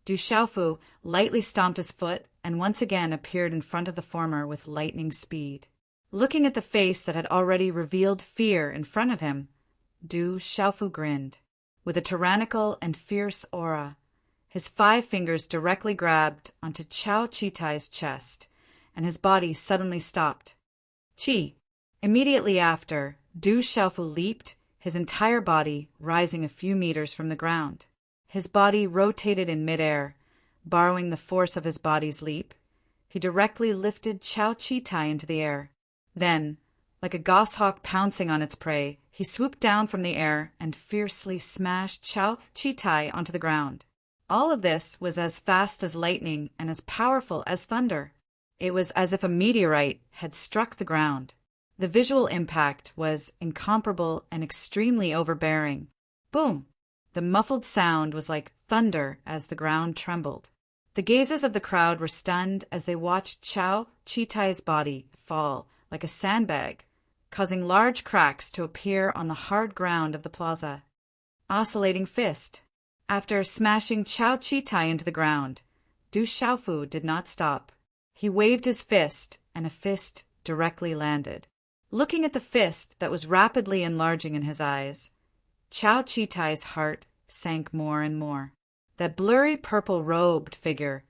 Du Xiaofu lightly stomped his foot and once again appeared in front of the former with lightning speed. Looking at the face that had already revealed fear in front of him, Du Xiaofu grinned. With a tyrannical and fierce aura, his 5 fingers directly grabbed onto Chao Chitai's chest, and his body suddenly stopped. Chi! Immediately after, Du Xiaofu leaped, his entire body rising a few meters from the ground. His body rotated in midair. Borrowing the force of his body's leap, he directly lifted Chao Chitai into the air. Then, like a goshawk pouncing on its prey, he swooped down from the air and fiercely smashed Chao Chitai onto the ground. All of this was as fast as lightning and as powerful as thunder. It was as if a meteorite had struck the ground. The visual impact was incomparable and extremely overbearing. Boom! The muffled sound was like thunder as the ground trembled. The gazes of the crowd were stunned as they watched Chao Chitai's body fall like a sandbag, causing large cracks to appear on the hard ground of the plaza. Oscillating fist. After smashing Chao Chitai into the ground, Du Xiaofu did not stop. He waved his fist, and a fist directly landed. Looking at the fist that was rapidly enlarging in his eyes, Chao Chitai's heart sank more and more. That blurry purple-robed figure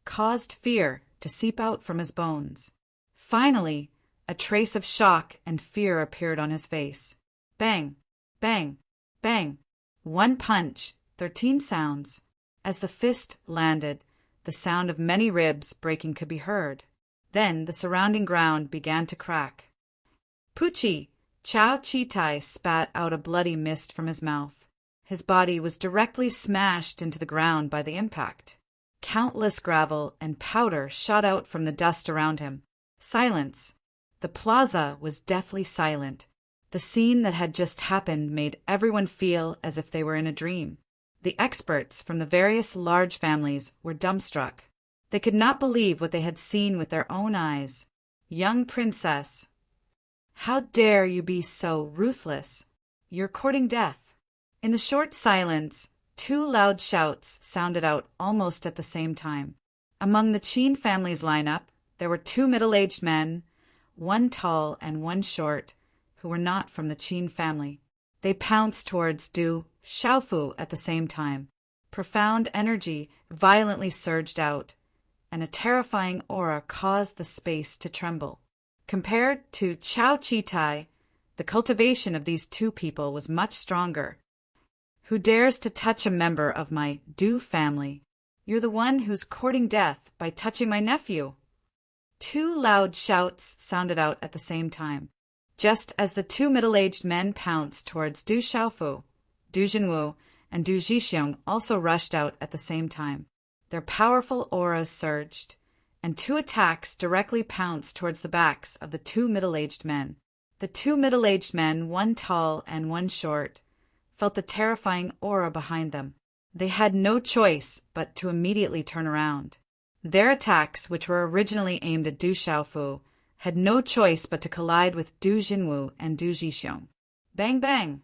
caused fear to seep out from his bones. Finally, a trace of shock and fear appeared on his face. Bang! Bang! Bang! 1 punch, 13 sounds. As the fist landed, the sound of many ribs breaking could be heard. Then the surrounding ground began to crack. Poochie! Chao Chitai spat out a bloody mist from his mouth. His body was directly smashed into the ground by the impact. Countless gravel and powder shot out from the dust around him. Silence. The plaza was deathly silent. The scene that had just happened made everyone feel as if they were in a dream. The experts from the various large families were dumbstruck. They could not believe what they had seen with their own eyes. Young princess, how dare you be so ruthless? You're courting death. In the short silence, 2 loud shouts sounded out almost at the same time. Among the Qin family's lineup, there were 2 middle-aged men, 1 tall and 1 short, who were not from the Qin family. They pounced towards Du Xiaofu at the same time. Profound energy violently surged out, and a terrifying aura caused the space to tremble. Compared to Chao Chitai, the cultivation of these 2 people was much stronger. Who dares to touch a member of my Du family? You're the one who's courting death by touching my nephew. 2 loud shouts sounded out at the same time. Just as the 2 middle-aged men pounced towards Du Xiaofu, Du Jinwu and Du Jixiong also rushed out at the same time. Their powerful auras surged, and two attacks directly pounced towards the backs of the two middle-aged men. The two middle-aged men, one tall and one short, felt the terrifying aura behind them. They had no choice but to immediately turn around. Their attacks, which were originally aimed at Du Xiaofu, had no choice but to collide with Du Jinwu and Du Zhixiong. Bang bang!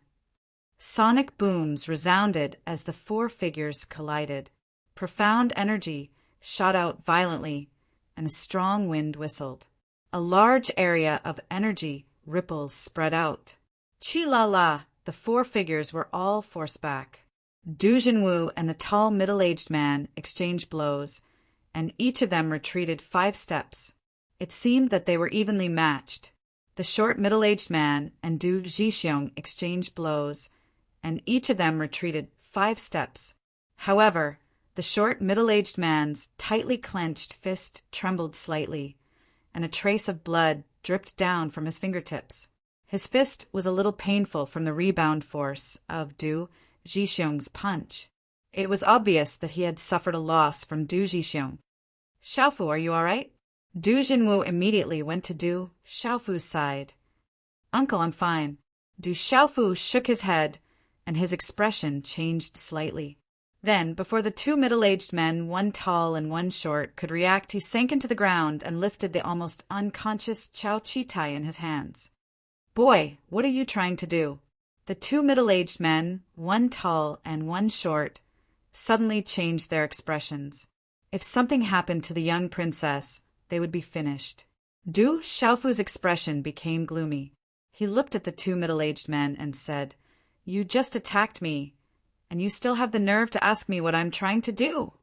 Sonic booms resounded as the four figures collided. Profound energy shot out violently, and a strong wind whistled. A large area of energy ripples spread out. Chi-la-la! The four figures were all forced back. Du Jinwu and the tall middle-aged man exchanged blows, and each of them retreated 5 steps. It seemed that they were evenly matched. The short middle-aged man and Du Zhixiong exchanged blows, and each of them retreated 5 steps. However, the short middle-aged man's tightly clenched fist trembled slightly, and a trace of blood dripped down from his fingertips. His fist was a little painful from the rebound force of Du Zhixiong's punch. It was obvious that he had suffered a loss from Du Zhixiong. "Xiaofu, are you all right?" Du Jinwu immediately went to Du Xiaofu's side. "Uncle, I'm fine." Du Xiaofu shook his head, and his expression changed slightly. Then, before the two middle-aged men, one tall and one short, could react, he sank into the ground and lifted the almost unconscious Chao Chitai in his hands. "Boy, what are you trying to do?" The two middle-aged men, one tall and one short, suddenly changed their expressions. If something happened to the young princess, they would be finished. Du Xiaofu's expression became gloomy. He looked at the two middle-aged men and said, "You just attacked me, and you still have the nerve to ask me what I'm trying to do?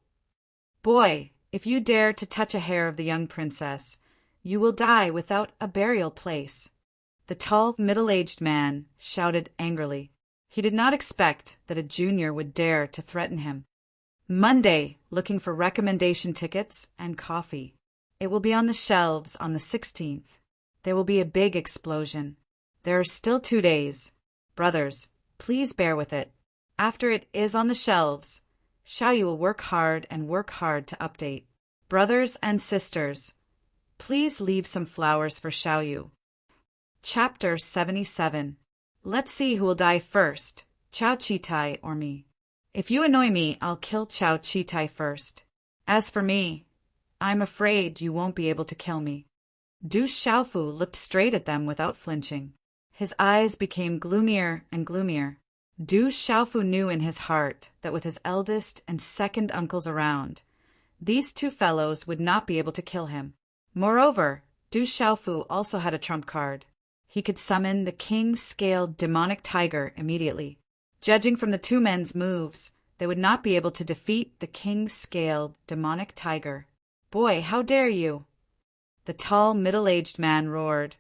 Boy, if you dare to touch a hair of the young princess, you will die without a burial place." The tall, middle-aged man shouted angrily. He did not expect that a junior would dare to threaten him. "Monday, looking for recommendation tickets and coffee. It will be on the shelves on the 16th. There will be a big explosion. There are still 2 days. Brothers, please bear with it. After it is on the shelves, Xiaoyu will work hard to update. Brothers and sisters, please leave some flowers for Xiaoyu." Chapter 77. Let's see who will die first, Chao Chitai or me. If you annoy me, I'll kill Chao Chitai first. As for me, I'm afraid you won't be able to kill me. Du Xiaofu looked straight at them without flinching. His eyes became gloomier and gloomier. Du Xiaofu knew in his heart that with his eldest and second uncles around, these two fellows would not be able to kill him. Moreover, Du Xiaofu also had a trump card. He could summon the king-scaled demonic tiger immediately. Judging from the two men's moves, they would not be able to defeat the king-scaled demonic tiger. "Boy, how dare you!" The tall, middle-aged man roared,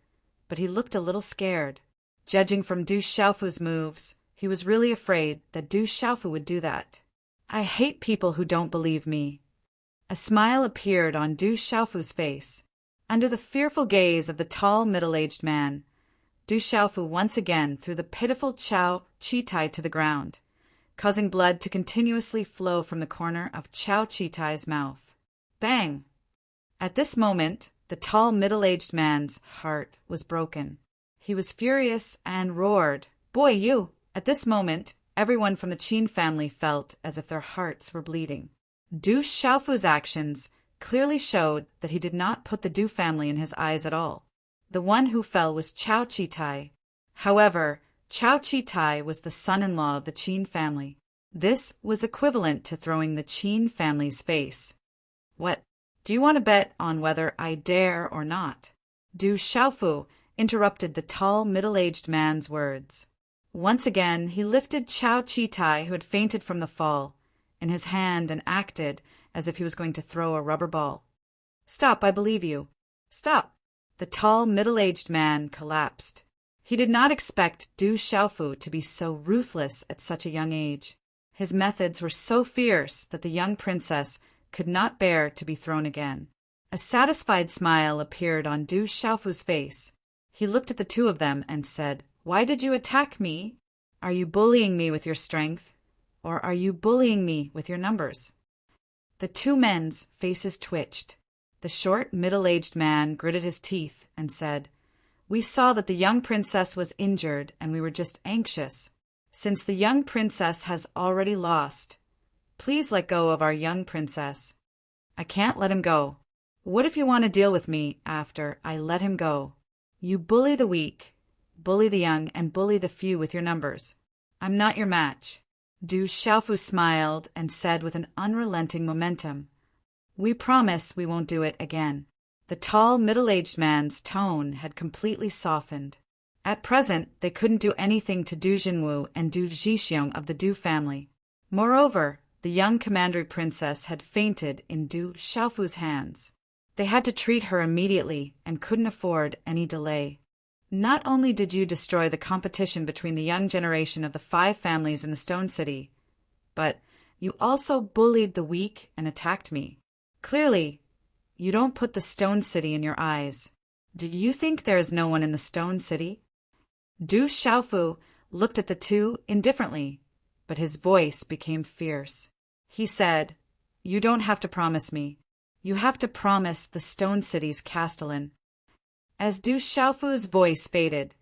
but he looked a little scared. Judging from Du Xiaofu's moves, he was really afraid that Du Xiaofu would do that. "I hate people who don't believe me." A smile appeared on Du Xiaofu's face. Under the fearful gaze of the tall, middle-aged man, Du Xiaofu once again threw the pitiful Chao Chitai to the ground, causing blood to continuously flow from the corner of Chao Chitai's mouth. Bang! At this moment, the tall, middle-aged man's heart was broken. He was furious and roared, "Boy, you!" At this moment, everyone from the Qin family felt as if their hearts were bleeding. Du Xiaofu's actions clearly showed that he did not put the Du family in his eyes at all. The one who fell was Chao Chitai. However, Chao Chitai was the son-in-law of the Qin family. This was equivalent to throwing the Qin family's face. "What? Do you want to bet on whether I dare or not?" Du Xiaofu interrupted the tall, middle-aged man's words. Once again, he lifted Chao Chitai, who had fainted from the fall, in his hand and acted as if he was going to throw a rubber ball. "Stop, I believe you. Stop!" The tall, middle-aged man collapsed. He did not expect Du Xiaofu to be so ruthless at such a young age. His methods were so fierce that the young princess could not bear to be thrown again. A satisfied smile appeared on Du Xiaofu's face. He looked at the two of them and said, "Why did you attack me? Are you bullying me with your strength, or are you bullying me with your numbers?" The two men's faces twitched. The short, middle-aged man gritted his teeth and said, "We saw that the young princess was injured and we were just anxious. Since the young princess has already lost, please let go of our young princess." "I can't let him go." "What if you want to deal with me after I let him go? You bully the weak, bully the young, and bully the few with your numbers. I'm not your match." Du Xiaofu smiled and said with an unrelenting momentum, "We promise we won't do it again." The tall, middle-aged man's tone had completely softened. At present, they couldn't do anything to Du Jinwu and Du Zhixiong of the Du family. Moreover, the young commandery princess had fainted in Du Xiaofu's hands. They had to treat her immediately and couldn't afford any delay. "Not only did you destroy the competition between the young generation of the 5 families in the Stone City, but you also bullied the weak and attacked me. Clearly, you don't put the Stone City in your eyes. Do you think there is no one in the Stone City?" Du Xiaofu looked at the two indifferently, but his voice became fierce. He said, "You don't have to promise me. You have to promise the Stone City's castellan." As Du Xiaofu's voice faded,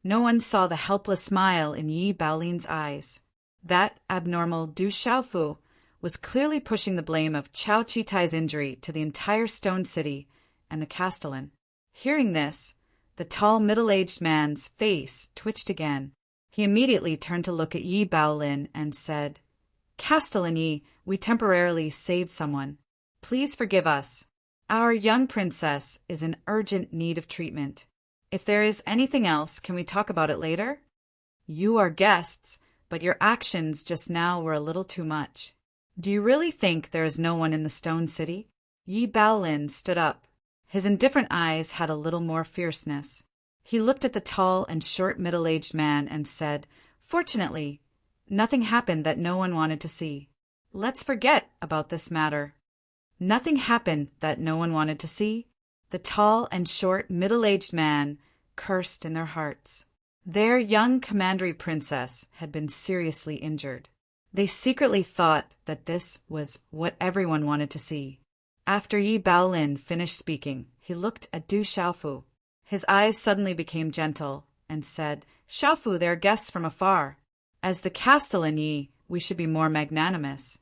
no one saw the helpless smile in Yi Baolin's eyes. That abnormal Du Xiaofu was clearly pushing the blame of Chao Chitai's injury to the entire Stone City and the castellan. Hearing this, the tall middle-aged man's face twitched again. He immediately turned to look at Yi Baolin and said, "Castellan Yi, we temporarily saved someone. Please forgive us. Our young princess is in urgent need of treatment. If there is anything else, can we talk about it later? You are guests, but your actions just now were a little too much. Do you really think there is no one in the Stone City?" Yi Baolin stood up. His indifferent eyes had a little more fierceness. He looked at the tall and short middle-aged man and said, "Fortunately, nothing happened that no one wanted to see. Let's forget about this matter." Nothing happened that no one wanted to see? The tall and short middle-aged man cursed in their hearts. Their young commandery princess had been seriously injured. They secretly thought that this was what everyone wanted to see. After Yi Baolin finished speaking, he looked at Du Xiaofu. His eyes suddenly became gentle and said, "Xiaofu, they are guests from afar. As the castellan Yi, we should be more magnanimous.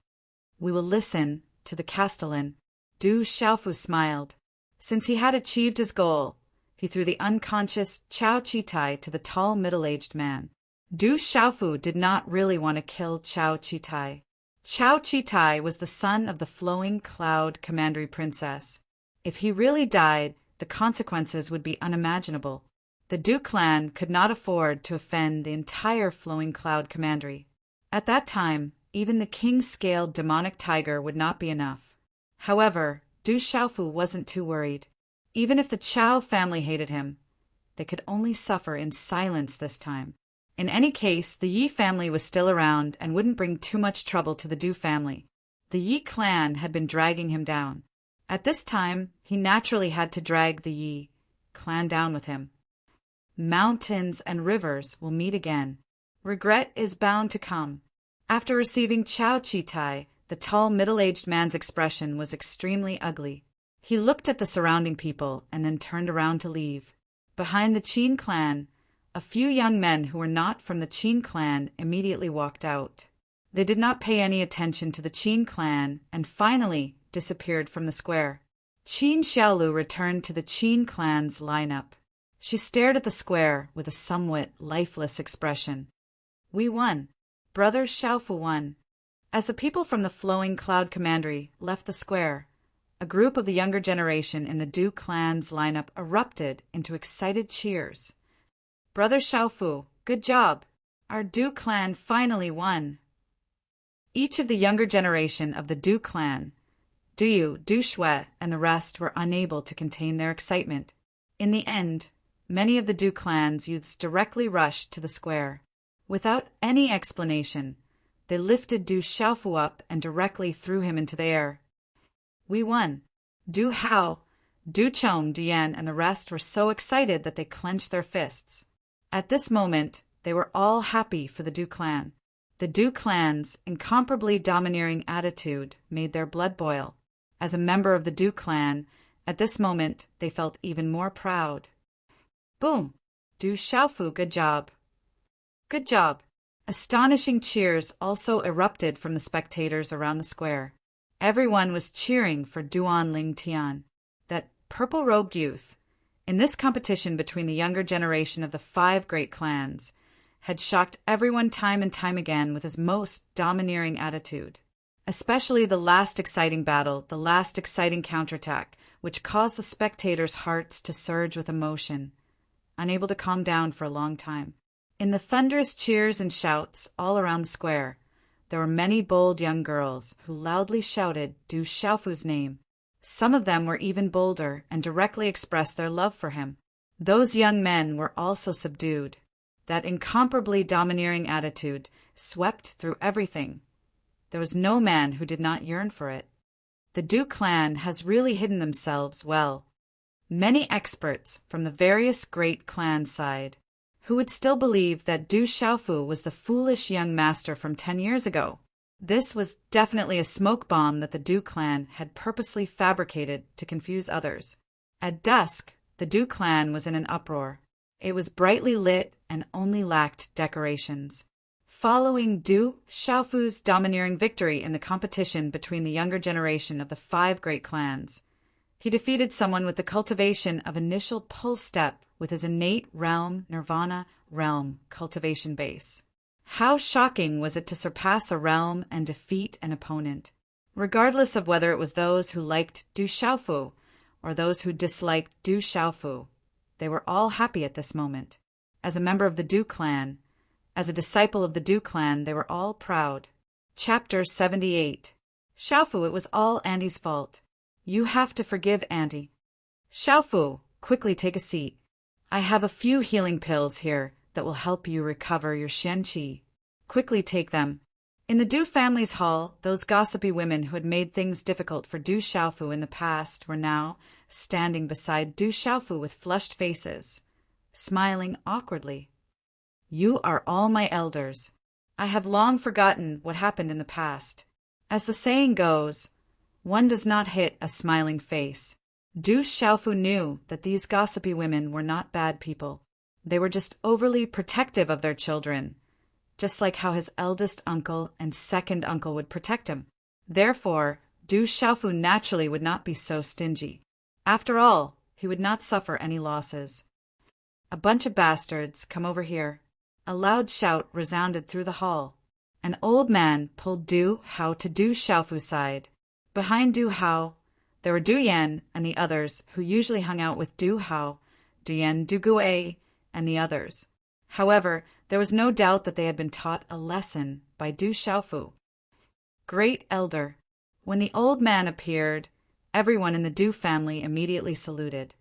We will listen to the castellan." Du Xiaofu smiled. Since he had achieved his goal, he threw the unconscious Chao Chitai to the tall middle-aged man. Du Xiaofu did not really want to kill Chao Chitai. Chao Chitai was the son of the Flowing Cloud commandery princess. If he really died, the consequences would be unimaginable. The Du clan could not afford to offend the entire Flowing Cloud commandery. At that time, even the king-scaled demonic tiger would not be enough. However, Du Xiaofu wasn't too worried. Even if the Chao family hated him, they could only suffer in silence this time. In any case, the Yi family was still around and wouldn't bring too much trouble to the Du family. The Yi clan had been dragging him down. At this time, he naturally had to drag the Yi clan down with him. Mountains and rivers will meet again. Regret is bound to come. After receiving Chao Chitai, the tall middle-aged man's expression was extremely ugly. He looked at the surrounding people and then turned around to leave. Behind the Qin clan, a few young men who were not from the Qin clan immediately walked out. They did not pay any attention to the Qin clan and finally disappeared from the square. Qin Xiaolu returned to the Qin clan's lineup. She stared at the square with a somewhat lifeless expression. "We won. Brother Xiaofu won." As the people from the Flowing Cloud commandery left the square, a group of the younger generation in the Du clan's lineup erupted into excited cheers. "Brother Xiaofu, good job! Our Du clan finally won!" Each of the younger generation of the Du clan, Du Yu, Du Shui, and the rest were unable to contain their excitement. In the end, many of the Du clan's youths directly rushed to the square. Without any explanation, they lifted Du Xiaofu up and directly threw him into the air. "We won!" Du Hao, Du Chong, Du Yan, and the rest were so excited that they clenched their fists. At this moment, they were all happy for the Du clan. The Du clan's incomparably domineering attitude made their blood boil. As a member of the Du clan, at this moment they felt even more proud. Boom! Du Xiaofu, good job! Good job! Astonishing cheers also erupted from the spectators around the square. Everyone was cheering for Duan Ling Tian, that purple-robed youth. In this competition between the younger generation of the 5 great clans, had shocked everyone time and time again with his most domineering attitude. Especially the last exciting battle, the last exciting counterattack, which caused the spectators' hearts to surge with emotion, unable to calm down for a long time. In the thunderous cheers and shouts all around the square, there were many bold young girls who loudly shouted Du Xiaofu's name. Some of them were even bolder and directly expressed their love for him. Those young men were also subdued. That incomparably domineering attitude swept through everything. There was no man who did not yearn for it. The Du clan has really hidden themselves well. Many experts from the various great clan side who would still believe that Du Xiaofu was the foolish young master from 10 years ago. This was definitely a smoke bomb that the Du clan had purposely fabricated to confuse others. At dusk, the Du clan was in an uproar. It was brightly lit and only lacked decorations. Following Du Xiaofu's domineering victory in the competition between the younger generation of the 5 great clans, he defeated someone with the cultivation of initial pull step with his innate nirvana realm cultivation base. How shocking was it to surpass a realm and defeat an opponent, regardless of whether it was those who liked Du Xiaofu or those who disliked Du Xiaofu. They were all happy at this moment. As a member of the Du clan, as a disciple of the Du clan, they were all proud. Chapter 78. Xiaofu, it was all Andy's fault. You have to forgive Andy. Xiaofu, quickly take a seat. I have a few healing pills here that will help you recover your Shen-Qi. Quickly take them. In the Du family's hall, those gossipy women who had made things difficult for Du Xiaofu in the past were now standing beside Du Xiaofu with flushed faces, smiling awkwardly. You are all my elders. I have long forgotten what happened in the past. As the saying goes, one does not hit a smiling face. Du Xiaofu knew that these gossipy women were not bad people. They were just overly protective of their children, just like how his eldest uncle and second uncle would protect him. Therefore, Du Xiaofu naturally would not be so stingy. After all, he would not suffer any losses. A bunch of bastards, come over here. A loud shout resounded through the hall. An old man pulled Du Hao to Du Xiaofu's side. Behind Du Hao, there were Du Yan and the others who usually hung out with Du Hao, Du Yan, Du Gui, and the others. However, there was no doubt that they had been taught a lesson by Du Xiaofu. Great Elder. When the old man appeared, everyone in the Du family immediately saluted.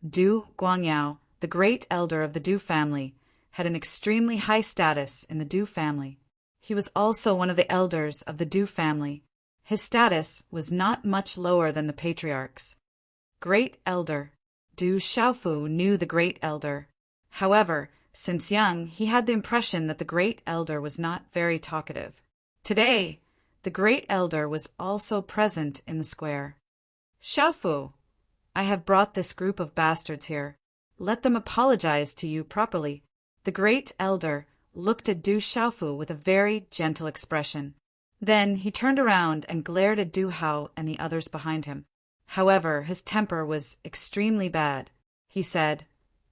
Du Guangyao, the Great Elder of the Du family, had an extremely high status in the Du family. He was also one of the elders of the Du family. His status was not much lower than the patriarchs. Great Elder. Du Xiaofu knew the Great Elder. However, since young, he had the impression that the Great Elder was not very talkative. Today, the Great Elder was also present in the square. Xiaofu, I have brought this group of bastards here. Let them apologize to you properly. The Great Elder looked at Du Xiaofu with a very gentle expression. Then he turned around and glared at Du Hao and the others behind him. However, his temper was extremely bad. He said,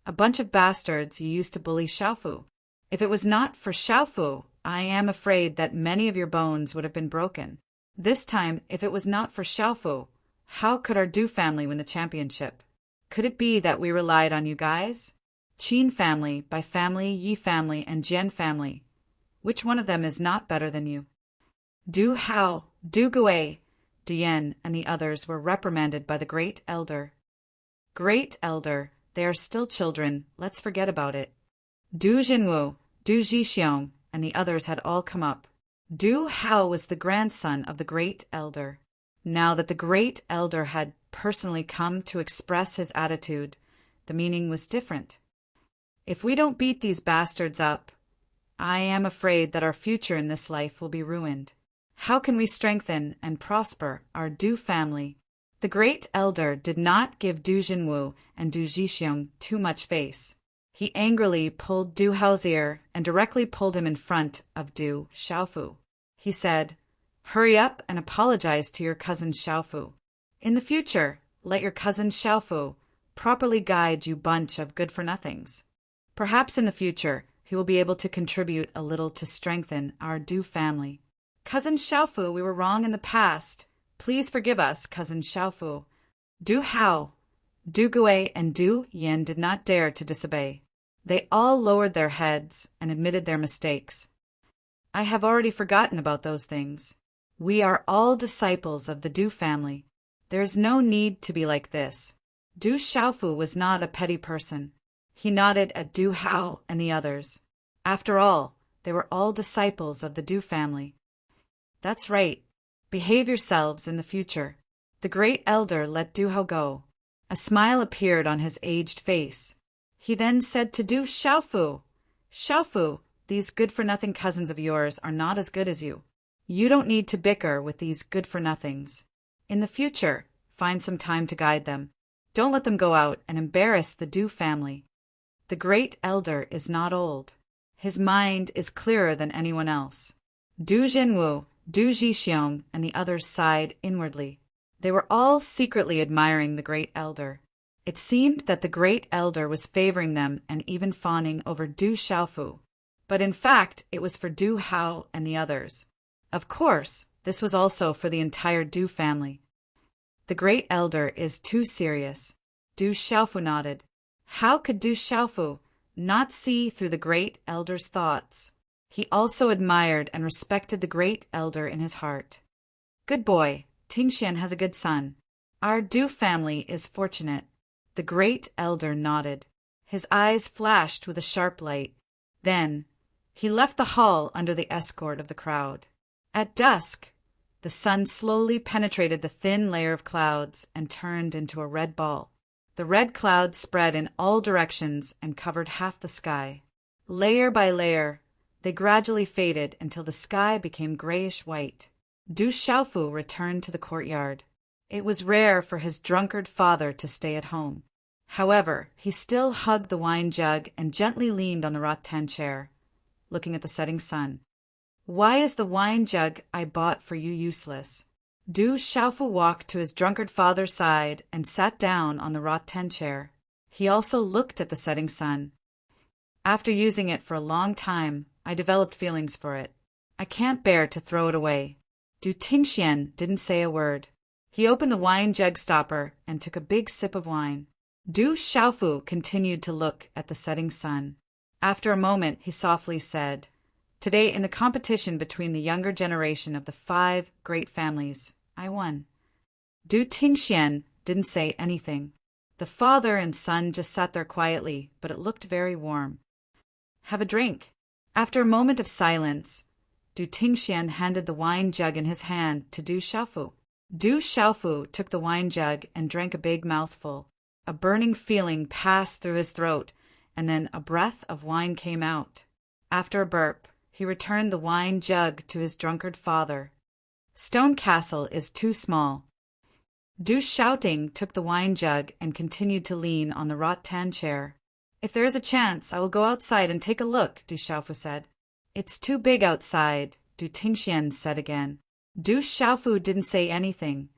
A bunch of bastards, you used to bully Xiaofu. If it was not for Xiaofu, I am afraid that many of your bones would have been broken. This time, if it was not for Xiaofu, how could our Du family win the championship? Could it be that we relied on you guys? Qin family, Bai family, Yi family, and Jian family. Which one of them is not better than you? Du Hao, Du Gui, Dian, and the others were reprimanded by the Great Elder. Great Elder, they are still children, let's forget about it. Du Jinwu, Du Jixiong, and the others had all come up. Du Hao was the grandson of the Great Elder. Now that the Great Elder had personally come to express his attitude, the meaning was different. If we don't beat these bastards up, I am afraid that our future in this life will be ruined. How can we strengthen and prosper our Du family? The great elder did not give Du Jinwoo and Du Jixiong too much face. He angrily pulled Du Hao's ear and directly pulled him in front of Du Xiaofu. He said, "Hurry up and apologize to your cousin Xiaofu. In the future, let your cousin Xiaofu properly guide you bunch of good-for-nothings. Perhaps in the future, he will be able to contribute a little to strengthen our Du family. Cousin Xiaofu, we were wrong in the past. Please forgive us, cousin Xiaofu." Du Hao, Du Gui, and Du Yin did not dare to disobey. They all lowered their heads and admitted their mistakes. "I have already forgotten about those things. We are all disciples of the Du family. There is no need to be like this." Du Xiaofu was not a petty person. He nodded at Du Hao and the others. After all, they were all disciples of the Du family. "That's right. Behave yourselves in the future." The great elder let Du Hao go. A smile appeared on his aged face. He then said to Du Xiaofu, "Xiaofu, these good-for-nothing cousins of yours are not as good as you. You don't need to bicker with these good-for-nothings. In the future, find some time to guide them. Don't let them go out and embarrass the Du family." The great elder is not old. His mind is clearer than anyone else. Du Jinwoo, Du Jixiong, and the others sighed inwardly. They were all secretly admiring the great elder. It seemed that the great elder was favoring them and even fawning over Du Xiaofu. But in fact, it was for Du Hao and the others. Of course, this was also for the entire Du family. "The great elder is too serious." Du Xiaofu nodded. How could Du Xiaofu not see through the great elder's thoughts? He also admired and respected the great elder in his heart. "Good boy, Tingxian has a good son. Our Du family is fortunate." The great elder nodded. His eyes flashed with a sharp light. Then he left the hall under the escort of the crowd. At dusk, the sun slowly penetrated the thin layer of clouds and turned into a red ball. The red clouds spread in all directions and covered half the sky. Layer by layer, they gradually faded until the sky became grayish-white. Du Xiaofu returned to the courtyard. It was rare for his drunkard father to stay at home. However, he still hugged the wine jug and gently leaned on the rattan chair, looking at the setting sun. "Why is the wine jug I bought for you useless?" Du Xiaofu walked to his drunkard father's side and sat down on the rattan chair. He also looked at the setting sun. "After using it for a long time, I developed feelings for it. I can't bear to throw it away." Du Tingxian didn't say a word. He opened the wine jug stopper and took a big sip of wine. Du Xiaofu continued to look at the setting sun. After a moment, he softly said, "Today, in the competition between the younger generation of the 5 great families, I won." Du Tingxian didn't say anything. The father and son just sat there quietly, but it looked very warm. "Have a drink." After a moment of silence, Du Tingxian handed the wine jug in his hand to Du Xiaofu. Du Xiaofu took the wine jug and drank a big mouthful. A burning feeling passed through his throat, and then a breath of wine came out. After a burp, he returned the wine jug to his drunkard father. "Stone Castle is too small." Du Shouting took the wine jug and continued to lean on the rattan chair. "If there is a chance, I will go outside and take a look," Du Xiaofu said. "It's too big outside," Du Tingxian said again. Du Xiaofu didn't say anything,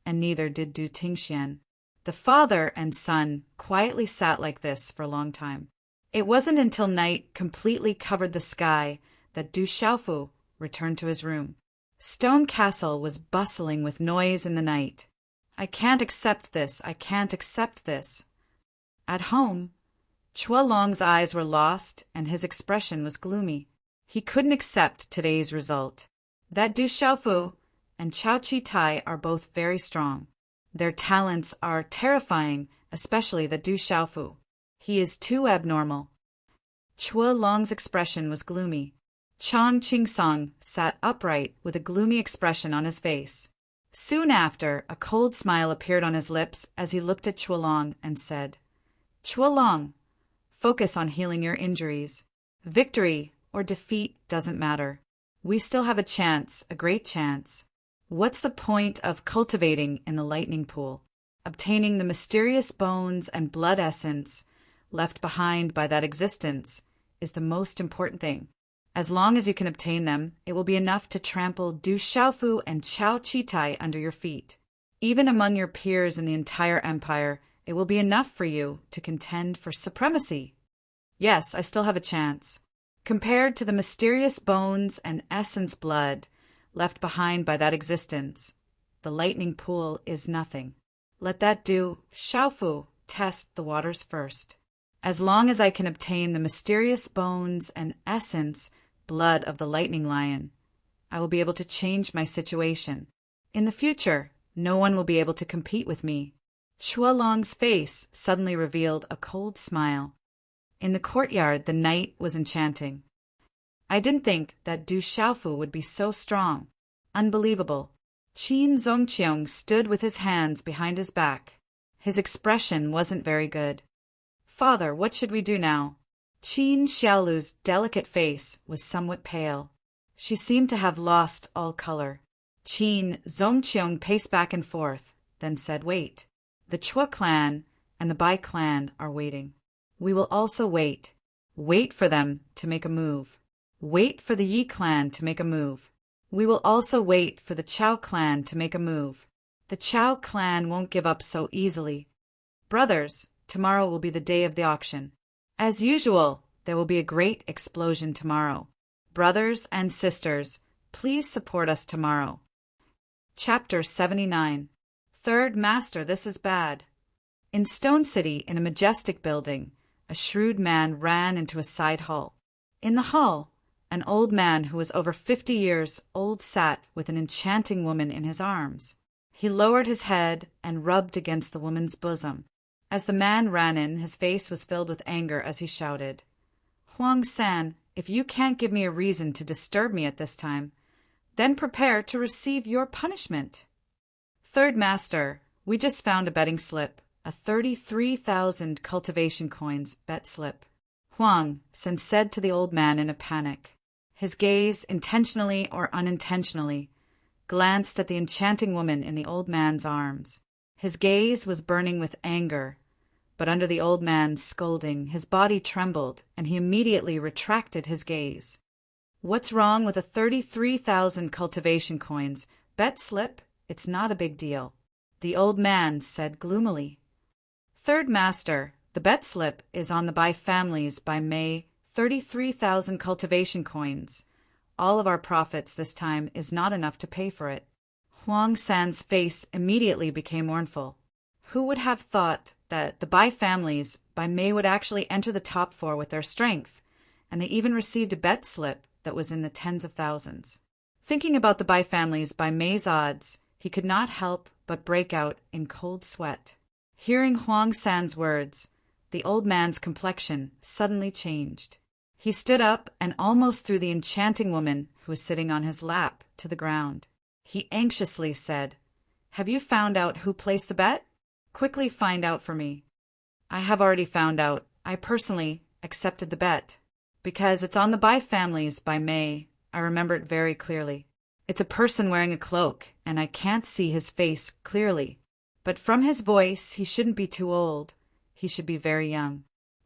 and neither did Du Tingxian. The father and son quietly sat like this for a long time. It wasn't until night completely covered the sky that Du Xiaofu returned to his room. Stone Castle was bustling with noise in the night. "I can't accept this, I can't accept this." At home, Chua Long's eyes were lost and his expression was gloomy. He couldn't accept today's result. That Du Xiaofu and Chao Chi Tai are both very strong. Their talents are terrifying, especially the Du Xiaofu. He is too abnormal. Chua Long's expression was gloomy. Chang Qingsong sat upright with a gloomy expression on his face. Soon after, a cold smile appeared on his lips as he looked at Chua Long and said, "Chua Long, focus on healing your injuries. Victory or defeat doesn't matter. We still have a chance, a great chance. What's the point of cultivating in the lightning pool? Obtaining the mysterious bones and blood essence left behind by that existence is the most important thing. As long as you can obtain them, it will be enough to trample Du Xiaofu and Chao Chitai under your feet. Even among your peers in the entire empire, it will be enough for you to contend for supremacy. Yes, I still have a chance. Compared to the mysterious bones and essence blood left behind by that existence, the lightning pool is nothing. Let that Du Xiaofu test the waters first. As long as I can obtain the mysterious bones and essence blood of the lightning lion, I will be able to change my situation. In the future, no one will be able to compete with me. Shualong's face suddenly revealed a cold smile. In the courtyard, the night was enchanting. I didn't think that Du Xiaofu would be so strong. Unbelievable. Qin Zongqiong stood with his hands behind his back. His expression wasn't very good. Father, what should we do now? Qin Xiaolu's delicate face was somewhat pale. She seemed to have lost all color. Qin Zongqiong paced back and forth, then said, "Wait. The Chua clan and the Bai clan are waiting. We will also wait. Wait for them to make a move. Wait for the Yi clan to make a move. We will also wait for the Chao clan to make a move. The Chao clan won't give up so easily. Brothers, tomorrow will be the day of the auction. As usual, there will be a great explosion tomorrow. Brothers and sisters, please support us tomorrow." Chapter 79. Third Master, this is bad. In Stone City, in a majestic building, a shrewd man ran into a side hall. In the hall, an old man who was over 50 years old sat with an enchanting woman in his arms. He lowered his head and rubbed against the woman's bosom. As the man ran in, his face was filled with anger as he shouted, "Huang San, if you can't give me a reason to disturb me at this time, then prepare to receive your punishment." Third Master, we just found a betting slip, a 33,000 cultivation coins bet slip. Huang San said to the old man in a panic. His gaze, intentionally or unintentionally, glanced at the enchanting woman in the old man's arms. His gaze was burning with anger, but under the old man's scolding, his body trembled, and he immediately retracted his gaze. "What's wrong with a 33,000 cultivation coins? Bet slip? It's not a big deal," the old man said gloomily. "Third Master, the bet slip is on the Bai families by May, 33,000 cultivation coins. All of our profits this time is not enough to pay for it." Huang San's face immediately became mournful. Who would have thought that the Bai families by May would actually enter the top 4 with their strength, and they even received a bet slip that was in the tens of thousands. Thinking about the Bai families by May's odds, he could not help but break out in cold sweat. Hearing Huang San's words, the old man's complexion suddenly changed. He stood up and almost threw the enchanting woman who was sitting on his lap to the ground. He anxiously said, "Have you found out who placed the bet? Quickly find out for me." "I have already found out. I personally accepted the bet. Because it's on the Bai families by May, I remember it very clearly. It's a person wearing a cloak, and I can't see his face clearly. But from his voice, he shouldn't be too old. He should be very young,"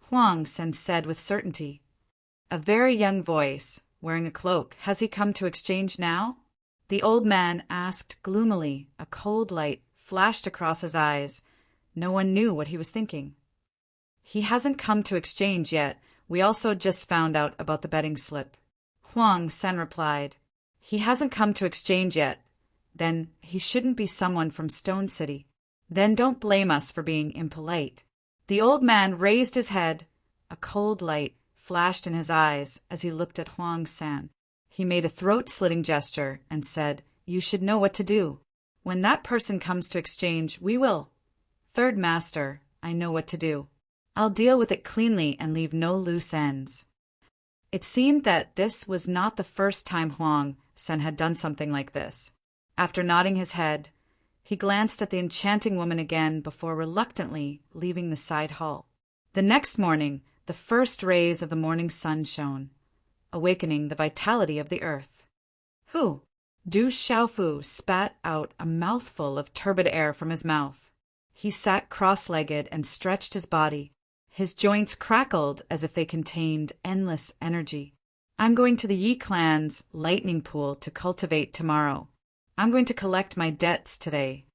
Huang San said with certainty. "A very young voice, wearing a cloak. Has he come to exchange now?" the old man asked gloomily. A cold light flashed across his eyes. No one knew what he was thinking. "He hasn't come to exchange yet. We also just found out about the betting slip," Huang San replied. "He hasn't come to exchange yet. Then he shouldn't be someone from Stone City. Then don't blame us for being impolite." The old man raised his head. A cold light flashed in his eyes as he looked at Huang San. He made a throat-slitting gesture and said, "You should know what to do. When that person comes to exchange, we will." "Third Master, I know what to do. I'll deal with it cleanly and leave no loose ends." It seemed that this was not the first time Huang San had done something like this. After nodding his head, he glanced at the enchanting woman again before reluctantly leaving the side hall. The next morning, the first rays of the morning sun shone. awakening the vitality of the earth. Who? Du Xiaofu spat out a mouthful of turbid air from his mouth. He sat cross-legged and stretched his body. His joints crackled as if they contained endless energy. I'm going to the Yi clan's lightning pool to cultivate tomorrow. I'm going to collect my debts today.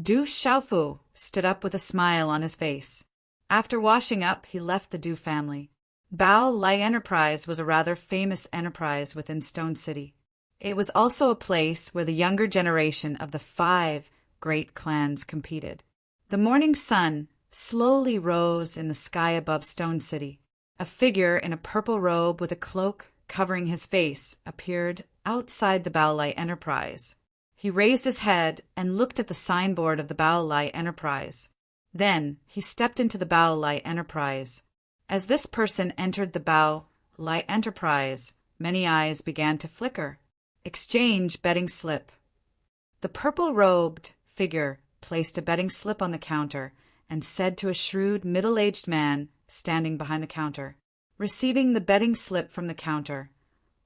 Du Xiaofu stood up with a smile on his face. After washing up, he left the Du family. Bao Lai Enterprise was a rather famous enterprise within Stone City. It was also a place where the younger generation of the 5 great clans competed. The morning sun slowly rose in the sky above Stone City. A figure in a purple robe with a cloak covering his face appeared outside the Bao Lai Enterprise. He raised his head and looked at the signboard of the Bao Lai Enterprise. Then he stepped into the Bao Lai Enterprise. As this person entered the Bao Lai Enterprise, many eyes began to flicker. Exchange betting slip. The purple-robed figure placed a betting slip on the counter and said to a shrewd, middle-aged man standing behind the counter. Receiving the betting slip from the counter,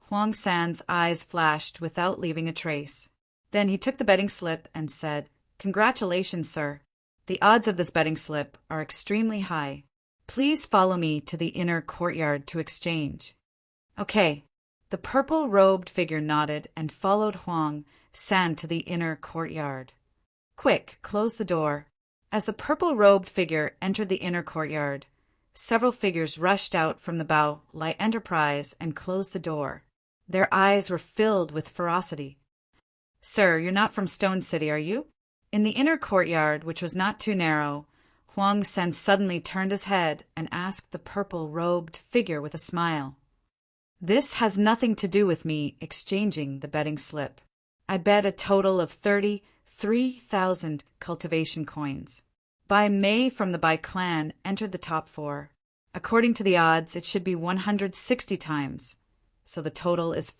Huang San's eyes flashed without leaving a trace. Then he took the betting slip and said, "Congratulations, sir. The odds of this betting slip are extremely high. Please follow me to the inner courtyard to exchange." Okay. The purple-robed figure nodded and followed Huang San to the inner courtyard. Quick, close the door. As the purple-robed figure entered the inner courtyard, several figures rushed out from the Bao Lai Enterprise and closed the door. Their eyes were filled with ferocity. "Sir, you're not from Stone City, are you?" In the inner courtyard, which was not too narrow, Huang San suddenly turned his head and asked the purple-robed figure with a smile. "This has nothing to do with me exchanging the betting slip. I bet a total of 33,000 cultivation coins. Bai Mei from the Bai clan entered the top 4. According to the odds, it should be 160 times. So the total is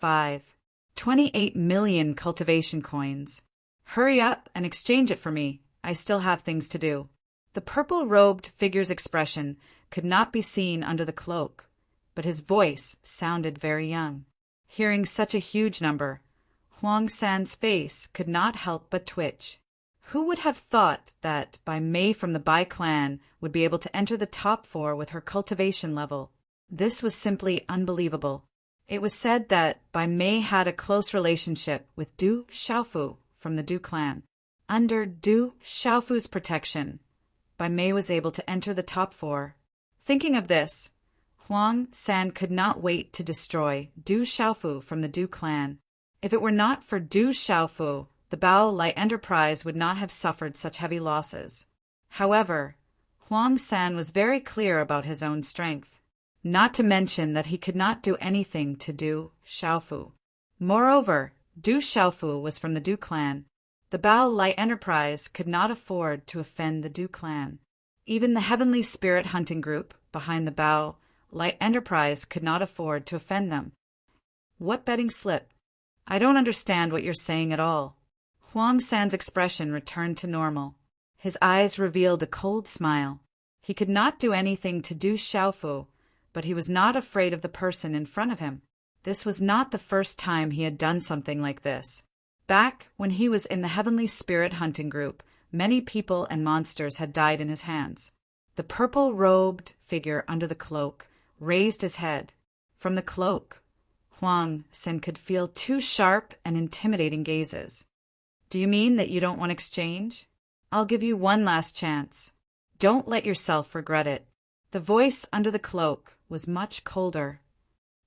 28 million cultivation coins. Hurry up and exchange it for me. I still have things to do." The purple-robed figure's expression could not be seen under the cloak, but his voice sounded very young. Hearing such a huge number, Huang San's face could not help but twitch. Who would have thought that Bai Mei from the Bai clan would be able to enter the top 4 with her cultivation level? This was simply unbelievable. It was said that Bai Mei had a close relationship with Du Xiaofu from the Du clan. Under Du Xiaofu's protection, Bai Mei was able to enter the top 4. Thinking of this, Huang San could not wait to destroy Du Xiaofu from the Du clan. If it were not for Du Xiaofu, the Bao Lai Enterprise would not have suffered such heavy losses. However, Huang San was very clear about his own strength, not to mention that he could not do anything to Du Xiaofu. Moreover, Du Xiaofu was from the Du clan. The Bao Lai Enterprise could not afford to offend the Du clan. Even the Heavenly Spirit Hunting Group behind the Bao Lai Enterprise could not afford to offend them. What betting slip? I don't understand what you're saying at all. Huang San's expression returned to normal. His eyes revealed a cold smile. He could not do anything to Du Xiaofu, but he was not afraid of the person in front of him. This was not the first time he had done something like this. Back when he was in the Heavenly Spirit Hunting Group, many people and monsters had died in his hands. The purple-robed figure under the cloak raised his head. From the cloak, Huang San could feel 2 sharp and intimidating gazes. "Do you mean that you don't want exchange? I'll give you one last chance. Don't let yourself regret it." The voice under the cloak was much colder.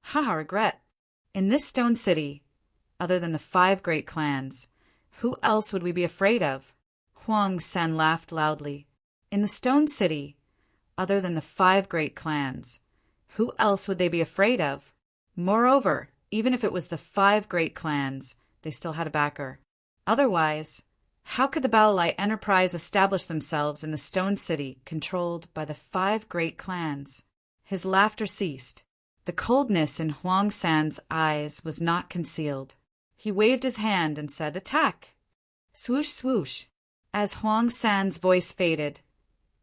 "Ha, regret. In this Stone City, other than the 5 great clans, who else would we be afraid of?" Huang San laughed loudly. "In the Stone City, other than the 5 great clans, who else would they be afraid of? Moreover, even if it was the 5 great clans, they still had a backer. Otherwise, how could the Bao Lai Enterprise establish themselves in the Stone City controlled by the 5 great clans?" His laughter ceased. The coldness in Huang San's eyes was not concealed. He waved his hand and said, "Attack!" Swoosh, swoosh. As Huang San's voice faded,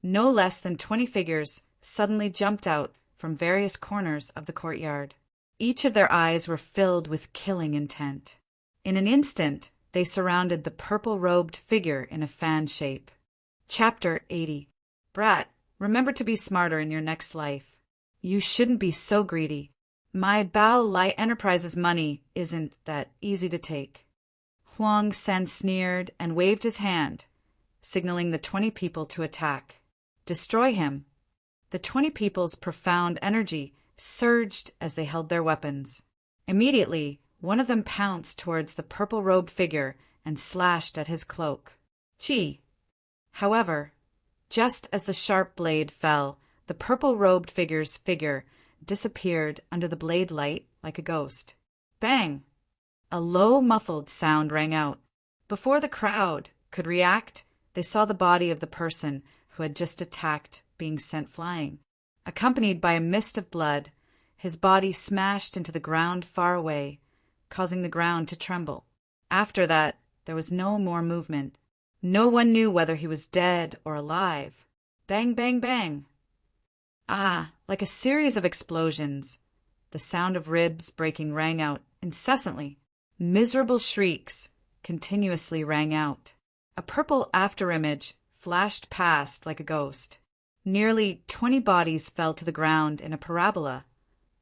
no less than 20 figures suddenly jumped out from various corners of the courtyard. Each of their eyes were filled with killing intent. In an instant, they surrounded the purple-robed figure in a fan shape. Chapter 80. Brat, remember to be smarter in your next life. You shouldn't be so greedy. My Bao Lai Enterprises money isn't that easy to take. Huang San sneered and waved his hand, signaling the 20 people to attack. Destroy him. The 20 people's profound energy surged as they held their weapons. Immediately, one of them pounced towards the purple-robed figure and slashed at his cloak. Chi! However, just as the sharp blade fell, the purple-robed figure disappeared under the blade light like a ghost. Bang! A low, muffled sound rang out. Before the crowd could react, they saw the body of the person who had just attacked being sent flying. Accompanied by a mist of blood, his body smashed into the ground far away, causing the ground to tremble. After that, there was no more movement. No one knew whether he was dead or alive. Bang, bang, bang. Like a series of explosions. The sound of ribs breaking rang out incessantly. Miserable shrieks continuously rang out. A purple afterimage flashed past like a ghost. Nearly 20 bodies fell to the ground in a parabola,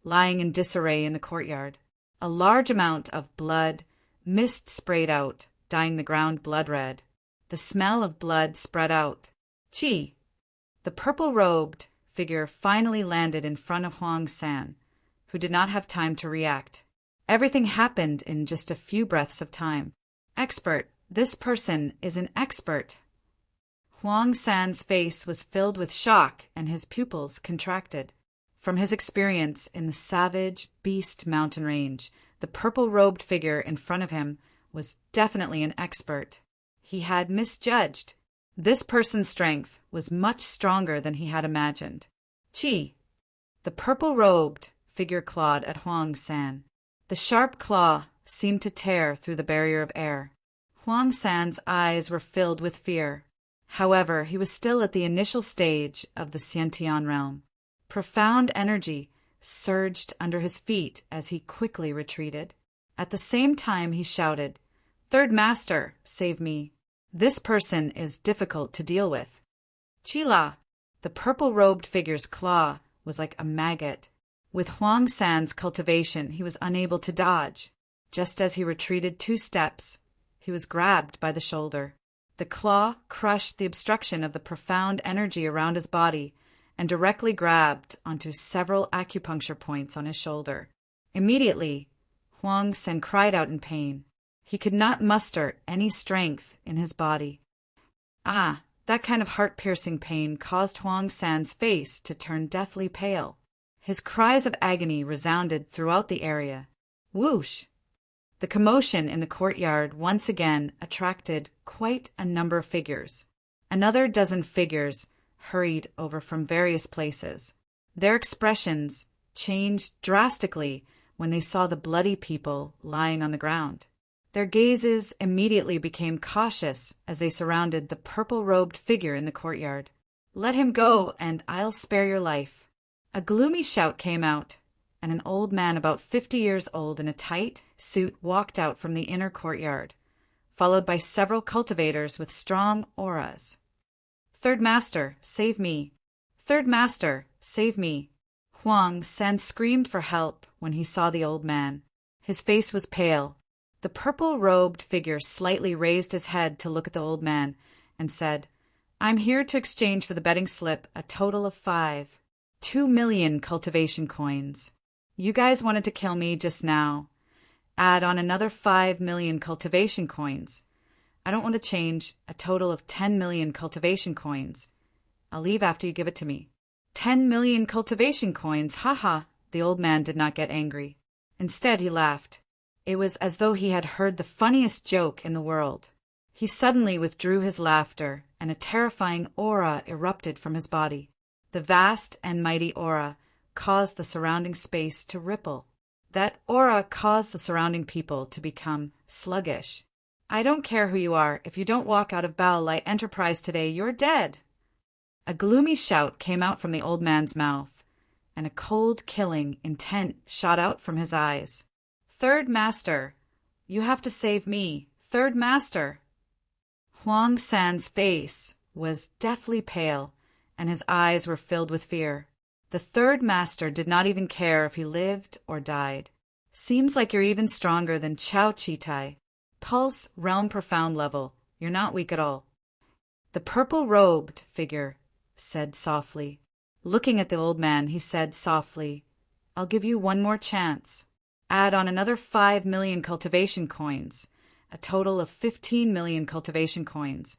lying in disarray in the courtyard. A large amount of blood, mist sprayed out, dyeing the ground blood red. The smell of blood spread out. Chi! The purple-robed figure finally landed in front of Huang San, who did not have time to react. Everything happened in just a few breaths of time. Expert! This person is an expert! Huang San's face was filled with shock and his pupils contracted. From his experience in the savage beast mountain range, the purple-robed figure in front of him was definitely an expert. He had misjudged. This person's strength was much stronger than he had imagined. Chi! The purple-robed figure clawed at Huang San. The sharp claw seemed to tear through the barrier of air. Huang San's eyes were filled with fear. However, he was still at the initial stage of the Xiantian realm. Profound energy surged under his feet as he quickly retreated. At the same time, he shouted, "Third Master, save me. This person is difficult to deal with." Chila! The purple-robed figure's claw was like a maggot. With Huang San's cultivation, he was unable to dodge. Just as he retreated 2 steps, he was grabbed by the shoulder. The claw crushed the obstruction of the profound energy around his body and directly grabbed onto several acupuncture points on his shoulder. Immediately, Huang San cried out in pain. He could not muster any strength in his body. That kind of heart-piercing pain caused Huang San's face to turn deathly pale. His cries of agony resounded throughout the area. Whoosh! The commotion in the courtyard once again attracted quite a number of figures. Another dozen figures hurried over from various places. Their expressions changed drastically when they saw the bloody people lying on the ground. Their gazes immediately became cautious as they surrounded the purple-robed figure in the courtyard. "Let him go, and I'll spare your life." A gloomy shout came out, and an old man about 50 years old in a tight suit walked out from the inner courtyard, followed by several cultivators with strong auras. "Third Master, save me! Third Master, save me!" Huang San screamed for help when he saw the old man. His face was pale. The purple-robed figure slightly raised his head to look at the old man and said, "I'm here to exchange for the betting slip a total of 2 million cultivation coins. You guys wanted to kill me just now. Add on another 5 million cultivation coins. I don't want to change a total of 10 million cultivation coins. I'll leave after you give it to me." 10 million cultivation coins, haha! The old man did not get angry. Instead, he laughed. It was as though he had heard the funniest joke in the world. He suddenly withdrew his laughter, and a terrifying aura erupted from his body. The vast and mighty aura caused the surrounding space to ripple. That aura caused the surrounding people to become sluggish. "I don't care who you are. If you don't walk out of Bao Lai Enterprise today, you're dead." A gloomy shout came out from the old man's mouth, and a cold, killing intent shot out from his eyes. "Third Master, you have to save me, Third Master." Huang San's face was deathly pale, and his eyes were filled with fear. The Third Master did not even care if he lived or died. "Seems like you're even stronger than Chao Chitai. Pulse, realm profound level. You're not weak at all." The purple-robed figure said softly. Looking at the old man, he said softly, "I'll give you one more chance. Add on another 5 million cultivation coins, a total of 15 million cultivation coins,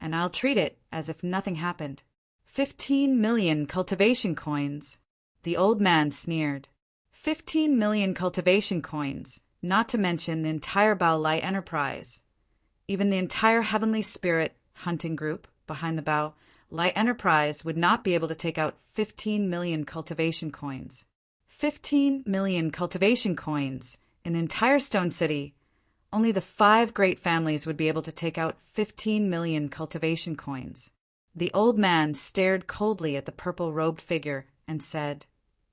and I'll treat it as if nothing happened." 15 million cultivation coins? The old man sneered. 15 million cultivation coins, not to mention the entire Bao Lai enterprise. Even the entire Heavenly Spirit hunting group behind the Bao Lai enterprise would not be able to take out 15 million cultivation coins. 15 million cultivation coins in the entire Stone City. Only the 5 great families would be able to take out 15 million cultivation coins. The old man stared coldly at the purple-robed figure and said,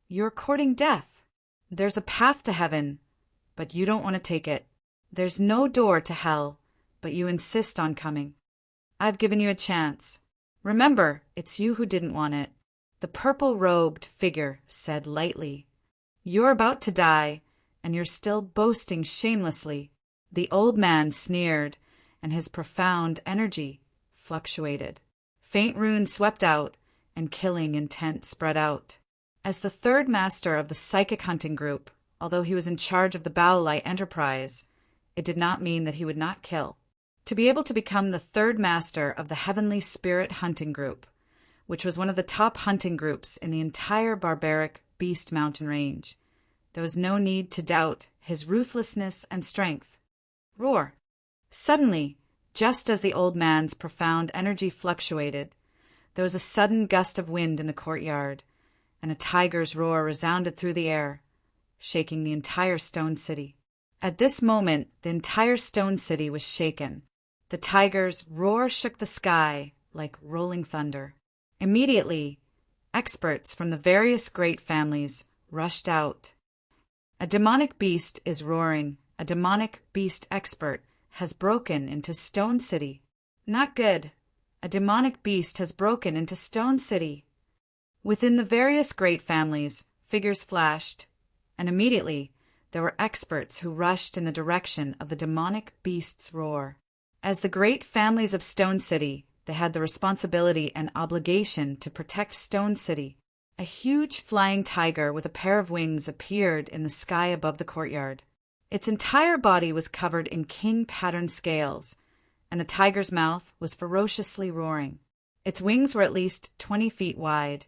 "You're courting death. There's a path to heaven, but you don't want to take it. There's no door to hell, but you insist on coming. I've given you a chance. Remember, it's you who didn't want it." The purple-robed figure said lightly, "You're about to die, and you're still boasting shamelessly." The old man sneered, and his profound energy fluctuated. Faint runes swept out, and killing intent spread out. As the Third Master of the Psychic Hunting Group, although he was in charge of the Bao Lai enterprise, it did not mean that he would not kill. To be able to become the Third Master of the Heavenly Spirit Hunting Group, which was one of the top hunting groups in the entire barbaric Beast Mountain range, there was no need to doubt his ruthlessness and strength. Roar! Suddenly, just as the old man's profound energy fluctuated, there was a sudden gust of wind in the courtyard, and a tiger's roar resounded through the air, shaking the entire Stone City. At this moment, the entire Stone City was shaken. The tiger's roar shook the sky like rolling thunder. Immediately, experts from the various great families rushed out. "A demonic beast is roaring. A demonic beast expert has broken into Stone City." "Not good. A demonic beast has broken into Stone City." Within the various great families, figures flashed, and immediately there were experts who rushed in the direction of the demonic beast's roar. As the great families of Stone City, they had the responsibility and obligation to protect Stone City. A huge flying tiger with a pair of wings appeared in the sky above the courtyard. Its entire body was covered in king-pattern scales, and the tiger's mouth was ferociously roaring. Its wings were at least 20 feet wide,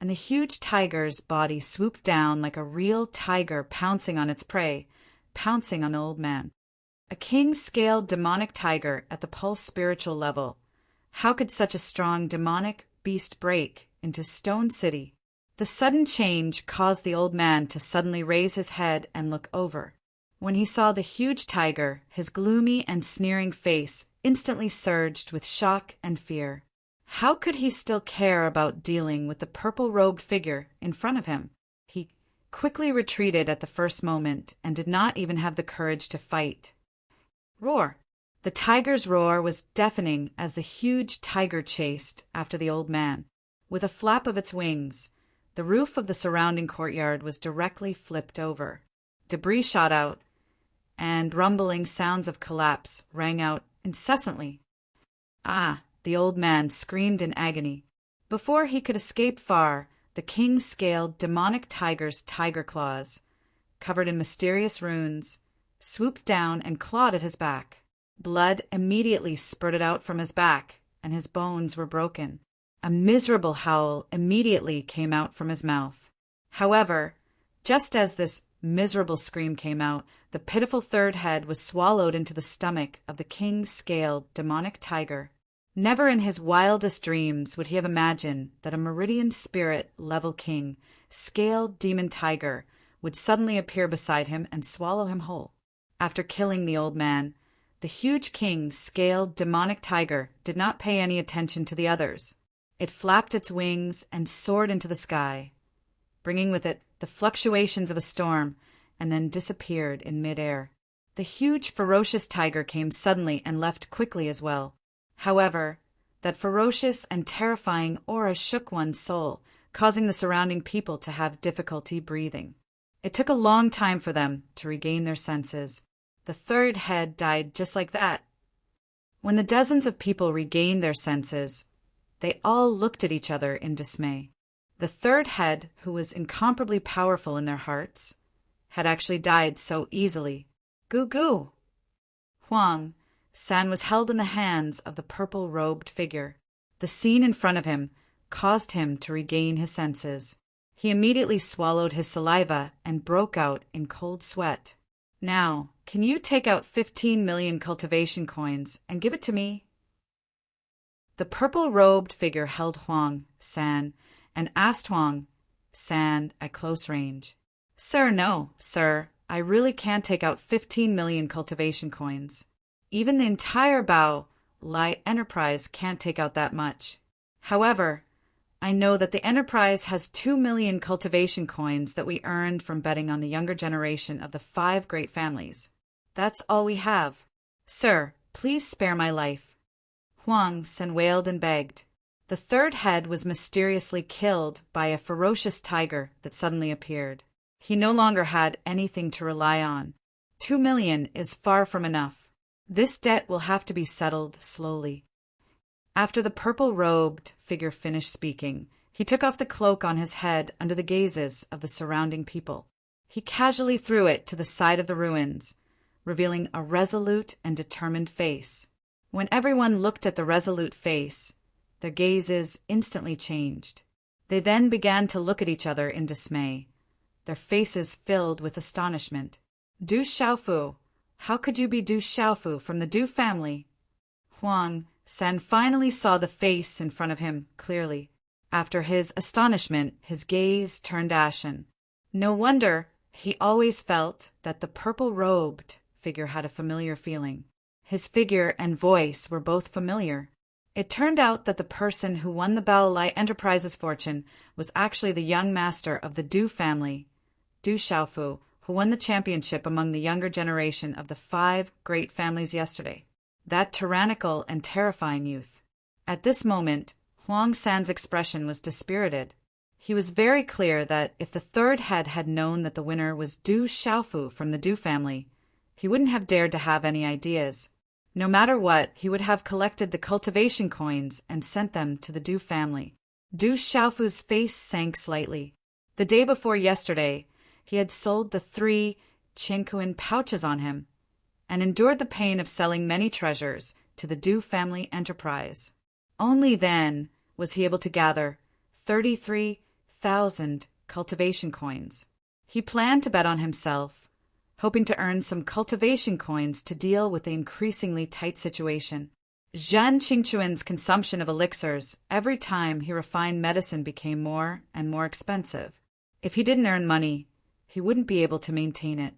and the huge tiger's body swooped down like a real tiger pouncing on its prey, pouncing on the old man. A king-scaled demonic tiger at the pulse spiritual level. How could such a strong demonic beast break into Stone City? The sudden change caused the old man to suddenly raise his head and look over. When he saw the huge tiger, his gloomy and sneering face instantly surged with shock and fear. How could he still care about dealing with the purple-robed figure in front of him? He quickly retreated at the first moment and did not even have the courage to fight. Roar! The tiger's roar was deafening as the huge tiger chased after the old man. With a flap of its wings, the roof of the surrounding courtyard was directly flipped over. Debris shot out, and rumbling sounds of collapse rang out incessantly. "Ah!" the old man screamed in agony. Before he could escape far, the king-scaled demonic tiger's tiger claws, covered in mysterious runes, swooped down and clawed at his back. Blood immediately spurted out from his back, and his bones were broken. A miserable howl immediately came out from his mouth. However, just as this miserable scream came out, the pitiful third head was swallowed into the stomach of the king-scaled demonic tiger. Never in his wildest dreams would he have imagined that a meridian spirit level king, scaled demon tiger, would suddenly appear beside him and swallow him whole. After killing the old man, the huge king, scaled demonic tiger, did not pay any attention to the others. It flapped its wings and soared into the sky. bringing with it the fluctuations of a storm, and then disappeared in midair. The huge, ferocious tiger came suddenly and left quickly as well. However, that ferocious and terrifying aura shook one's soul, causing the surrounding people to have difficulty breathing. It took a long time for them to regain their senses. The third head died just like that. When the dozens of people regained their senses, they all looked at each other in dismay. The third head, who was incomparably powerful in their hearts, had actually died so easily. Goo goo! Huang San was held in the hands of the purple-robed figure. The scene in front of him caused him to regain his senses. He immediately swallowed his saliva and broke out in cold sweat. Now, can you take out 15 million cultivation coins and give it to me? The purple-robed figure held Huang San and asked Huang San at close range. Sir, no, sir, I really can't take out 15 million cultivation coins. Even the entire Bao Lai Enterprise can't take out that much. However, I know that the enterprise has 2 million cultivation coins that we earned from betting on the younger generation of the 5 great families. That's all we have. Sir, please spare my life. Huang San wailed and begged. The third head was mysteriously killed by a ferocious tiger that suddenly appeared. He no longer had anything to rely on. 2 million is far from enough. This debt will have to be settled slowly. After the purple-robed figure finished speaking, he took off the cloak on his head under the gazes of the surrounding people. He casually threw it to the side of the ruins, revealing a resolute and determined face. When everyone looked at the resolute face, their gazes instantly changed. They then began to look at each other in dismay, their faces filled with astonishment. Du Xiaofu, how could you be Du Xiaofu from the Du family? Huang San finally saw the face in front of him clearly. After his astonishment, his gaze turned ashen. No wonder he always felt that the purple-robed figure had a familiar feeling. His figure and voice were both familiar. It turned out that the person who won the Bao Lai Enterprises fortune was actually the young master of the Du family, Du Xiaofu, who won the championship among the younger generation of the 5 great families yesterday. That tyrannical and terrifying youth. At this moment, Huang San's expression was dispirited. He was very clear that if the third head had known that the winner was Du Xiaofu from the Du family, he wouldn't have dared to have any ideas. No matter what, he would have collected the cultivation coins and sent them to the Du family. Du Xiaofu's face sank slightly. The day before yesterday, he had sold the 3 Qingkuan pouches on him, and endured the pain of selling many treasures to the Du family enterprise. Only then was he able to gather 33,000 cultivation coins. He planned to bet on himself, hoping to earn some cultivation coins to deal with the increasingly tight situation. Zhan Qingchuan's consumption of elixirs every time he refined medicine became more and more expensive. If he didn't earn money, he wouldn't be able to maintain it.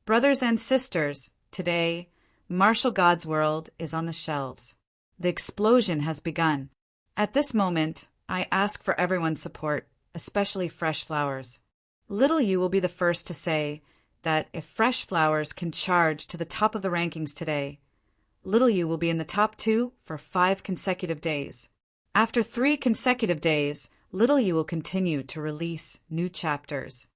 Brothers and sisters, today, Martial God's world is on the shelves. The explosion has begun. At this moment, I ask for everyone's support, especially Fresh Flowers. Little you will be the first to say that if Fresh Flowers can charge to the top of the rankings today, Little you will be in the top 2 for 5 consecutive days. After 3 consecutive days, Little you will continue to release new chapters.